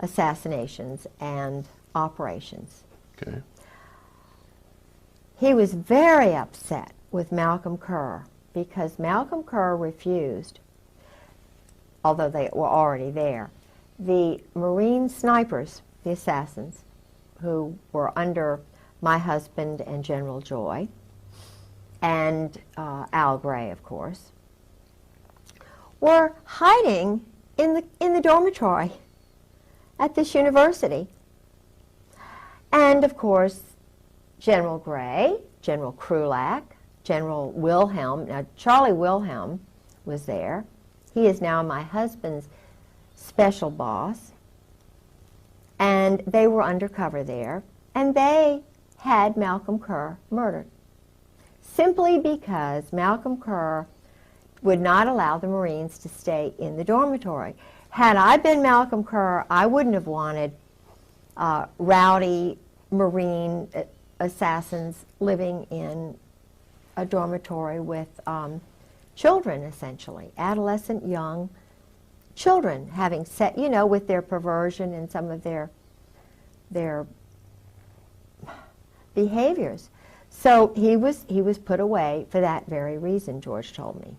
assassinations and operations. Okay. he was very upset with Malcolm Kerr because Malcolm Kerr refused, although they were already there, the Marine snipers, the assassins, who were under my husband and General Joy, and Al Gray, of course, were hiding in the dormitory at this university. And, of course, General Gray, General Krulak, General Wilhelm, now Charlie Wilhelm was there. He is now my husband's special boss. And they were undercover there. And they had Malcolm Kerr murdered. Simply because Malcolm Kerr would not allow the Marines to stay in the dormitory. Had I been Malcolm Kerr, I wouldn't have wanted rowdy Marine assassins living in a dormitory with children, essentially, adolescent, young children, having set, you know, with their perversion and some of their behaviors. So he was put away for that very reason, George told me.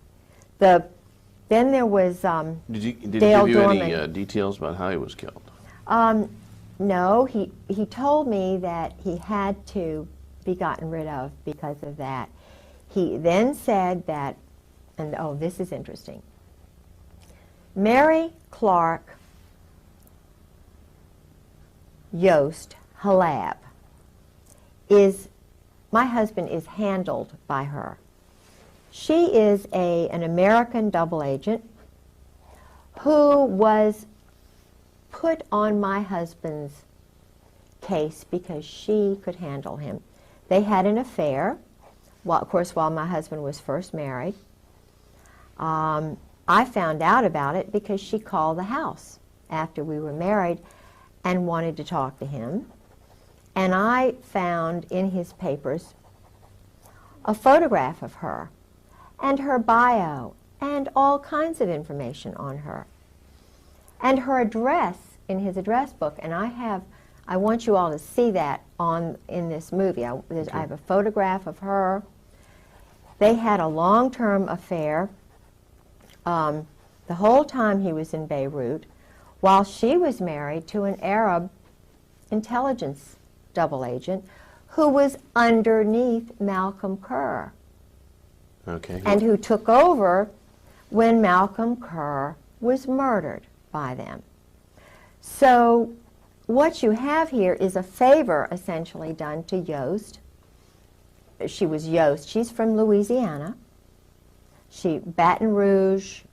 Then there was Did he Dale give you Dorman. any details about how he was killed? No, he told me that he had to be gotten rid of because of that. He then said that, and oh, this is interesting, Mary Clark Yost Halab is, my husband is handled by her. She is an American double agent who was put on my husband's case because she could handle him. They had an affair, well, of course, while my husband was first married. I found out about it because she called the house after we were married and wanted to talk to him. And I found in his papers a photograph of her and her bio and all kinds of information on her. And her address in his address book, and I want you all to see that in this movie. I have a photograph of her. They had a long-term affair the whole time he was in Beirut, while she was married to an Arab intelligence double agent who was underneath Malcolm Kerr. Okay. And who took over when Malcolm Kerr was murdered by them. So what you have here is a favor essentially done to Yost. She was Yost. She's from Louisiana. Baton Rouge,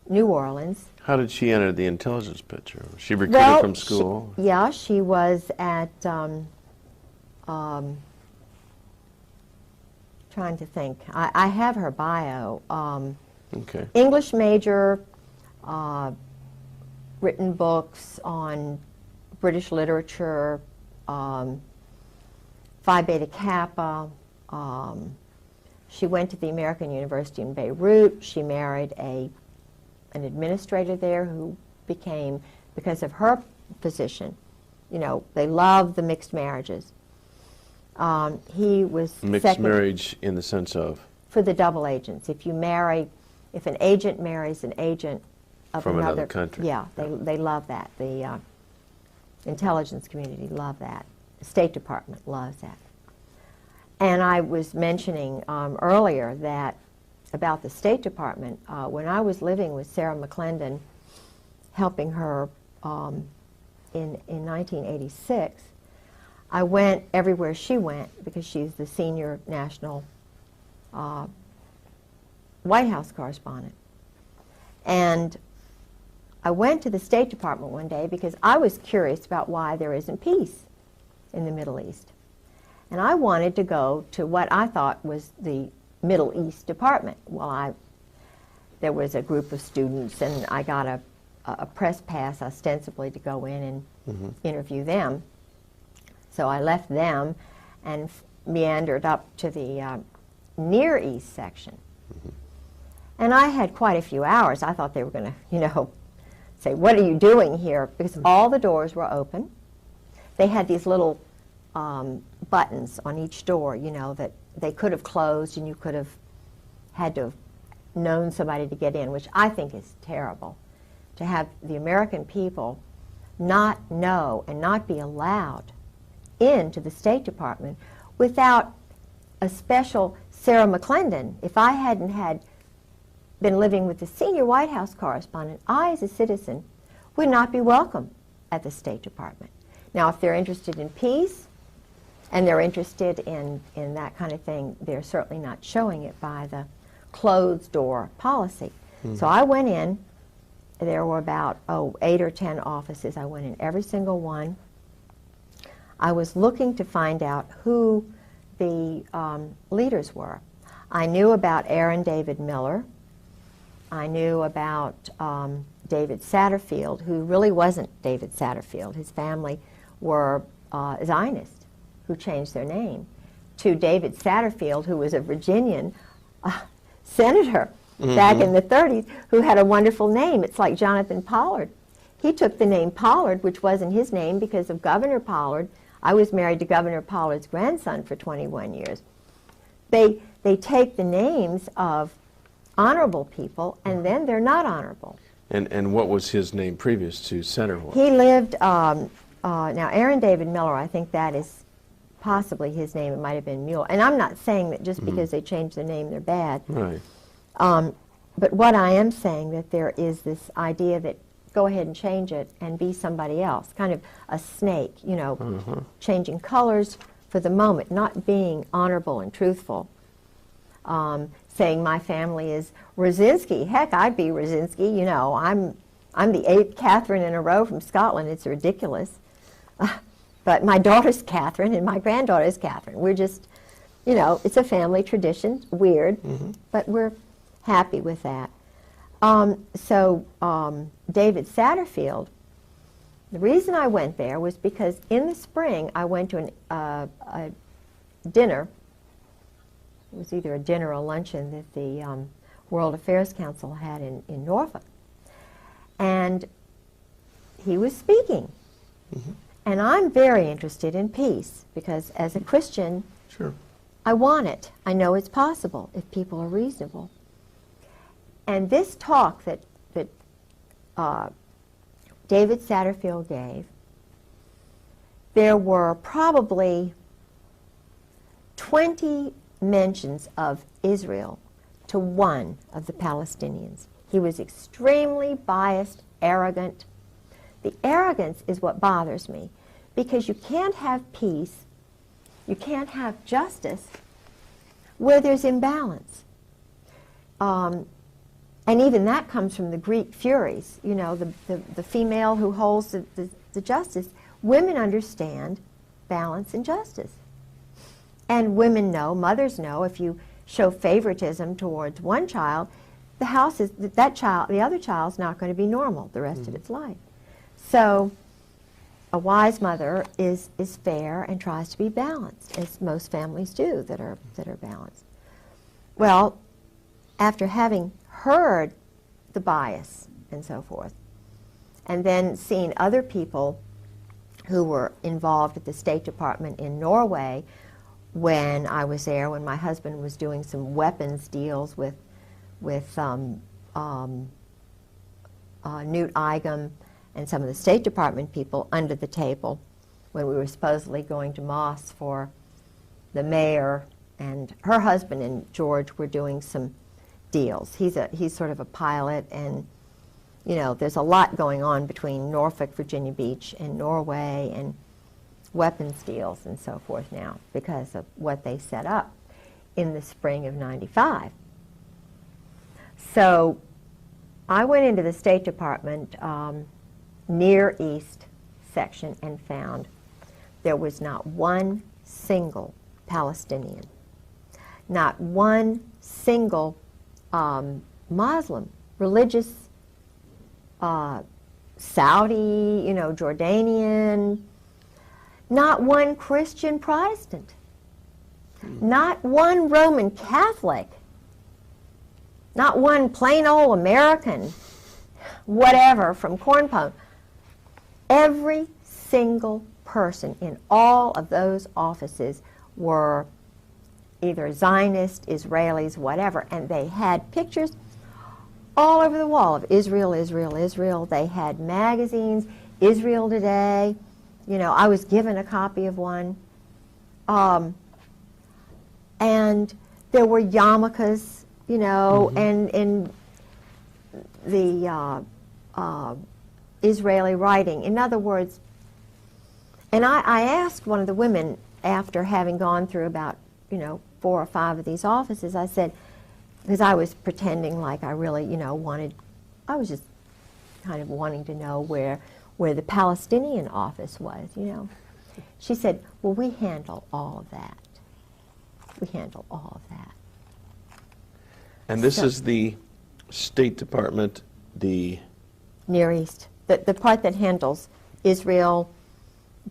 New Orleans. How did she enter the intelligence picture? Was she recruited from school? She was at, trying to think. I have her bio. Okay. English major, written books on British literature, Phi Beta Kappa. She went to the American University in Beirut. She married an administrator there who became, because of her position, you know, they love the mixed marriages. He was Mixed marriage in the sense of? For the double agents. If an agent marries an agent of from another country. Yeah, they love that. The intelligence community love that. The State Department loves that. And I was mentioning earlier that about the State Department, when I was living with Sarah McClendon, helping her in 1986, I went everywhere she went because she's the senior national White House correspondent. And I went to the State Department one day because I was curious about why there isn't peace in the Middle East. And I wanted to go to what I thought was the Middle East Department. Well, there was a group of students, and I got a press pass ostensibly to go in and interview them. So I left them and meandered up to the Near East section. And I had quite a few hours. I thought they were going to, say, what are you doing here? Because all the doors were open. They had these little buttons on each door, you know, that they could have closed and you could have had to have known somebody to get in, which I think is terrible, to have the American people not know and not be allowed into the State Department without a special Sarah McClendon. If I hadn't been living with the senior White House correspondent, I, as a citizen, would not be welcome at the State Department. Now, if they're interested in peace and they're interested in that kind of thing, they're certainly not showing it by the closed door policy. So I went in. There were about 8 or 10 offices. I went in every single one. I was looking to find out who the leaders were. I knew about Aaron David Miller. I knew about David Satterfield, who really wasn't David Satterfield. His family were Zionists who changed their name to David Satterfield, who was a Virginian senator back in the 30s, who had a wonderful name. It's like Jonathan Pollard. He took the name Pollard, which wasn't his name, because of Governor Pollard. I was married to Governor Pollard's grandson for 21 years. They take the names of honorable people, and then they're not honorable. And what was his name previous to Senator? He lived, now Aaron David Miller, I think that is possibly his name. It might have been Mueller. And I'm not saying that just because they changed their name, they're bad. Right. But what I am saying, that there is this idea that go ahead and change it and be somebody else, kind of a snake, you know, changing colors for the moment, not being honorable and truthful. Saying my family is Rosinski. Heck, I'd be Rosinski. You know, I'm the 8th Catherine in a row from Scotland. It's ridiculous. But my daughter's Catherine and my granddaughter's Catherine. We're just, you know, it's a family tradition. Weird, but we're happy with that. David Satterfield, the reason I went there was because in the spring I went to a dinner. It was either a dinner or a luncheon that the World Affairs Council had in Norfolk. And he was speaking. And I'm very interested in peace because as a Christian, I want it. I know it's possible if people are reasonable. And this talk that David Satterfield gave, there were probably 20 mentions of Israel to one of the Palestinians. He was extremely biased, arrogant. The arrogance is what bothers me, because you can't have peace, you can't have justice where there's imbalance. And even that comes from the Greek Furies, you know, the female who holds the justice. Women understand balance and justice. And women know, mothers know, if you show favoritism towards one child, the other child's not going to be normal the rest of its life. So a wise mother is fair and tries to be balanced, as most families do that are balanced. Well, after having heard the bias and so forth, and then seen other people who were involved at the State Department in Norway when I was there, when my husband was doing some weapons deals with Newt Eigum and some of the State Department people under the table when we were supposedly going to Moss for the mayor, and her husband and George were doing some deals. He's sort of a pilot, and you know, there's a lot going on between Norfolk, Virginia Beach, and Norway, and weapons deals and so forth now because of what they set up in the spring of '95. So I went into the State Department Near East section and found there was not one single Palestinian, not one single Muslim, religious, Saudi, you know, Jordanian, not one Christian Protestant, not one Roman Catholic, not one plain old American, whatever, from Corn Pone. Every single person in all of those offices were either Zionist, Israelis, whatever, and they had pictures all over the wall of Israel, Israel, Israel. They had magazines, Israel Today. You know, I was given a copy of one. And there were yarmulkes, you know, and the Israeli writing. In other words, and I asked one of the women after having gone through about, you know, 4 or 5 of these offices, I said, because I was pretending like I really, you know, I was just kind of wanting to know where the Palestinian office was, you know. She said, well, we handle all of that. We handle all of that. And this is the State Department, the Near East, the part that handles Israel,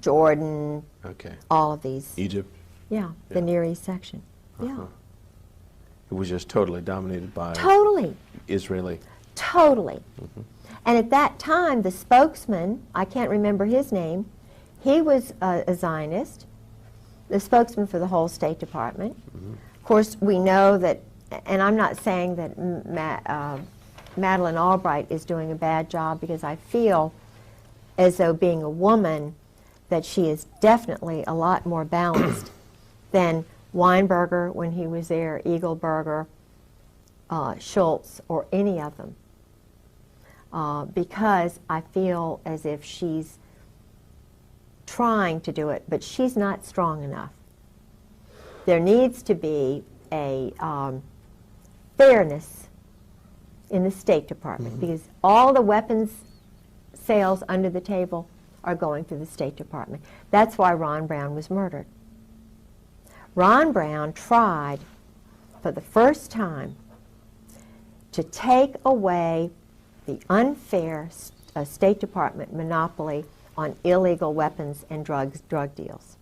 Jordan, okay, all of these. Egypt. Yeah, the Near East section. Yeah. It was just totally dominated by Totally. Israeli. Totally. And at that time, the spokesman, I can't remember his name, he was a Zionist, the spokesman for the whole State Department. Of course, we know that, and I'm not saying that Madeleine Albright is doing a bad job, because I feel as though being a woman that she is definitely a lot more balanced than Weinberger when he was there, Eagleberger, Schultz, or any of them. Because I feel as if she's trying to do it, but she's not strong enough. There needs to be a fairness in the State Department, because all the weapons sales under the table are going through the State Department. That's why Ron Brown was murdered. Ron Brown tried for the first time to take away the unfair State Department monopoly on illegal weapons and drug deals.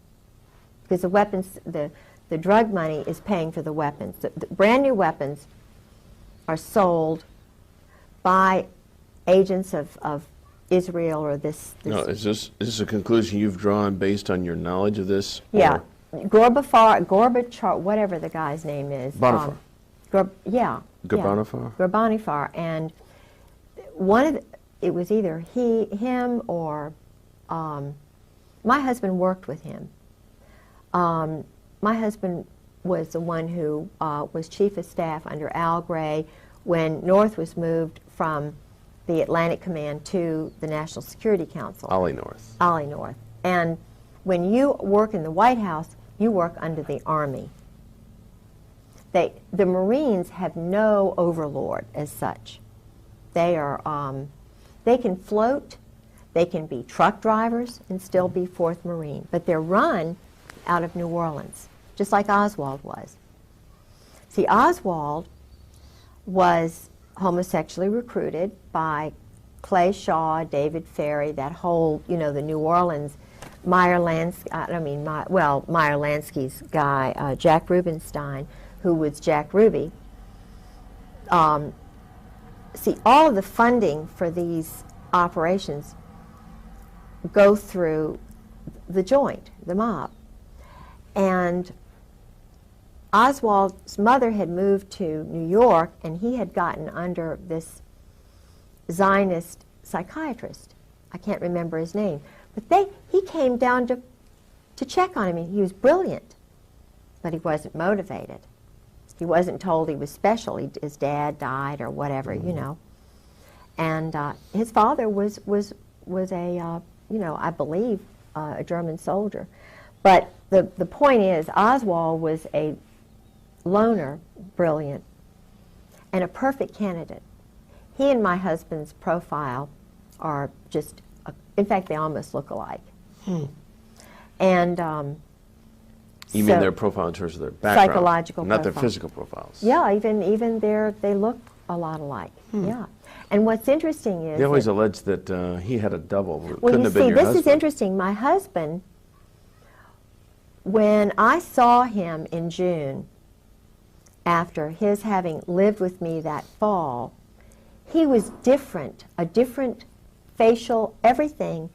Because the weapons, the drug money is paying for the weapons. The brand new weapons are sold by agents of Israel or this. No, is this a conclusion you've drawn based on your knowledge of this? Yeah, Gorbachev, whatever the guy's name is. Bonifar. Gorbanifar. Gorbanifar, and one of it was either him or my husband worked with him. My husband was the one who was chief of staff under Al Gray when North was moved from the Atlantic Command to the National Security Council. Ollie North. Ollie North. And when you work in the White House, you work under the Army. The Marines have no overlord as such. They are, they can float, they can be truck drivers and still be 4th Marine, but they're run out of New Orleans, just like Oswald was. See, Oswald was homosexually recruited by Clay Shaw, David Ferry, that whole, you know, the New Orleans, Meyer Lansky's guy, Jack Rubenstein, who was Jack Ruby. See, all of the funding for these operations go through the joint, the mob. And Oswald's mother had moved to New York, and he had gotten under this Zionist psychiatrist. I can't remember his name. But he came down to check on him. He was brilliant, but he wasn't motivated. He wasn't told he was special. His dad died or whatever, you know. And his father was a, you know, I believe, a German soldier. But the point is, Oswald was a loner, brilliant, and a perfect candidate. He and my husband's profile are just, in fact, they almost look alike. And you mean their profile in terms of their background? Psychological not profile. Their physical profiles. Yeah, even they look a lot alike. Yeah. And what's interesting is They always allege that he had a double. well, Couldn't you have been see, your this husband. is interesting. My husband, when I saw him in June, after his having lived with me that fall, he was different, a different facial, everything,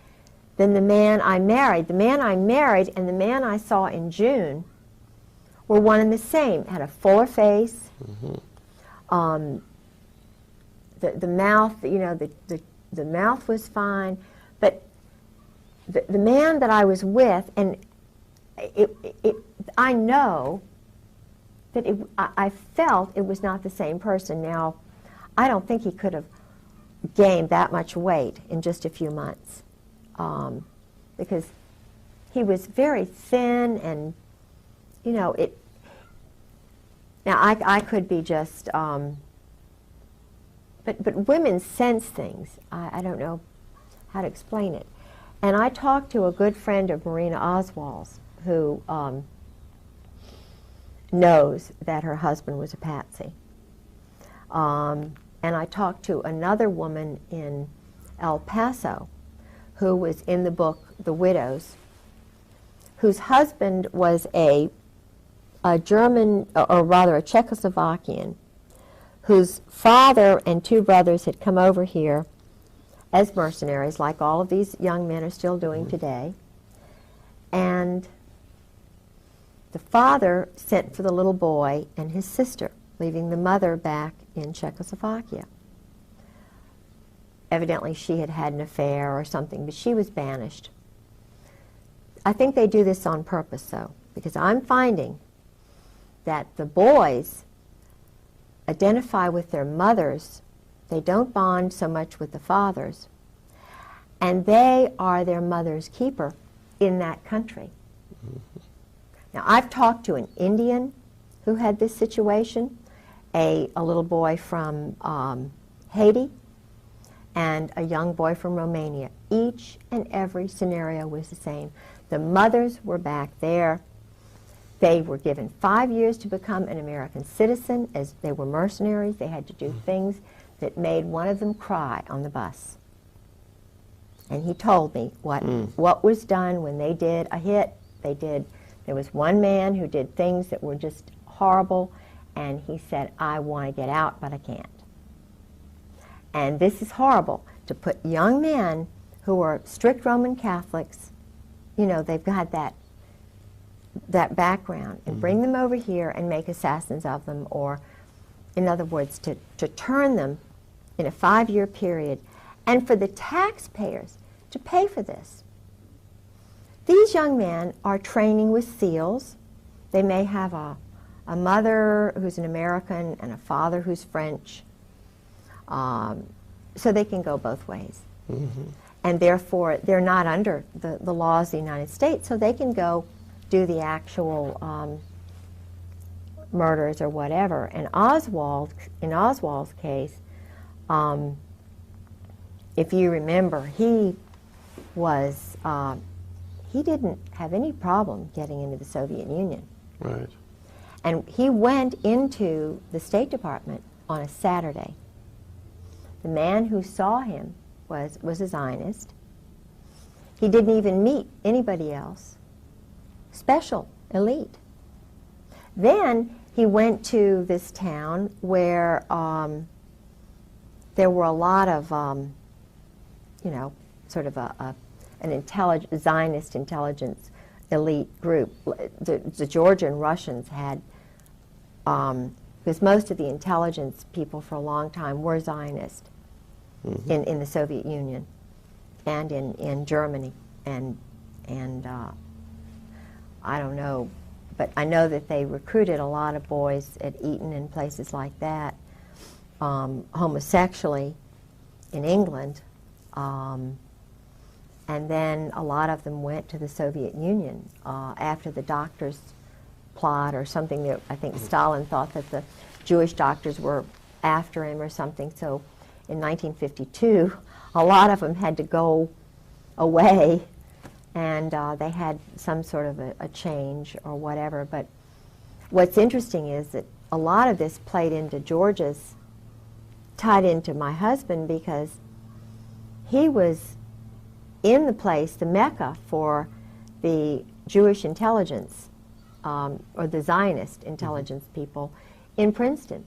than the man I married. The man I married and the man I saw in June were one and the same. Had a fuller face. The mouth, you know, the mouth was fine, but the man that I was with, and I know that I felt it was not the same person. Now, I don't think he could have gained that much weight in just a few months, because he was very thin, and you know it. Now I could be just, but women sense things. I don't know how to explain it. And I talked to a good friend of Marina Oswald's who knows that her husband was a patsy. And I talked to another woman in El Paso who was in the book The Widows, whose husband was a German, or rather a Czechoslovakian, whose father and two brothers had come over here as mercenaries, like all of these young men are still doing today. And the father sent for the little boy and his sister, leaving the mother back in Czechoslovakia. Evidently she had had an affair or something, but she was banished. I think they do this on purpose, though, because I'm finding that the boys identify with their mothers. They don't bond so much with the fathers, and they are their mother's keeper in that country. Now, I've talked to an Indian who had this situation, a little boy from Haiti, and a young boy from Romania. Each and every scenario was the same. The mothers were back there. They were given 5 years to become an American citizen. As they were mercenaries, they had to do things that made one of them cry on the bus. And he told me what was done when they did a hit. There was one man who did things that were just horrible, and he said, I want to get out, but I can't. And this is horrible, to put young men who are strict Roman Catholics, you know, they've got that background, and bring them over here and make assassins of them, or, in other words, to turn them in a 5-year period, and for the taxpayers to pay for this. These young men are training with SEALs. They may have a mother who's an American and a father who's French, so they can go both ways. And therefore, they're not under the laws of the United States, so they can go do the actual murders or whatever. And in Oswald's case, if you remember, he didn't have any problem getting into the Soviet Union. Right. And he went into the State Department on a Saturday. The man who saw him was a Zionist. He didn't even meet anybody else. Special, elite. Then he went to this town where there were a lot of, you know, sort of an Zionist intelligence elite group. The Georgian Russians had, because most of the intelligence people for a long time were Zionist in the Soviet Union and in Germany. And I don't know, but I know that they recruited a lot of boys at Eton and places like that, homosexually in England. And then a lot of them went to the Soviet Union after the doctors' plot or something that I think Stalin thought that the Jewish doctors were after him or something. So in 1952, a lot of them had to go away, and they had some sort of a change or whatever. But what's interesting is that a lot of this played into tied into my husband, because he was in the place, the Mecca for the Jewish intelligence, or the Zionist intelligence people in Princeton.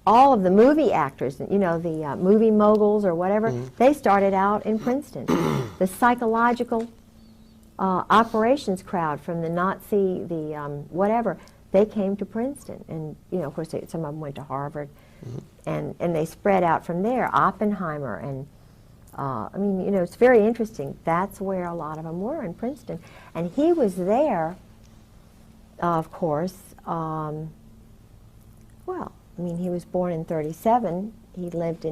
All of the movie actors, you know, the movie moguls or whatever, they started out in Princeton. the psychological operations crowd from the Nazi, the whatever, they came to Princeton. And, you know, of course, some of them went to Harvard. And they spread out from there. Oppenheimer and, I mean, you know, it's very interesting. That's where a lot of them were, in Princeton. And he was there, of course, well, I mean, he was born in 37. He lived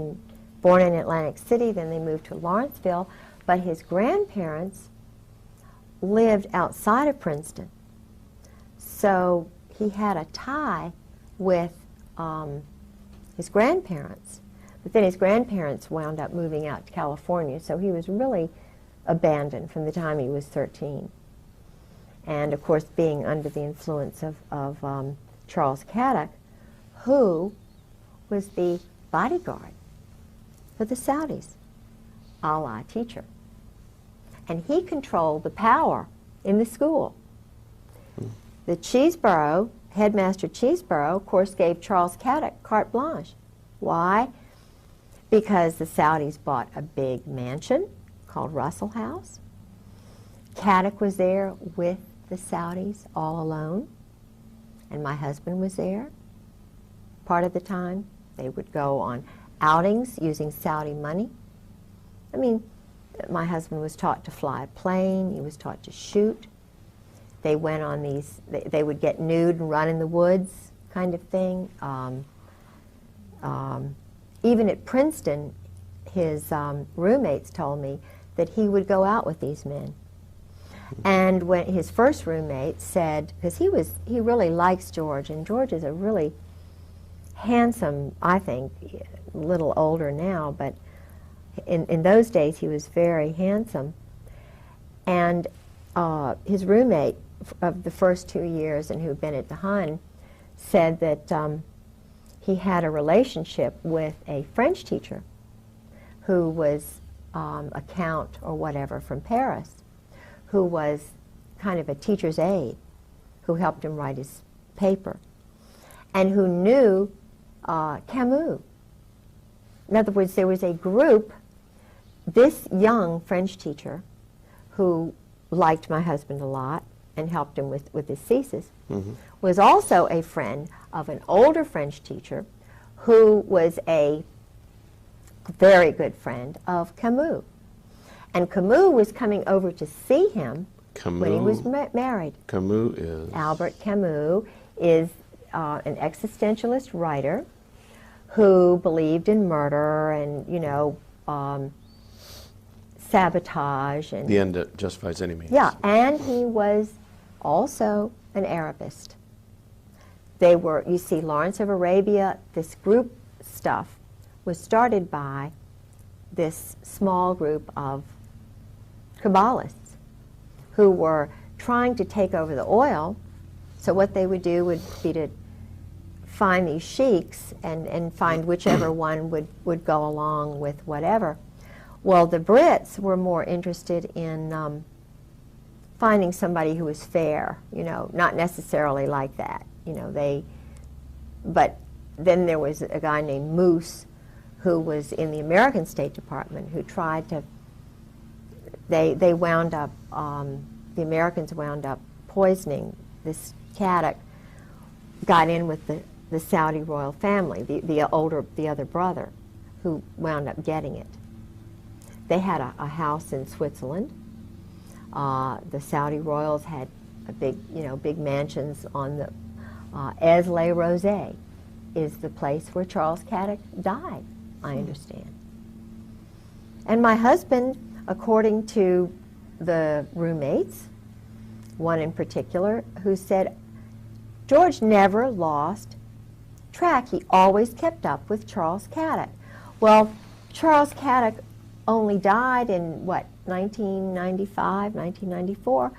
born in Atlantic City, then they moved to Lawrenceville. But his grandparents lived outside of Princeton. So he had a tie with his grandparents. But then his grandparents wound up moving out to California, so he was really abandoned from the time he was 13. And of course, being under the influence of Charles Caddock, who was the bodyguard for the Saudis, a la teacher. And he controlled the power in the school. The Cheeseborough, Headmaster Cheeseborough, of course, gave Charles Caddock carte blanche. Why? Because the Saudis bought a big mansion called Russell House. Caddock was there with the Saudis all alone, and my husband was there part of the time. They would go on outings using Saudi money. I mean, my husband was taught to fly a plane. He was taught to shoot. They went on these, they would get nude and run in the woods kind of thing. Even at Princeton, his roommates told me that he would go out with these men. And when his first roommate said, because he really likes George, and George is a really handsome, I think, a little older now, but in those days he was very handsome. And his roommate of the first 2 years, and who'd been at the Hun, said that he had a relationship with a French teacher who was a count or whatever from Paris, who was kind of a teacher's aide, who helped him write his paper, and who knew Camus. In other words, there was a group, this young French teacher, who liked my husband a lot and helped him with his thesis, was also a friend of an older French teacher who was a very good friend of Camus. And Camus was coming over to see him when he was married. Camus is? Albert Camus is an existentialist writer who believed in murder and, you know, sabotage. And The end that justifies any means. yeah, and he was also an Arabist. They were, you see, Lawrence of Arabia, this group stuff was started by this small group of Kabbalists who were trying to take over the oil. So what they would do would be to find these sheiks and find whichever one would go along with whatever. Well, the Brits were more interested in finding somebody who was fair, you know, not necessarily like that, you know, but then there was a guy named Moose who was in the American State Department who tried to, they wound up, the Americans wound up poisoning this Caddock, got in with the Saudi royal family, the other brother, who wound up getting it. They had a house in Switzerland. The Saudi royals had a big mansions on the Aix-les-Rosés is the place where Charles Caddock died, I understand. And my husband, according to the roommates, one in particular, who said, George never lost track. He always kept up with Charles Caddock. Well, Charles Caddock only died in, what, 1995, 1994.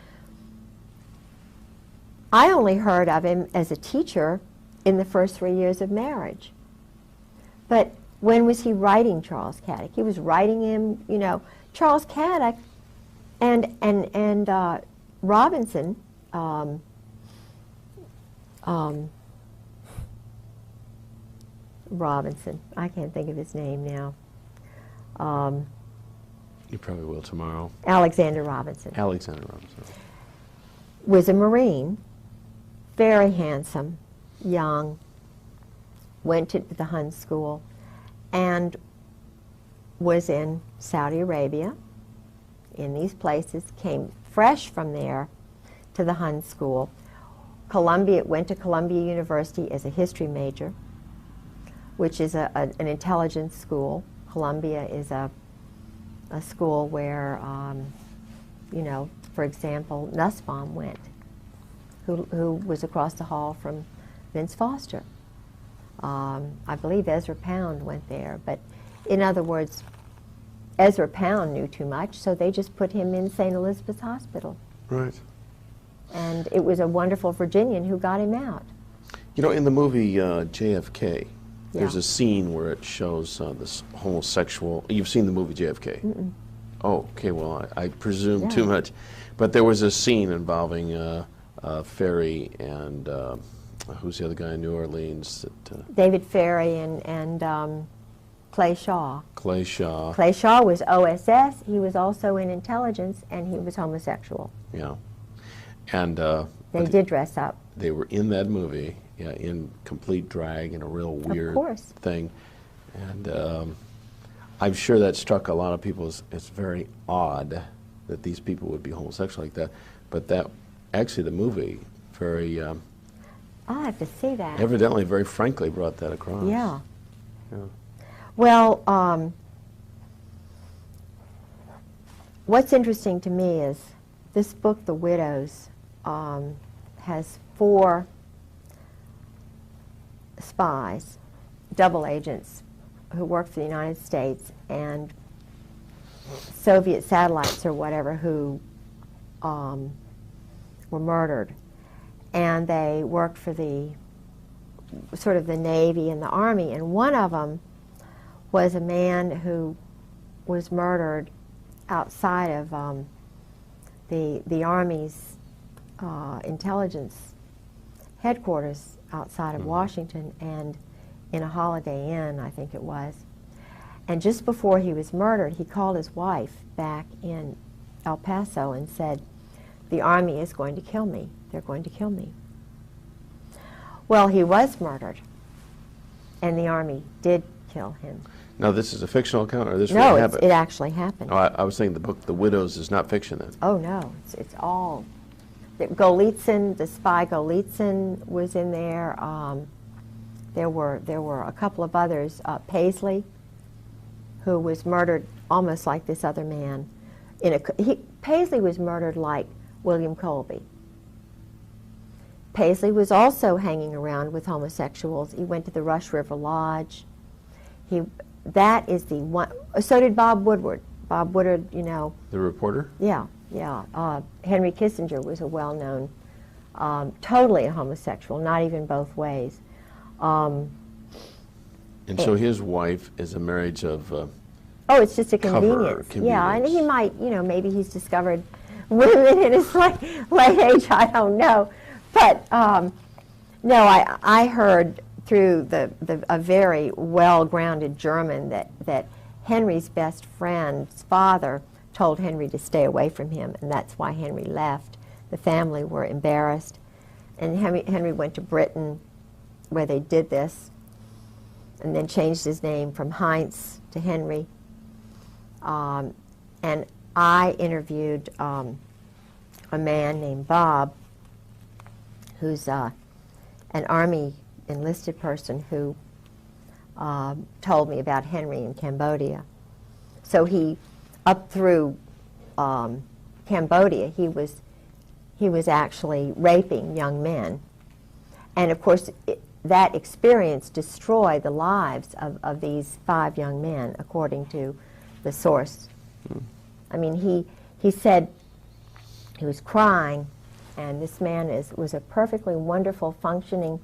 I only heard of him as a teacher in the first 3 years of marriage. But when was he writing Charles Caddock? He was writing him, you know, Charles Caddock and Robinson, Robinson, I can't think of his name now. You probably will tomorrow. Alexander Robinson. Alexander Robinson. Was a Marine, very handsome, young, went to the Hun School, and was in Saudi Arabia, in these places, came fresh from there to the Hun School. Went to Columbia University as a history major, which is an intelligence school. Columbia is a school where, you know, for example, Nussbaum went, who was across the hall from Vince Foster. I believe Ezra Pound went there, but in other words, Ezra Pound knew too much, so they just put him in St. Elizabeth's Hospital. Right. And it was a wonderful Virginian who got him out. You know, in the movie JFK, there's Yeah. a scene where it shows this homosexual. You've seen the movie JFK? Mm-mm. Oh, okay. Well, I presume Yeah. too much, but there was a scene involving Ferry and who's the other guy in New Orleans? That, David Ferry and Clay Shaw. Clay Shaw. Clay Shaw was OSS. He was also in intelligence, and he was homosexual. Yeah. And They did dress up. they were in that movie, yeah, in complete drag and a real weird course. thing. And I'm sure that struck a lot of people as it's very odd that these people would be homosexual like that. But that, actually, the movie very I'll have to see that. evidently, very frankly, brought that across. Yeah. Yeah. Well, what's interesting to me is this book, The Widows, has 4 spies, double agents, who worked for the United States, and Soviet satellites or whatever who were murdered. And they worked for the sort of the Navy and the Army, and one of them was a man who was murdered outside of the Army's intelligence headquarters outside of Washington, and in a Holiday Inn, I think it was. And just before he was murdered, he called his wife back in El Paso and said, "The Army is going to kill me. They're going to kill me." Well, he was murdered, and the Army did kill him. Now, this is a fictional account, or this No, really happened? it actually happened. Oh, I was saying the book The Widows is not fiction then. Oh no, it's all. Golitsyn, the spy Golitsyn was in there. There were a couple of others. Paisley, who was murdered almost like this other man. Paisley was murdered like William Colby. Paisley was also hanging around with homosexuals. He went to the Rush River Lodge. That is the one. So did Bob Woodward. Bob Woodward, you know. The reporter? Yeah. Henry Kissinger was a well-known, totally a homosexual, not even both ways. And so his wife is a marriage of Oh, it's just a cover convenience. Yeah, and he convenience. might, you know, maybe he's discovered women in his late age, I don't know. But no, I heard through a very well-grounded German that Henry's best friend's father told Henry to stay away from him, and that's why Henry left. The family were embarrassed, and Henry went to Britain, where they did this, and then changed his name from Heinz to Henry. And I interviewed a man named Bob, who's an Army enlisted person who told me about Henry in Cambodia. So he, up through Cambodia, he was actually raping young men. And of course, that experience destroyed the lives of these 5 young men, according to the source. I mean, he said he was crying, and this man was a perfectly wonderful, functioning,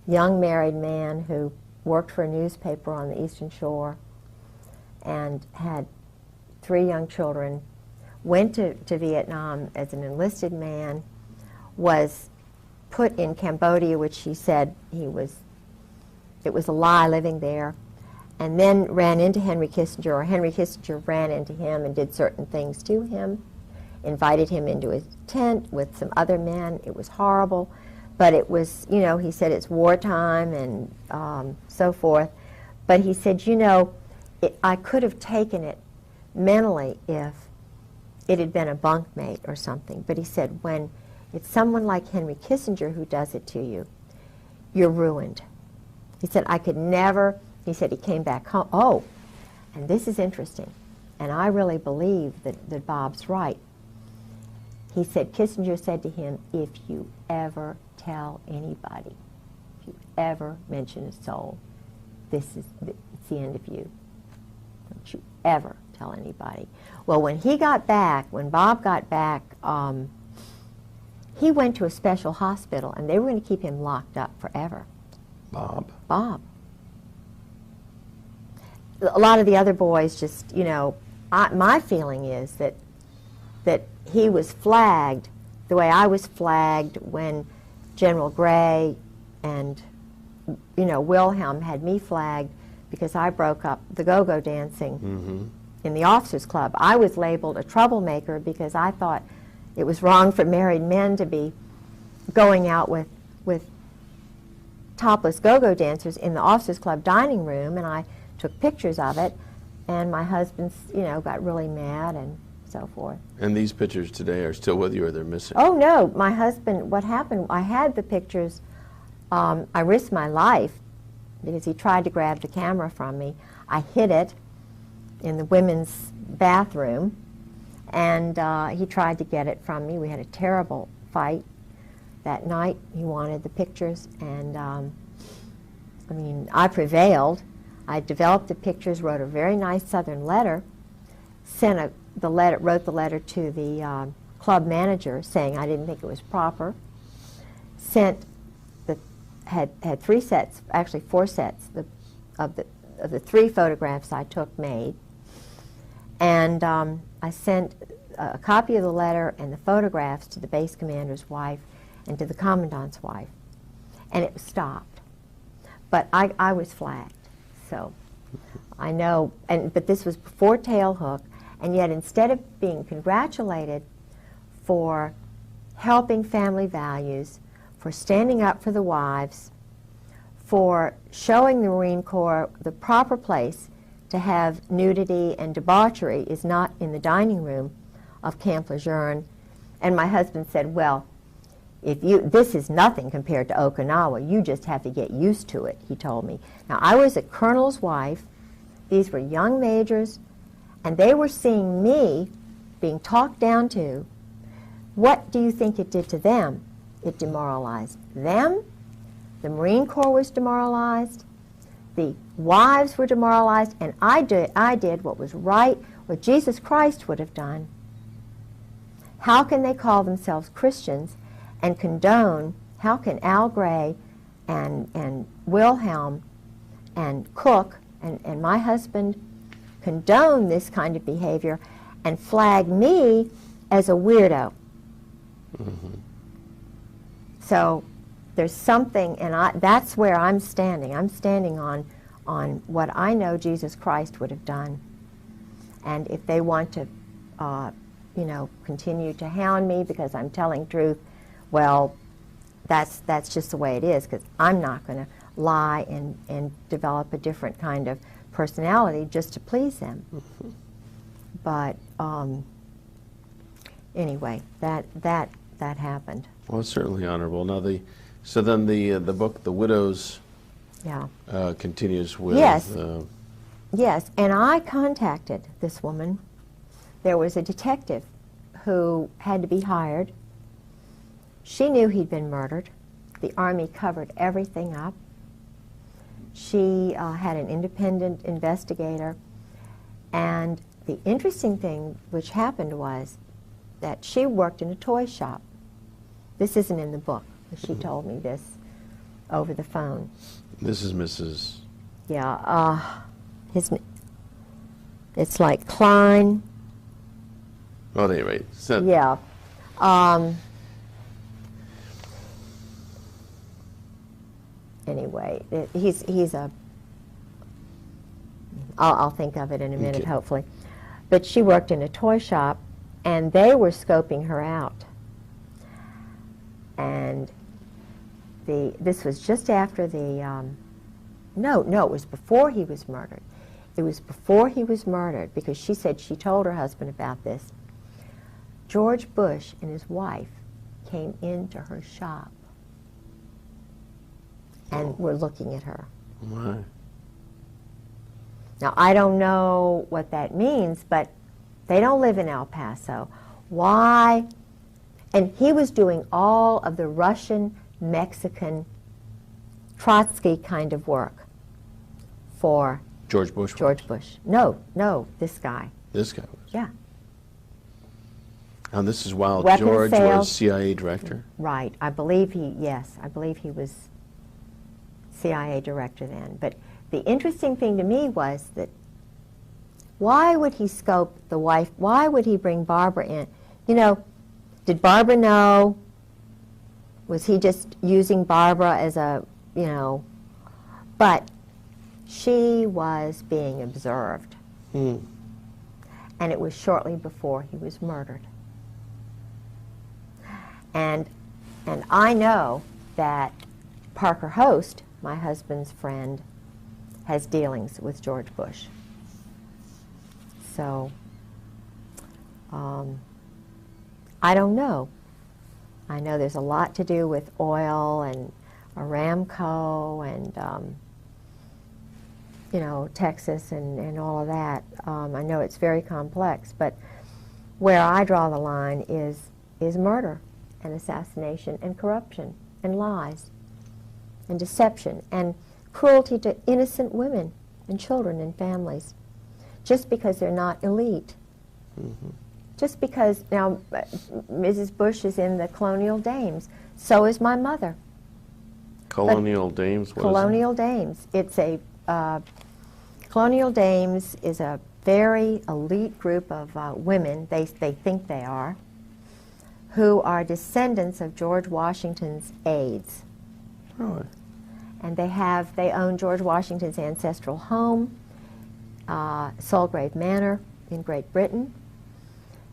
young married man who worked for a newspaper on the Eastern Shore and had 3 young children, went to Vietnam as an enlisted man, was put in Cambodia, which he said it was a lie living there, and then ran into Henry Kissinger, or Henry Kissinger ran into him and did certain things to him, invited him into his tent with some other men. It was horrible, but it was, you know, he said it's wartime and so forth. But he said, you know, I could have taken it mentally if it had been a bunkmate or something. But he said, when it's someone like Henry Kissinger who does it to you, you're ruined. He said, I could never, he said he came back home. Oh, and this is interesting, and I really believe that Bob's right. He said, Kissinger said to him, if you ever tell anybody, if you ever mention a soul, it's the end of you. Don't you ever tell anybody. Well, when he got back, when Bob got back, he went to a special hospital, and they were going to keep him locked up forever. Bob? Bob. A lot of the other boys just, you know, my feeling is that he was flagged the way I was flagged when General Gray and, you know, Wilhelm had me flagged because I broke up the go-go dancing in the officers' club. I was labeled a troublemaker because I thought it was wrong for married men to be going out with topless go-go dancers in the officers' club dining room, and I took pictures of it, and my husband, you know, got really mad and so forth. And these pictures today are still with you, or they're missing? Oh, no. My husband, what happened, I had the pictures. I risked my life because he tried to grab the camera from me. I hid it in the women's bathroom, and he tried to get it from me. We had a terrible fight that night. He wanted the pictures, and I mean, I prevailed. I developed the pictures, wrote a very nice Southern letter, wrote the letter to the club manager saying I didn't think it was proper, had 3 sets, actually 4 sets of the 3 photographs I took made, and I sent a copy of the letter and the photographs to the base commander's wife and to the commandant's wife, and it stopped. But I was flagged, so I know, but this was before Tailhook, and yet instead of being congratulated for helping family values, for standing up for the wives, for showing the Marine Corps the proper place to have nudity and debauchery is not in the dining room of Camp Lejeune. And my husband said, well, this is nothing compared to Okinawa. You just have to get used to it, he told me. Now, I was a colonel's wife. These were young majors, and they were seeing me being talked down to. What do you think it did to them? It demoralized them. The Marine Corps was demoralized. The wives were demoralized, and I did what was right, what Jesus Christ would have done. How can they call themselves Christians and condone, how can Al Gray and Wilhelm and Cook and my husband condone this kind of behavior and flag me as a weirdo? So there's something, and that's where I'm standing. I'm standing on what I know Jesus Christ would have done. And if they want to, you know, continue to hound me because I'm telling truth, well, that's just the way it is, because I'm not going to lie and develop a different kind of personality just to please them. But anyway, that happened. Well, it's certainly honorable. Now, so then the book, The Widows, Yeah. continues with... Yes. Yes, and I contacted this woman. There was a detective who had to be hired. She knew he'd been murdered. The Army covered everything up. She had an independent investigator. And the interesting thing which happened was that she worked in a toy shop. This isn't in the book, but she told me this over the phone. This is Mrs. Yeah, it's like Klein. Well, at any rate. So Yeah. Anyway, he's a I'll think of it in a minute, Okay. hopefully. But she worked in a toy shop, and they were scoping her out. And this was just after the, no, it was before he was murdered. It was before he was murdered, because she said she told her husband about this. George Bush and his wife came into her shop and were looking at her. My. Now, I don't know what that means, but they don't live in El Paso. Why? And he was doing all of the Russian, Mexican, Trotsky kind of work for George Bush. George Bush. No, this guy. This guy was. Yeah, And this is while Weapons George sales. was CIA director. right. I believe he was CIA director then. But the interesting thing to me was that why would he scope the wife? Why would he bring Barbara in? You know, did Barbara know? Was he just using Barbara as a, you know? But she was being observed. Hmm. And it was shortly before he was murdered. And I know that Parker Host, my husband's friend, has dealings with George Bush. So, I don't know. I know there's a lot to do with oil and Aramco and, you know, Texas and all of that. I know it's very complex, but where I draw the line is murder and assassination and corruption and lies and deception and cruelty to innocent women and children and families just because they're not elite. Mm-hmm. Just because, now, Mrs. Bush is in the Colonial Dames. So is my mother. Colonial Dames. What Colonial Dames. It's a, Colonial Dames is a very elite group of women, they think they are, who are descendants of George Washington's aides. Is it? Really? And they own George Washington's ancestral home, Solgrave Manor in Great Britain.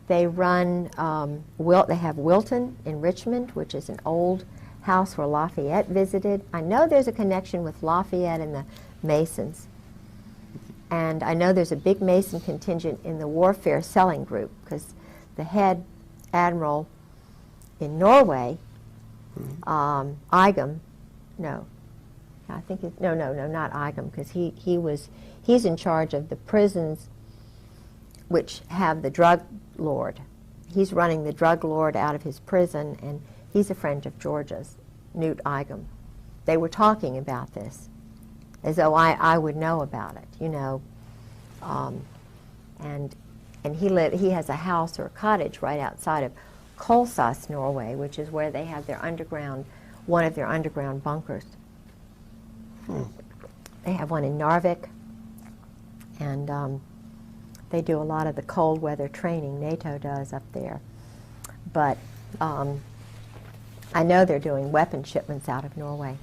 They run, they have Wilton in Richmond, which is an old house where Lafayette visited. I know there's a connection with Lafayette and the Masons. And I know there's a big Mason contingent in the Warfare Selling Group, because the head admiral in Norway, Igam, no, I think it's, no, not Igam, because he's in charge of the prisons which have the drug lord. He's running the drug lord out of his prison, and he's a friend of George's, Newt Igam. They were talking about this, as though I would know about it, you know. And he has a house or a cottage right outside of Kolsås, Norway, which is where they have their underground, one of their underground bunkers. They have one in Narvik, and they do a lot of the cold weather training NATO does up there. But I know they're doing weapon shipments out of Norway.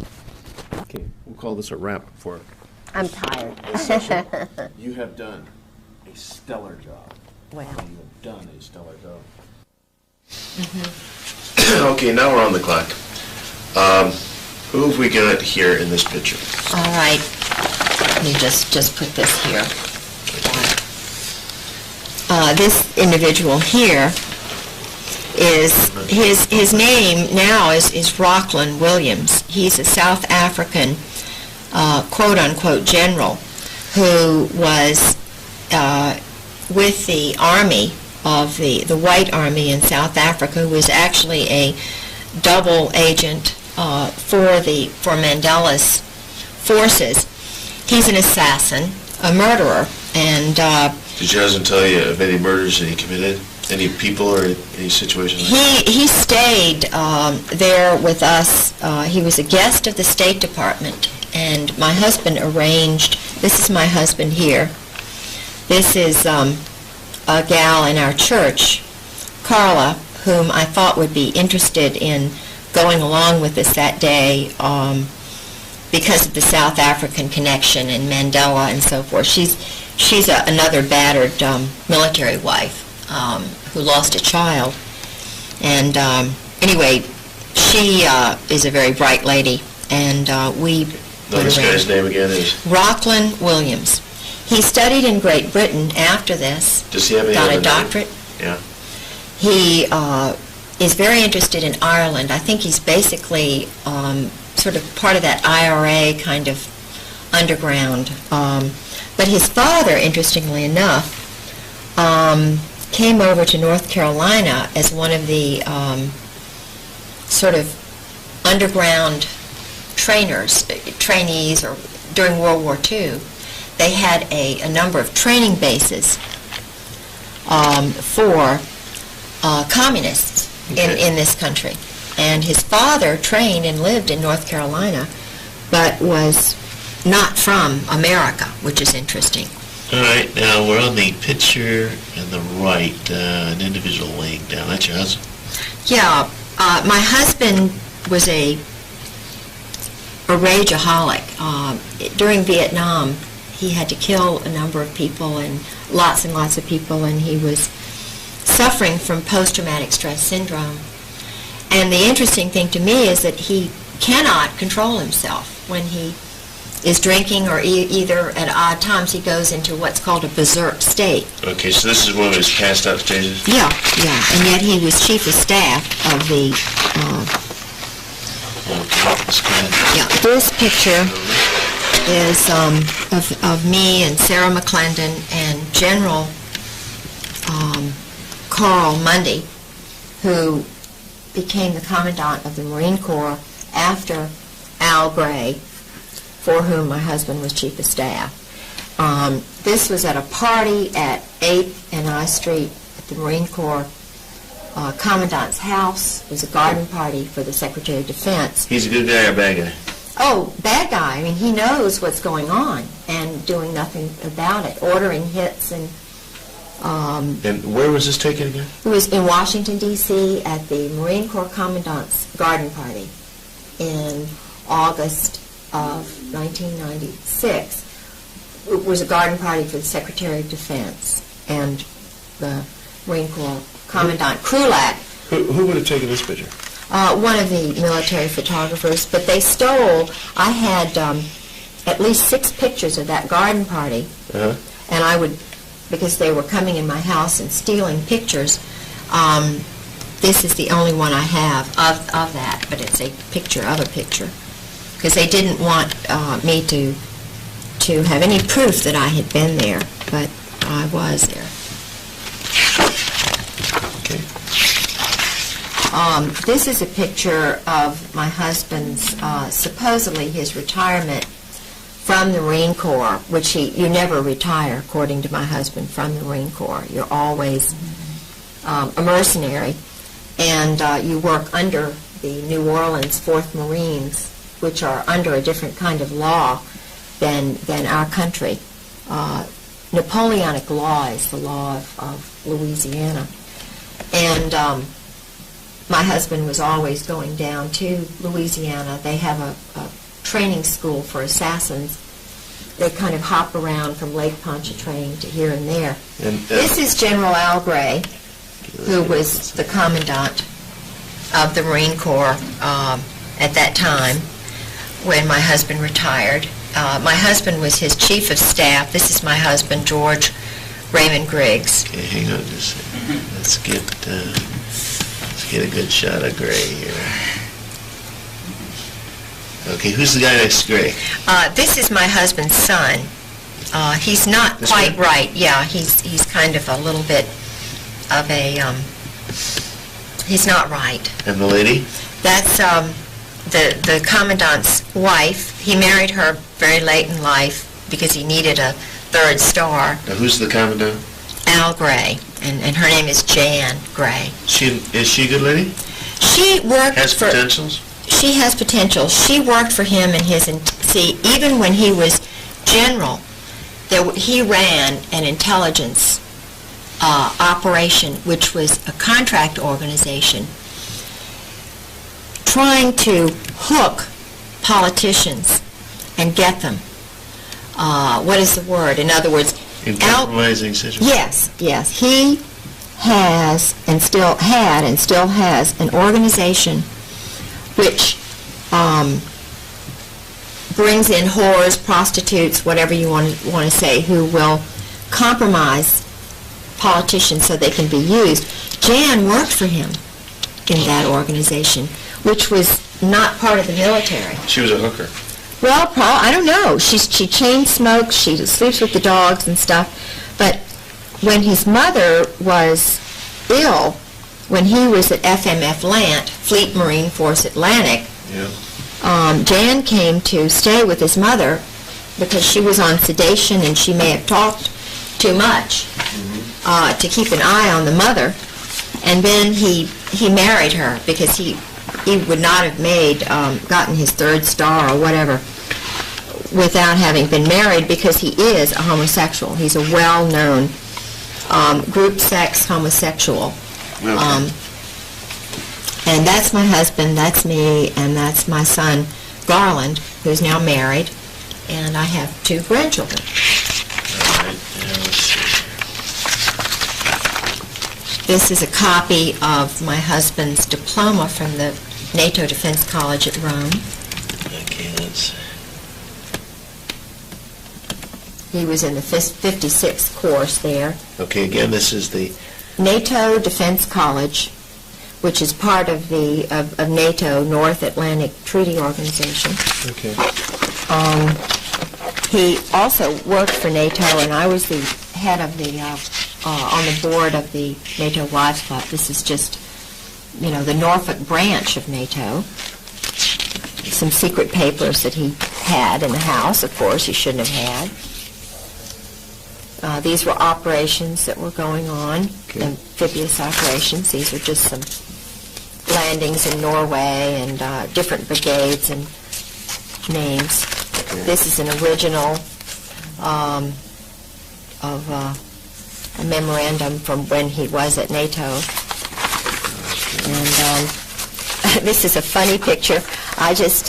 Okay, we'll call this a wrap for I'm tired. You have done a stellar job. Well. You have done a stellar job. Okay, now we're on the clock. Who have we got here in this picture? All right. Let me just put this here. This individual here is, his name now is Rockland Williams. He's a South African quote-unquote general who was with the army of the White Army in South Africa, who was actually a double agent for Mandela's forces. He's an assassin, a murderer, and Did your husband tell you of any murders that he committed? Any people or any situations like that? he stayed there with us. He was a guest of the State Department, and my husband arranged, this is my husband here, this is a gal in our church, Carla, whom I thought would be interested in going along with us that day because of the South African connection and Mandela and so forth. she's another battered military wife who lost a child. And anyway, she is a very bright lady, and we No, this guy's name again is? Rockland Williams. He studied in Great Britain after this. Does he have any got other a doctorate. Yeah. He is very interested in Ireland. I think he's basically sort of part of that IRA kind of underground. But his father, interestingly enough, came over to North Carolina as one of the sort of underground trainees, or during World War II. They had a number of training bases for communists in this country. And his father trained and lived in North Carolina, but was not from America, which is interesting. All right, now we're on the picture on the right, an individual laying down. That's your husband? Yeah, my husband was a rageaholic. During Vietnam, he had to kill a number of people, and lots of people, and he was suffering from post-traumatic stress syndrome. And the interesting thing to me is that he cannot control himself when he is drinking, or either at odd times he goes into what's called a berserk state. Okay, so this is one of his passed out stages? Yeah, and yet he was chief of staff of the... Okay, let's go ahead. Yeah, this picture is of me and Sarah McClendon and General Carl Mundy, who became the Commandant of the Marine Corps after Al Gray, for whom my husband was Chief of Staff. This was at a party at 8th and I Street at the Marine Corps Commandant's house. It was a garden party for the Secretary of Defense. He's a good guy or a bad guy? Oh, bad guy. I mean, he knows what's going on and doing nothing about it, ordering hits and... And where was this taken again? It was in Washington, D.C. at the Marine Corps Commandant's garden party in August of 1996. It was a garden party for the Secretary of Defense and the Marine Corps Commandant Krulak. Who would have taken this picture? One of the military photographers, but they stole, I had at least 6 pictures of that garden party, and I would, because they were coming in my house and stealing pictures, this is the only one I have of that, but it's a picture of a picture, because they didn't want me to have any proof that I had been there, but I was there. Okay. This is a picture of my husband's, supposedly his retirement from the Marine Corps, which you never retire, according to my husband, from the Marine Corps. You're always a mercenary, and you work under the New Orleans 4th Marines, which are under a different kind of law than our country. Napoleonic law is the law of Louisiana. And my husband was always going down to Louisiana. They have a training school for assassins. They kind of hop around from Lake Pontchartrain to here and there. And, this is General Al Gray, who was the commandant of the Marine Corps at that time when my husband retired. My husband was his chief of staff. This is my husband, George Raymond Griggs. Okay, hang on just a second. Let's get a good shot of Gray here. Okay, who's the guy next to Gray? This is my husband's son. He's not This quite one? right. Yeah, he's kind of a little bit of a, he's not right. And the lady? That's the commandant's wife. He married her very late in life because he needed a 3rd star. Now, who's the commandant? Al Gray, and her name is Jan Gray. Is she a good lady? She worked Has for... potentials? She has potential. She worked for him in his... See, even when he was general, he ran an intelligence operation, which was a contract organization, trying to hook politicians and get them. What is the word? In other words, In compromising situation. Yes, yes. He has and still had and still has an organization which brings in whores, prostitutes, whatever you want to say, who will compromise politicians so they can be used. Jan worked for him in that organization, which was not part of the military. She was a hooker. Well, Paul, I don't know. She chain smokes, she sleeps with the dogs and stuff. But when his mother was ill, when he was at FMF Lant, Fleet Marine Force Atlantic, Jan came to stay with his mother because she was on sedation and she may have talked too much to keep an eye on the mother. And then he married her because he would not have gotten his 3rd star or whatever without having been married, because he is a homosexual. He's a well-known group sex homosexual. Okay. And that's my husband, that's me, and that's my son, Garland, who's now married, and I have 2 grandchildren. All right, now let's see. This is a copy of my husband's diploma from the NATO Defense College at Rome. Okay, let's... He was in the 56th course there. Okay, again, this is the... NATO Defense College, which is part of the of NATO, North Atlantic Treaty Organization. Okay. He also worked for NATO, and I was the head of the on the board of the NATO Wives Club. This is just, the Norfolk branch of NATO. Some secret papers that he had in the house, of course, he shouldn't have had. These were operations that were going on, amphibious operations. These are just some landings in Norway and different brigades and names. This is an original of a memorandum from when he was at NATO. And this is a funny picture. I just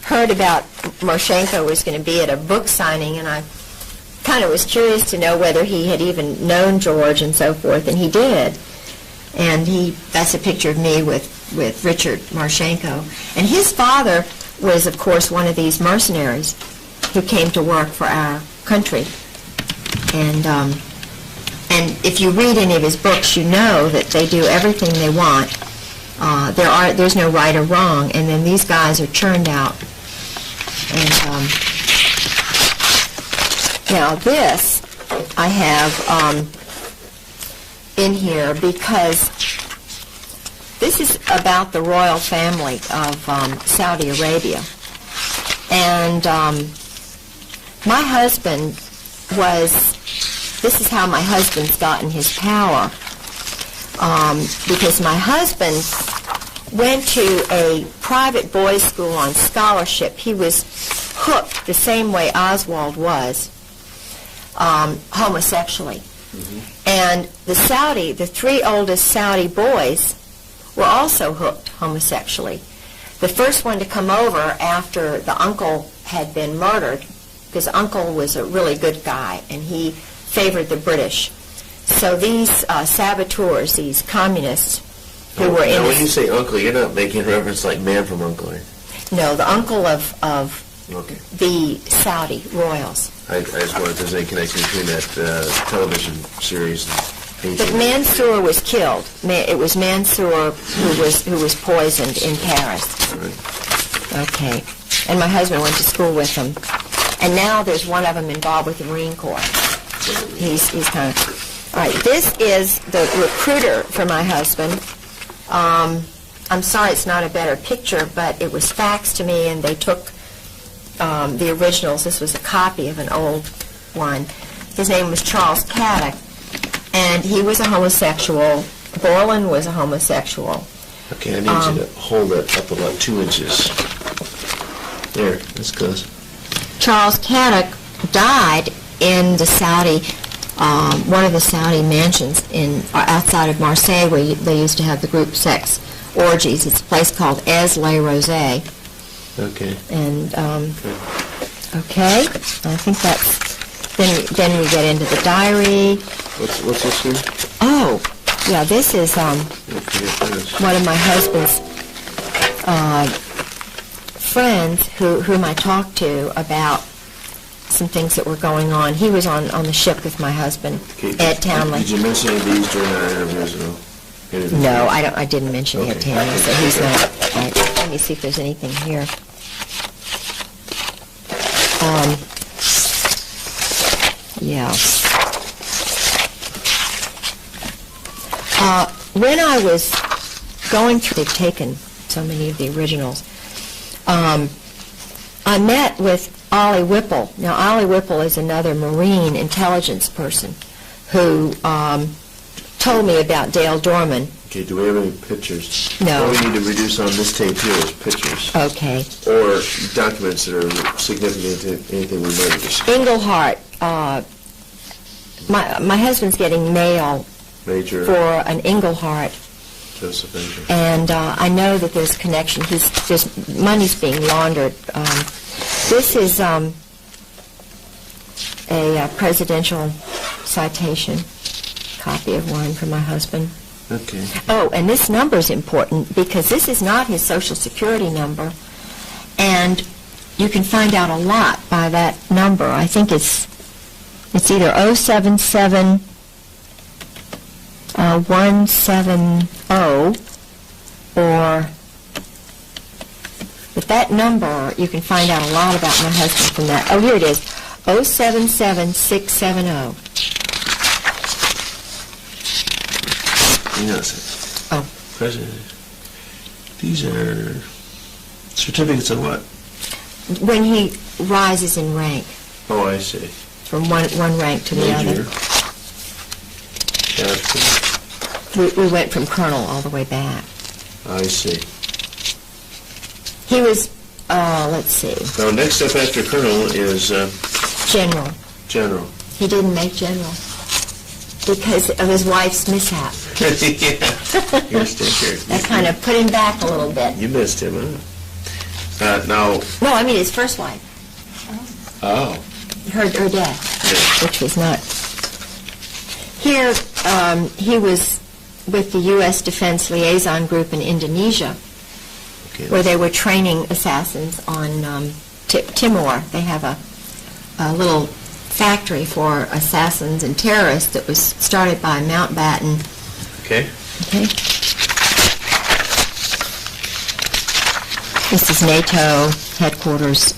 heard about Marchenko was going to be at a book signing, and I kind of was curious to know whether he had even known George and so forth, and he did. And that's a picture of me with Richard Marchenko. And his father was, of course, one of these mercenaries who came to work for our country. And if you read any of his books, you know that they do everything they want. There's no right or wrong, and then these guys are churned out. And now this I have in here because this is about the royal family of Saudi Arabia. And my husband this is how my husband's gotten his power, because my husband went to a private boys' school on scholarship. He was hooked the same way Oswald was, homosexually. And the 3 oldest Saudi boys were also hooked homosexually. The first one to come over after the uncle had been murdered, because uncle was a really good guy, and he favored the British. So these saboteurs, these communists who were in... Now, when you say uncle, you're not making reference like Man from U.N.C.L.E., right? No, the uncle of Okay. the Saudi royals. I just wondered if there's any connection between that television series and... But Mansour was killed. It was Mansour who was poisoned in Paris. All right. Okay. And my husband went to school with them. And now there's one of them involved with the Marine Corps. He's kind of... All right, this is the recruiter for my husband. I'm sorry it's not a better picture, but it was faxed to me, and they took the originals. This was a copy of an old one. His name was Charles Caddick, and he was a homosexual. Borland was a homosexual. Okay, I need you to hold it up about 2 inches. There, that's close. Charles Caddick died in the Saudi, one of the Saudi mansions outside of Marseille, where they used to have the group sex orgies. It's a place called Es Les Rosés. Okay. And, okay, I think Then we get into the diary. What's this here? Oh, yeah, this is one of my husband's friends whom I talked to about some things that were going on. He was on the ship with my husband, Ed Townley. Did you mention any of these during our interviews at all? No, I didn't mention Ed Townley, so he's not. Let me see if there's anything here. Yeah. When I was going through, they've taken so many of the originals, I met with Ollie Whipple. Now, Ollie Whipple is another Marine intelligence person who told me about Dale Dorman. Okay, do we have any pictures? No. All we need to reduce on this tape here is pictures. Okay. Or documents that are significant to anything we might have discussed. Englehart. My husband's getting mail Major for an Englehart. Joseph Major. And I know that there's connection. There's money's being laundered. This is a presidential citation, copy of one from my husband. Okay. Oh, and this number is important because this is not his Social Security number, and you can find out a lot by that number. I think it's either 077 170 or, but that number, you can find out a lot about my husband from that. Oh, here it is, 077670. Hang on a second. Oh. President, these are certificates of what? When he rises in rank Oh, I see. from one rank to the Major. other. We went from colonel all the way back. I see. He was, let's see, Now, next up after colonel is general. general. He didn't make general because of his wife's mishap. Yeah. Yes, take care. That kind of put him back a little bit. You missed him, huh? Now, No, I mean his first wife, oh. her death, Yeah. which was not. Here, he was with the U.S. Defense Liaison Group in Indonesia, Okay. where they were training assassins on Timor. They have a little factory for assassins and terrorists that was started by Mountbatten. Okay. Okay. This is NATO headquarters.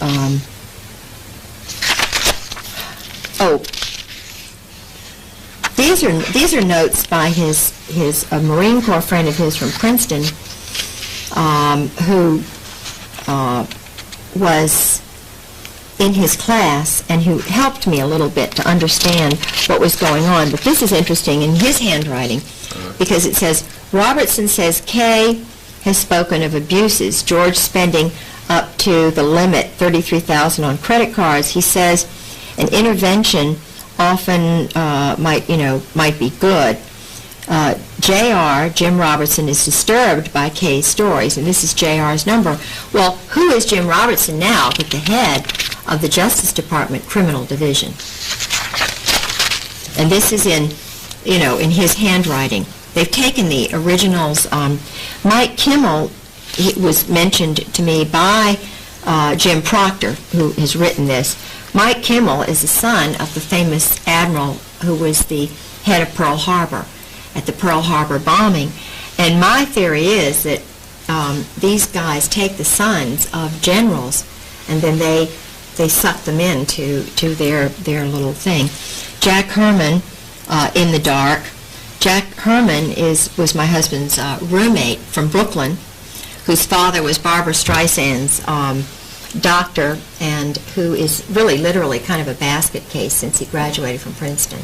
These are notes by his Marine Corps friend of his from Princeton, who was in his class and who helped me a little bit to understand what was going on. But this is interesting in his handwriting because it says, Robertson says Kay has spoken of abuses, George spending up to the limit, $33,000 on credit cards. He says an intervention often might be good. J.R., Jim Robertson, is disturbed by Kay's stories, and this is J.R.'s number. Well, who is Jim Robertson now but the head of the Justice Department Criminal Division? And this is in his handwriting. They've taken the originals. Mike Kimmel was mentioned to me by Jim Proctor, who has written this. Mike Kimmel is the son of the famous admiral who was the head of Pearl Harbor at the Pearl Harbor bombing. And my theory is that these guys take the sons of generals and then they suck them into their little thing. Jack Herman, in the dark. Jack Herman was my husband's roommate from Brooklyn, whose father was Barbara Streisand's doctor, and who is really literally kind of a basket case since he graduated from Princeton.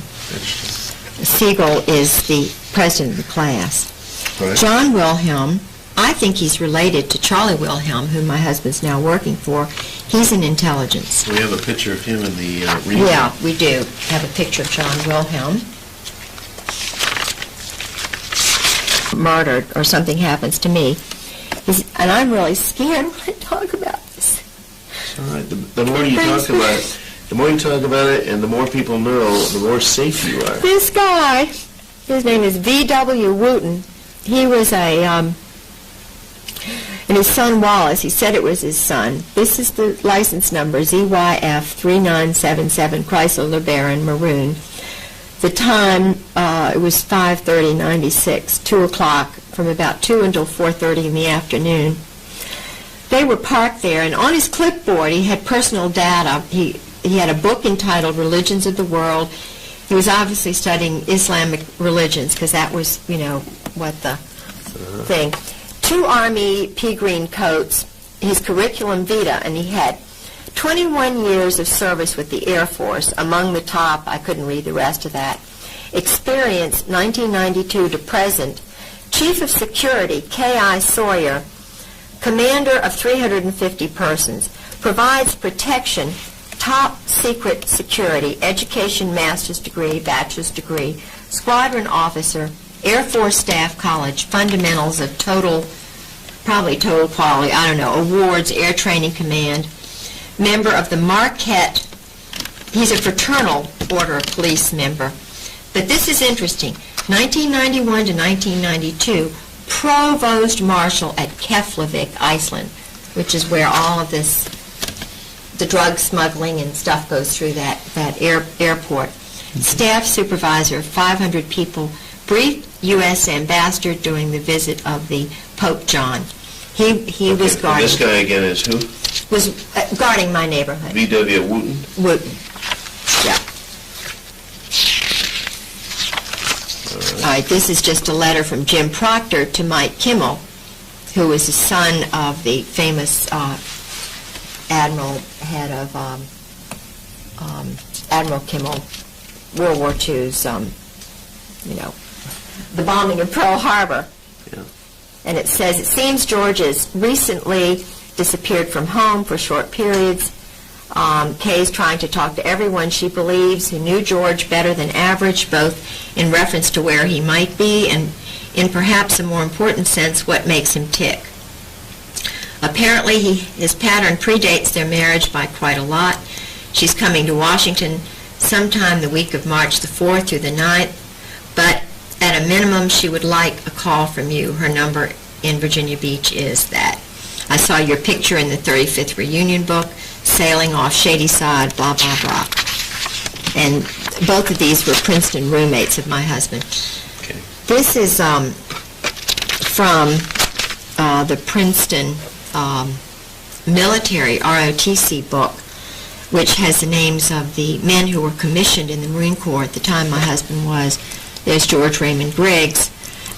Siegel is the president of the class. Right. John Wilhelm, I think he's related to Charlie Wilhelm, whom my husband's now working for. He's in intelligence. We have a picture of him in the reading. Yeah, we do have a picture of John Wilhelm. Murdered or something happens to me. And I'm really scared when I talk about this. All right. The more you talk about it, The more you talk about it and the more people know, the more safe you are. This guy, his name is V.W. Wooten. He was and his son Wallace, he said it was his son. This is the license number, ZYF 3977, Chrysler LeBaron Maroon. The time, it was 5:30:96, 2 o'clock, from about 2 until 4:30 in the afternoon. They were parked there, and on his clipboard he had personal data. He had a book entitled Religions of the World. He was obviously studying Islamic religions, because that was, you know, what the thing. 2 Army pea green coats, his curriculum vitae, and he had 21 years of service with the Air Force. Among the top, I couldn't read the rest of that. Experience, 1992 to present. Chief of Security, K.I. Sawyer, commander of 350 persons, provides protection, top secret security, education, master's degree, bachelor's degree, squadron officer, Air Force Staff College, fundamentals of probably total quality, I don't know, awards, Air Training Command, member of the Marquette, he's a fraternal order of police member. But this is interesting, 1991 to 1992, Provost Marshal at Keflavik, Iceland, which is where all of this, the drug smuggling and stuff goes through that airport. Staff supervisor, 500 people, brief U.S. ambassador during the visit of the Pope John. He was guarding. This guy again is who? Was guarding my neighborhood. V.W. Wooten? Wooten. Yeah. All right, this is just a letter from Jim Proctor to Mike Kimmel, who was the son of the famous admiral, head of Admiral Kimmel, World War II's, you know, the bombing of Pearl Harbor. Yeah. And it says, it seems George has recently disappeared from home for short periods. Kay's trying to talk to everyone she believes who knew George better than average, both in reference to where he might be and in perhaps a more important sense, what makes him tick. Apparently, his pattern predates their marriage by quite a lot. She's coming to Washington sometime the week of March the 4th through the 9th, but at a minimum, she would like a call from you. Her number in Virginia Beach is that. I saw your picture in the 35th reunion book, sailing off Shady Side, blah, blah, blah. And both of these were Princeton roommates of my husband. Okay. This is from the Princeton military ROTC book, which has the names of the men who were commissioned in the Marine Corps at the time my husband was. There's George Raymond Briggs,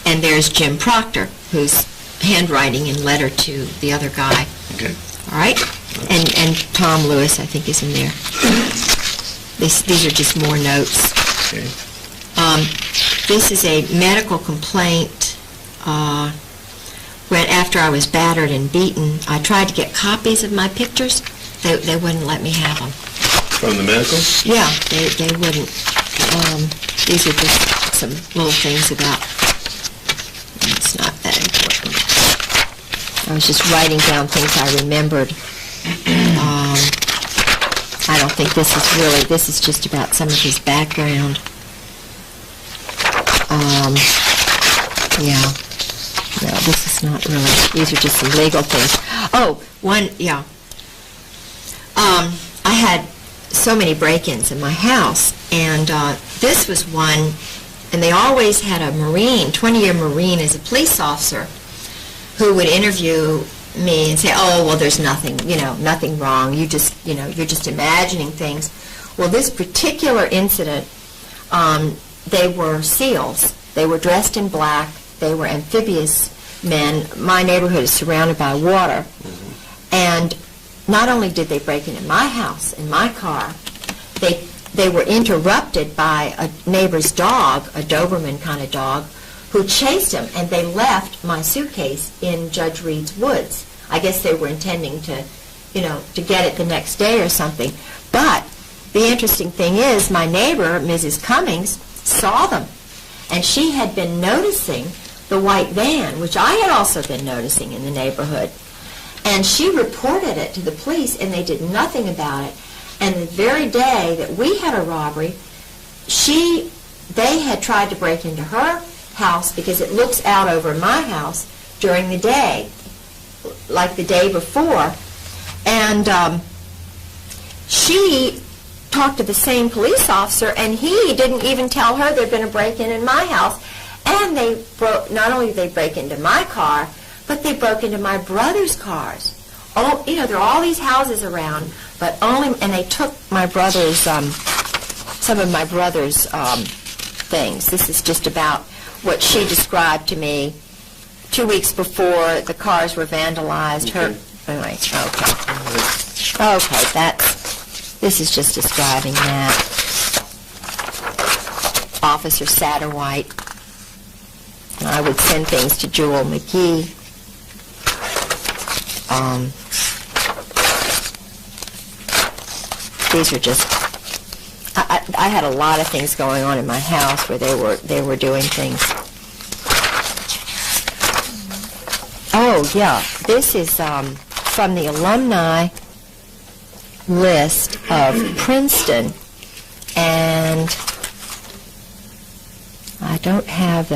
and there's Jim Proctor, who's handwriting in letter to the other guy. Okay. All right? And Tom Lewis, I think, is in there. These are just more notes. Okay. This is a medical complaint. When after I was battered and beaten, I tried to get copies of my pictures. They wouldn't let me have them. From the medical? Yeah, they wouldn't. These are just some little things about. It's not that important. I was just writing down things I remembered. I don't think this is really, this is just about some of his background. Yeah. No, this is not really, these are just some legal things. Oh, one, yeah. I had so many break-ins in my house, and this was one, and they always had a Marine, 20-year Marine as a police officer, who would interview me and say, oh, well, there's nothing, nothing wrong. You just, you're just imagining things. Well, this particular incident, they were SEALs. They were dressed in black. They were amphibious men. My neighborhood is surrounded by water. And not only did they break into my house, in my car, they were interrupted by a neighbor's dog, a Doberman kind of dog, who chased him, and they left my suitcase in Judge Reed's woods. I guess they were intending to, to get it the next day or something. But the interesting thing is, my neighbor, Mrs. Cummings, saw them, and she had been noticing the white van, which I had also been noticing in the neighborhood. And she reported it to the police, and they did nothing about it. And the very day that we had a robbery, they had tried to break into her house because it looks out over my house during the day, like the day before. And she talked to the same police officer, and he didn't even tell her there'd been a break-in in my house. And they broke, not only did they break into my car, but they broke into my brother's cars. Oh, you know, there are all these houses around, but and they took my brother's, some of my brother's things. This is just about what she described to me 2 weeks before the cars were vandalized. Okay. Anyway, okay, this is just describing that. Officer Satterwhite. I would send things to Jewel McGee. These are just, I had a lot of things going on in my house where they were doing things. Oh yeah, this is from the alumni list of Princeton, and I don't have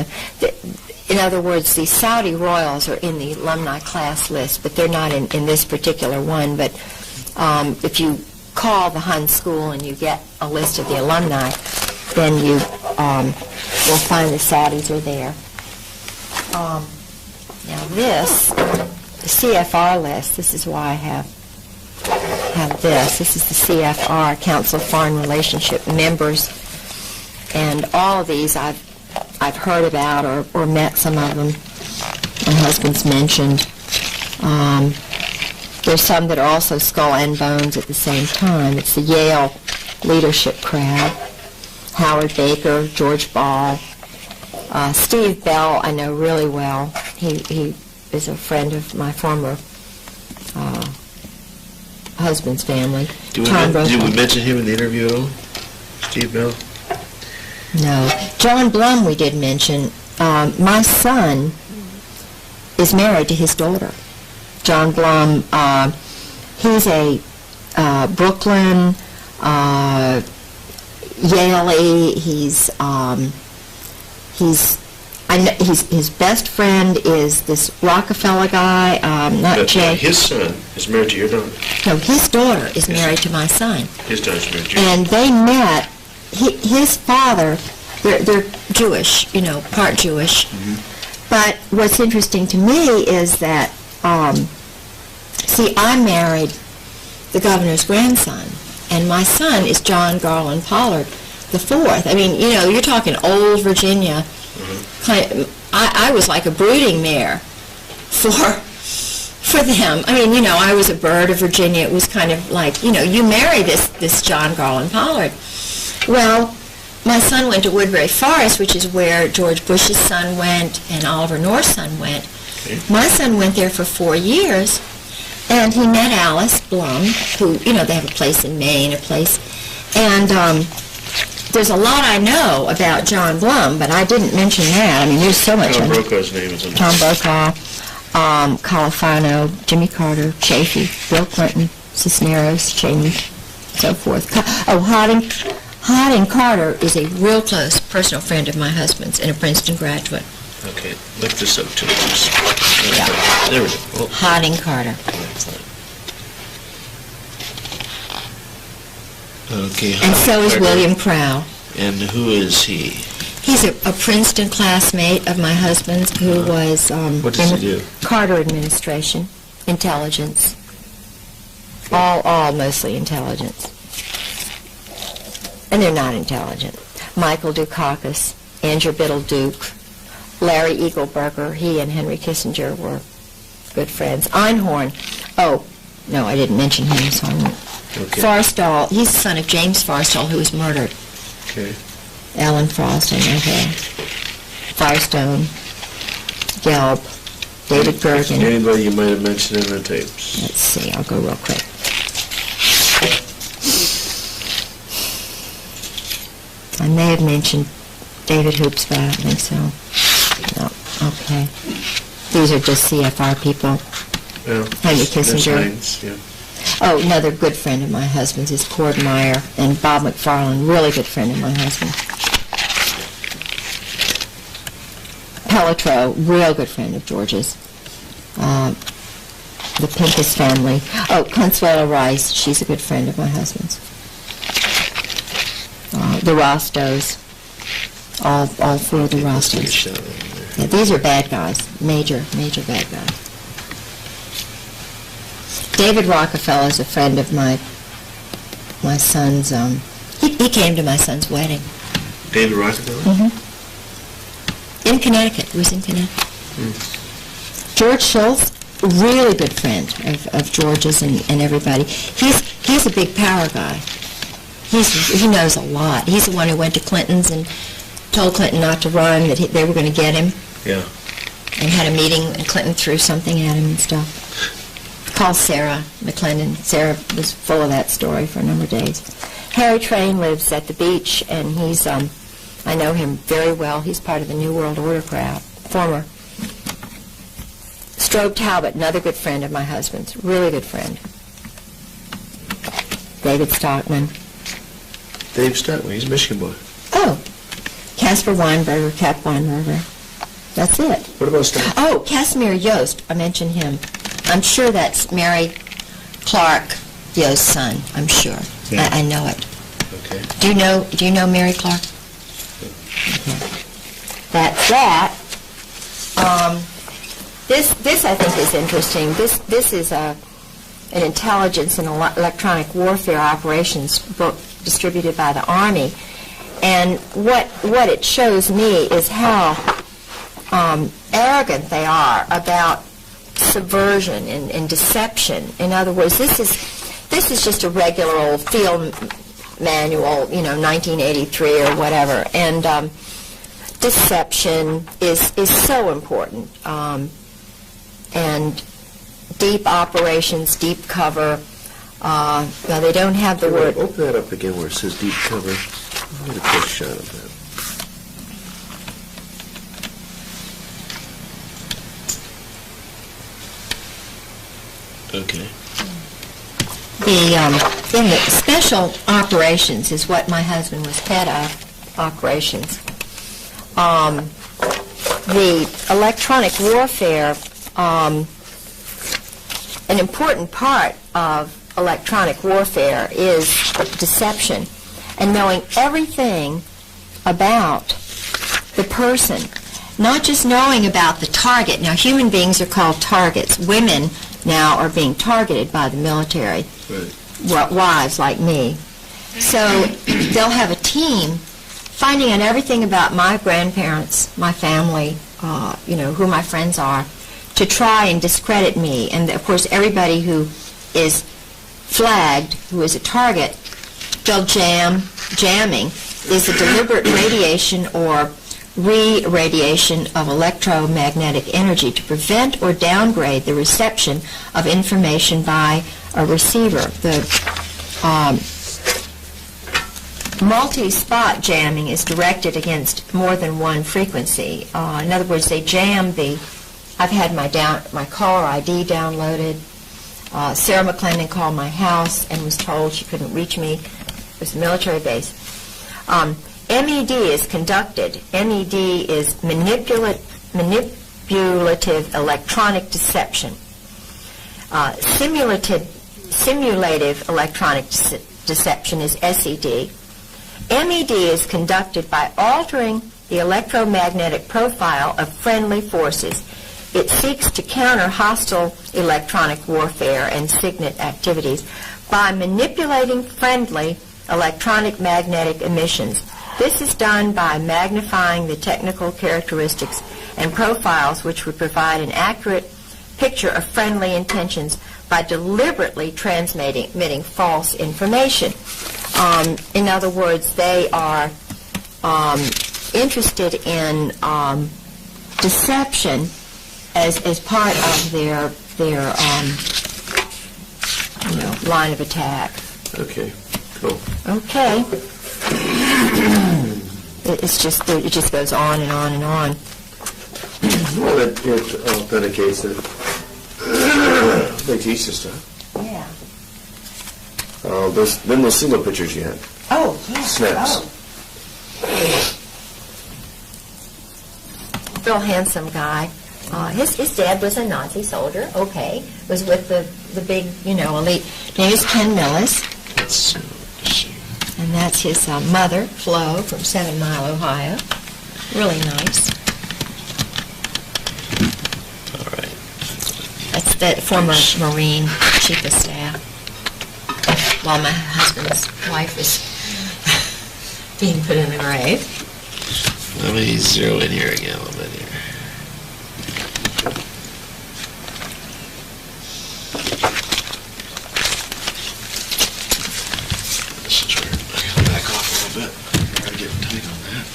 in other words, the Saudi Royals are in the alumni class list, but they're not in this particular one. But if you call the Hun School and you get a list of the alumni, then you will find the Saudis are there. Now this, the CFR list, this is why I have this. This is the CFR, Council of Foreign Relationship members, and all of these I've heard about or met some of them. My husband's mentioned. There's some that are also skull and bones at the same time. It's the Yale leadership crowd. Howard Baker, George Ball. Steve Bell I know really well. He is a friend of my former husband's family. Did we mention him in the interview at all? Steve Bell? No. John Blum we did mention. My son is married to his daughter. John Blum, he's a Brooklyn, Yale-y. His best friend is this Rockefeller guy, not Jay. His son is married to your daughter. No, his daughter is married to my son. His daughter's married to you. And they met. His father, they're Jewish, part Jewish. Mm-hmm. But what's interesting to me is that, I married the governor's grandson, and my son is John Garland Pollard the fourth. I mean, you're talking old Virginia. Mm-hmm. I was like a brooding mare for them. I mean, I was a bird of Virginia. It was kind of like, you marry this John Garland Pollard. Well, my son went to Woodbury Forest, which is where George Bush's son went and Oliver North's son went. Okay. My son went there for 4 years, and he met Alice Blum, who, they have a place in Maine, and there's a lot I know about John Blum, but I didn't mention that. I mean, there's so much. Tom Brokaw's name is on Tom Brokaw, Califano, Jimmy Carter, Chafee, Bill Clinton, Cisneros, Cheney, so forth. Harding Carter is a real close personal friend of my husband's and a Princeton graduate. Okay, lift this up to it. Yeah. There we go. Oh. Harding Carter. Okay. And so is William Prow. And who is he? He's a Princeton classmate of my husband's who was what does he do? Carter administration, intelligence. All mostly intelligence. And they're not intelligent. Michael Dukakis, Andrew Biddle Duke, Larry Eagleburger, he and Henry Kissinger were good friends. Einhorn, oh, no, I didn't mention him, so I won't. Okay. Forstall, he's the son of James Forstall, who was murdered. Okay. Ellen Frost, I know her. Firestone, Gelb, David Gergen. Anybody you might have mentioned in the tapes? Let's see, I'll go real quick. I may have mentioned David Hoops, but I don't think so. No, okay. These are just CFR people. Yeah. Henry Kissinger. Names, yeah. Oh, another good friend of my husband's is Cord Meyer, and Bob McFarland, really good friend of my husband. Pelletreau, real good friend of George's. The Pincus family. Oh, Consuelo Rice, she's a good friend of my husband's. The Rostos, all four of the Rostos. Yeah, these are bad guys, major bad guys. David Rockefeller is a friend of my son's. He came to my son's wedding. David Rockefeller? Mm-hmm. In Connecticut. He was in Connecticut. George Schultz, really good friend of George's and everybody. He's a big power guy. He knows a lot. He's the one who went to Clinton's and told Clinton not to run, that they were going to get him. Yeah. And had a meeting, and Clinton threw something at him and stuff. Called Sarah McClendon. Sarah was full of that story for a number of days. Harry Train lives at the beach, and he's, I know him very well. He's part of the New World Order crowd, former. Strobe Talbot, another good friend of my husband's, really good friend. David Stockman. Dave Stockman, he's a Michigan boy. Oh, Caspar Weinberger, Cap Weinberger. That's it. What about Stockman? Oh, Casimir Yost, I mentioned him. I'm sure that's Mary Clark Yost's son, I'm sure. Yeah. I know it. Okay. Do you know Mary Clark? Okay. That's that. This I think is interesting. This is an intelligence and electronic warfare operations book distributed by the Army, and what it shows me is how arrogant they are about subversion and deception. In other words, this is just a regular old field manual, 1983 or whatever, and deception is so important. And deep operations, deep cover. Now they don't have the word. Open that up again where it says deep cover. I'll get a quick shot of that. Okay. In the special operations is what my husband was head of, operations. The electronic warfare, an important part of electronic warfare is deception and knowing everything about the person, not just knowing about the target. Now, human beings are called targets. Women now are being targeted by the military, right. Wives like me. So they'll have a team finding out everything about my grandparents, my family, who my friends are, to try and discredit me. And, of course, everybody who is flagged, who is a target, they'll jamming is a deliberate radiation or re-radiation of electromagnetic energy to prevent or downgrade the reception of information by a receiver. The multi-spot jamming is directed against more than one frequency. In other words, they jam the... I've had my caller ID downloaded. Sarah McClendon called my house and was told she couldn't reach me. It was a military base. MED is conducted. MED is manipulative electronic deception. Simulative electronic deception is SED. MED is conducted by altering the electromagnetic profile of friendly forces. It seeks to counter hostile electronic warfare and SIGINT activities by manipulating friendly electronic magnetic emissions. This is done by magnifying the technical characteristics and profiles which would provide an accurate picture of friendly intentions by deliberately transmitting false information. In other words, they are interested in deception as part of their line of attack. Okay, cool. Okay. It just goes on and on and on. Well, it authenticates it. They teach this stuff. Yeah. Then those single pictures you had. Oh, yeah. Snaps. Oh. Real handsome guy. His dad was a Nazi soldier, okay. Was with the big, elite. Name is Ken Millis. Let's see. And that's his mother, Flo, from 7 Mile, Ohio. Really nice. All right. That's the former Marine Chief of Staff. While my husband's wife is being put in the grave. Let me zero in here again a little bit here. This is where I gotta back off a little bit. I gotta get tight on that.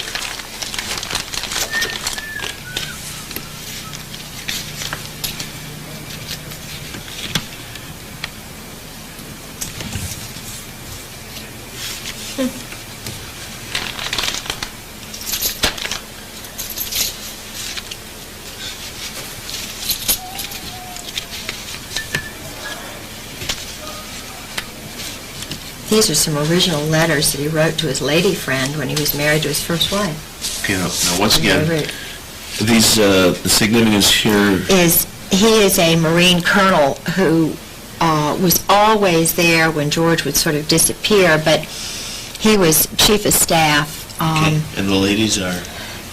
These are some original letters that he wrote to his lady friend when he was married to his first wife. Okay, now once again, these the significance here is he is a Marine colonel who was always there when George would sort of disappear, but he was chief of staff. Okay, and the ladies are?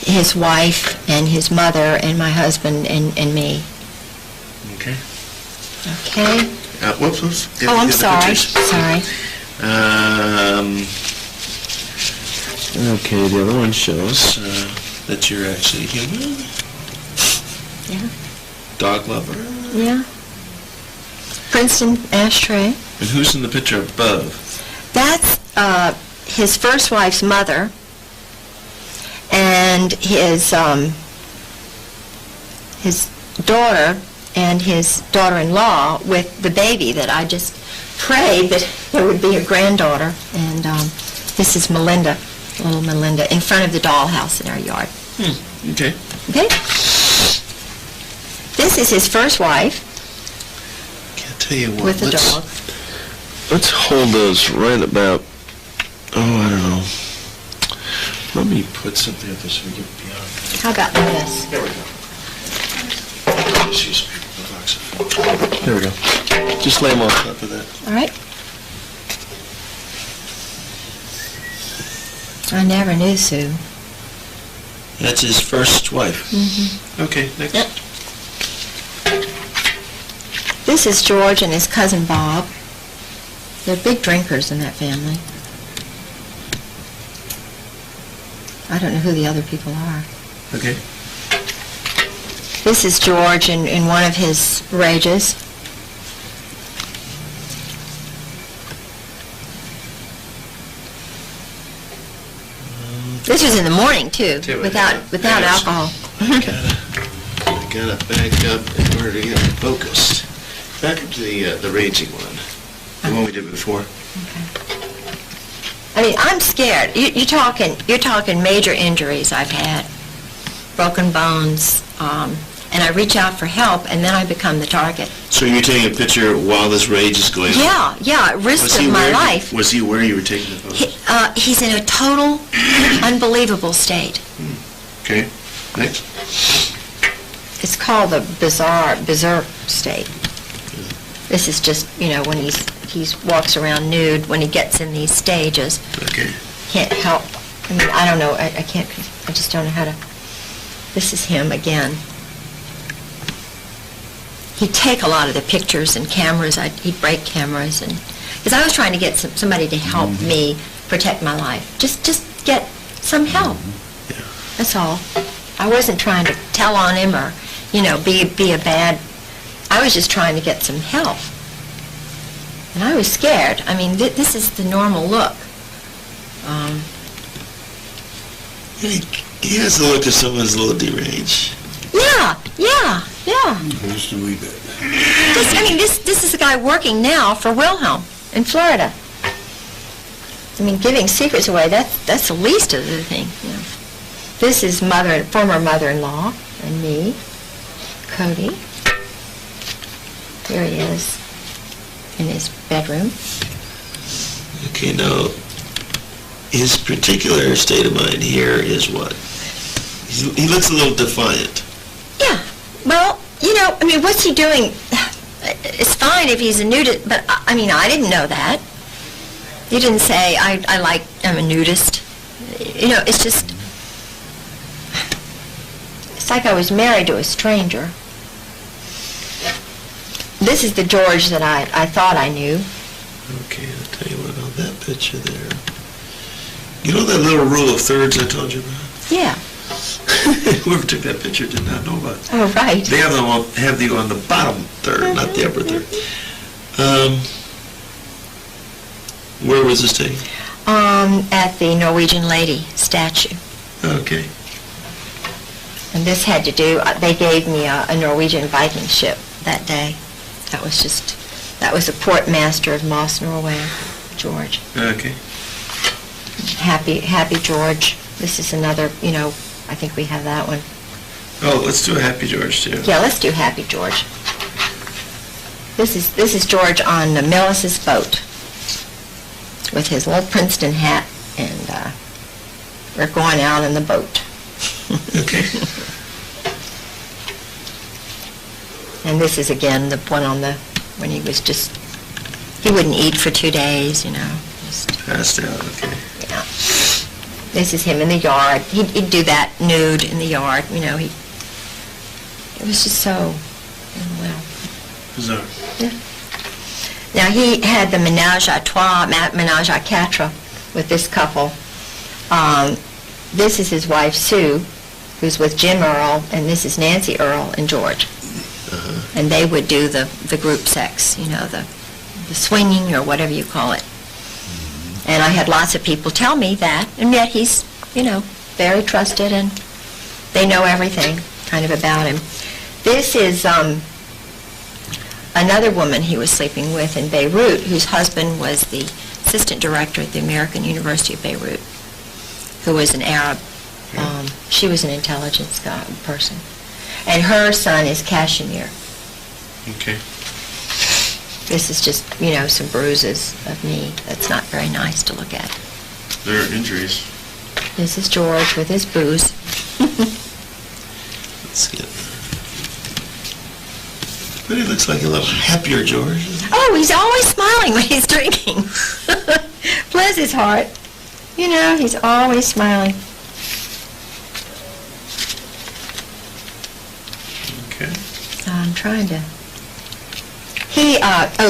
His wife and his mother and my husband and me. Okay. Okay. Whoops. Oh, I'm sorry. Sorry. Okay, the other one shows that you're actually human. Yeah. Dog lover. Yeah. Princeton ashtray. And who's in the picture above? That's his first wife's mother and his daughter and his daughter-in-law with the baby that I just prayed that there would be a granddaughter. And this is Melinda, little Melinda, in front of the dollhouse in our yard. Okay. Okay? This is his first wife. Can't tell you what. With the dog. Let's hold those right about, I don't know. Let me put something up there so we get beyond. How about this? There we go. Just use the box of film. There we go. Just lay them on top of that. All right. I never knew Sue. That's his first wife. Mm-hmm. Okay, next. Yep. This is George and his cousin Bob. They're big drinkers in that family. I don't know who the other people are. Okay. This is George in one of his rages. This was in the morning too, without alcohol. I gotta back up in order to get focused. Back up to the raging one, the one we did before. Okay. I mean, I'm scared. You're talking major injuries I've had, broken bones, and I reach out for help, and then I become the target. So you're taking a picture while this rage is going on? Yeah, at risk of my life. Was he where you were taking the photos? He's in a total, unbelievable state. Okay, next. It's called the berserk state. This is just, when he walks around nude when he gets in these stages. Okay. Can't help. I mean, I don't know. I can't. I just don't know how to. This is him again. He'd take a lot of the pictures and cameras. He'd break cameras, and because I was trying to get somebody to help me protect my life. Just get some help. Yeah. That's all. I wasn't trying to tell on him or, be a bad. I was just trying to get some help. And I was scared. I mean, this is the normal look. He has the look of someone who's a little deranged. Yeah. Just a wee bit. This is a guy working now for Wilhelm in Florida. I mean, giving secrets away, that's the least of the thing. This is former mother-in-law and me, Cody. Here he is in his bedroom. Okay, now, his particular state of mind here is what? He looks a little defiant. Yeah. Well, you know, I mean, what's he doing? It's fine if he's a nudist, but I mean, I didn't know that. He didn't say, I'm a nudist. You know, it's just, it's like I was married to a stranger. This is the George that I thought I knew. Okay, I'll tell you what about that picture there. You know that little rule of thirds I told you about? Yeah. Whoever took that picture did not know about it. Oh, right. They have the on the bottom third, not the upper third. Where was this taken? At the Norwegian lady statue. Okay. And this had to do, they gave me a Norwegian Viking ship that day. That was the port master of Moss, Norway, George. Okay. Happy George. This is another, you know, I think we have that one. Oh, let's do a Happy George too. Yeah, let's do Happy George. This is George on Millis's boat with his little Princeton hat, and we're going out in the boat. Okay. And this is again the one on when he was just, he wouldn't eat for 2 days, you know. Just, passed out, okay. Yeah. This is him in the yard. He'd do that nude in the yard, you know. It was just so, well. Bizarre. Yeah. Now he had the menage a trois, menage a quatre with this couple. This is his wife Sue, who's with Jim Earl, and this is Nancy Earl and George. And they would do the group sex, you know, the swinging or whatever you call it. And I had lots of people tell me that, and yet he's, you know, very trusted, and they know everything kind of about him. This is another woman he was sleeping with in Beirut, whose husband was the assistant director at the American University of Beirut, who was an Arab. She was an intelligence person. And her son is Kashmir. Okay. This is just, you know, some bruises of me. That's not very nice to look at. There are injuries. This is George with his booze. Let's see it. But he looks like a little happier George. Oh, he's always smiling when he's drinking. Bless his heart. You know, he's always smiling. Okay. I'm trying to...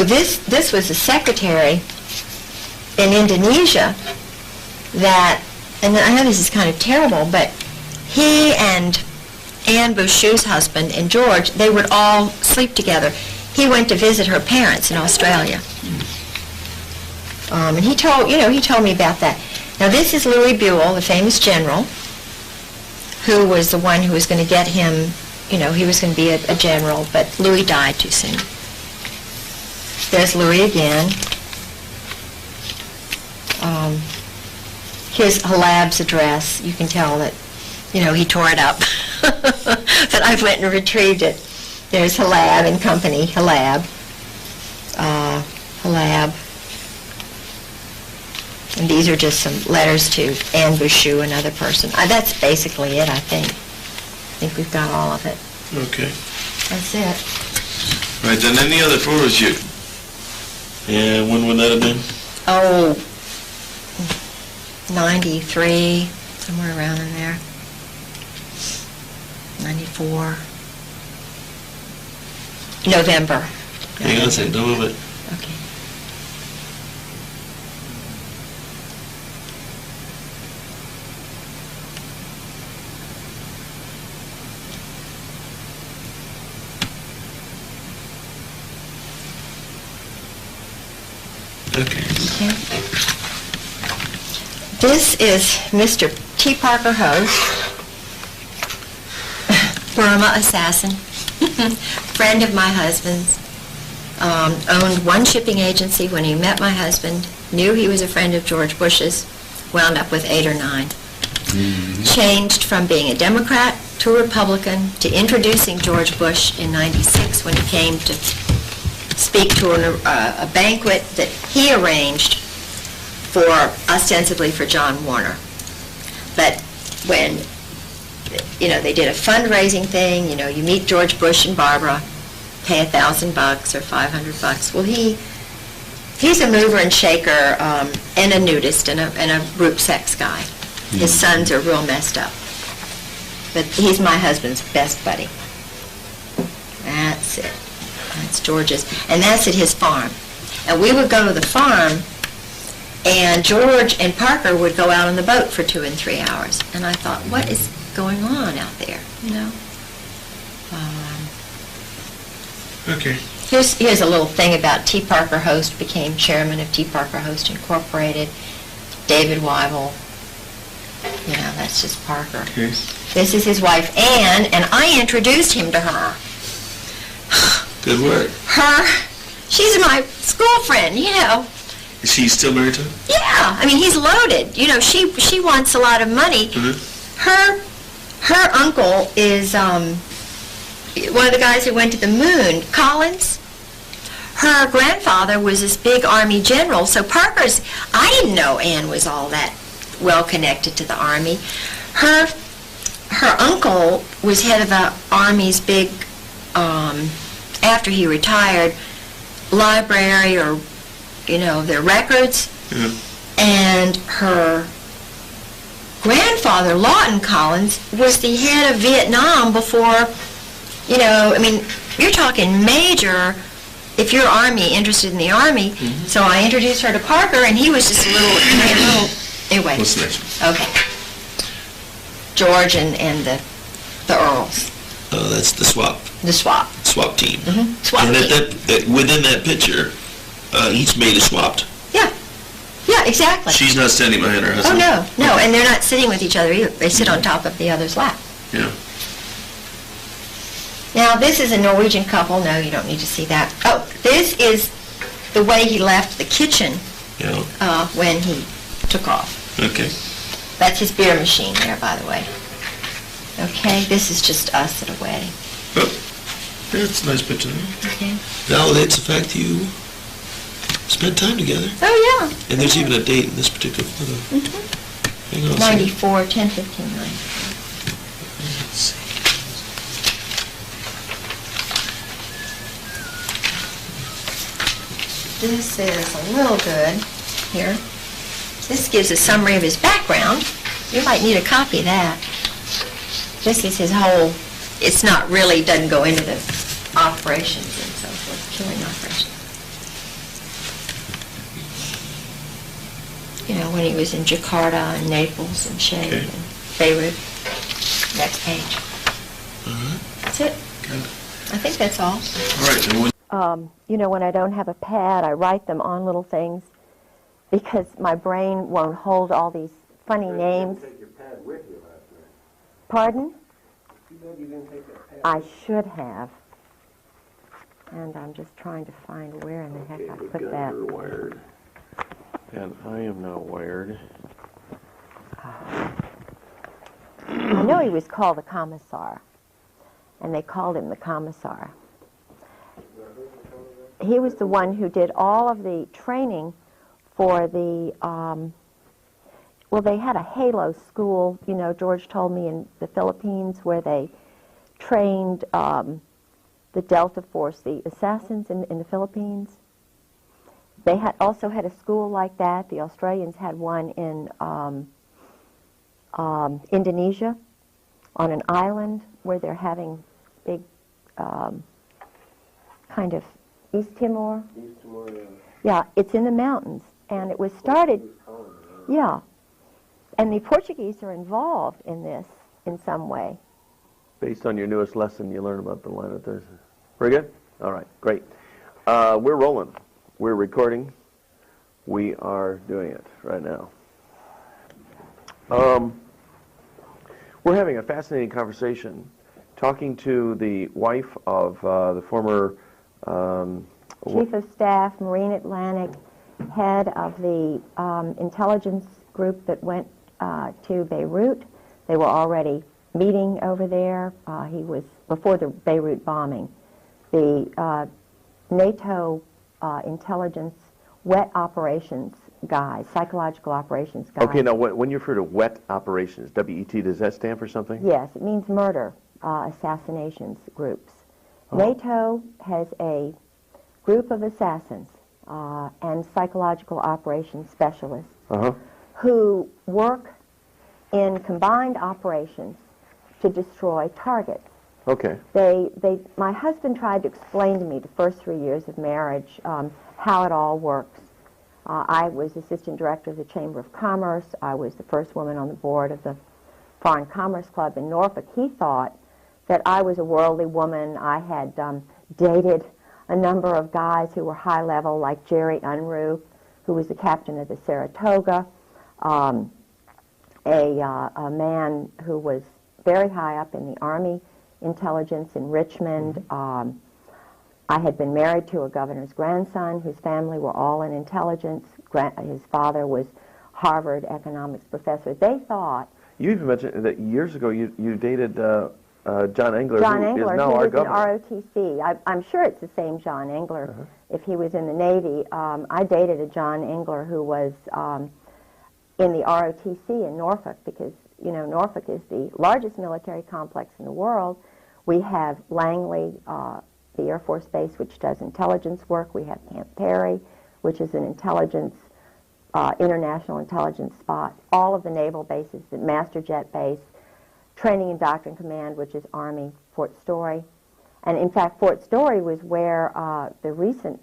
this was a secretary in Indonesia that, and I know this is kind of terrible, but he and Anne Bouchou's husband and George, they would all sleep together. He went to visit her parents in Australia. And he told me about that. Now this is Louis Buell, the famous general, who was the one who was going to get him, you know, he was going to be a general, but Louis died too soon. There's Louis again. His Halab's address, you can tell that, you know, he tore it up. But I went and retrieved it. There's Halab and Company, Halab. Halab. And these are just some letters to Anne Bouchou, another person. That's basically it, I think. I think we've got all of it. Okay. That's it. Right, then any other photos you... Yeah, when would that have been? Oh, 93, somewhere around in there. 94. November. Hang on a second, don't move it. Okay. Okay. Okay. This is Mr. T. Parker Host, Burma assassin, friend of my husband's, owned one shipping agency when he met my husband, knew he was a friend of George Bush's, wound up with 8 or 9. Mm-hmm. Changed from being a Democrat to a Republican to introducing George Bush in '96 when he came to speak to a banquet that he arranged ostensibly for John Warner. But when, they did a fundraising thing, you meet George Bush and Barbara, pay $1,000 or $500. Well, he's a mover and shaker and a nudist and a group sex guy. His sons are real messed up. But he's my husband's best buddy. That's it. That's George's. And that's at his farm. And we would go to the farm, and George and Parker would go out on the boat for 2 and 3 hours. And I thought, what is going on out there, Okay. Here's a little thing about T. Parker Host became chairman of T. Parker Host Incorporated. David Weibel. That's just Parker. Okay. This is his wife, Ann, and I introduced him to her. Good work. She's my school friend, Is she still married to him? Yeah, he's loaded. She wants a lot of money. Her uncle is one of the guys who went to the moon, Collins. Her grandfather was this big Army general, so I didn't know Ann was all that well connected to the Army. Her uncle was head of the Army's big, after he retired, library or, their records. And her grandfather, Lawton Collins, was the head of Vietnam before, you're talking major, if you're Army, interested in the Army. So I introduced her to Parker, and he was just a little anyway. What's the next one? Okay. George and the Earls. Oh, that's the swap. The swap. Swap team. Swap And team. within that picture, each maid is swapped. Yeah, exactly. She's not standing behind her husband. Oh, no, and they're not sitting with each other either. They sit on top of the other's lap. Yeah. Now, this is a Norwegian couple. No, you don't need to see that. Oh, this is the way he left the kitchen when he took off. Okay. That's his beer machine there, by the way. Okay, this is just us at a wedding. Oh, that's a nice picture there. Okay. Validates the fact you spent time together. Oh, yeah. And there's even a date in this particular photo. Hang on a second. 94, 10/15, 94. Let's see. This is a little good here. This gives a summary of his background. You might need a copy of that. This is his whole, it's not really, doesn't go into the operations and so forth, killing operations. When he was in Jakarta and Naples and Shea and Beirut. Next page. That's it. Good. I think that's all. All right, then when I don't have a pad, I write them on little things because my brain won't hold all these funny names. You didn't take your pad with you last night. Pardon? You said you didn't take that pad. I should have. And I'm just trying to find where in the heck I put that. You're wired. And I am not wired. I know he was called the Commissar, and they called him the Commissar. He was the one who did all of the training for the, they had a Halo school, George told me, in the Philippines where they trained the Delta Force, the assassins in the Philippines. They also had a school like that. The Australians had one in Indonesia on an island where they're having big kind of East Timor. East Timor, yeah. Yeah, it's in the mountains, and it was started. Yeah, and the Portuguese are involved in this in some way. Based on your newest lesson, you learn about the line of Thursday. Very good? All right, great. We're rolling. We're recording. We are doing it right now. We're having a fascinating conversation talking to the wife of the former Chief of Staff, Marine Atlantic, head of the intelligence group that went to Beirut. They were already meeting over there. He was before the Beirut bombing. The NATO intelligence wet operations guys, psychological operations guys. Okay, now when you refer to WET operations, W-E-T, does that stand for something? Yes, it means murder, assassinations groups. NATO has a group of assassins and psychological operations specialists who work in combined operations to destroy targets. Okay. My husband tried to explain to me the first 3 years of marriage how it all works. I was assistant director of the Chamber of Commerce. I was the first woman on the board of the Foreign Commerce Club in Norfolk. He thought that I was a worldly woman. I had dated a number of guys who were high level, like Jerry Unruh, who was the captain of the Saratoga, a man who was very high up in the Army intelligence in Richmond. I had been married to a governor's grandson whose family were all in intelligence. His father was Harvard economics professor. They thought... You even mentioned that years ago you dated John Engler, John who Engler, is now he our was governor. in ROTC. I'm sure it's the same John Engler if he was in the Navy. I dated a John Engler who was in the ROTC in Norfolk because, you know, Norfolk is the largest military complex in the world. We have Langley, the Air Force Base, which does intelligence work. We have Camp Perry, which is an intelligence, international intelligence spot. All of the naval bases, the Master Jet Base, Training and Doctrine Command, which is Army, Fort Story. And in fact, Fort Story was where the recent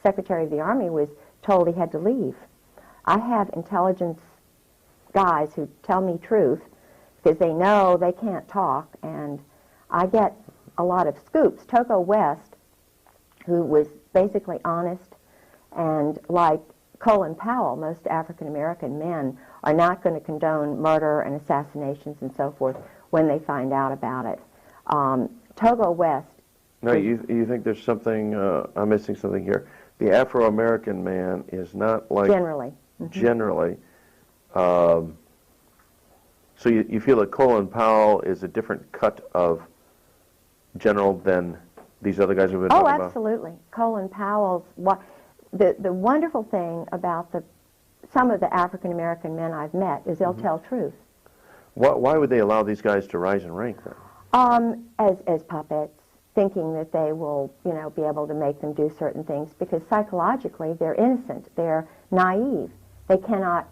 Secretary of the Army was told he had to leave. I have intelligence guys who tell me truth because they know they can't talk, and I get a lot of scoops. Togo West, who was basically honest, and like Colin Powell, most African-American men are not going to condone murder and assassinations and so forth when they find out about it. Togo West... No, you think there's something, I'm missing something here. The Afro-American man is not like... Generally. Generally. So you feel that Colin Powell is a different cut of general than these other guys we've been talking about? Oh, absolutely. Colin Powell's... The wonderful thing about some of the African-American men I've met is they'll tell truth. Why would they allow these guys to rise in rank then? As puppets, thinking that they will, you know, be able to make them do certain things because psychologically they're innocent, they're naive. They cannot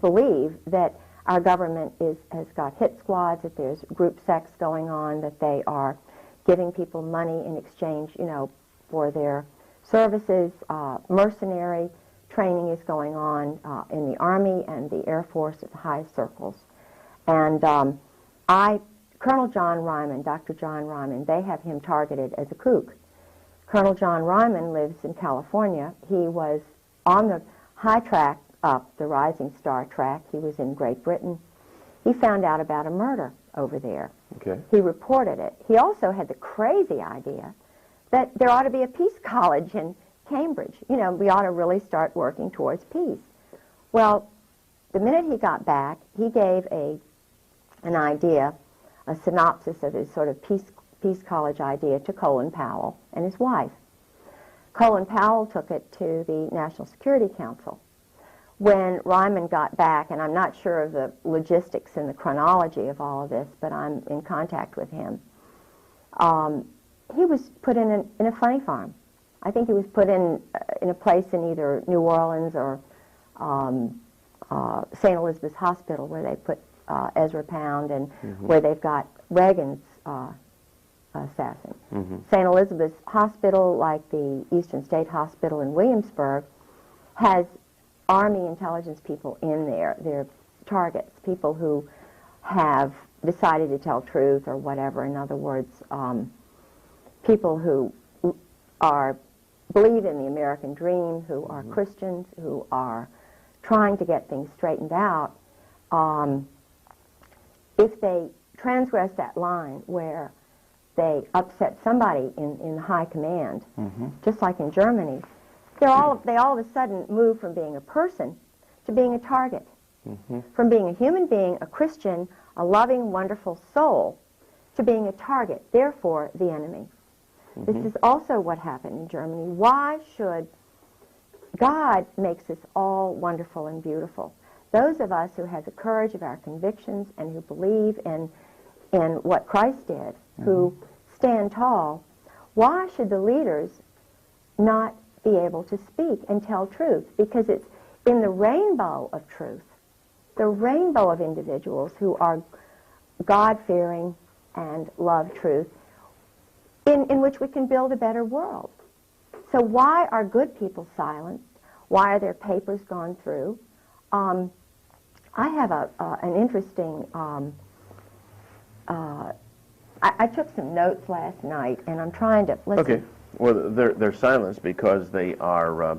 believe that our government has got hit squads, that there's group sex going on, that they are giving people money in exchange, you know, for their services. Mercenary training is going on in the Army and the Air Force at the highest circles. And Colonel John Ryman, Dr. John Ryman, they have him targeted as a kook. Colonel John Ryman lives in California. He was on the high track up, the Rising Star track. He was in Great Britain. He found out about a murder over there. Okay. He reported it. He also had the crazy idea that there ought to be a peace college in Cambridge. You know, we ought to really start working towards peace. Well, the minute he got back, he gave an idea, a synopsis of his sort of peace college idea to Colin Powell and his wife. Colin Powell took it to the National Security Council. When Ryman got back, and I'm not sure of the logistics and the chronology of all of this, but I'm in contact with him, he was put in a funny farm. I think he was put in a place in either New Orleans or St. Elizabeth's Hospital, where they put Ezra Pound and where they've got Reagan's assassin. St. Elizabeth's Hospital, like the Eastern State Hospital in Williamsburg, has Army intelligence people in there. They're targets, people who have decided to tell truth or whatever. In other words, people who believe in the American dream, who are Christians, who are trying to get things straightened out. If they transgress that line where they upset somebody in high command, just like in Germany, they all of a sudden move from being a person to being a target, from being a human being, a Christian, a loving, wonderful soul, to being a target, therefore the enemy. This is also what happened in Germany. Why should God makes us all wonderful and beautiful. Those of us who have the courage of our convictions and who believe in what Christ did, who stand tall, why should the leaders not be able to speak and tell truth? Because it's in the rainbow of truth, the rainbow of individuals who are God-fearing and love truth, in which we can build a better world. So why are good people silenced? Why are their papers gone through? I have an interesting, I took some notes last night, and I'm trying to, Okay. Well, they're silenced because they are,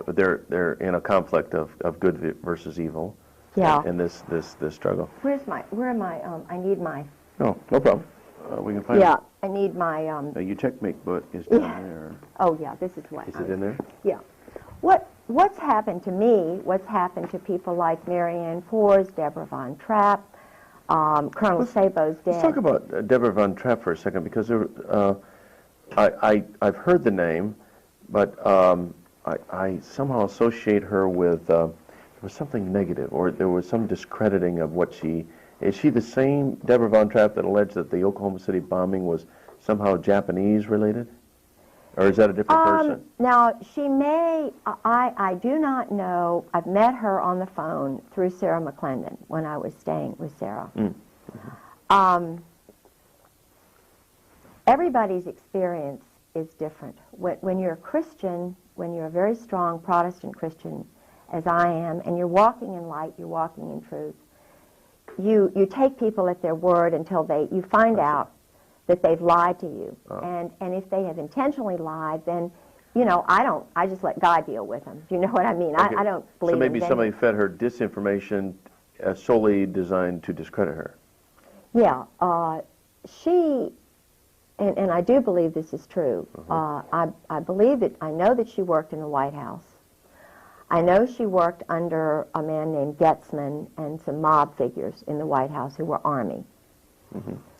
they're in a conflict of good versus evil. Yeah. In this struggle. where am I, I need my, No problem. We can find yeah, it. I need my, Your checkmate book is down Yeah. there. oh yeah, this is what. Is it in there? Yeah. What's happened to me, what's happened to people like Marianne Pors, Deborah Von Trapp, Colonel Sabo's dad. Let's talk about Deborah Von Trapp for a second, because I've heard the name, but I somehow associate her with there was something negative, or there was some discrediting of what she... Is she the same Deborah Von Trapp that alleged that the Oklahoma City bombing was somehow Japanese related? Or is that a different person? Now, she may, I do not know. I've met her on the phone through Sarah McClendon when I was staying with Sarah. Everybody's experience is different. When you're a Christian, when you're a very strong Protestant Christian, as I am, and you're walking in light, you're walking in truth, you take people at their word until you find out that they've lied to you. And if they have intentionally lied, then, I just let God deal with them. Do you know what I mean? Okay. I don't believe So maybe in somebody fed her disinformation solely designed to discredit her. Yeah. She, and I do believe this is true, I believe that, I know that she worked in the White House. I know she worked under a man named Getzman and some mob figures in the White House who were Army.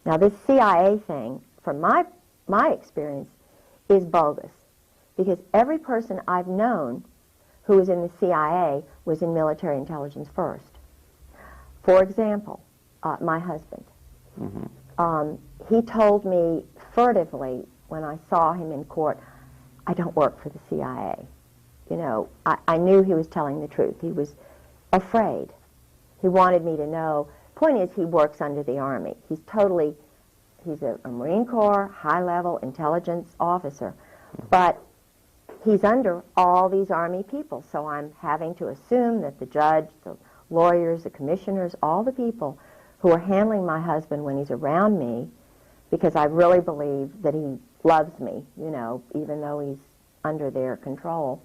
Now, this CIA thing, from my experience, is bogus, because every person I've known who was in the CIA was in military intelligence first. For example, my husband. He told me furtively when I saw him in court, I don't work for the CIA. I knew he was telling the truth. He was afraid. He wanted me to know. Point is, he works under the Army. He's a Marine Corps, high-level intelligence officer. But he's under all these Army people, so I'm having to assume that the judge, the lawyers, the commissioners, all the people who are handling my husband when he's around me, because I really believe that he loves me, even though he's under their control.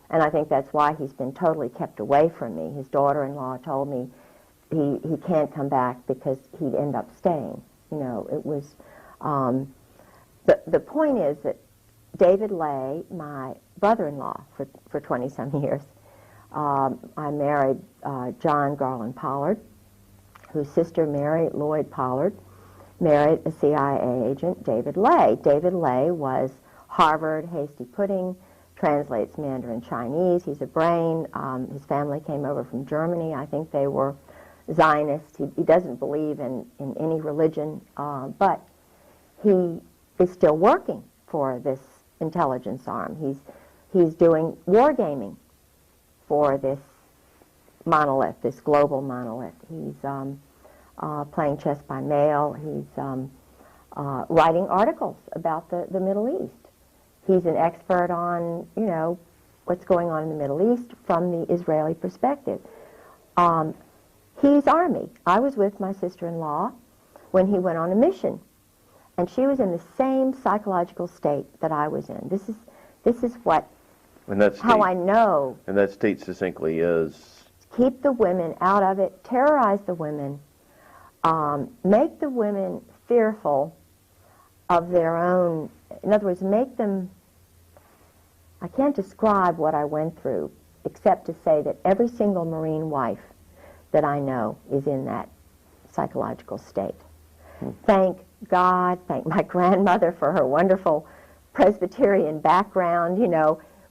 And I think that's why he's been totally kept away from me. His daughter-in-law told me he can't come back because he'd end up staying. It was, the point is that David Lay, my brother-in-law for 20-some years, I married John Garland Pollard, whose sister Mary Lloyd Pollard married a CIA agent, David Lay. David Lay was Harvard hasty pudding, translates Mandarin Chinese. He's a brain. His family came over from Germany. I think they were Zionists. He doesn't believe in any religion, but he is still working for this intelligence arm. He's doing wargaming for this monolith, this global monolith. He's playing chess by mail. He's writing articles about the Middle East. He's an expert on, what's going on in the Middle East from the Israeli perspective. He's Army. I was with my sister-in-law when he went on a mission, and she was in the same psychological state that I was in. This is what, And that how state, I know. And that state succinctly is... Keep the women out of it, terrorize the women, make the women fearful of their own, in other words, make them, I can't describe what I went through except to say that every single Marine wife that I know is in that psychological state. Thank God, thank my grandmother for her wonderful Presbyterian background,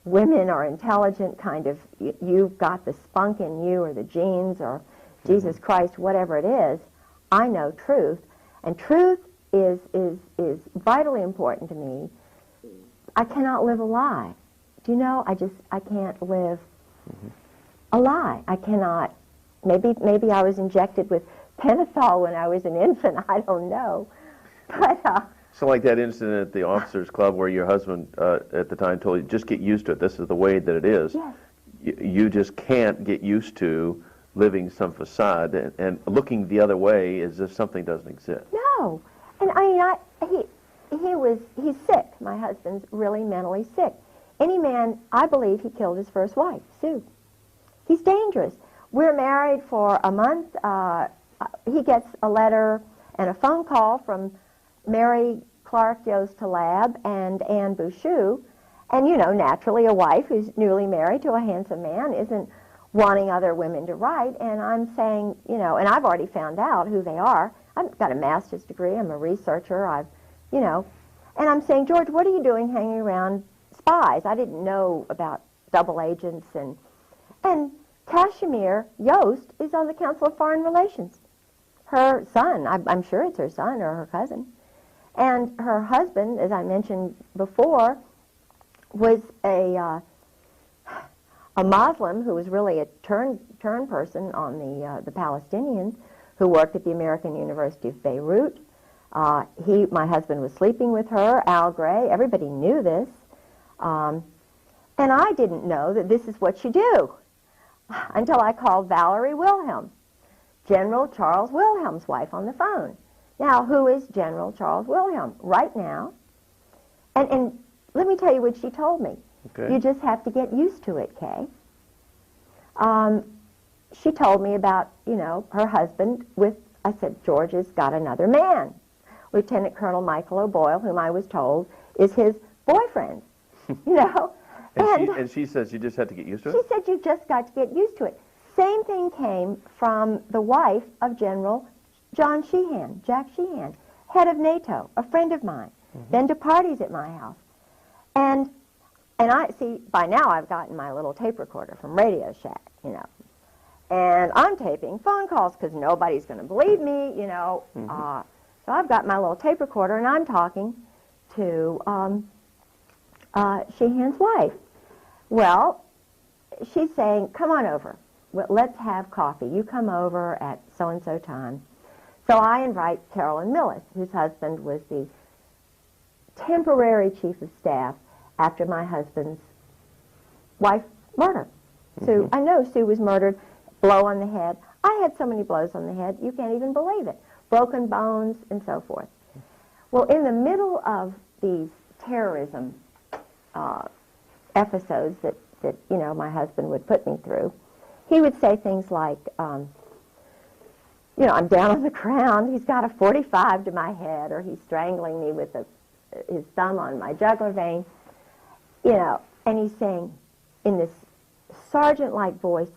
women are intelligent, kind of, you've got the spunk in you or the genes or Jesus Christ, whatever it is. I know truth, and truth is vitally important to me. I cannot live a lie. Do you know? I can't live a lie. I cannot. Maybe I was injected with pentothal when I was an infant. I don't know. But So like that incident at the officers' club where your husband at the time told you, just get used to it. This is the way that it is. yes. You just can't get used to living some facade and looking the other way as if something doesn't exist. No. And he's sick. My husband's really mentally sick. Any man, I believe he killed his first wife, Sue. He's dangerous. We're married for a month. He gets a letter and a phone call from Mary Clark Yost Talab and Anne Bouchou. And, you know, naturally a wife who's newly married to a handsome man isn't wanting other women to write. And I'm saying, you know, and I've already found out who they are. I've got a master's degree. I'm a researcher. You know. And I'm saying, George, what are you doing hanging around spies? I didn't know about double agents. And Kashmir Yost is on the Council of Foreign Relations. Her son, I'm sure it's her son or her cousin. And her husband, as I mentioned before, was a Muslim who was really a turn person on the Palestinians, who worked at the American University of Beirut. My husband was sleeping with her, Al Gray. Everybody knew this. And I didn't know that this is what you do until I called Valerie Wilhelm, General Charles Wilhelm's wife, on the phone. Now, who is General Charles Wilhelm? Right now. And let me tell you what she told me. Okay. You just have to get used to it, Kay. She told me about, you know, her husband I said, George has got another man. Lieutenant Colonel Michael O'Boyle, whom I was told is his boyfriend, you know. And she says you just have to get used to it? She said you just got to get used to it. Same thing came from the wife of General John Sheehan, Jack Sheehan, head of NATO, a friend of mine, been to parties at my house. And I see, by now I've gotten my little tape recorder from Radio Shack, you know. And I'm taping phone calls because nobody's going to believe me, you know. So I've got my little tape recorder and I'm talking to Sheehan's wife. Well, she's saying, come on over. Well, let's have coffee. You come over at so-and-so time. So I invite Carolyn Millis, whose husband was the temporary chief of staff after my husband's wife's murder. Sue, I know Sue was murdered, blow on the head. I had so many blows on the head, you can't even believe it. Broken bones and so forth. Well, in the middle of these terrorism episodes that, you know, my husband would put me through, he would say things like, you know, I'm down on the ground, he's got a .45 to my head, or he's strangling me with his thumb on my jugular vein, you know, and he's saying in this sergeant-like voice,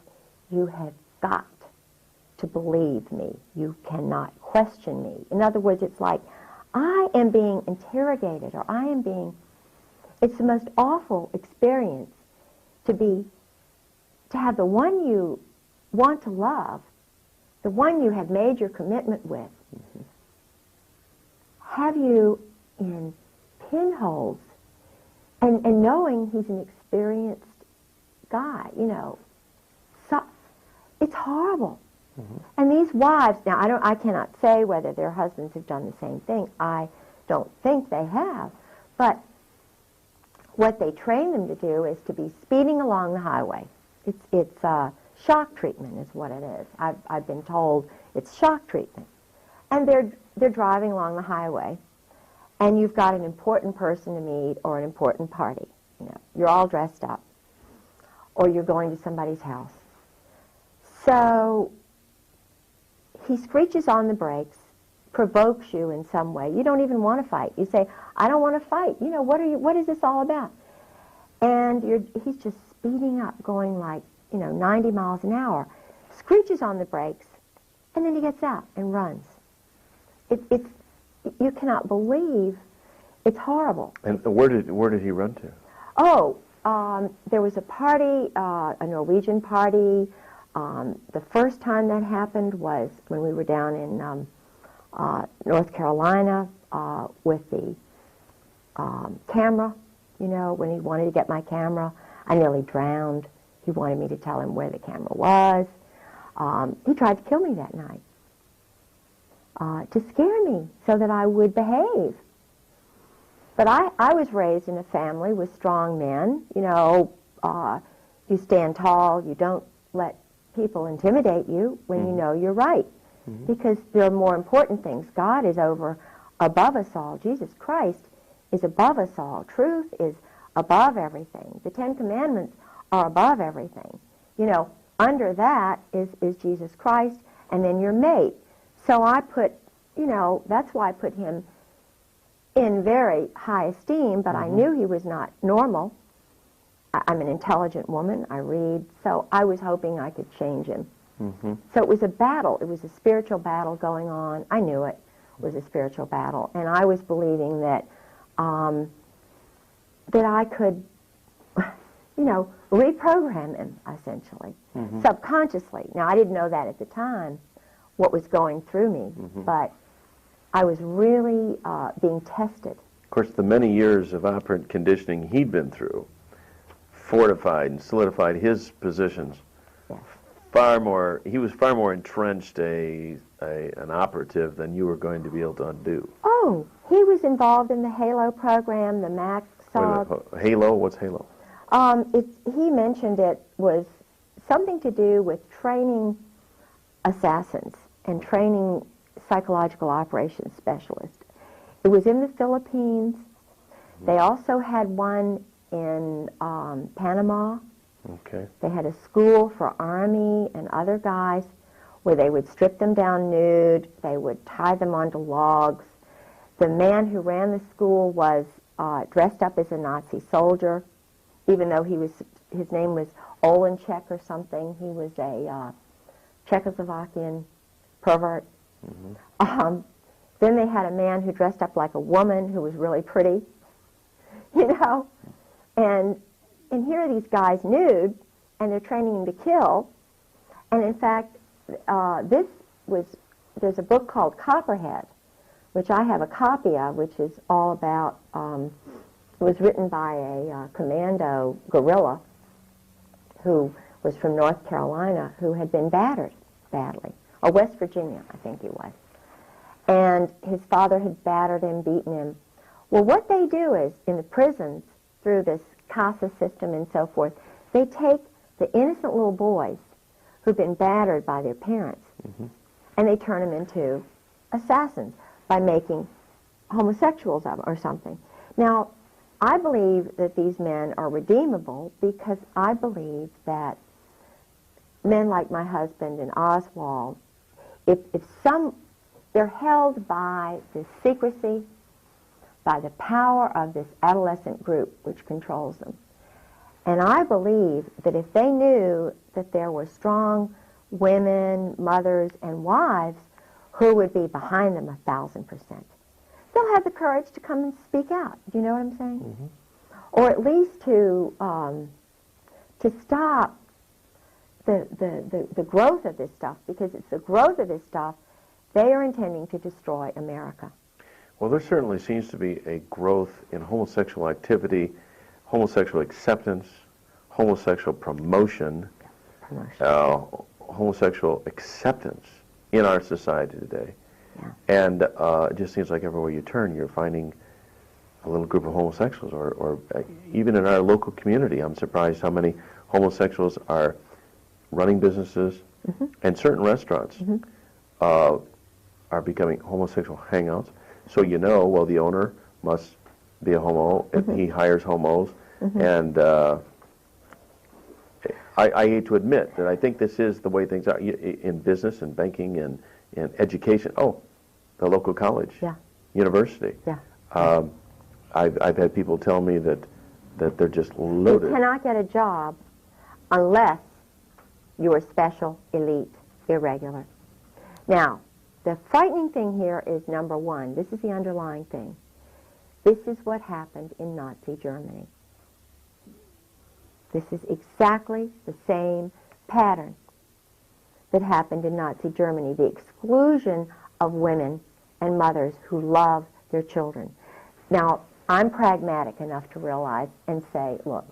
you have got to believe me. You cannot question me. In other words, it's like, I am being interrogated, or it's the most awful experience to have the one you want to love, the one you have made your commitment with, have you in pinholes, and knowing he's an experienced guy, you know. So it's horrible. And these wives, now I cannot say whether their husbands have done the same thing. I don't think they have. But what they train them to do is to be speeding along the highway. It's shock treatment is what it is. I've been told it's shock treatment. And they're driving along the highway, and you've got an important person to meet or an important party. You know, you're all dressed up, or you're going to somebody's house. So he screeches on the brakes, provokes you in some way. You don't even want to fight. You say, I don't want to fight. You know, what is this all about? And he's just speeding up, going like, you know, 90 miles an hour, screeches on the brakes, and then he gets out and runs. You cannot believe, it's horrible. And where did he run to? Oh, there was a party, a Norwegian party. The first time that happened was when we were down in North Carolina with the camera, you know, when he wanted to get my camera. I nearly drowned. He wanted me to tell him where the camera was. He tried to kill me that night to scare me so that I would behave. But I was raised in a family with strong men. You know, you stand tall. You don't let people intimidate you when you know you're right. Because there are more important things. God is above us all. Jesus Christ is above us all. Truth is above everything. The Ten Commandments are above everything. You know, under that is Jesus Christ, and then your mate. So I put, you know, that's why I put him in very high esteem, but I knew he was not normal. I'm an intelligent woman. I read. So I was hoping I could change him. So it was a battle. It was a spiritual battle going on. I knew it was a spiritual battle, and I was believing that that I could, you know, reprogram him, essentially, subconsciously. Now, I didn't know that at the time, what was going through me, but I was really being tested. Of course, the many years of operant conditioning he'd been through fortified and solidified his positions. Yes. He was far more entrenched an operative than you were going to be able to undo. Oh, he was involved in the HALO program, the MAC Halo? What's Halo? He mentioned it was something to do with training assassins and training psychological operations specialists. It was in the Philippines. They also had one in Panama. Okay. They had a school for Army and other guys where they would strip them down nude. They would tie them onto logs. The man who ran the school was dressed up as a Nazi soldier, even though his name was Olenchek or something. He was a Czechoslovakian pervert. Then they had a man who dressed up like a woman who was really pretty, you know. And here are these guys nude, and they're training them to kill. And in fact, there's a book called Copperhead, which I have a copy of, which is all about, it was written by a commando guerrilla who was from North Carolina who had been battered badly, or West Virginia, I think he was. And his father had battered him, beaten him. Well, what they do is, in the prisons, through this CASA system and so forth, they take the innocent little boys who've been battered by their parents, and they turn them into assassins by making homosexuals of them or something. Now, I believe that these men are redeemable because I believe that men like my husband and Oswald, they're held by the secrecy, by the power of this adolescent group which controls them. And I believe that if they knew that there were strong women, mothers, and wives who would be behind them 1,000%, they'll have the courage to come and speak out. Do you know what I'm saying? Or at least to stop the growth of this stuff, because it's the growth of this stuff they are intending to destroy America. Well, there certainly seems to be a growth in homosexual activity, homosexual acceptance, homosexual promotion, homosexual acceptance in our society today. Yeah. And it just seems like everywhere you turn, you're finding a little group of homosexuals, or even in our local community, I'm surprised how many homosexuals are running businesses, and certain restaurants are becoming homosexual hangouts. So you know, well, the owner must be a homo if he hires homos. And I hate to admit that I think this is the way things are in business and banking and in education. Oh, the local college, university. I've had people tell me that they're just loaded. You cannot get a job unless you are special, elite, irregular. Now, the frightening thing here is, number one, this is the underlying thing. This is what happened in Nazi Germany. This is exactly the same pattern that happened in Nazi Germany, the exclusion of women and mothers who love their children. Now, I'm pragmatic enough to realize and say, look,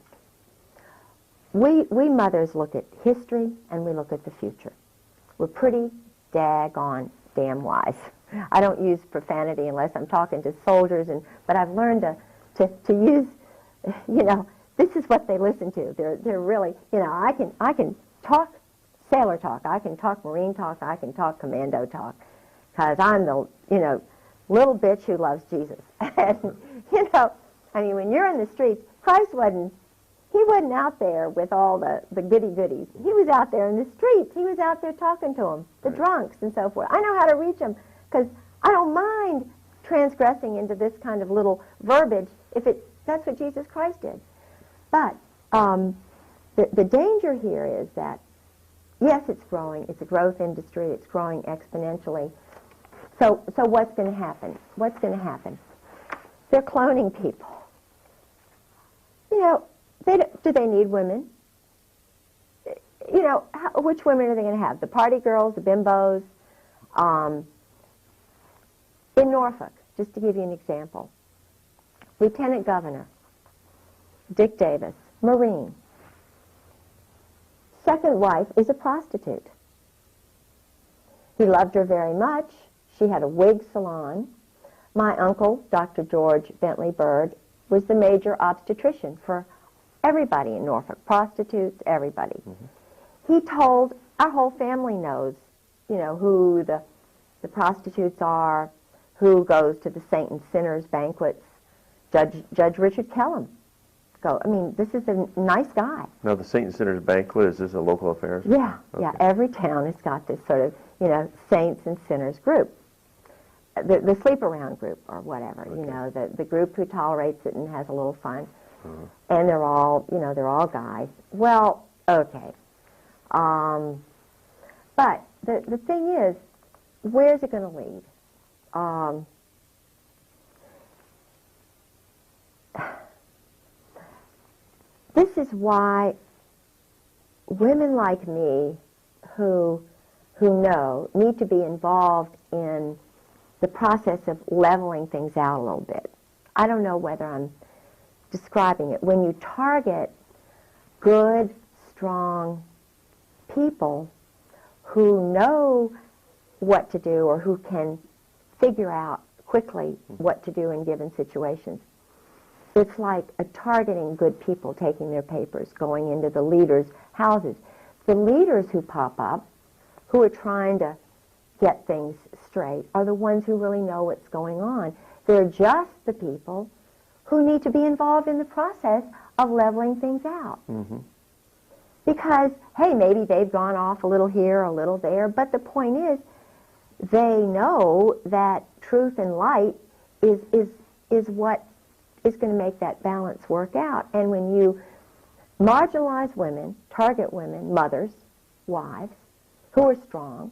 we mothers look at history and we look at the future. We're pretty daggone damn wise. I don't use profanity unless I'm talking to soldiers, but I've learned to use, you know, this is what they listen to. They're really, you know, I can talk sailor talk, I can talk Marine talk, I can talk commando talk, because I'm the, you know, little bitch who loves Jesus. And, you know, I mean, when you're in the streets, Christ he wasn't out there with all the goody-goodies. He was out there in the streets. He was out there talking to them, the drunks and so forth. I know how to reach them, because I don't mind transgressing into this kind of little verbiage if that's what Jesus Christ did. But the danger here is that, yes, it's growing. It's a growth industry. It's growing exponentially. So what's going to happen? What's going to happen? They're cloning people. You know, do they need women? You know, which women are they going to have? The party girls, the bimbos? In Norfolk, just to give you an example, Lieutenant Governor Dick Davis, Marine. Second wife is a prostitute. He loved her very much. She had a wig salon. My uncle, Dr. George Bentley Bird, was the major obstetrician for everybody in Norfolk, prostitutes, everybody. Mm-hmm. He told, our whole family knows, you know, who the prostitutes are, who goes to the Saint and Sinners banquets. Judge Richard Kellum. I mean, this is a nice guy. Now, the Saint and Sinners banquet, is this a local affair? Yeah, okay. Yeah. Every town has got this sort of, you know, Saints and Sinners group. The sleep around group or whatever, okay. You know, the group who tolerates it and has a little fun. Uh-huh. And they're all, you know, they're all guys. Well, okay. But the thing is, where's it going to lead? This is why women like me who know need to be involved in the process of leveling things out a little bit. I don't know whether I'm describing it. When you target good, strong people who know what to do or who can figure out quickly what to do in given situations, it's like targeting good people, taking their papers, going into the leaders' houses. The leaders who pop up, who are trying to get things straight, are the ones who really know what's going on. They're just the people who need to be involved in the process of leveling things out. Mm-hmm. Because, hey, maybe they've gone off a little here, a little there, but the point is, they know that truth and light is what is going to make that balance work out. And when you marginalize women, target women, mothers, wives, who are strong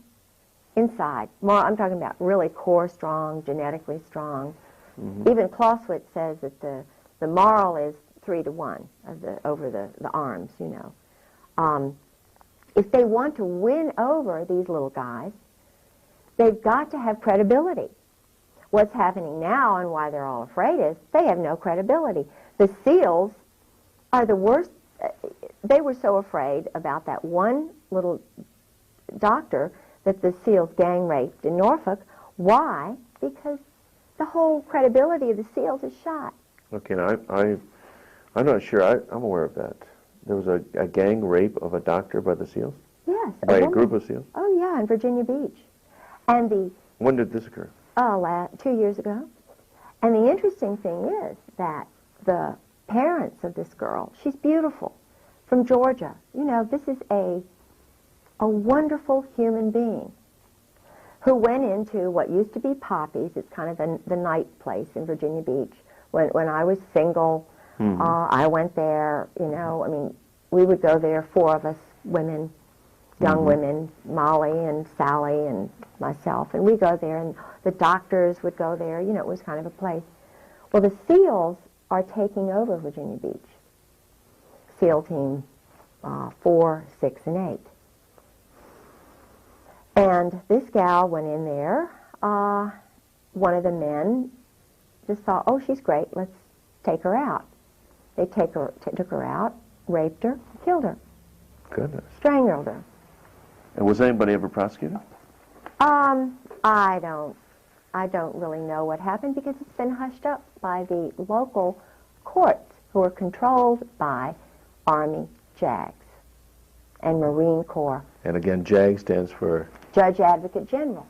inside, I'm talking about really core strong, genetically strong. Mm-hmm. Even Clausewitz says that the moral is 3-to-1 over the arms, you know. If they want to win over these little guys, they've got to have credibility. What's happening now and why they're all afraid is they have no credibility. The SEALs are the worst. They were so afraid about that one little doctor that the SEALs gang raped in Norfolk. Why? Because the whole credibility of the SEALs is shot. Okay, now I'm not sure. I'm aware of that. There was a gang rape of a doctor by the SEALs? Yes. By a group of SEALs? Oh, yeah, in Virginia Beach. And when did this occur? 2 years ago. And the interesting thing is that the parents of this girl, she's beautiful, from Georgia. You know, this is a wonderful human being who went into what used to be Poppy's. It's kind of the night place in Virginia Beach. When I was single, mm-hmm. I went there, you know, I mean, we would go there, 4 of us women, young mm-hmm. women, Molly and Sally and myself, and we go there, and the doctors would go there. You know, it was kind of a place. Well, the SEALs are taking over Virginia Beach. SEAL Team 4, 6, and 8. And this gal went in there. One of the men just thought, oh, she's great, let's take her out. They took her out, raped her, killed her, Goodness. strangled her. And was anybody ever prosecuted? I don't really know what happened because it's been hushed up by the local courts who are controlled by Army JAGs and Marine Corps. And again, JAG stands for? Judge Advocate General.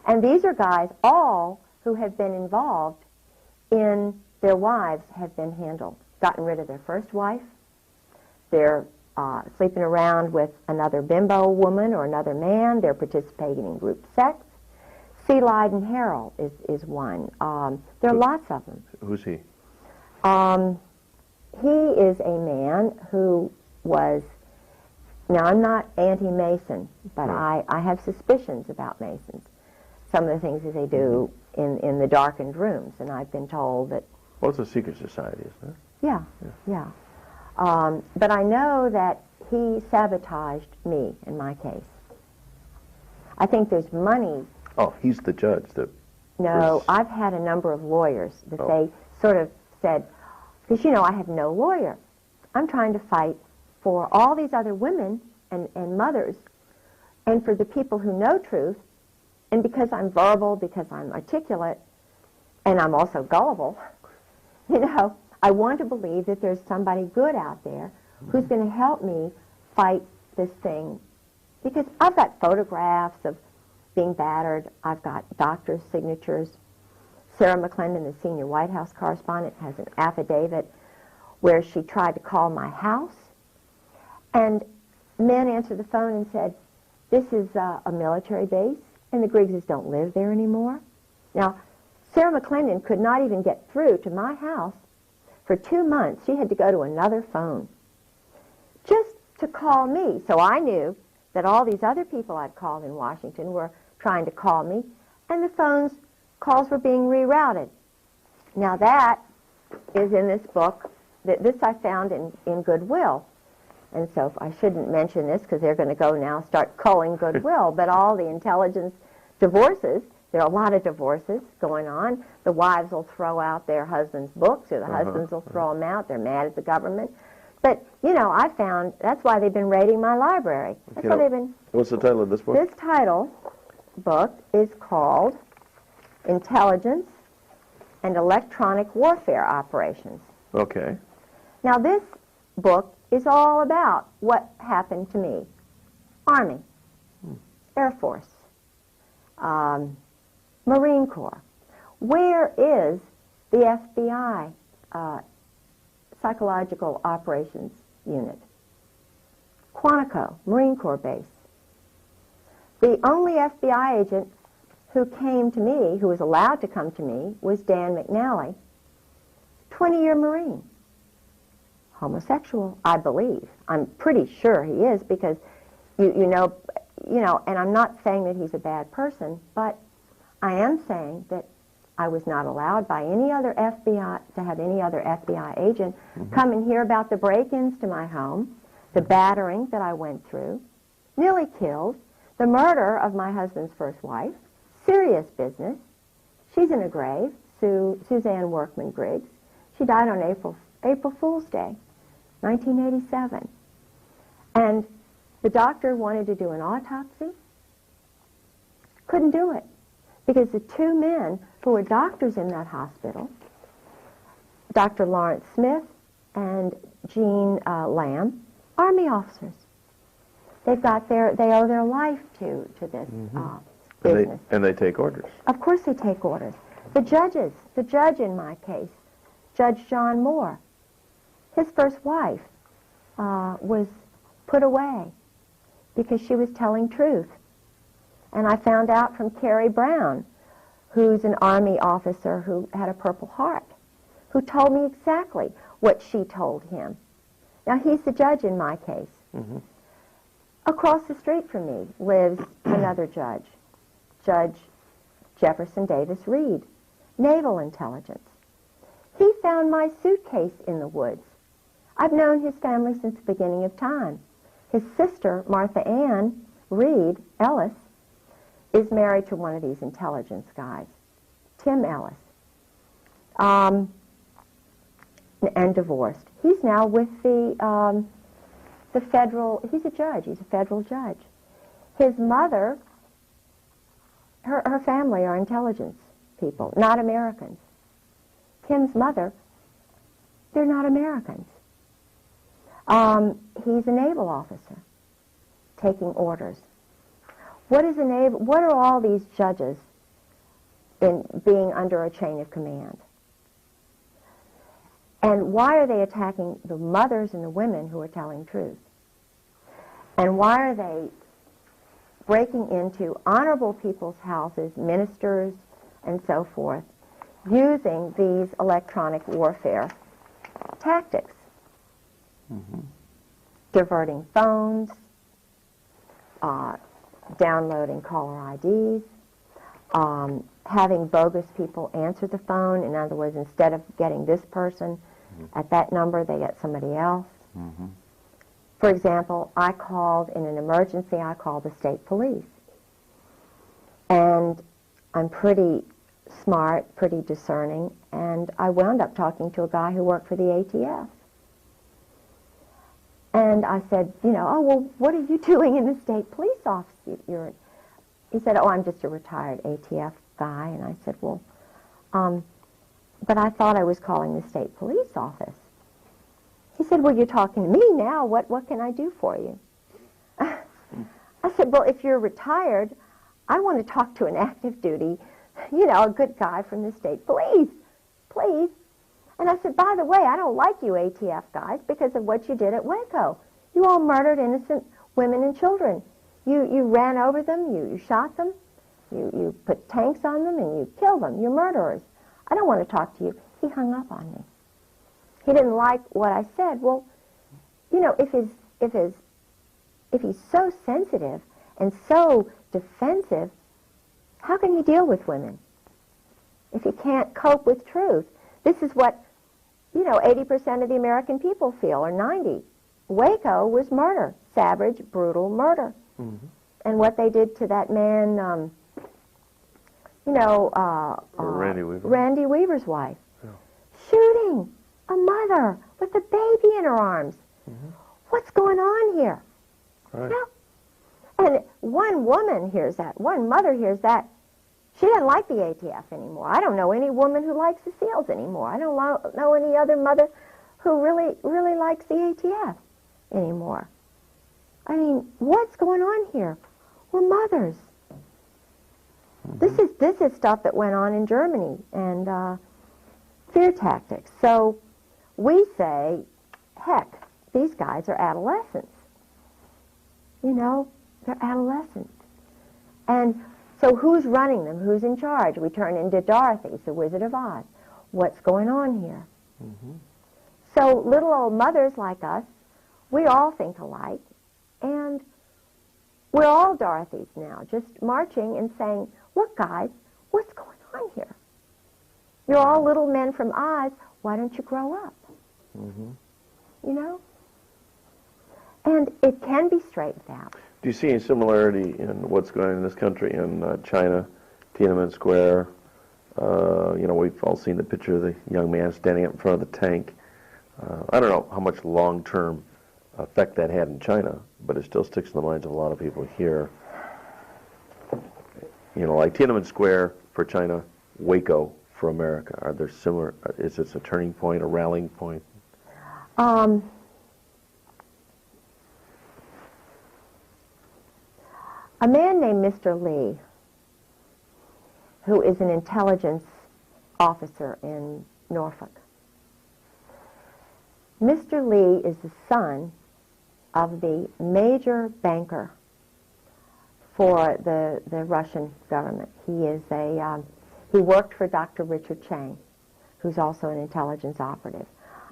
And these are guys, all who have been involved in their wives have been handled, gotten rid of their first wife. They're sleeping around with another bimbo woman or another man. They're participating in group sex. C. Lyden Harrell is one. There are lots of them. Who's he? He is a man who was, now I'm not anti-Mason, but I have suspicions about Masons. Some of the things that they do in the darkened rooms, and I've been told that... Well, it's a secret society, isn't it? Yeah. But I know that he sabotaged me in my case. I think there's money. Oh, he's the judge. No, I've had a number of lawyers that they sort of said, because, you know, I have no lawyer. I'm trying to fight for all these other women and mothers and for the people who know truth. And because I'm verbal, because I'm articulate, and I'm also gullible, you know, I want to believe that there's somebody good out there who's going to help me fight this thing. Because I've got photographs of being battered. I've got doctors' signatures. Sarah McClendon, the senior White House correspondent, has an affidavit where she tried to call my house. And men answered the phone and said, this is a military base, and the Griggses don't live there anymore. Now, Sarah McClendon could not even get through to my house. For 2 months, she had to go to another phone just to call me. So I knew that all these other people I'd called in Washington were trying to call me, and the calls were being rerouted. Now that is in this book. This I found in Goodwill. And so I shouldn't mention this because they're going to go now start culling Goodwill, but all the intelligence divorces, there are a lot of divorces going on. The wives will throw out their husbands' books, or the husbands will throw them out. They're mad at the government. But, you know, I found that's why they've been raiding my library. That's why they've been... What's the title of this book? This book is called Intelligence and Electronic Warfare Operations. Okay. Now, this book is all about what happened to me. Army, Air Force, Marine Corps. Where is the FBI Psychological Operations Unit? Quantico, Marine Corps base. The only FBI agent who came to me, who was allowed to come to me, was Dan McNally, 20-year Marine. Homosexual, I believe. I'm pretty sure he is because, you know, and I'm not saying that he's a bad person, but I am saying that I was not allowed by any other FBI to have any other FBI agent come and hear about the break-ins to my home, the battering that I went through, nearly killed, the murder of my husband's first wife, serious business. She's in a grave, Suzanne Workman Griggs. She died on April Fool's Day, 1987. And the doctor wanted to do an autopsy. Couldn't do it because the 2 men who were doctors in that hospital, Dr. Lawrence Smith and Jean Lamb, Army officers. They owe their life to this business. And they take orders. Of course they take orders. The judge in my case, Judge John Moore, his first wife was put away because she was telling truth. And I found out from Carrie Brown, who's an Army officer who had a Purple Heart, who told me exactly what she told him. Now, he's the judge in my case. Across the street from me lives another judge, Judge Jefferson Davis Reed, Naval Intelligence. He found my suitcase in the woods. I've known his family since the beginning of time. His sister, Martha Ann Reed Ellis, is married to one of these intelligence guys, Tim Ellis, and divorced. He's now with the federal, he's a judge, he's a federal judge. His mother, her family are intelligence people, not Americans. Tim's mother, they're not Americans. He's a naval officer taking orders. What are all these judges in being under a chain of command? And why are they attacking the mothers and the women who are telling truth? And why are they breaking into honorable people's houses, ministers, and so forth, using these electronic warfare tactics? Diverting phones, downloading caller IDs, having bogus people answer the phone. In other words, instead of getting this person at that number, they get somebody else. For example, I called in an emergency, I called the state police. And I'm pretty smart, pretty discerning, and I wound up talking to a guy who worked for the ATF. And I said, you know, oh, well, what are you doing in the state police office? He said, oh, I'm just a retired ATF guy. And I said, well, but I thought I was calling the state police office. He said, well, you're talking to me now. What can I do for you? I said, well, if you're retired, I want to talk to an active duty, you know, a good guy from the state police, please. And I said, by the way, I don't like you ATF guys because of what you did at Waco. You all murdered innocent women and children. You ran over them, you shot them, you put tanks on them, and you killed them. You're murderers. I don't want to talk to you. He hung up on me. He didn't like what I said. Well, you know, if he's so sensitive and so defensive, how can he deal with women if he can't cope with truth? This is what, you know, 80% of the American people feel, or 90. Waco was murder, savage, brutal murder. And what they did to that man, you know, Randy Weaver's wife, shooting a mother with a baby in her arms. What's going on here? Right. You know? And one woman hears that, one mother hears that. She doesn't like the ATF anymore. I don't know any woman who likes the SEALs anymore. I don't know any other mother who really likes the ATF anymore. I mean, what's going on here? We're mothers. This is stuff that went on in Germany, and fear tactics. So we say, heck, these guys are adolescents. You know, they're adolescents. And so who's running them? Who's in charge? We turn into Dorothy, the Wizard of Oz. What's going on here? So little old mothers like us, we all think alike, and we're all Dorothys now, just marching and saying, look guys, what's going on here? You're all little men from Oz, why don't you grow up? You know? And it can be straightened out. Do you see any similarity in what's going on in this country, in China, Tiananmen Square? You know, we've all seen the picture of the young man standing up in front of the tank. I don't know how much long-term effect that had in China, but it still sticks in the minds of a lot of people here. You know, like Tiananmen Square for China, Waco for America. Are there similar, is this a turning point, a rallying point? A man named Mr. Lee, who is an intelligence officer in Norfolk. Mr. Lee is the son of the major banker for the Russian government. He worked for Dr. Richard Chang, who's also an intelligence operative.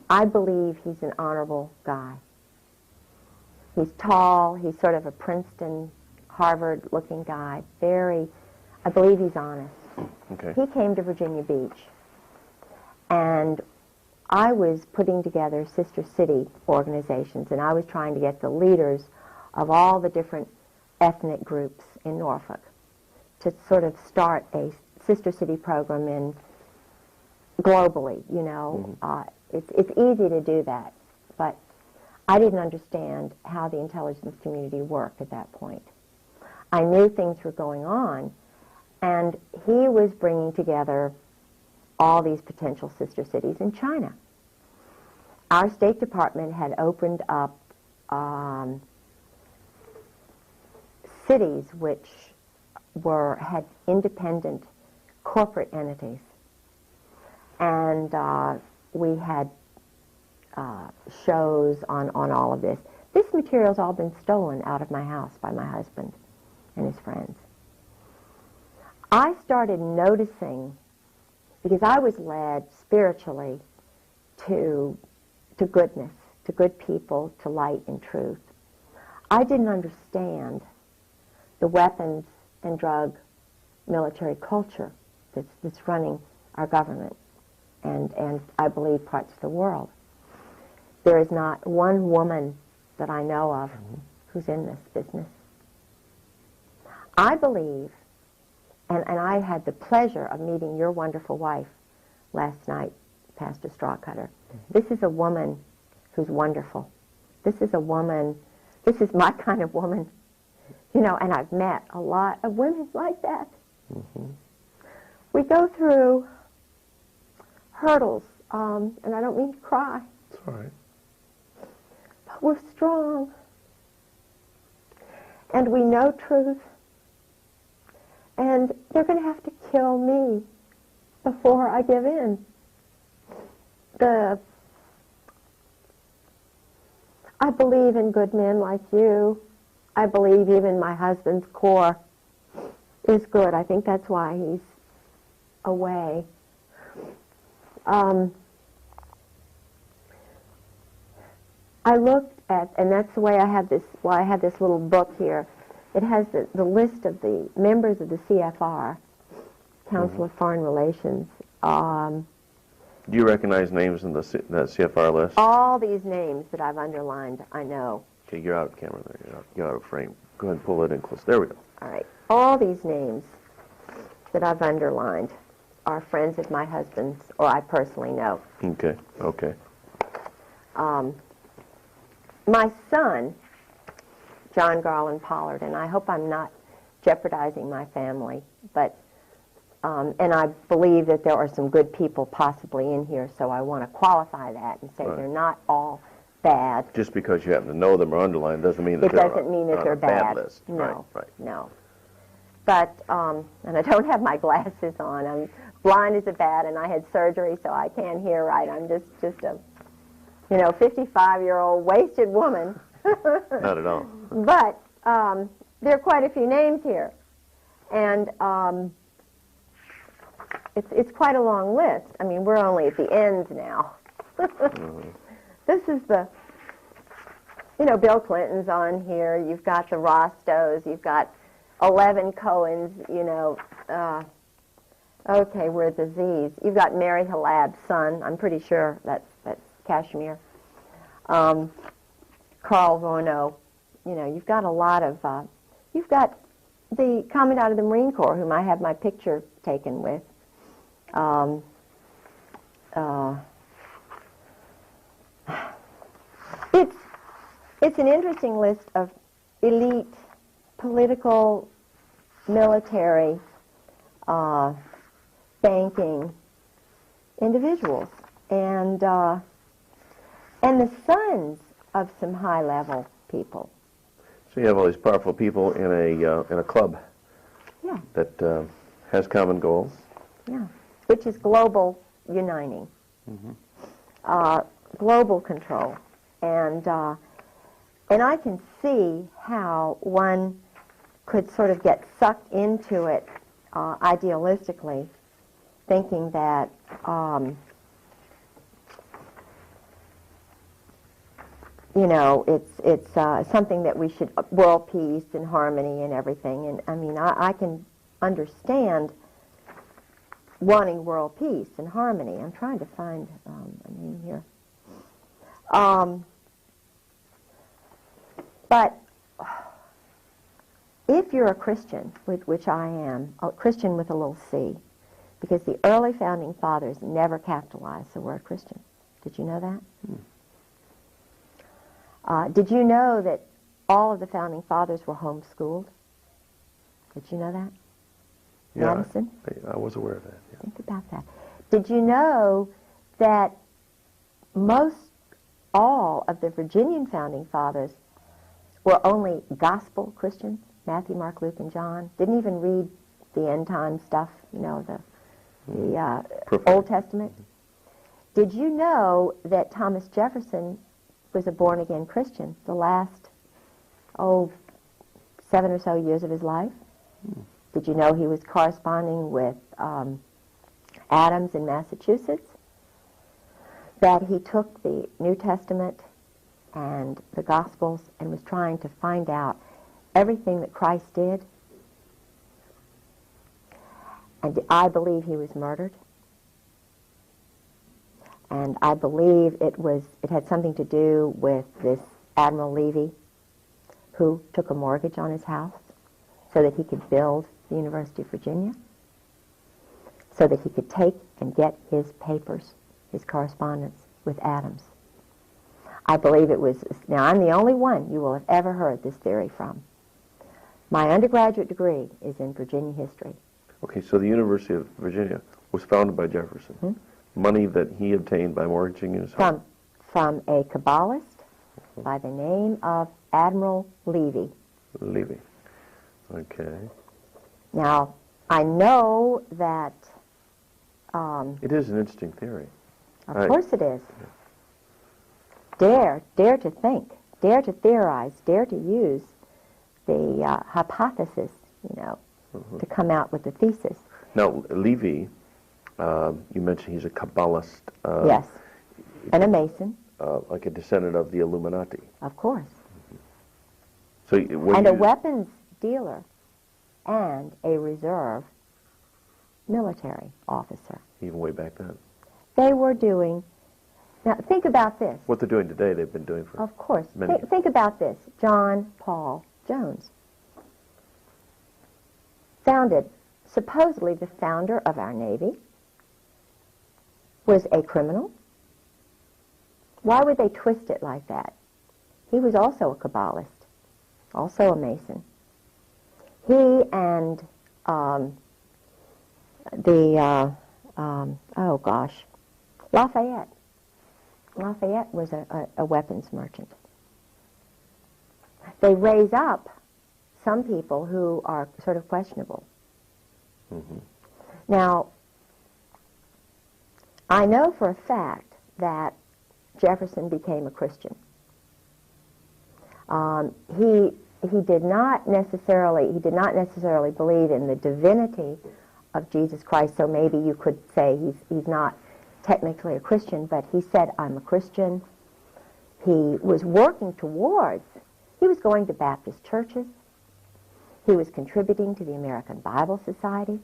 I believe he's an honorable guy. He's tall, he's sort of a Princeton, Harvard-looking guy, I believe he's honest. Okay. He came to Virginia Beach, and I was putting together sister city organizations, and I was trying to get the leaders of all the different ethnic groups in Norfolk to sort of start a sister city program in globally, you know. It's easy to do that, but I didn't understand how the intelligence community worked at that point. I knew things were going on, and he was bringing together all these potential sister cities in China. Our State Department had opened up cities which had independent corporate entities, and we had shows on all of this. This material's all been stolen out of my house by my husband and his friends. I started noticing, because I was led spiritually to goodness, to good people, to light and truth. I didn't understand the weapons and drug military culture that's running our government and I believe parts of the world. There is not one woman that I know of who's in this business. I believe, and I had the pleasure of meeting your wonderful wife last night, Pastor Strawcutter. This is a woman who's wonderful. This is a woman, this is my kind of woman, you know, and I've met a lot of women like that. We go through hurdles, and I don't mean to cry. It's all right. But we're strong, and we know truth, and they're going to have to kill me before I give in. I believe in good men like you. I believe even my husband's core is good. I think that's why he's away. I looked at, and that's the way I have this, I have this little book here. It has the list of the members of the CFR, Council of Foreign Relations. Do you recognize names in that CFR list? All these names that I've underlined, I know. Okay, you're out of camera there. You're out of frame. Go ahead and pull it in close. There we go. All right. All these names that I've underlined are friends of my husband's, or I personally know. Okay, okay. My son, John Garland Pollard, and I hope I'm not jeopardizing my family, but and I believe that there are some good people possibly in here, so I want to qualify that and say they're not all bad. Just because you happen to know them or underline doesn't mean that It doesn't mean that they're bad. List. No, right. no. But, and I don't have my glasses on. I'm blind as a bat, and I had surgery, so I can't hear right. I'm just a, 55-year-old wasted woman. Not at all. But there are quite a few names here, and it's quite a long list. I mean, we're only at the ends now. This is the, Bill Clinton's on here. You've got the Rostos. You've got 11 Cohens. Okay, we're at the Z's. You've got Mary Halab's son. I'm pretty sure that's Kashmir. Carl Vorno. You've got a lot of. You've got the Commandant of the Marine Corps, whom I have my picture taken with. It's an interesting list of elite political, military, banking individuals, and the sons of some high-level people. So you have all these powerful people in a club. Yeah. That has common goals. Yeah, which is global uniting, global control, and I can see how one could sort of get sucked into it idealistically, thinking that it's something that we should, world peace and harmony and everything. And I mean, I can understand wanting world peace and harmony. I'm trying to find a name here. But if you're a Christian, which I am, a Christian with a little c, because the early founding fathers never capitalized the word Christian. Did you know that? Did you know that all of the founding fathers were homeschooled? Did you know that? Yeah, Madison? I was aware of that. Yeah. Think about that. Did you know that all of the Virginian founding fathers were only gospel Christians? Matthew, Mark, Luke, and John. Didn't even read the end time stuff, you know, the Old Testament. Did you know that Thomas Jefferson was a born-again Christian the last, 7 or so years of his life? Did you know he was corresponding with Adams in Massachusetts? That he took the New Testament and the Gospels and was trying to find out everything that Christ did? And I believe he was murdered. And I believe it had something to do with this Admiral Levy, who took a mortgage on his house so that he could build the University of Virginia, so that he could take and get his papers, his correspondence with Adams. I believe it was, now I'm the only one you will have ever heard this theory from. My undergraduate degree is in Virginia history. Okay, so the University of Virginia was founded by Jefferson. Money that he obtained by mortgaging his home. From a Kabbalist by the name of Admiral Levy. Levy. Okay. Now, I know that... it is an interesting theory. Of course it is. Dare to think, dare to theorize, dare to use the hypothesis, you know, to come out with the thesis. Now, Levy, you mentioned he's a Kabbalist. Yes, and a Mason. Like a descendant of the Illuminati. Of course. So, and a weapons dealer and a reserve military officer. Even way back then. They were doing... Now, think about this. What they're doing today, they've been doing for Of course. many years. Think about this. John Paul Jones. Founded, supposedly the founder of our Navy, was a criminal. Why would they twist it like that? He was also a Kabbalist, also a Mason. He and Lafayette. Lafayette was a weapons merchant. They raise up some people who are sort of questionable. Now, I know for a fact that Jefferson became a Christian. He did not necessarily believe in the divinity of Jesus Christ, so maybe you could say he's not technically a Christian, but he said, I'm a Christian. He was working towards, he was going to Baptist churches. He was contributing to the American Bible Society.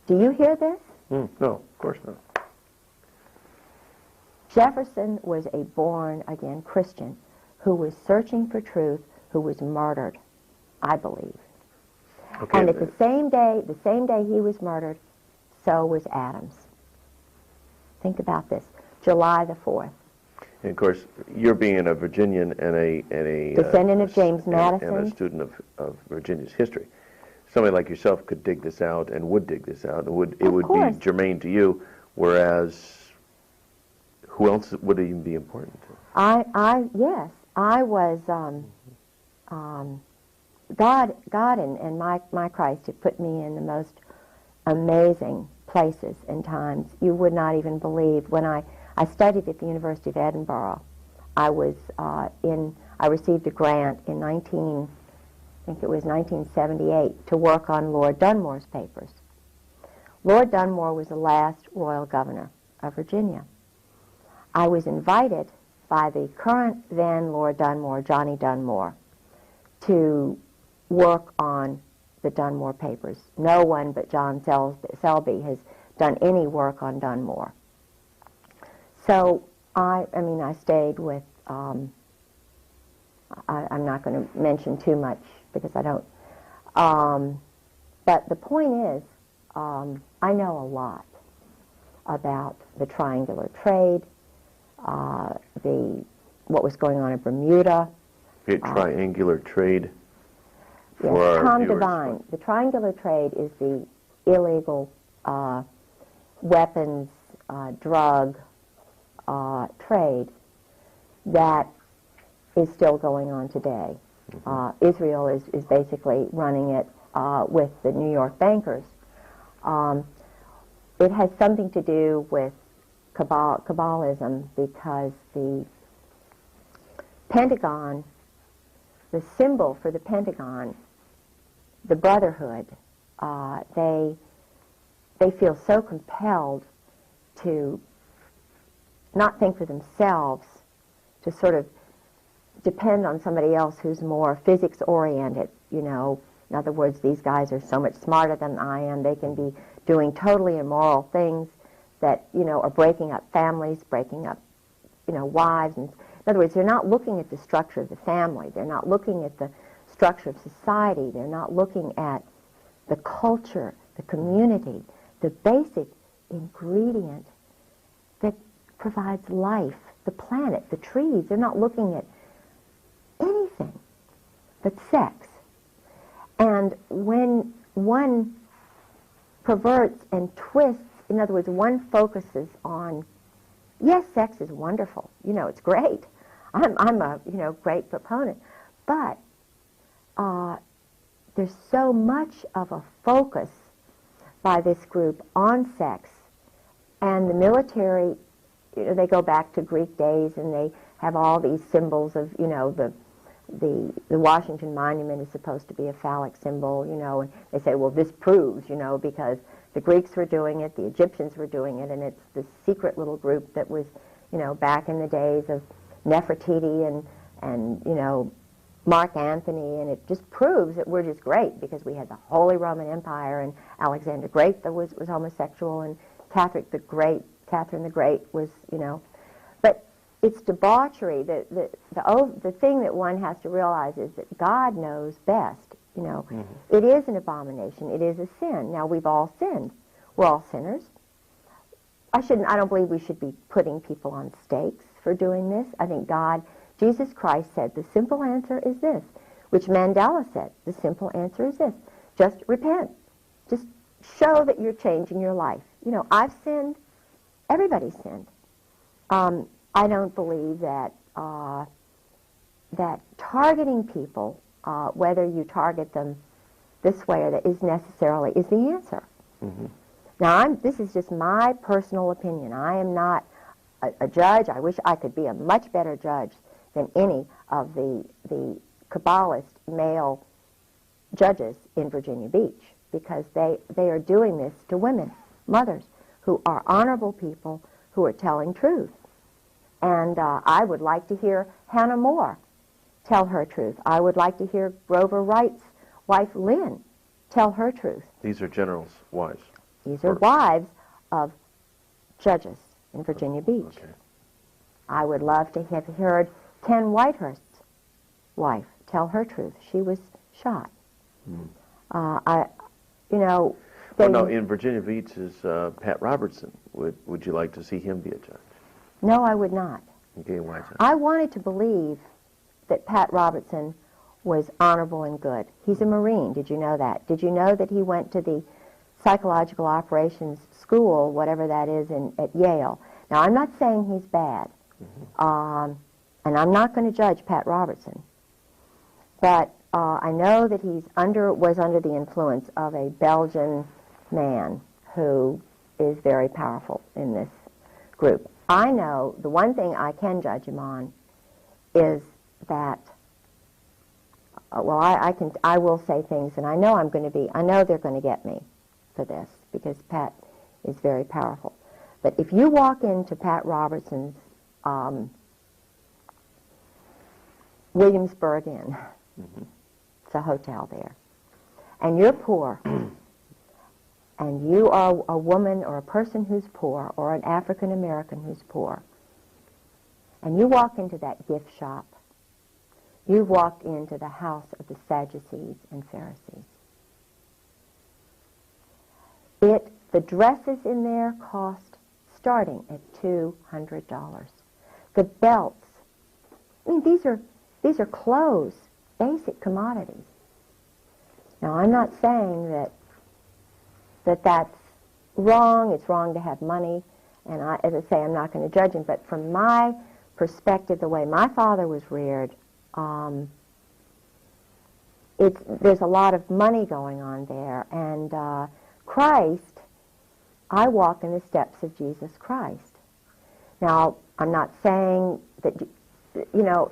Do you hear this? No, of course not. Jefferson was a born-again Christian who was searching for truth, who was murdered, I believe. Okay. And at the same day he was murdered, so was Adams. Think about this. July the 4th. And of course, you're being a Virginian and a descendant of James Madison. And a student of Virginia's history. Somebody like yourself could dig this out and would dig this out. It would be germane to you, whereas who else would it even be important to? Yes, I was, God and my Christ had put me in the most amazing places and times. You would not even believe. When I studied at the University of Edinburgh, I received a grant in 1978 to work on Lord Dunmore's papers. Lord Dunmore was the last royal governor of Virginia. I was invited by the current then Lord Dunmore, Johnny Dunmore, to work on the Dunmore papers. No one but John Selby has done any work on Dunmore. So I stayed with, I'm not going to mention too much because I don't, but the point is, I know a lot about the triangular trade, what was going on in Bermuda. Triangular trade. Yes, Tom Devine. The triangular trade is the illegal weapons, drug trade that is still going on today. Israel is basically running it with the New York bankers. It has something to do with Kabbalism because the Pentagon, the symbol for the Pentagon, the Brotherhood, they feel so compelled to not think for themselves, to sort of depend on somebody else who's more physics-oriented, you know. In other words, these guys are so much smarter than I am. They can be doing totally immoral things that, you know, are breaking up families, breaking up, you know, wives. And in other words, they're not looking at the structure of the family. They're not looking at the structure of society. They're not looking at the culture, the community, the basic ingredient that provides life, the planet, the trees. They're not looking at anything but sex. And when one perverts and twists, in other words, one focuses on, yes, sex is wonderful, you know, it's great. I'm a, you know, great proponent. But there's so much of a focus by this group on sex, and the military, you know, they go back to Greek days and they have all these symbols of, you know, the Washington Monument is supposed to be a phallic symbol, you know, and they say, well, this proves, you know, because the Greeks were doing it, the Egyptians were doing it, and it's this secret little group that was, you know, back in the days of Nefertiti and you know, Mark Antony, and it just proves that we're just great because we had the Holy Roman Empire, and Alexander Great that was homosexual, and Catherine the Great was, you know, but it's debauchery. The thing that one has to realize is that God knows best. You know, it is an abomination. It is a sin. Now, we've all sinned. We're all sinners. I don't believe we should be putting people on stakes for doing this. I think Jesus Christ said, the simple answer is this, which Mandela said, the simple answer is this. Just repent. Just show that you're changing your life. You know, I've sinned. Everybody's sinned. I don't believe that that targeting people, whether you target them this way or that, is necessarily the answer. Now, this is just my personal opinion. I am not a judge. I wish I could be a much better judge than any of the Kabbalist male judges in Virginia Beach, because they are doing this to women, mothers, who are honorable people who are telling truth. And I would like to hear Hannah More tell her truth. I would like to hear Grover Wright's wife, Lynn, tell her truth. These are generals' wives. These are wives of judges in Virginia Beach. Okay. I would love to have heard Ken Whitehurst's wife tell her truth. She was shot. You know, Well, no, in Virginia Beach is Pat Robertson. Would you like to see him be a judge? No, I would not. Okay, why is that? I wanted to believe that Pat Robertson was honorable and good. He's a Marine. Did you know that? Did you know that he went to the psychological operations school, whatever that is, at Yale? Now, I'm not saying he's bad, and I'm not going to judge Pat Robertson, but I know that he was under the influence of a Belgian man who is very powerful in this group. I know the one thing I can judge him on is that, well, I will say things, and I know they're going to get me for this, because Pat is very powerful. But if you walk into Pat Robertson's Williamsburg Inn, it's a hotel there, and you're poor, and you are a woman or a person who's poor, or an African American who's poor, and you walk into that gift shop, you've walked into the house of the Sadducees and Pharisees. The dresses in there cost starting at $200. The belts, I mean, these are clothes, basic commodities. Now, I'm not saying that's wrong. It's wrong to have money, and as I say, I'm not going to judge him. But from my perspective, the way my father was reared, there's a lot of money going on there. And Christ, I walk in the steps of Jesus Christ. Now, I'm not saying that, you know,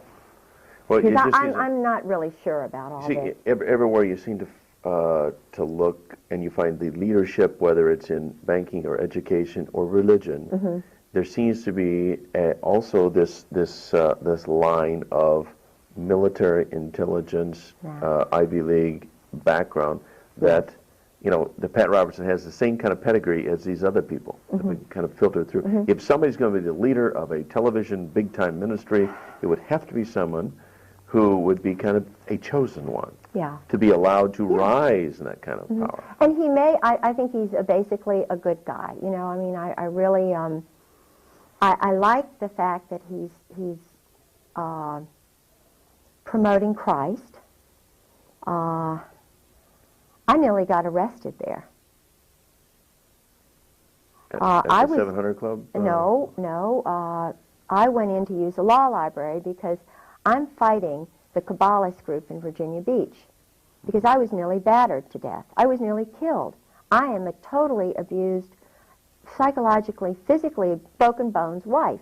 Well, because it just isn't- I'm not really sure about all See, this. everywhere you seem to look, and you find the leadership, whether it's in banking or education or religion, Mm-hmm. there seems to be also this line of military intelligence, Yeah. Ivy League background that, you know, the Pat Robertson has the same kind of pedigree as these other people that we kind of filter through. Mm-hmm. If somebody's going to be the leader of a television big-time ministry, it would have to be someone who would be kind of a chosen one Yeah. to be allowed to rise in that kind of power. And he may, I think he's basically a good guy. You know, I mean, I really, I like the fact that he's promoting Christ. I nearly got arrested there. At I the was 700 Club? No. I went in to use the law library because I'm fighting the Kabbalist group in Virginia Beach because I was nearly battered to death. I was nearly killed. I am a totally abused, psychologically, physically broken bones wife.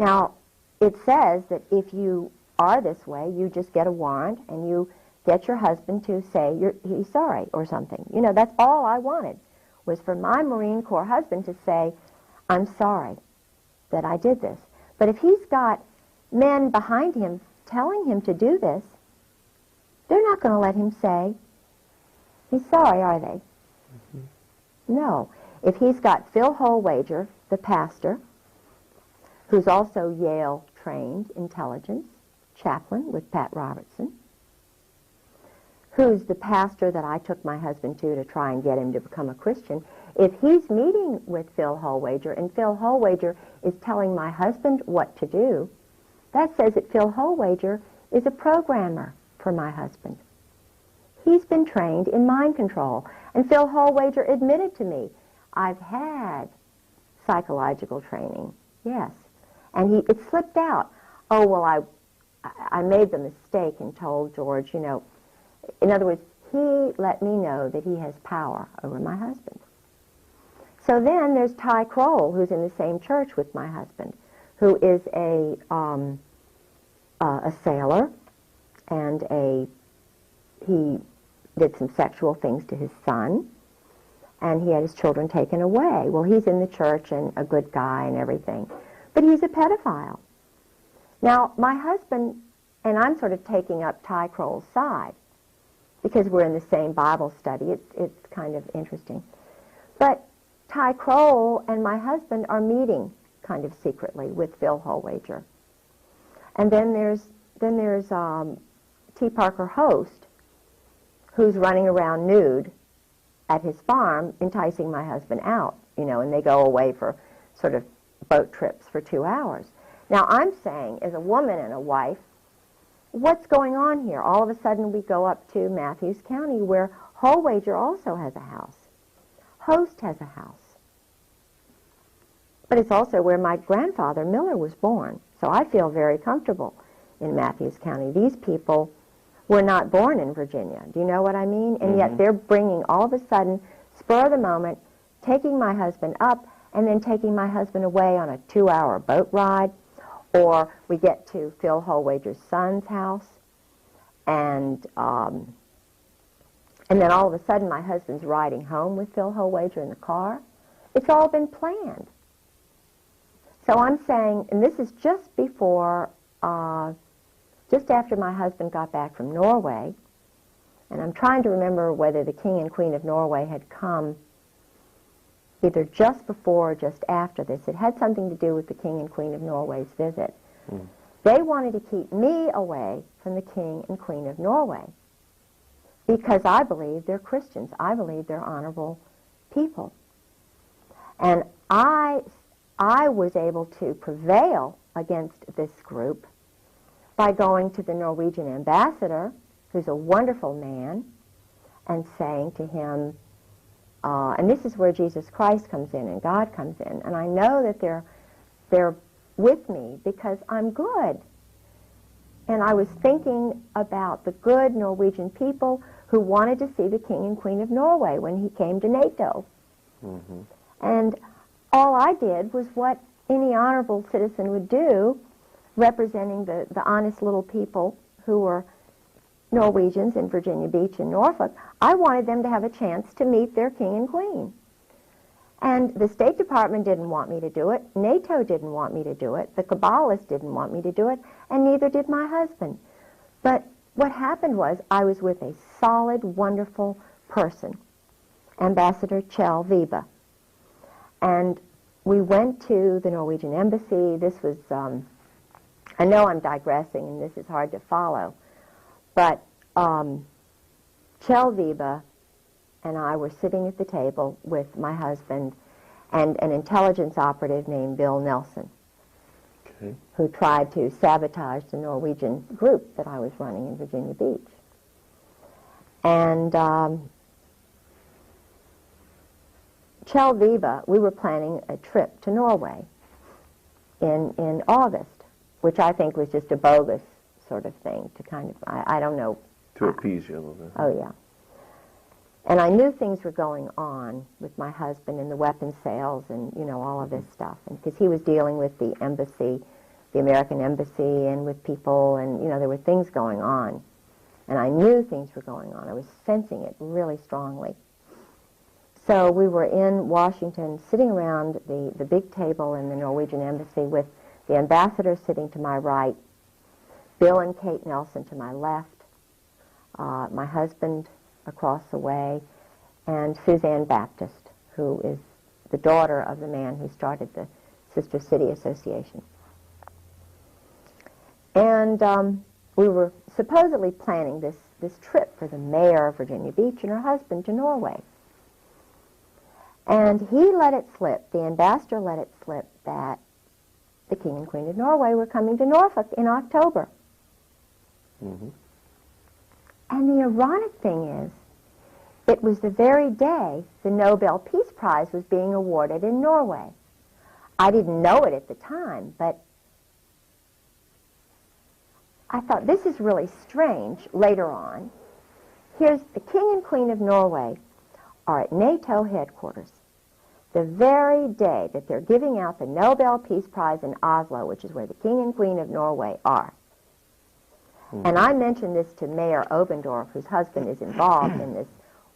Now, it says that if you are this way, you just get a warrant and you get your husband to say he's sorry or something. You know, that's all I wanted, was for my Marine Corps husband to say, I'm sorry that I did this. But if he's got men behind him telling him to do this, they're not going to let him say he's sorry, are they? No. If he's got Phil Holwager, the pastor, who's also Yale-trained intelligence chaplain with Pat Robertson, who's the pastor that I took my husband to try and get him to become a Christian, if he's meeting with Phil Holwager and Phil Holwager is telling my husband what to do, that says that Phil Holwager is a programmer for my husband. He's been trained in mind control. And Phil Holwager admitted to me, I've had psychological training, yes. And it slipped out. Oh, well, I made the mistake and told George, you know, in other words, he let me know that he has power over my husband. So then there's Ty Kroll, who's in the same church with my husband, who is a sailor, and he did some sexual things to his son, and he had his children taken away. Well, he's in the church and a good guy and everything, but he's a pedophile. Now, my husband, and I'm sort of taking up Ty Kroll's side, because we're in the same Bible study. It's kind of interesting. But Ty Kroll and my husband are meeting kind of secretly with Phil Holwager. And then there's T. Parker Host, who's running around nude at his farm, enticing my husband out, you know, and they go away for sort of boat trips for 2 hours. Now, I'm saying, as a woman and a wife, what's going on here? All of a sudden, we go up to Matthews County, where Holwager also has a house. Host has a house. But it's also where my grandfather, Miller, was born. So I feel very comfortable in Matthews County. These people were not born in Virginia. Do you know what I mean? And yet they're bringing, all of a sudden, spur of the moment, taking my husband up and then taking my husband away on a 2-hour boat ride. Or we get to Phil Holwager's son's house, and then all of a sudden my husband's riding home with Phil Holwager in the car. It's all been planned. So I'm saying, and this is just before, just after my husband got back from Norway, And I'm trying to remember whether the King and Queen of Norway had come either just before or just after this. It had something to do with the King and Queen of Norway's visit. They wanted to keep me away from the King and Queen of Norway because I believe they're Christians. I believe they're honorable people. And I was able to prevail against this group by going to the Norwegian ambassador, who's a wonderful man, and saying to him, and this is where Jesus Christ comes in and God comes in, and I know that they're with me because I'm good. And I was thinking about the good Norwegian people who wanted to see the King and Queen of Norway when he came to NATO. And all I did was what any honorable citizen would do, representing the honest little people who were Norwegians in Virginia Beach and Norfolk. I wanted them to have a chance to meet their king and queen. And the State Department didn't want me to do it. NATO didn't want me to do it. The Kabbalists didn't want me to do it. And neither did my husband. But what happened was I was with a solid, wonderful person, Ambassador Kjell Vibe. And we went to the Norwegian embassy. This was, I know I'm digressing and this is hard to follow, but Kjell Vibe and I were sitting at the table with my husband and an intelligence operative named Bill Nelson, who tried to sabotage the Norwegian group that I was running in Virginia Beach. And Kjell Vibe, we were planning a trip to Norway in August, which I think was just a bogus sort of thing to kind of, I don't know. To appease you a little bit. Oh, yeah. And I knew things were going on with my husband and the weapons sales and, you know, all of this stuff. And because he was dealing with the embassy, the American embassy, and with people, and, you know, there were things going on. And I knew things were going on. I was sensing it really strongly. So we were in Washington, sitting around the big table in the Norwegian embassy with the ambassador sitting to my right, Bill and Kate Nelson to my left, my husband across the way, and Suzanne Baptist, who is the daughter of the man who started the Sister City Association. And we were supposedly planning this trip for the mayor of Virginia Beach and her husband to Norway. And he let it slip, the ambassador let it slip, that the King and Queen of Norway were coming to Norfolk in October. And the ironic thing is, it was the very day the Nobel Peace Prize was being awarded in Norway. I didn't know it at the time, but I thought, this is really strange later on. Here's the King and Queen of Norway are at NATO headquarters the very day that they're giving out the Nobel Peace Prize in Oslo, which is where the King and Queen of Norway are. And I mentioned this to Mayor Obendorf, whose husband is involved in this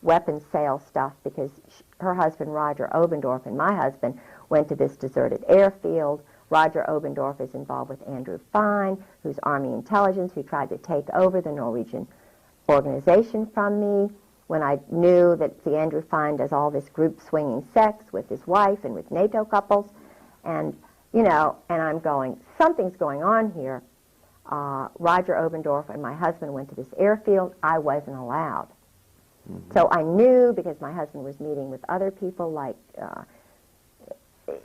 weapons sale stuff, because her husband, Roger Obendorf, and my husband went to this deserted airfield. Roger Obendorf is involved with Andrew Fine, who's Army intelligence, who tried to take over the Norwegian organization from me when I knew that the Andrew Fine does all this group swinging sex with his wife and with NATO couples. And, you know, and I'm going, something's going on here. Roger Obendorf and my husband went to this airfield. I wasn't allowed. So I knew, because my husband was meeting with other people, like,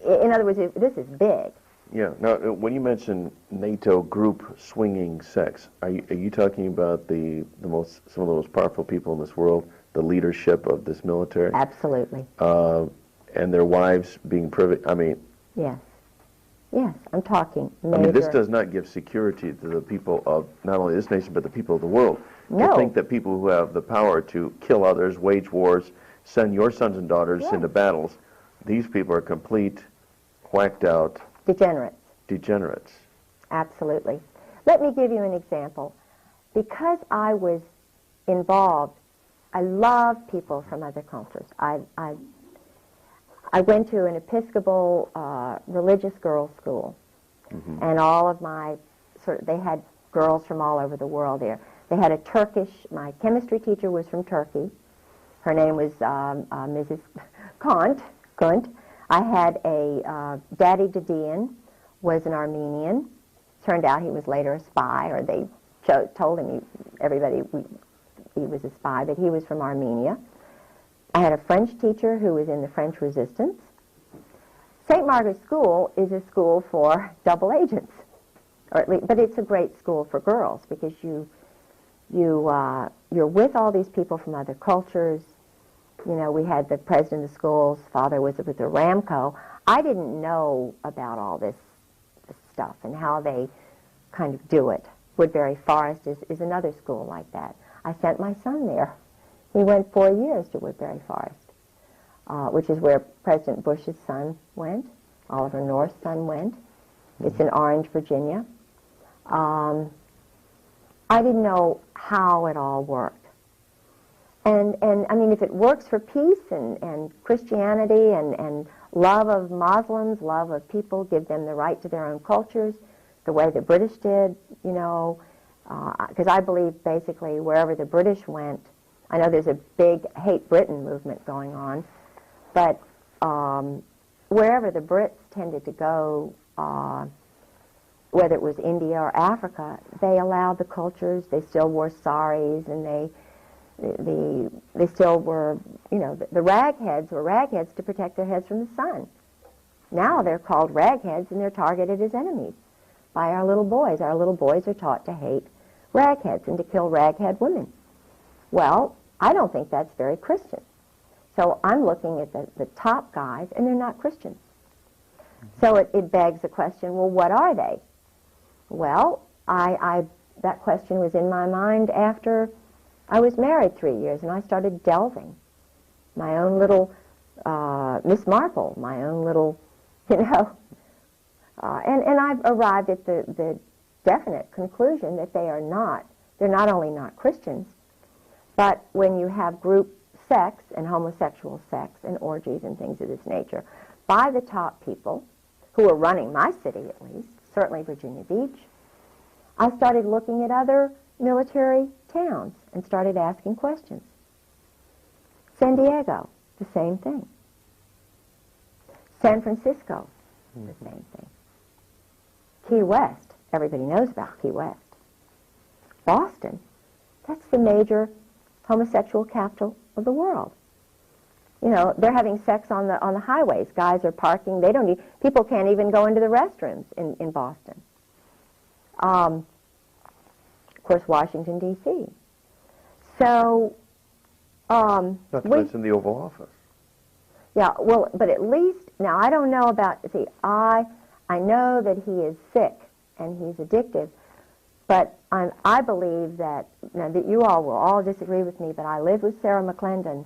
in other words, this is big. Yeah. Now, when you mention NATO group swinging sex, are you talking about some of the most powerful people in this world, the leadership of this military? Absolutely. And their wives being privy? I mean. Yes. Yes, I'm talking major. I mean, this does not give security to the people of not only this nation, but the people of the world. No. To think that people who have the power to kill others, wage wars, send your sons and daughters into battles, these people are complete, whacked out degenerates. Absolutely. Let me give you an example. Because I was involved, I love people from other cultures. I went to an Episcopal religious girls' school, and all of my they had girls from all over the world there. They had a Turkish, my chemistry teacher was from Turkey. Her name was Mrs. Kunt. I had a Daddy Didion was an Armenian. Turned out he was later a spy, or they told him, he was a spy, but he was from Armenia. I had a French teacher who was in the French Resistance. St. Margaret's School is a school for double agents, or at least, but it's a great school for girls because you're with all these people from other cultures. You know, we had the president of the school's father was with the Ramco. I didn't know about all this stuff and how they kind of do it. Woodbury Forest is another school like that. I sent my son there. He went 4 years to Woodbury Forest, which is where President Bush's son went, Oliver North's son went. It's in Orange, Virginia. I didn't know how it all worked. And I mean, if it works for peace and Christianity and love of Muslims, love of people, give them the right to their own cultures, the way the British did, you know, because I believe basically wherever the British went, I know there's a big hate Britain movement going on, but wherever the Brits tended to go, whether it was India or Africa, they allowed the cultures. They still wore saris, and they still were, you know, the ragheads were ragheads to protect their heads from the sun. Now they're called ragheads, and they're targeted as enemies by our little boys. Our little boys are taught to hate ragheads and to kill raghead women. Well, I don't think that's very Christian. So I'm looking at the top guys, and they're not Christians. So it begs the question, well, what are they? Well, that question was in my mind after I was married 3 years, and I started delving. My own little Miss Marple, my own little, you know, and I've arrived at the definite conclusion that they're not only not Christians, but when you have group sex and homosexual sex and orgies and things of this nature by the top people who are running my city, at least, certainly Virginia Beach, I started looking at other military towns and started asking questions. San Diego, the same thing. San Francisco, the same thing. Key West, everybody knows about Key West. Boston, that's the major homosexual capital of the world. You know, they're having sex on the highways. Guys are parking. People can't even go into the restrooms in Boston. Of course, Washington, D.C. So, not to mention the Oval Office. Yeah, well, but at least, now I don't know about, see, I know that he is sick and he's addictive, but I believe that, now that you all will all disagree with me, but I lived with Sarah McClendon,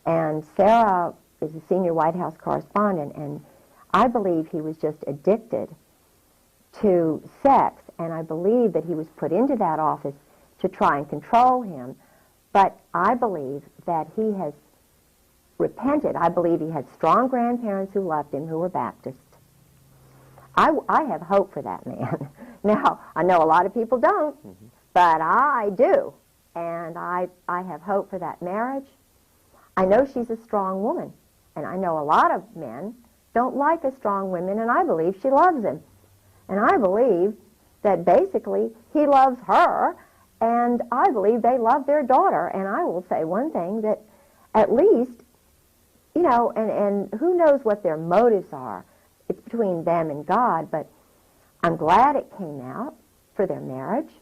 and Sarah is a senior White House correspondent, and I believe he was just addicted to sex, and I believe that he was put into that office to try and control him, but I believe that he has repented. I believe he had strong grandparents who loved him, who were Baptists. I have hope for that man. Now, I know a lot of people don't, but I do, and I have hope for that marriage. I know she's a strong woman, and I know a lot of men don't like a strong woman, and I believe she loves him. And I believe that basically he loves her, and I believe they love their daughter. And I will say one thing, that at least, you know, and who knows what their motives are. It's between them and God, but I'm glad it came out for their marriage.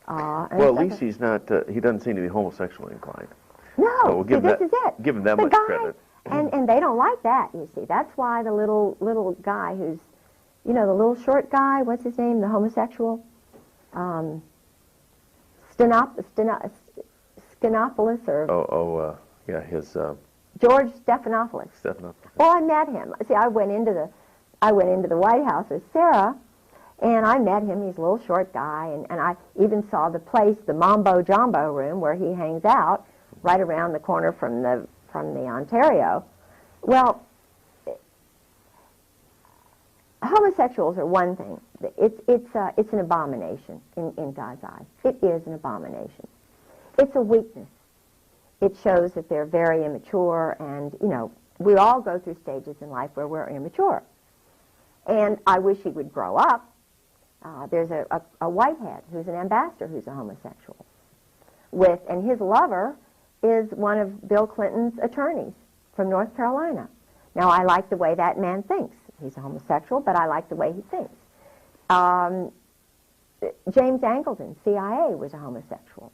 Well, at least he's not, he doesn't seem to be homosexually inclined. No, So we'll give this is it. Give him that The much guy, credit. And they don't like that, you see. That's why the little guy who's, you know, the little short guy, what's his name, the homosexual? Stephanopoulos, or... yeah, his... George Stephanopoulos. Stephanopoulos. Well, I met him. See, I went into the White House with Sarah, and I met him. He's a little short guy, and I even saw the place, the Mambo Jumbo room, where he hangs out, right around the corner from the Ontario. Well, homosexuals are one thing. It's an abomination in God's eyes. It is an abomination. It's a weakness. It shows that they're very immature, and, you know, we all go through stages in life where we're immature. And I wish he would grow up. There's a whitehead who's an ambassador who's a homosexual. And his lover is one of Bill Clinton's attorneys from North Carolina. Now, I like the way that man thinks. He's a homosexual, but I like the way he thinks. James Angleton, CIA, was a homosexual.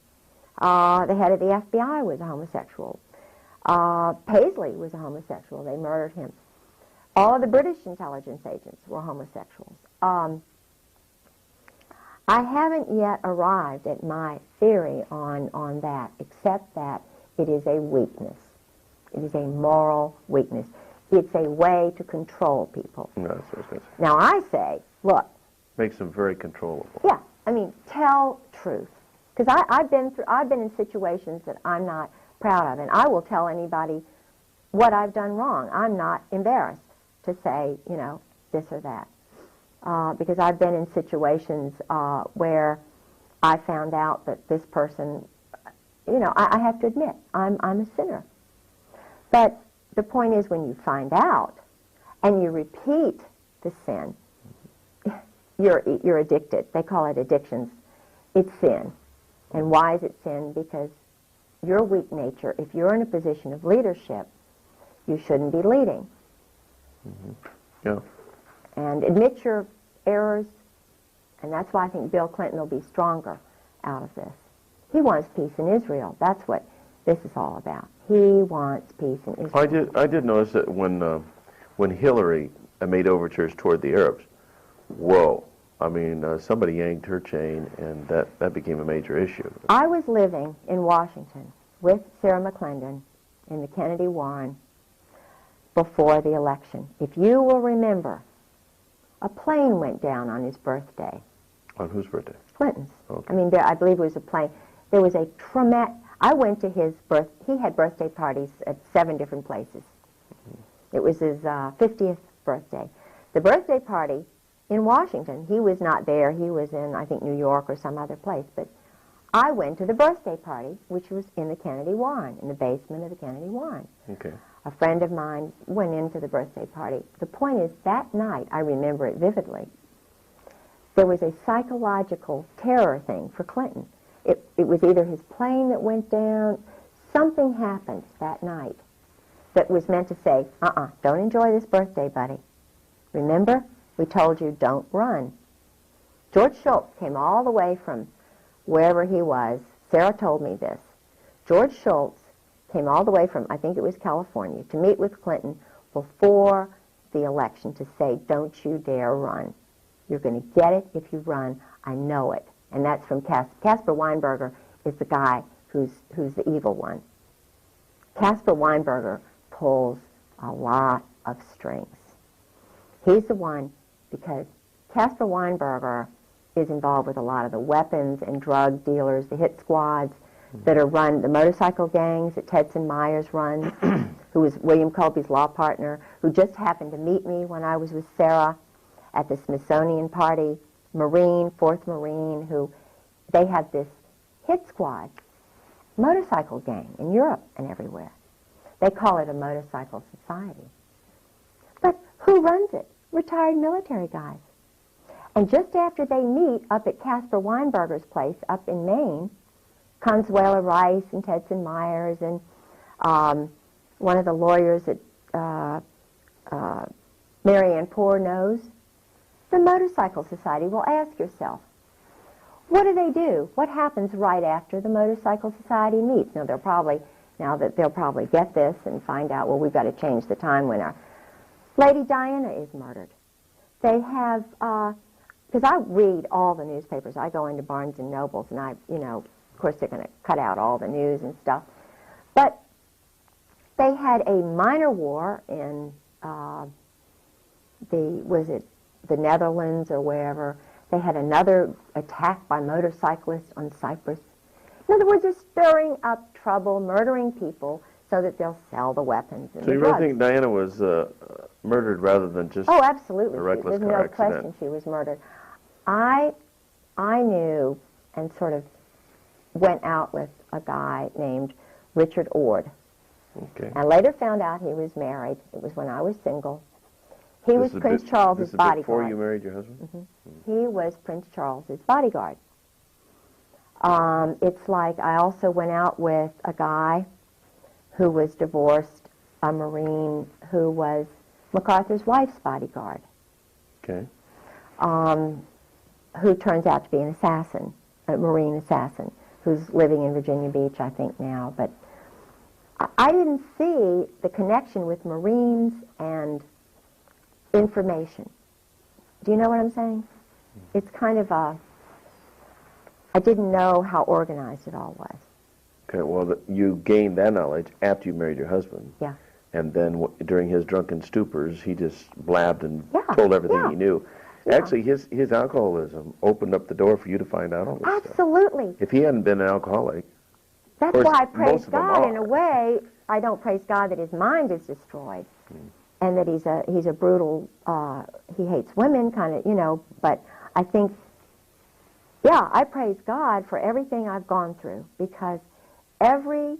The head of the FBI was a homosexual. Paisley was a homosexual. They murdered him. All of the British intelligence agents were homosexuals. I haven't yet arrived at my theory on that, except that it is a weakness. It is a moral weakness. It's a way to control people. No, that's what I was gonna say. Now I say, look. Makes them very controllable. Yeah, I mean, tell truth. Because I've been in situations that I'm not proud of, and I will tell anybody what I've done wrong. I'm not embarrassed to say, you know, this or that. Because I've been in situations where I found out that this person, you know, I have to admit, I'm a sinner. But the point is, when you find out and you repeat the sin, you're addicted. They call it addictions. It's sin. And why is it sin? Because your weak nature, if you're in a position of leadership, you shouldn't be leading. Mm-hmm. Yeah. And admit your errors, and that's why I think Bill Clinton will be stronger out of this. He wants peace in Israel. That's what this is all about. He wants peace in Israel. I did notice that when Hillary made overtures toward the Arabs, whoa. I mean, somebody yanked her chain, and that became a major issue. I was living in Washington with Sarah McClendon in the Kennedy-Warren before the election. If you will remember, a plane went down on his birthday. On whose birthday? Clinton's. Okay. I mean, I believe it was a plane. There was a traumatic... I went to his he had birthday parties at 7 different places. It was his 50th birthday. The birthday party in Washington, he was not there. He was in, I think, New York or some other place. But I went to the birthday party, which was in the Kennedy-Warren, in the basement of the Kennedy-Warren. Okay. A friend of mine went into the birthday party. The point is, that night, I remember it vividly, there was a psychological terror thing for Clinton. It was either his plane that went down, something happened that night that was meant to say, don't enjoy this birthday, buddy. Remember, we told you don't run. George Shultz came all the way from wherever he was. Sarah told me this. George Shultz came all the way from, I think it was California, to meet with Clinton before the election to say, don't you dare run. You're going to get it if you run. I know it. And that's from Caspar Weinberger is the guy who's the evil one. Caspar Weinberger pulls a lot of strings. He's the one because Caspar Weinberger is involved with a lot of the weapons and drug dealers, the hit squads that are run, the motorcycle gangs that Tedson Myers runs, who was William Colby's law partner, who just happened to meet me when I was with Sarah at the Smithsonian party, Marine, 4th Marine, who they have this hit squad, motorcycle gang in Europe and everywhere. They call it a motorcycle society. But who runs it? Retired military guys. And just after they meet up at Caspar Weinberger's place up in Maine, Consuela Rice and Tedson Myers and one of the lawyers that Marianne Poore knows, the Motorcycle Society. Well, ask yourself, what do? What happens right after the Motorcycle Society meets? Now, they'll probably get this and find out, well, we've got to change the time when our Lady Diana is murdered. They have, because I read all the newspapers. I go into Barnes and Nobles, and of course they're going to cut out all the news and stuff. But they had a minor war in the Netherlands or wherever. They had another attack by motorcyclists on Cyprus. In other words, they're stirring up trouble, murdering people so that they'll sell the weapons and So the you drugs. really think Diana was murdered rather than just Oh, absolutely. a reckless There's car no accident. question she was murdered. I knew and sort of went out with a guy named Richard Ord. Okay. I later found out he was married. It was when I was single. He was This is Prince this Charles's is bodyguard. before you married your husband? He was Prince Charles's bodyguard. It's like I also went out with a guy who was divorced, a Marine who was MacArthur's wife's bodyguard, Okay. who turns out to be an assassin, a Marine assassin, who's living in Virginia Beach, I think, now. But I didn't see the connection with Marines and information. Do you know what I'm saying? It's kind of a, I didn't know how organized it all was. Okay, well, you gained that knowledge after you married your husband. Yeah. And then during his drunken stupors, he just blabbed and Yeah, told everything yeah. he knew. Yeah. Actually, his alcoholism opened up the door for you to find out all this stuff. Absolutely. If he hadn't been an alcoholic, That's course, why I praise most of them God in a are. way. I don't praise God that his mind is destroyed and that he's a brutal, he hates women kind of, you know, but I think, yeah, I praise God for everything I've gone through because every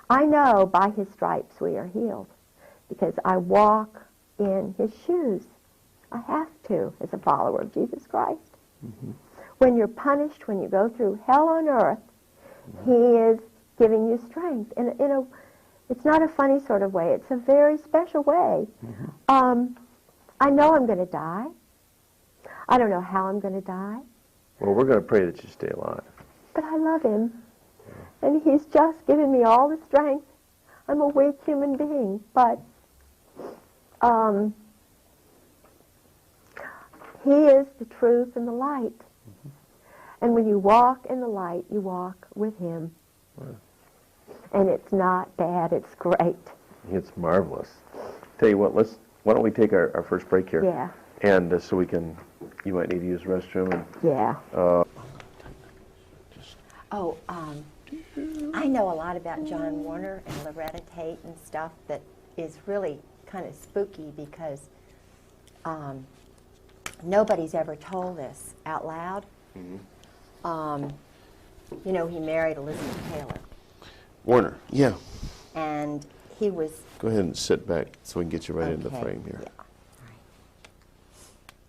I know by his stripes we are healed because I walk in his shoes. I have to as a follower of Jesus Christ. When you're punished, when you go through hell on earth, he is giving you strength. And it's not a funny sort of way. It's a very special way. I know I'm going to die. I don't know how I'm going to die, well, we're going to pray that you stay alive. but I love him. And he's just given me all the strength. I'm a weak human being, but he is the truth and the light. And when you walk in the light, you walk with him. And it's not bad, it's great. It's marvelous. Tell you what, why don't we take our first break here? Yeah. And so we can, you might need to use the restroom. And, Yeah. uh, Oh, I know a lot about John Warner and Loretta Tate and stuff that is really kind of spooky because nobody's ever told this out loud. You know, he married Elizabeth Taylor, Warner. Yeah. and he was... Go ahead and sit back so we can get you right in the Okay, frame here.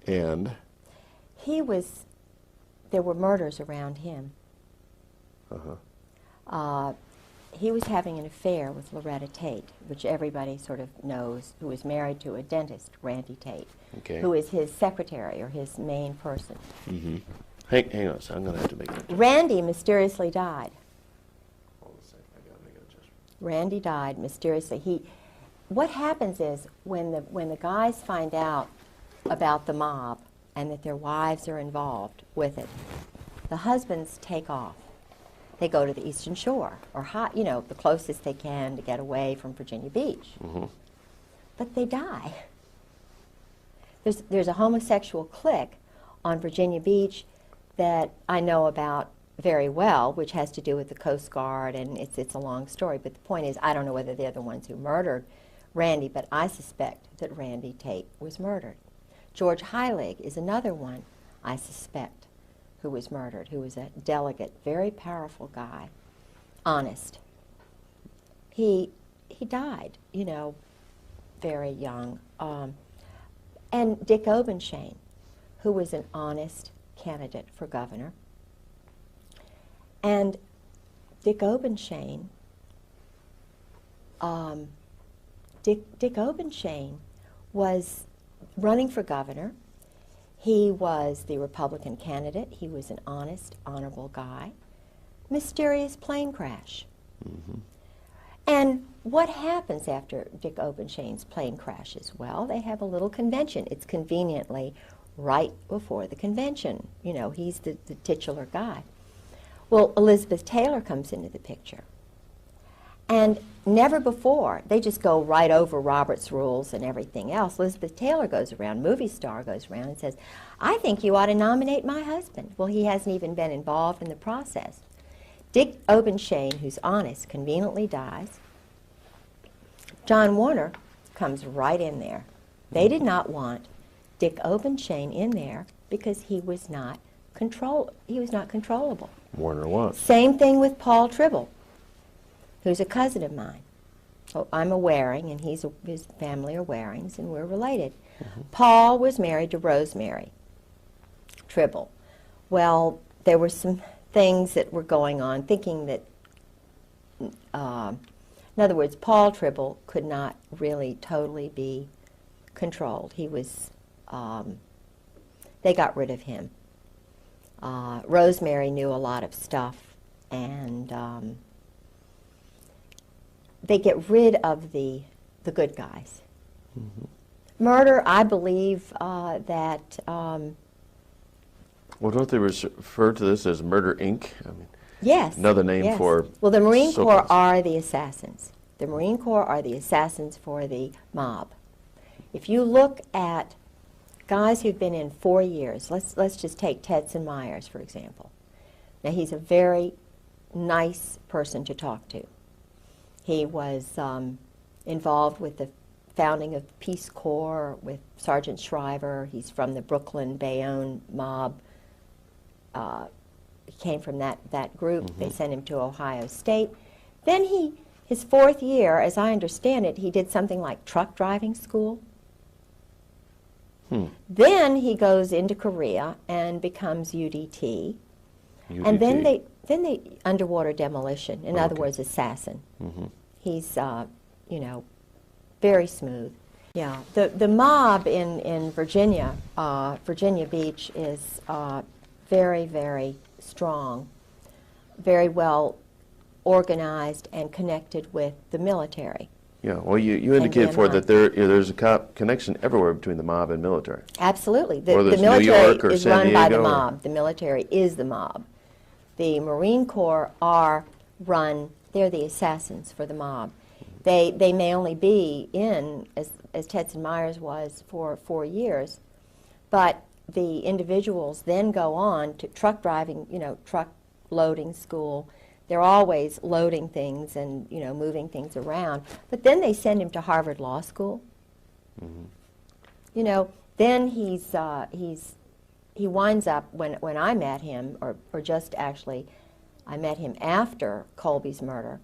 yeah. And He was... There were murders around him. He was having an affair with Loretta Tate, which everybody sort of knows, who was married to a dentist, Randy Tate, Okay. who is his secretary or his main person. hang on, so I'm going to have to make an adjustment. Randy mysteriously died. Hold a second, I got to make an adjustment. Randy died mysteriously. What happens is when the guys find out about the mob and that their wives are involved with it, the husbands take off. They go to the Eastern Shore or the closest they can to get away from Virginia Beach. But they die. There's a homosexual clique on Virginia Beach that I know about very well, which has to do with the Coast Guard, and it's a long story. But the point is, I don't know whether they're the ones who murdered Randy, but I suspect that Randy Tate was murdered. George Heilig is another one I suspect who was murdered, who was a delegate, very powerful guy, honest. He died, very young. And Dick Obenshain, who was an honest candidate for governor. And Dick Obenshain, Dick Obenshain was running for governor. He was the Republican candidate. He was an honest, honorable guy. Mysterious plane crash. And what happens after Dick Obenshain's plane crashes? Well, they have a little convention. It's conveniently right before the convention. He's the titular guy. Well, Elizabeth Taylor comes into the picture. And never before, they just go right over Robert's rules and everything else. Elizabeth Taylor goes around, movie star goes around and says, I think you ought to nominate my husband. Well, he hasn't even been involved in the process. Dick Obenshain, who's honest, conveniently dies. John Warner comes right in there. They did not want Dick Obenshain in there because he was not controllable. Warner was. Same thing with Paul Tribble, who's a cousin of mine. Oh, I'm a Waring, and his family are Warings, and we're related. Paul was married to Rosemary Tribble. Well, there were some things that were going on, thinking that, in other words, Paul Tribble could not really totally be controlled. He was, they got rid of him. Rosemary knew a lot of stuff, and they get rid of the good guys. Murder, I believe that... Well, don't they refer to this as Murder, Inc.? I mean, yes. another name yes. for... Well, the Marine Corps so-called- are the assassins. The Marine Corps are the assassins for the mob. If you look at guys who've been in 4 years, let's just take Tedson Myers, for example. Now, he's a very nice person to talk to. He was involved with the founding of the Peace Corps with Sergeant Shriver. He's from the Brooklyn Bayonne mob. He came from that group. They sent him to Ohio State. Then his 4th year, as I understand it, he did something like truck driving school. Then he goes into Korea and becomes UDT. And then they underwater demolition. In other words, assassin. He's you know, very smooth. Yeah, the mob in Virginia, Virginia Beach, is very, very strong, very well organized and connected with the military. Yeah, well, you indicated before that there's a connection everywhere between the mob and military. Absolutely. The Whether it's New military York or is San run by the Diego or- mob. The military is the mob. The Marine Corps are run, they're the assassins for the mob. They may only be in, as Tedson Myers was, for 4 years, but the individuals then go on to truck driving, you know, truck loading school. They're always loading things and, you know, moving things around. But then they send him to Harvard Law School. You know, then he winds up, when I met him, or just actually, I met him after Colby's murder.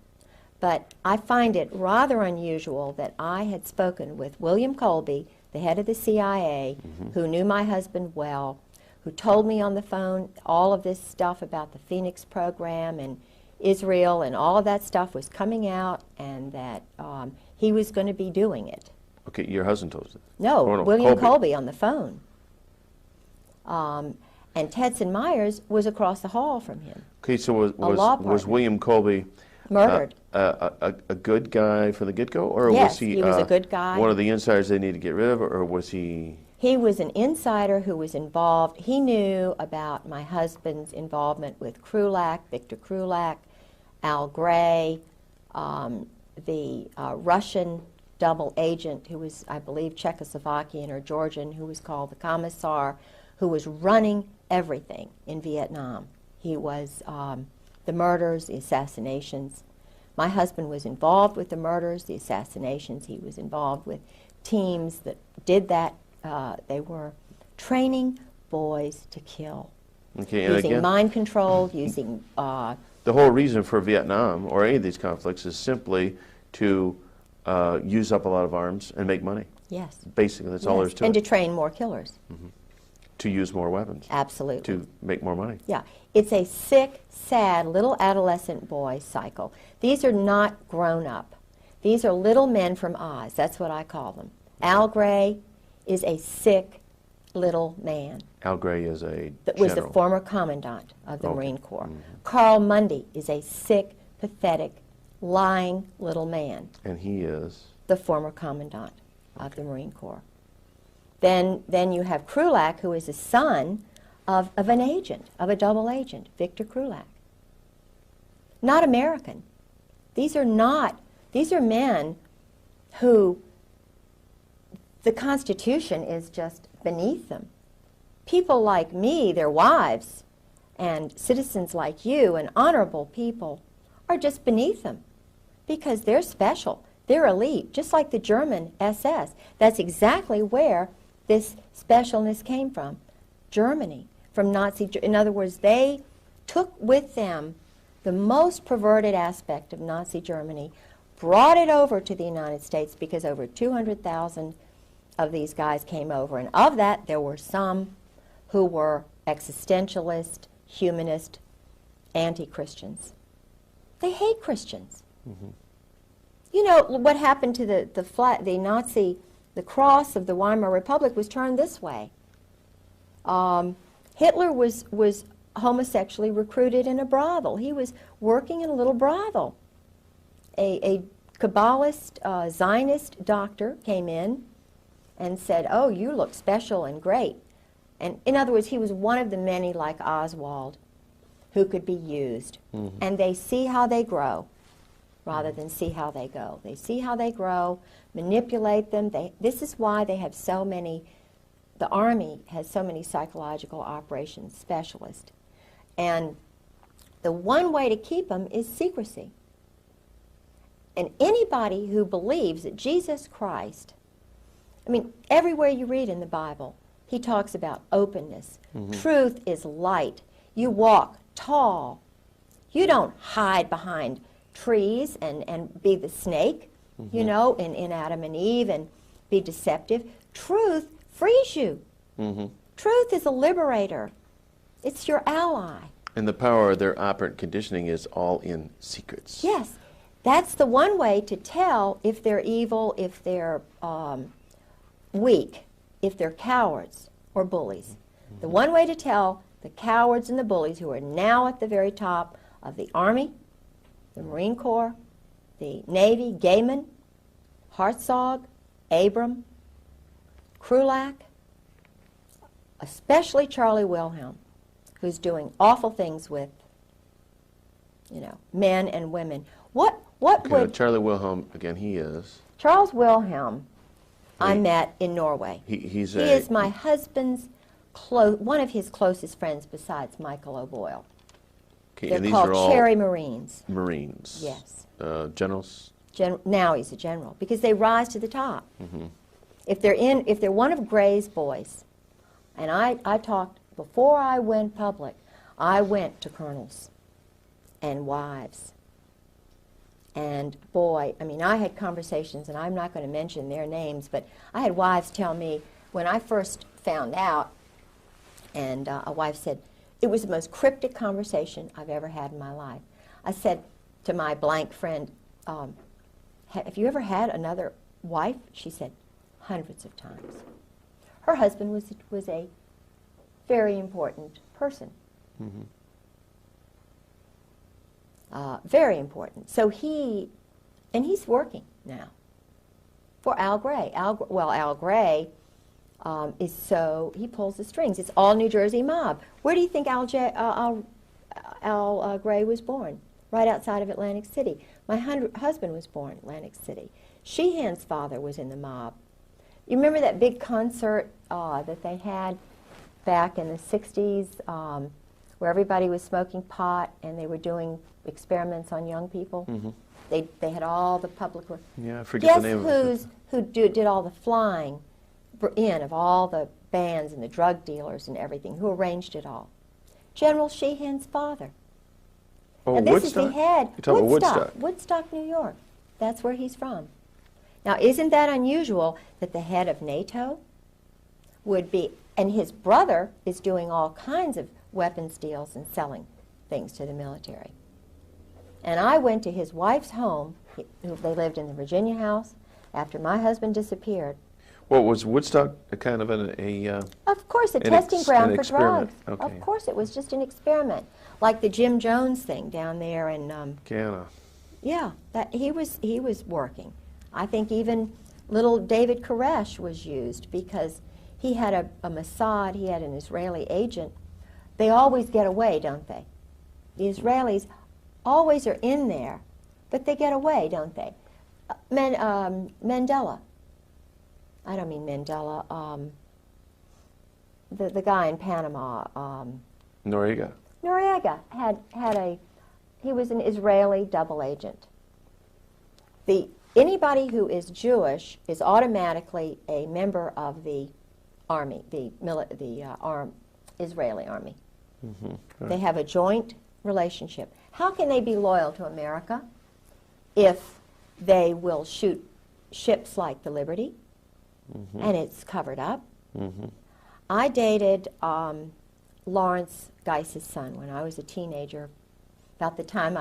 But I find it rather unusual that I had spoken with William Colby, the head of the CIA, who knew my husband well, who told me on the phone all of this stuff about the Phoenix program and Israel, and all of that stuff was coming out, and that he was going to be doing it. Okay, your husband told you. No, Oh, no, William Colby. Colby on the phone. And Tedson Myers was across the hall from him. Okay, so law was partner. William Colby Murdered. a good guy from the get-go, or Yes, was he, he was a good guy. one of the insiders they need to get rid of, or was he? He was an insider who was involved. He knew about my husband's involvement with Krulak, Victor Krulak, Al Gray, the Russian double agent who was, I believe, Czechoslovakian or Georgian, who was called the Commissar, who was running everything in Vietnam. He was the murders, the assassinations. My husband was involved with the murders, the assassinations. He was involved with teams that did that. They were training boys to kill, Okay, and using again, mind control, using... the whole reason for Vietnam or any of these conflicts is simply to use up a lot of arms and make money. yes. Basically, that's all there is to And it. to train more killers. To use more weapons. Absolutely. To make more money. Yeah. It's a sick, sad little adolescent boy cycle. These are not grown up. These are little men from Oz. That's what I call them. Al Gray is a sick little man. Al Gray is a That was the general. former commandant of the Okay. Marine Corps. Carl Mundy is a sick, pathetic, lying little man. And he is. The former commandant of the Marine Corps. Then you have Krulak, who is the son of an agent, of a double agent, Victor Krulak. Not American. These are men who the Constitution is just beneath them. People like me, their wives, and citizens like you and honorable people are just beneath them because they're special. They're elite, just like the German SS. That's exactly where this specialness came from. Germany, from Nazi. In other words, they took with them the most perverted aspect of Nazi Germany, brought it over to the United States, because over 200,000 of these guys came over. And of that, there were some who were existentialist, humanist, anti-Christians. They hate Christians. You know, what happened to the Nazi, the cross of the Weimar Republic was turned this way. Hitler was homosexually recruited in a brothel. He was working in a little brothel. A Kabbalist, Zionist doctor came in and said, "Oh, you look special and great." And in other words, he was one of the many like Oswald who could be used. And they see how they grow rather than see how they go. They see how they grow, manipulate them. This is why they have so many, the Army has so many psychological operations specialists. And the one way to keep them is secrecy. And anybody who believes that Jesus Christ, I mean, everywhere you read in the Bible, he talks about openness. Truth is light. You walk tall. You don't hide behind trees and be the snake, you know, in Adam and Eve, and be deceptive. Truth frees you. Truth is a liberator. It's your ally. And the power of their operant conditioning is all in secrets. Yes. That's the one way to tell if they're evil, if they're weak, if they're cowards or bullies. The one way to tell the cowards and the bullies who are now at the very top of the Army, the Marine Corps, the Navy, Gaiman, Hartzog, Abram, Krulak, especially Charlie Wilhelm, who's doing awful things with, you know, men and women. What would Charlie Wilhelm, again, he is? Charles Wilhelm, I met in Norway. He is my husband's one of his closest friends besides Michael O'Boyle. Okay, They're and these called are all Cherry Marines. Marines. Yes. Generals? Now he's a general because they rise to the top. If they're one of Gray's boys, and I talked before I went public, I went to colonels and wives. And boy, I mean, I had conversations, and I'm not going to mention their names, but I had wives tell me when I first found out, and a wife said, it was the most cryptic conversation I've ever had in my life. I said to my blank friend, have you ever had another wife? She said, hundreds of times. Her husband was a very important person. Very important. So he's working now for Al Gray. Al Gray he pulls the strings. It's all New Jersey mob. Where do you think Al Gray was born? Right outside of Atlantic City. My husband was born in Atlantic City. Sheehan's father was in the mob. You remember that big concert that they had back in the 60s where everybody was smoking pot and they were doing experiments on young people? They had all the public... Yeah, I forget the name of it. Guess who did all the flying in of all the bands and the drug dealers and everything? Who arranged it all? General Sheehan's father. Oh, Now, this Woodstock? is the head. You're talking about Woodstock. Woodstock, New York. That's where he's from. Now, isn't that unusual that the head of NATO would be, and his brother is doing all kinds of weapons deals and selling things to the military. And I went to his wife's home. They lived in the Virginia house after my husband disappeared. Well, was Woodstock a kind of Of course, a testing ground for drugs. Okay. Of course, it was just an experiment, like the Jim Jones thing down there in Guyana? Yeah, that he was working. I think even little David Koresh was used because he had a Mossad, he had an Israeli agent. They always get away, don't they? The Israelis always are in there, but they get away, don't they? Mandela. I don't mean Mandela. The guy in Panama. Noriega. Noriega he was an Israeli double agent. The anybody who is Jewish is automatically a member of the army, the Israeli army. They have a joint relationship. How can they be loyal to America if they will shoot ships like the Liberty and it's covered up? I dated Lawrence Geis's son when I was a teenager, about the time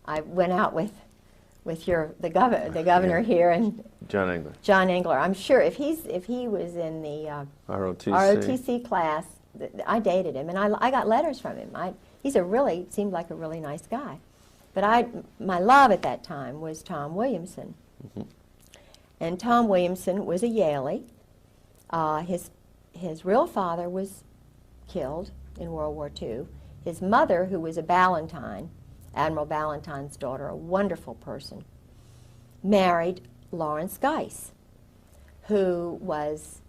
I went out with the governor here, and John Engler. I'm sure if he was in the ROTC class, I dated him, and I got letters from him. Seemed like a really nice guy. But my love at that time was Tom Williamson. And Tom Williamson was a Yalie. His real father was killed in World War II. His mother, who was a Ballantyne, Admiral Ballantyne's daughter, a wonderful person, married Lawrence Geis, who was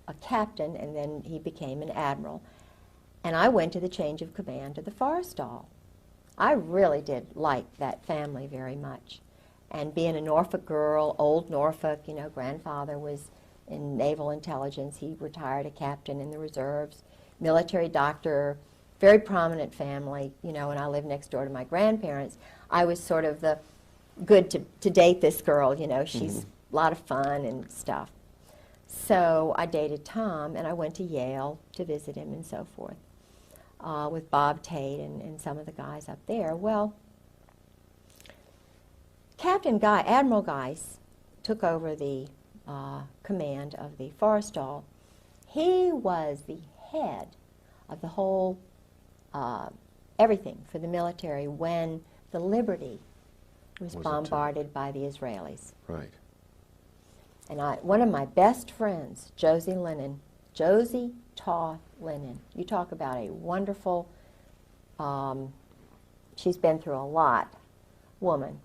a captain, and then he became an admiral. And I went to the change of command to the Forrestal. I really did like that family very much. And being a Norfolk girl, old Norfolk, grandfather was in naval intelligence. He retired a captain in the reserves, military doctor, very prominent family, and I lived next door to my grandparents. I was sort of the good to date this girl, she's a lot of fun and stuff. So I dated Tom, and I went to Yale to visit him and so forth, with Bob Tate and some of the guys up there. Well, Admiral Geis took over the command of the Forrestal. He was the head of the whole everything for the military when the Liberty was bombarded by the Israelis. Right. And one of my best friends, Josie Toth Lennon, you talk about a wonderful, she's been through a lot, woman.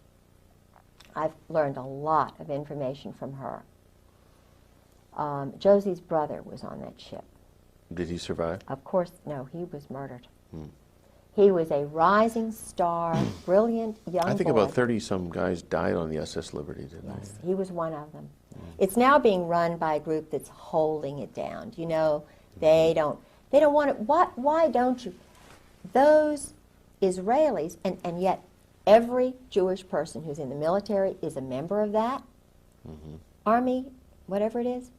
I've learned a lot of information from her. Josie's brother was on that ship. Did he survive? Of course, no, he was murdered. He was a rising star, brilliant young boy. I think about 30-some guys died on the SS Liberty, didn't Yes, he was one of them. It's now being run by a group that's holding it down. They don't want it. Why don't you? Those Israelis, and yet every Jewish person who's in the military is a member of that army, whatever it is.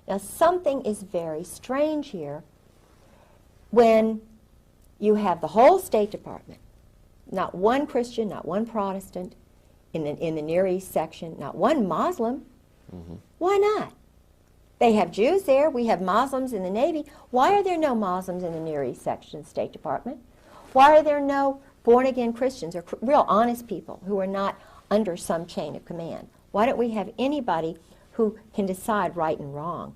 Now, something is very strange here when you have the whole State Department, not one Christian, not one Protestant in the Near East section, not one Muslim. Why not? They have Jews there. We have Muslims in the Navy. Why are there no Muslims in the Near East section of the State Department? Why are there no born-again Christians or real honest people who are not under some chain of command? Why don't we have anybody who can decide right and wrong,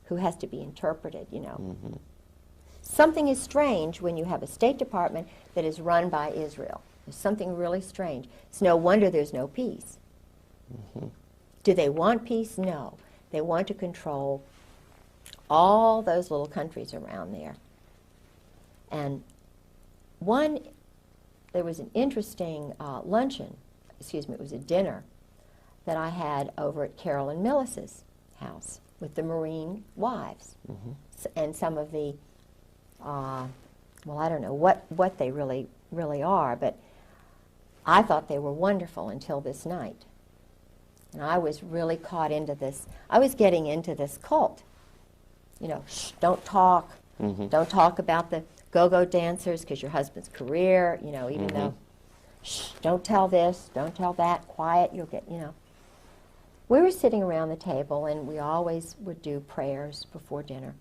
who has to be interpreted, Something is strange when you have a State Department that is run by Israel. There's something really strange. It's no wonder there's no peace. Do they want peace? No. They want to control all those little countries around there. And there was an interesting it was a dinner that I had over at Carolyn Millis's house with the Marine wives and some of the, I don't know what they really are, but I thought they were wonderful until this night. And I was really caught into this. I was getting into this cult. Shh, don't talk. Don't talk about the go-go dancers because your husband's career, even though, shh, don't tell this, don't tell that, quiet, you'll get, We were sitting around the table, and we always would do prayers before dinner.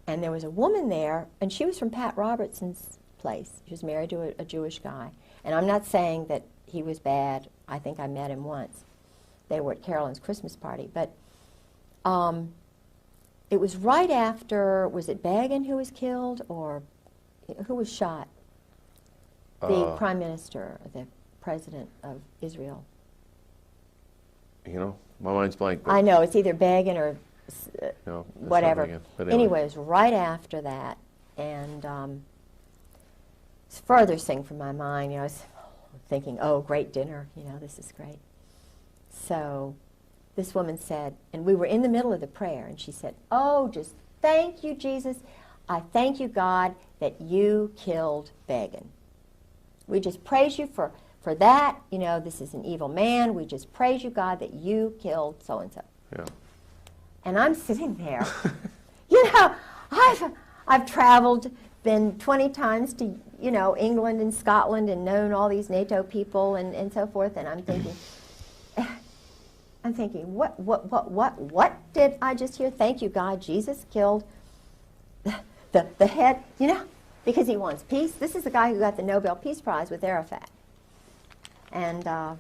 And there was a woman there, and she was from Pat Robertson's place. She was married to a Jewish guy. And I'm not saying that he was bad. I think I met him once. They were at Carolyn's Christmas party. But it was right after, was it Begin who was killed, or who was shot? The prime minister, the president of Israel. My mind's blank. I know, it's either Begin or No, whatever. But anyway, it was right after that, and it's the furthest thing from my mind. thinking, oh, great dinner, you know, this is great. So this woman said, and we were in the middle of the prayer, and she said, oh, just thank you, Jesus. I thank you, God, that you killed Begin. We just praise you for that. You know, this is an evil man. We just praise you, God, that you killed so-and-so. Yeah. And I'm sitting there. You know, I've traveled, been 20 times to, you know, England and Scotland and known all these NATO people and so forth, and I'm thinking, what did I just hear? Thank you, God, Jesus killed the head, you know, because he wants peace. This is the guy who got the Nobel Peace Prize with Arafat. And I'm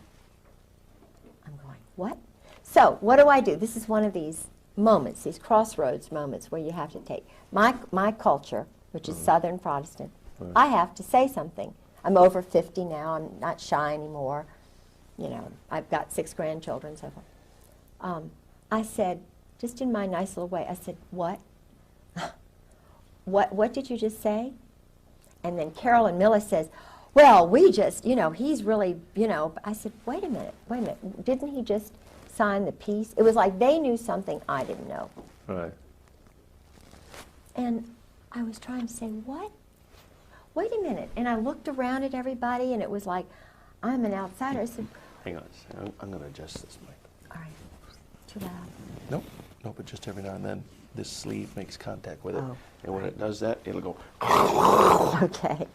going, what? So what do? This is one of these moments, these crossroads moments where you have to take my culture, which is Southern Protestant. I have to say something. I'm over 50 now. I'm not shy anymore. You know, I've got 6 grandchildren, so forth. I said, just in my nice little way, I said, what? What did you just say? And then Carolyn Miller says, well, we just, you know, he's really, you know. I said, wait a minute. Didn't he just sign the peace? It was like they knew something I didn't know. Right. And I was trying to say, what? Wait a minute. And I looked around at everybody, and it was like, I'm an outsider. I said, Hang on a second. I'm going to adjust this mic. all right, too loud. Nope. Nope, but just every now and then, this sleeve makes contact with it. Oh, And when it does that, it'll go. Okay.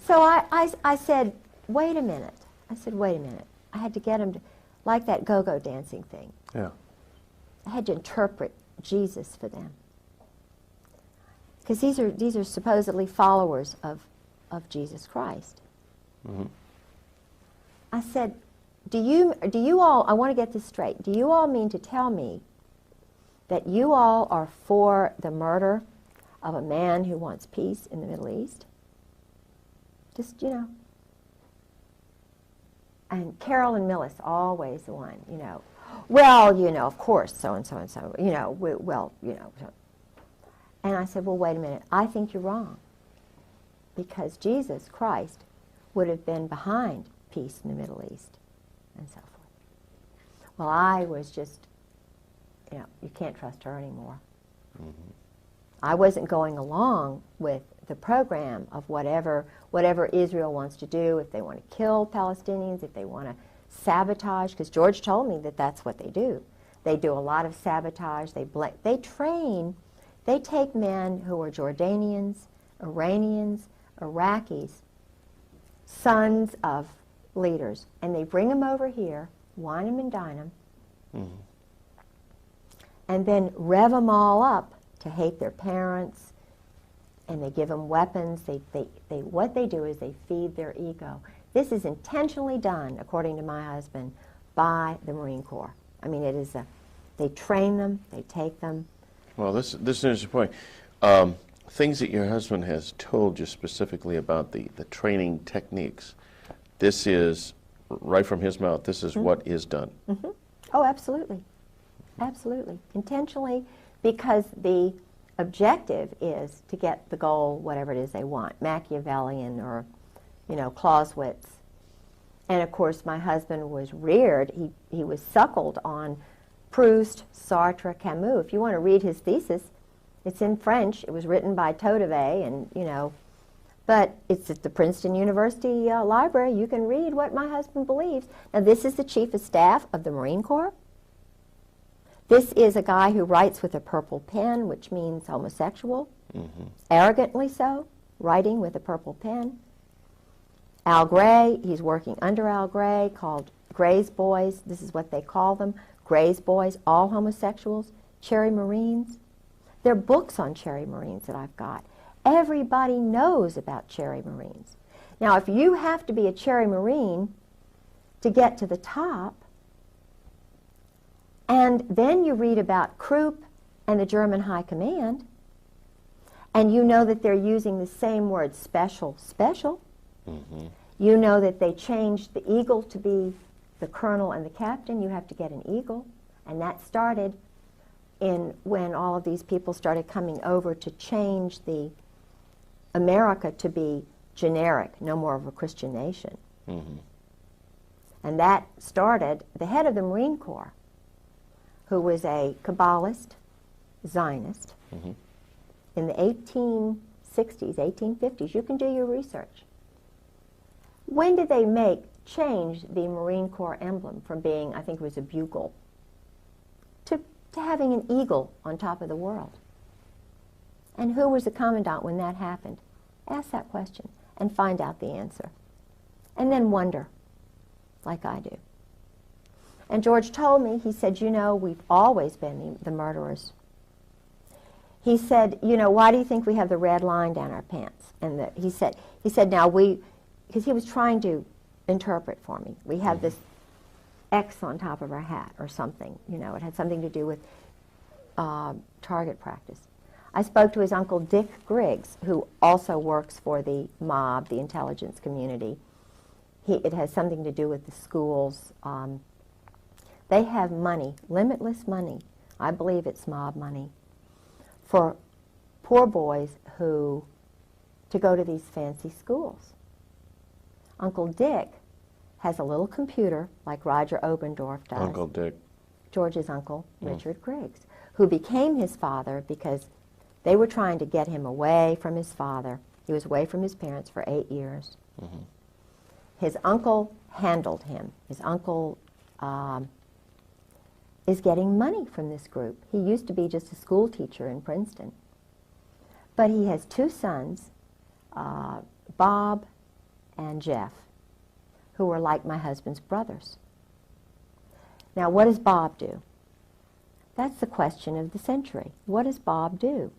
So I said, wait a minute. I said, wait a minute. I had to get him to, like that go-go dancing thing. Yeah. I had to interpret Jesus for them. Because these are supposedly followers of Jesus Christ. Mm-hmm. I said, do you all, I want to get this straight, do you all mean to tell me that you all are for the murder of a man who wants peace in the Middle East? Just, you know. And Carolyn Millis, always the one, you know. Well, you know, of course, so-and-so and so, you know, well, you know. So. And I said, well, wait a minute. I think you're wrong. Because Jesus Christ would have been behind peace in the Middle East and so forth. Well, I was just, you know, you can't trust her anymore. Mm-hmm. I wasn't going along with the program of whatever Israel wants to do, if they want to kill Palestinians, if they want to sabotage, because George told me that that's what they do. They do a lot of sabotage. They train, they take men who are Jordanians, Iranians, Iraqis, sons of leaders, and they bring them over here, wine them and dine them, and then rev them all up to hate their parents, and they give them weapons. What they do is they feed their ego. This is intentionally done, according to my husband, by the Marine Corps. I mean, they train them, they take them. Well, this is an interesting point. Things that your husband has told you specifically about the training techniques. This is, right from his mouth, this is what is done. Mm-hmm. Oh, absolutely. Absolutely. Intentionally, because the objective is to get the goal, whatever it is they want, Machiavellian or, you know, Clausewitz. And of course, my husband was reared, he was suckled on Proust, Sartre, Camus. If you want to read his thesis, it's in French. It was written by Todevay, and, you know, but it's at the Princeton University library. You can read what my husband believes. Now, this is the Chief of Staff of the Marine Corps. This is a guy who writes with a purple pen, which means homosexual, arrogantly so, writing with a purple pen. Al Gray, he's working under Al Gray, called Gray's Boys. This is what they call them, Gray's Boys, all homosexuals. Cherry Marines. There are books on Cherry Marines that I've got. Everybody knows about Cherry Marines. Now, if you have to be a Cherry Marine to get to the top, and then you read about Krupp and the German High Command, and you know that they're using the same word, special. You know that they changed the eagle to be the colonel and the captain. You have to get an eagle. And that started when all of these people started coming over to change the America to be generic, no more of a Christian nation. And that started the head of the Marine Corps, who was a Kabbalist, Zionist, in the 1860s, 1850s. You can do your research. When did they change the Marine Corps emblem from being, I think it was a bugle, to having an eagle on top of the world? And who was the commandant when that happened? Ask that question and find out the answer. And then wonder, like I do. And George told me, he said, you know, we've always been the murderers. He said, you know, why do you think we have the red line down our pants? And he said, now because he was trying to interpret for me. We have this X on top of our hat or something. You know, it had something to do with target practice. I spoke to his uncle Dick Griggs, who also works for the mob, the intelligence community. It has something to do with the schools. They have money, limitless money. I believe it's mob money for poor boys to go to these fancy schools. Uncle Dick has a little computer like Roger Obendorf does. Uncle Dick. George's uncle, Richard Griggs, who became his father because they were trying to get him away from his father. He was away from his parents for 8 years. His uncle handled him. His uncle is getting money from this group. He used to be just a school teacher in Princeton. But he has 2 sons, Bob and Jeff, who are like my husband's brothers. Now, what does Bob do? That's the question of the century. What does Bob do?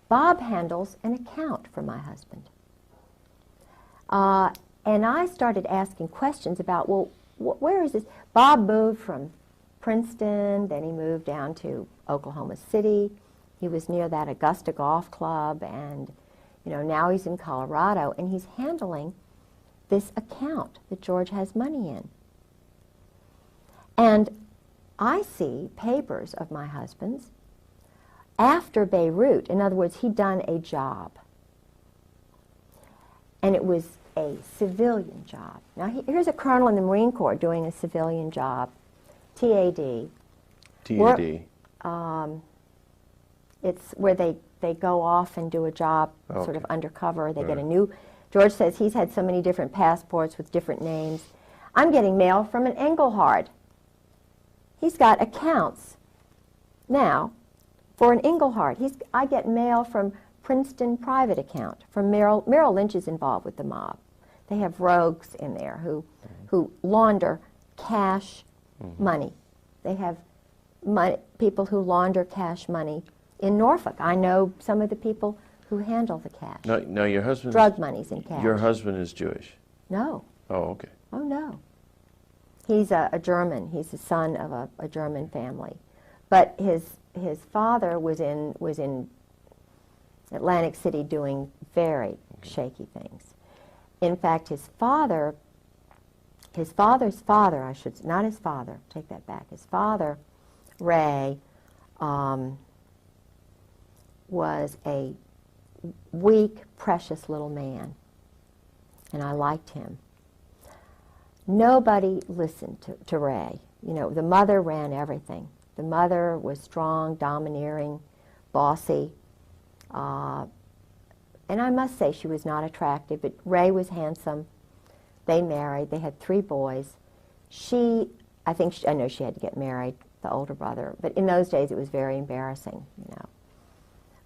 Bob handles an account for my husband. And I started asking questions about, well, where is this? Bob moved from Princeton, then he moved down to Oklahoma City. He was near that Augusta Golf Club, and you know, now he's in Colorado, and he's handling this account that George has money in. And I see papers of my husband's after Beirut. In other words, he'd done a job. And it was a civilian job. Now, here's a colonel in the Marine Corps doing a civilian job. TAD. TAD. It's where they go off and do a job sort of undercover. They get a new... George says he's had so many different passports with different names. I'm getting mail from an Engelhard. He's got accounts now for an Engelhard. I get mail from Princeton private account. From Merrill Lynch is involved with the mob. They have rogues in there who launder cash money. They have people who launder cash money in Norfolk. I know some of the people who handle the cash. No, your husband. Drug money's in cash. Your husband is Jewish. No. Oh, okay. Oh, no. He's a German. He's the son of a German family. But his father was in Atlantic City doing very shaky things. In fact, his father's father, not his father, take that back. His father, Ray, was a weak, precious little man, and I liked him. Nobody listened to Ray. You know, the mother ran everything. The mother was strong, domineering, bossy, and I must say she was not attractive, but Ray was handsome. They married. They had 3 boys. I know she had to get married, the older brother, but in those days it was very embarrassing, you know.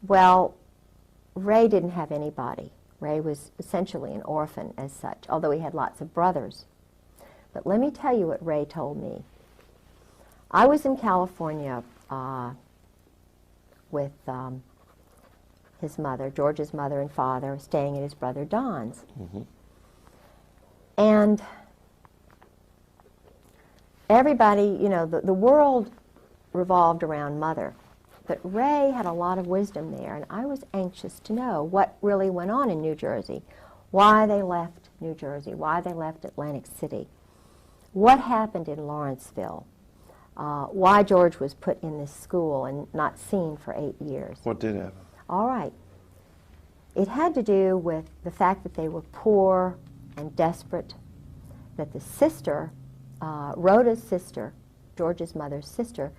Well, Ray didn't have anybody. Ray was essentially an orphan as such, although he had lots of brothers. But let me tell you what Ray told me. I was in California with his mother, George's mother and father, staying at his brother Don's. And everybody, you know, the world revolved around Mother. But Ray had a lot of wisdom there, and I was anxious to know what really went on in New Jersey, why they left New Jersey, why they left Atlantic City, what happened in Lawrenceville, why George was put in this school and not seen for 8 years. What did happen? All right. It had to do with the fact that they were poor and desperate that the sister, Rhoda's sister, George's mother's sister,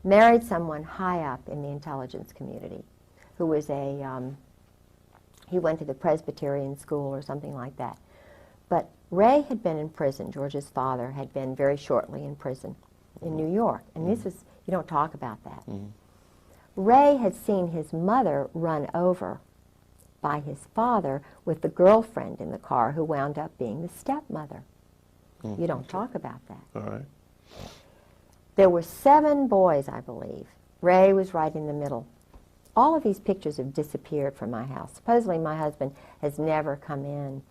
married someone high up in the intelligence community who was he went to the Presbyterian school or something like that. But Ray had been in prison. George's father had been very shortly in prison in New York. And this is, you don't talk about that. Ray had seen his mother run over by his father with the girlfriend in the car who wound up being the stepmother. You don't talk about that. All right. There were 7 boys, I believe. Ray was right in the middle. All of these pictures have disappeared from my house. Supposedly my husband has never come in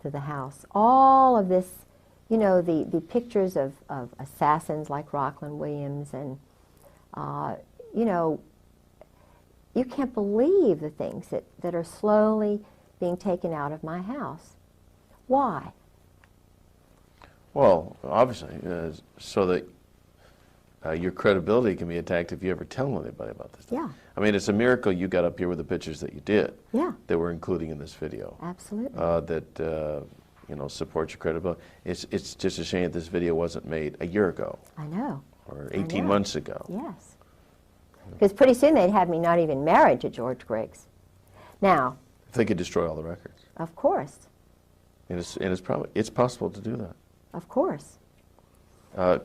to the house. All of this, you know, the pictures of assassins like Rockland Williams and, you know, you can't believe the things that are slowly being taken out of my house. Why? Well, obviously, so that your credibility can be attacked if you ever tell anybody about this. Yeah. I mean, it's a miracle you got up here with the pictures that you did. Yeah. That we're including in this video. Absolutely. That you know, support your credibility. It's just a shame that this video wasn't made a year ago. I know. Or 18 months ago. Yes. Because pretty soon they'd have me not even married to George Griggs. Now. If they could destroy all the records. Of course. And it's possible to do that. Of course.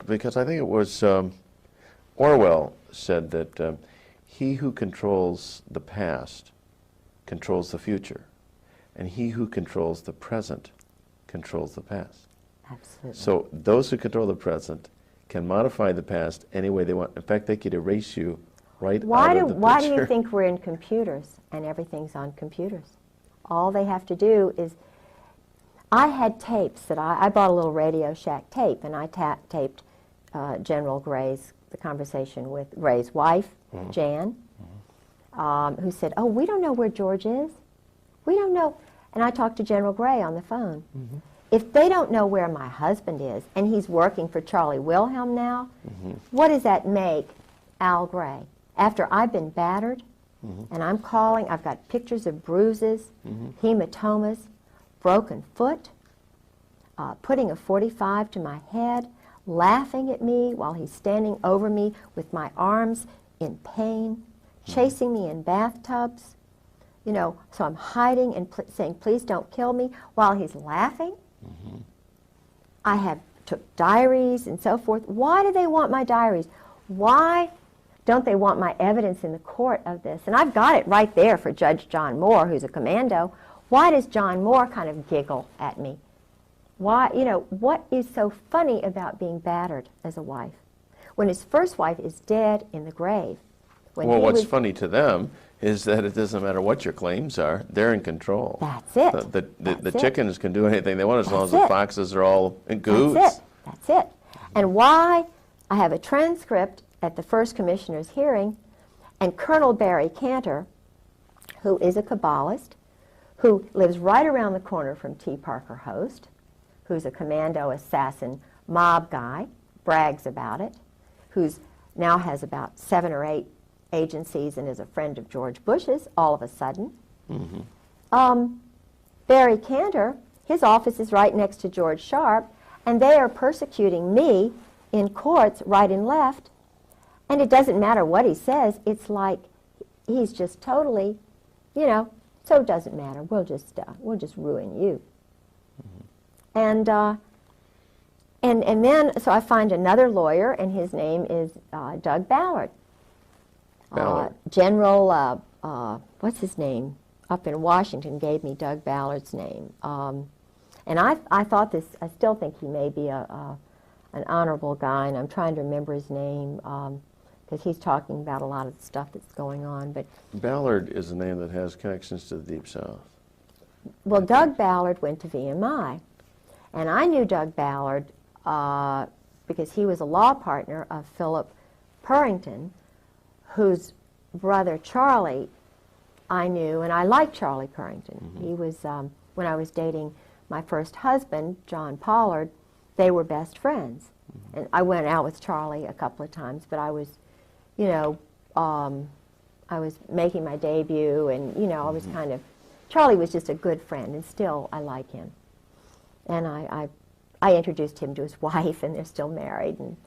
Because I think it was Orwell said that he who controls the past controls the future, and he who controls the present controls the past. Absolutely. So those who control the present can modify the past any way they want. In fact, they could erase you right out of the Why do picture. you think we're in computers and everything's on computers? All they have to do is, I had tapes that I bought a little Radio Shack tape, and I taped General Gray's, the conversation with Gray's wife, Jan, who said, "Oh, we don't know where George is. We don't know." And I talked to General Gray on the phone. If they don't know where my husband is, and he's working for Charlie Wilhelm now, what does that make Al Gray? After I've been battered, and I'm calling, I've got pictures of bruises, hematomas, broken foot, putting a .45 to my head, laughing at me while he's standing over me with my arms in pain, chasing me in bathtubs. You know, so I'm hiding and saying, "Please don't kill me," while he's laughing. I took diaries and so forth. Why do they want my diaries? Why don't they want my evidence in the court of this? And I've got it right there for Judge John Moore, who's a commando. Why does John Moore kind of giggle at me? Why, you know, what is so funny about being battered as a wife? When his first wife is dead in the grave. Well, what's funny to them is that it doesn't matter what your claims are, they're in control. That's it. The chickens can do anything they want as long as the foxes are all in cahoots. That's it. That's it. And why I have a transcript at the first commissioner's hearing, and Colonel Barry Cantor, who is a Kabbalist, who lives right around the corner from T. Parker Host, who's a commando assassin mob guy, brags about it, who's now has about 7 or 8 agencies and is a friend of George Bush's all of a sudden. Barry Cantor, his office is right next to George Sharp, and they are persecuting me in courts right and left, and it doesn't matter what he says. It's like he's just totally, you know, so it doesn't matter. We'll just ruin you. And then, so I find another lawyer, and his name is Doug Ballard. General, what's his name, up in Washington gave me Doug Ballard's name. And I thought this, I still think he may be an honorable guy, and I'm trying to remember his name, because he's talking about a lot of the stuff that's going on. But Ballard is a name that has connections to the Deep South. Well, Doug Ballard went to VMI, and I knew Doug Ballard because he was a law partner of Philip Purrington, whose brother Charlie I knew, and I liked Charlie Purrington. He was, when I was dating my first husband, John Pollard, they were best friends. And I went out with Charlie a couple of times, but I was, you know, I was making my debut, and, you know, I was kind of, Charlie was just a good friend, and still I like him. And I I introduced him to his wife, and they're still married, and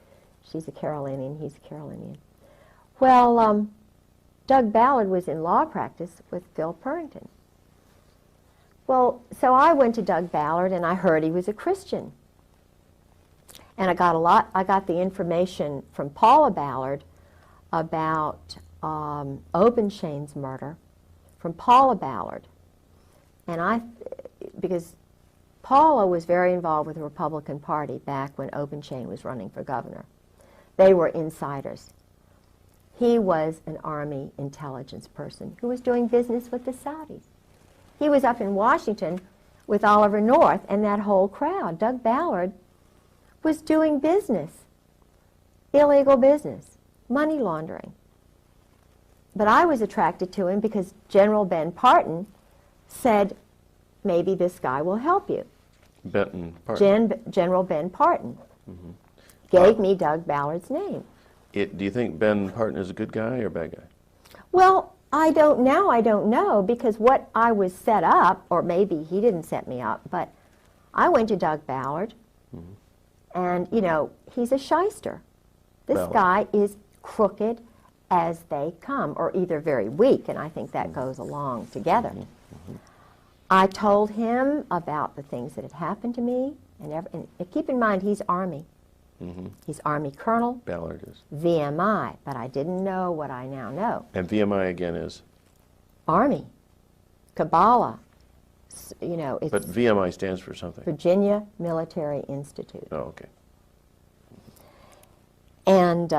she's a Carolinian, he's a Carolinian. Well, Doug Ballard was in law practice with Phil Purrington. Well, so I went to Doug Ballard, and I heard he was a Christian. And I got the information from Paula Ballard about Obenshain's murder from Paula Ballard. And because Paula was very involved with the Republican Party back when Obenshain was running for governor. They were insiders. He was an Army intelligence person who was doing business with the Saudis. He was up in Washington with Oliver North and that whole crowd. Doug Ballard was doing business, illegal business, money laundering. But I was attracted to him because General Ben Parton said, maybe this guy will help you. Benton Parton. General Ben Parton gave me Doug Ballard's name. Do you think Ben Parton is a good guy or a bad guy? Well, I don't know, because what I was set up, or maybe he didn't set me up, but I went to Doug Ballard, and, you know, he's a shyster. This Ballard. guy is crooked as they come, or either very weak, and I think that goes along together. I told him about the things that had happened to me, and keep in mind, he's Army. He's Army Colonel. Ballard is. VMI, but I didn't know what I now know. And VMI again is? Army, Kabbalah, you know. It's But VMI stands for something. Virginia Military Institute. Oh, okay. And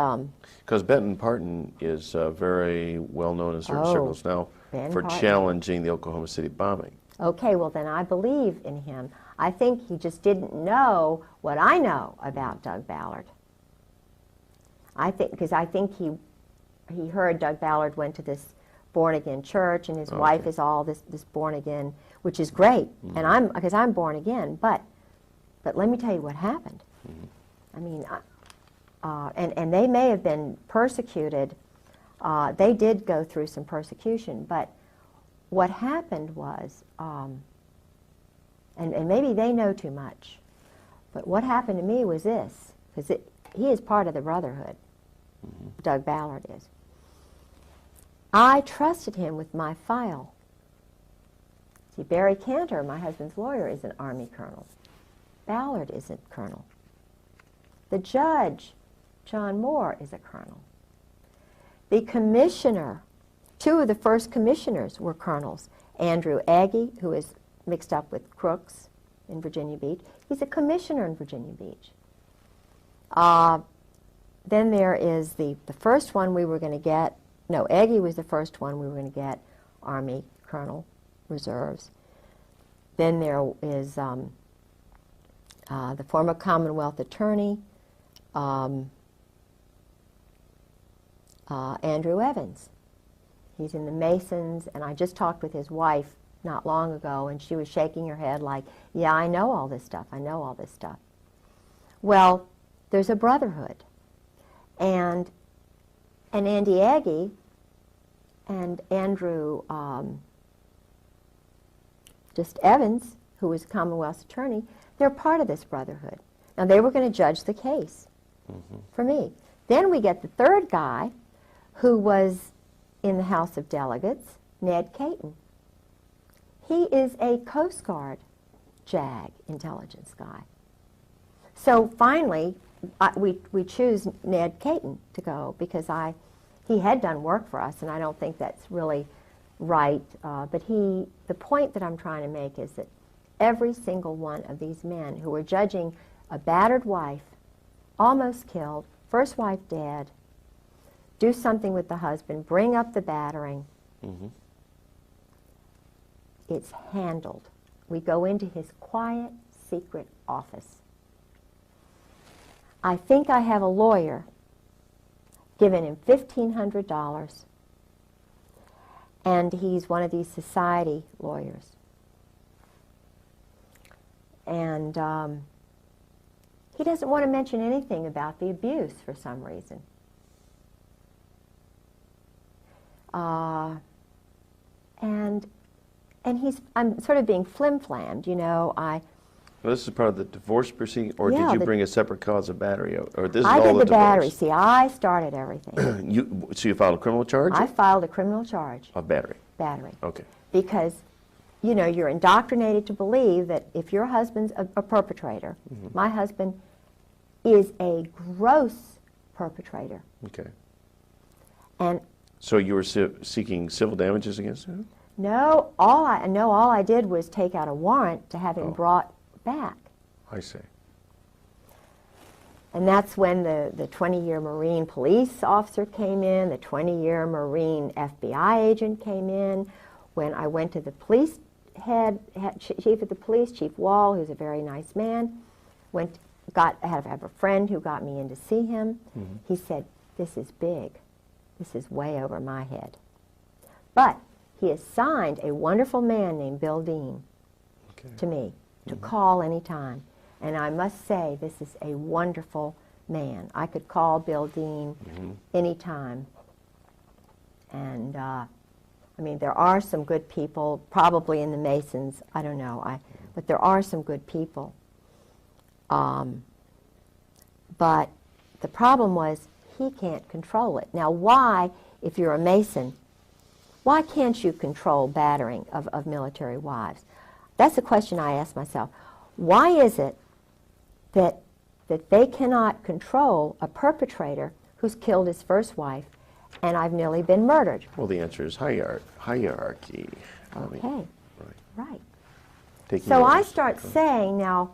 Because Benton Parton is very well known in certain circles now Ben for Parton. challenging the Oklahoma City bombing. okay, well then I believe in him. I think he just didn't know what I know about Doug Ballard. I think he heard Doug Ballard went to this born-again church, and his wife is all this born-again, which is great, and because I'm born again, but let me tell you what happened. I mean, and they may have been persecuted. They did go through some persecution, but what happened was, and maybe they know too much, but what happened to me was this, because he is part of the Brotherhood, Doug Ballard is. I trusted him with my file. See, Barry Cantor, my husband's lawyer, is an Army colonel. Ballard isn't colonel. The judge, John Moore, is a colonel. The commissioner, two of the first commissioners were colonels. Andrew Agee, who is mixed up with Crooks in Virginia Beach, he's a commissioner in Virginia Beach. Then there is the first one we were going to get. No, Agee was the first one we were going to get, Army Colonel Reserves. Then there is the former Commonwealth Attorney, Andrew Evans. He's in the Masons, and I just talked with his wife not long ago, and she was shaking her head like, yeah, I know all this stuff, I know all this stuff. Well, there's a brotherhood. And Andy Agee and Andrew Evans, who was Commonwealth's attorney, they're part of this brotherhood. Now, they were going to judge the case for me. Then we get the third guy, who was in the House of Delegates, Ned Caton. He is a Coast Guard JAG intelligence guy. So finally, we choose Ned Caton to go because he had done work for us, and I don't think that's really right. But the point that I'm trying to make is that every single one of these men who were judging a battered wife, almost killed, first wife dead, do something with the husband, bring up the battering, it's handled. We go into his quiet, secret office. I think I have a lawyer given him $1,500, and he's one of these society lawyers. And he doesn't want to mention anything about the abuse for some reason. And I'm sort of being flim-flammed, you know. Well, this is part of the divorce proceeding, or Yeah, did you the- bring a separate cause of battery? Or this is I all did the the battery. divorce? See, I started everything. So you filed a criminal charge I filed a criminal charge, of battery? battery, Okay. because, you know, you're indoctrinated to believe that if your husband's a perpetrator, my husband is a gross perpetrator. Okay. And So you were seeking civil damages against him? no, all I did was take out a warrant to have him Oh. brought back. I see. And that's when the 20-year Marine police officer came in, the 20-year Marine FBI agent came in. When I went to the police chief of the police, Chief Wall, who's a very nice man, I have a friend who got me in to see him. He said, "This is big. This is way over my head." But he assigned a wonderful man named Bill Dean to me to call any time. And I must say, this is a wonderful man. I could call Bill Dean any time. And, I mean, there are some good people, probably in the Masons, I don't know, but there are some good people. But the problem was, he can't control it. Now, why, if you're a Mason, why can't you control battering of military wives? That's a question I ask myself. Why is it that they cannot control a perpetrator who's killed his first wife, and I've nearly been murdered? Well, the answer is hierarchy. Okay, right. Taking So I orders. start saying now,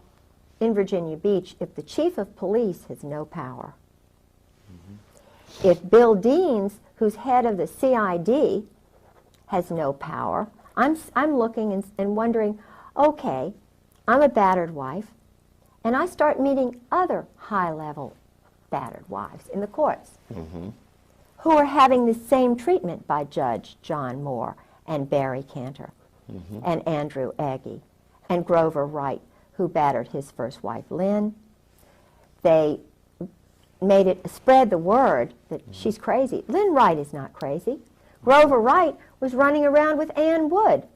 in Virginia Beach, if the chief of police has no power, if Bill Deans, who's head of the CID, has no power, I'm looking and wondering, okay, I'm a battered wife, and I start meeting other high-level battered wives in the courts who are having the same treatment by Judge John Moore and Barry Cantor and Andrew Agee and Grover Wright, who battered his first wife, Lynn. They spread the word that she's crazy. Lynn Wright is not crazy. Grover Wright was running around with Ann Wood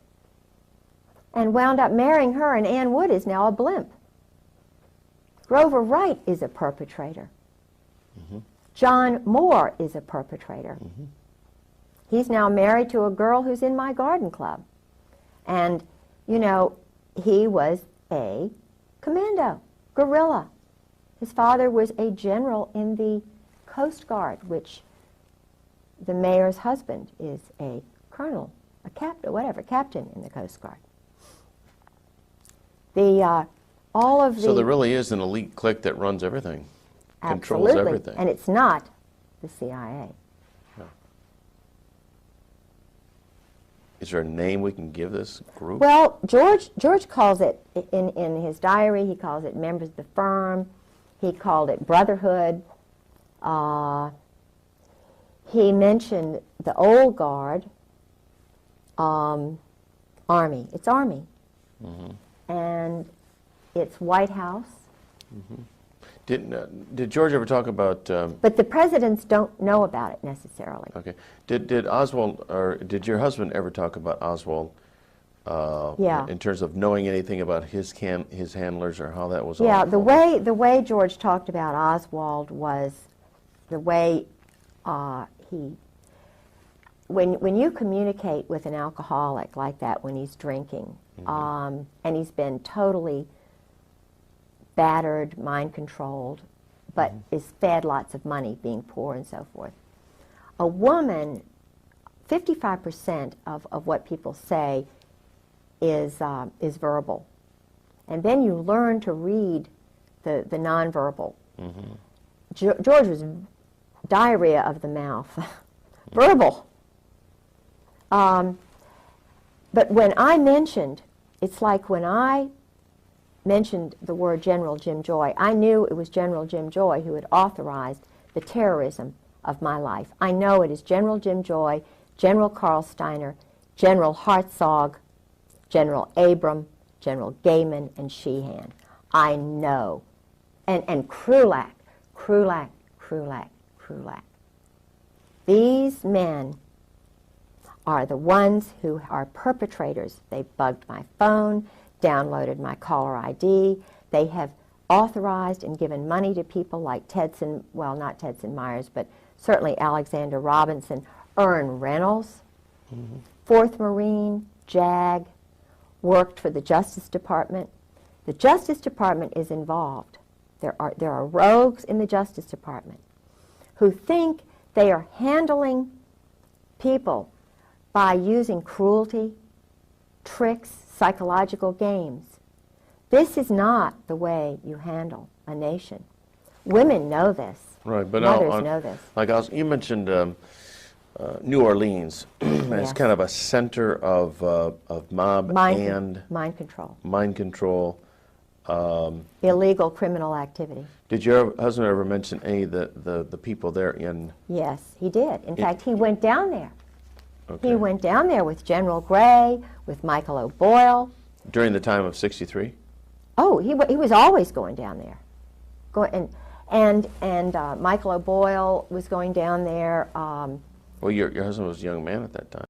and wound up marrying her, and Ann Wood is now a blimp. Grover Wright is a perpetrator. John Moore is a perpetrator. He's now married to a girl who's in my garden club. And, you know, he was a commando, guerrilla. His father was a general in the Coast Guard, which the mayor's husband is a colonel, a captain, whatever, captain in the Coast Guard. So there really is an elite clique that runs everything, controls absolutely, everything. and it's not the CIA. Is there a name we can give this group? Well, George calls it, in his diary, he calls it members of the firm. He called it brotherhood. He mentioned the old guard, Army. It's Army. And it's White House. Did George ever talk about? But the presidents don't know about it necessarily. Okay. Did Oswald, or did your husband ever talk about Oswald? Yeah. In terms of knowing anything about his handlers or how that was? Yeah. all The way George talked about Oswald was the way when you communicate with an alcoholic like that when he's drinking, and he's been totally battered, mind-controlled, but is fed lots of money, being poor and so forth. A woman, 55% of what people say is verbal. And then you learn to read the nonverbal. George was diarrhea of the mouth, verbal. But when I mentioned, it's like when I mentioned the word General Jim Joy, I knew it was General Jim Joy who had authorized the terrorism of my life. I know it is General Jim Joy, General Carl Steiner, General Hartzog, General Abram, General Gaiman, and Sheehan. I know. And Krulak. These men are the ones who are perpetrators. They bugged my phone. downloaded my caller ID. They have authorized and given money to people like Tedson, well, not Tedson Myers, but certainly Alexander Robinson, Ern Reynolds, 4th Marine, JAG, worked for the Justice Department. The Justice Department is involved. There are rogues in the Justice Department who think they are handling people by using cruelty, tricks, psychological games. This is not the way you handle a nation. Women know this. Right, but mothers know this. Like you mentioned New Orleans as Yes. kind of a center of mob and mind control, illegal criminal activity. Did your husband ever mention any of the people there in? Yes, he did. In fact, he went down there. Okay. He went down there with General Gray, with Michael O'Boyle. During the time of '63? Oh, he was always going down there. And Michael O'Boyle was going down there. Well, your husband was a young man at that time.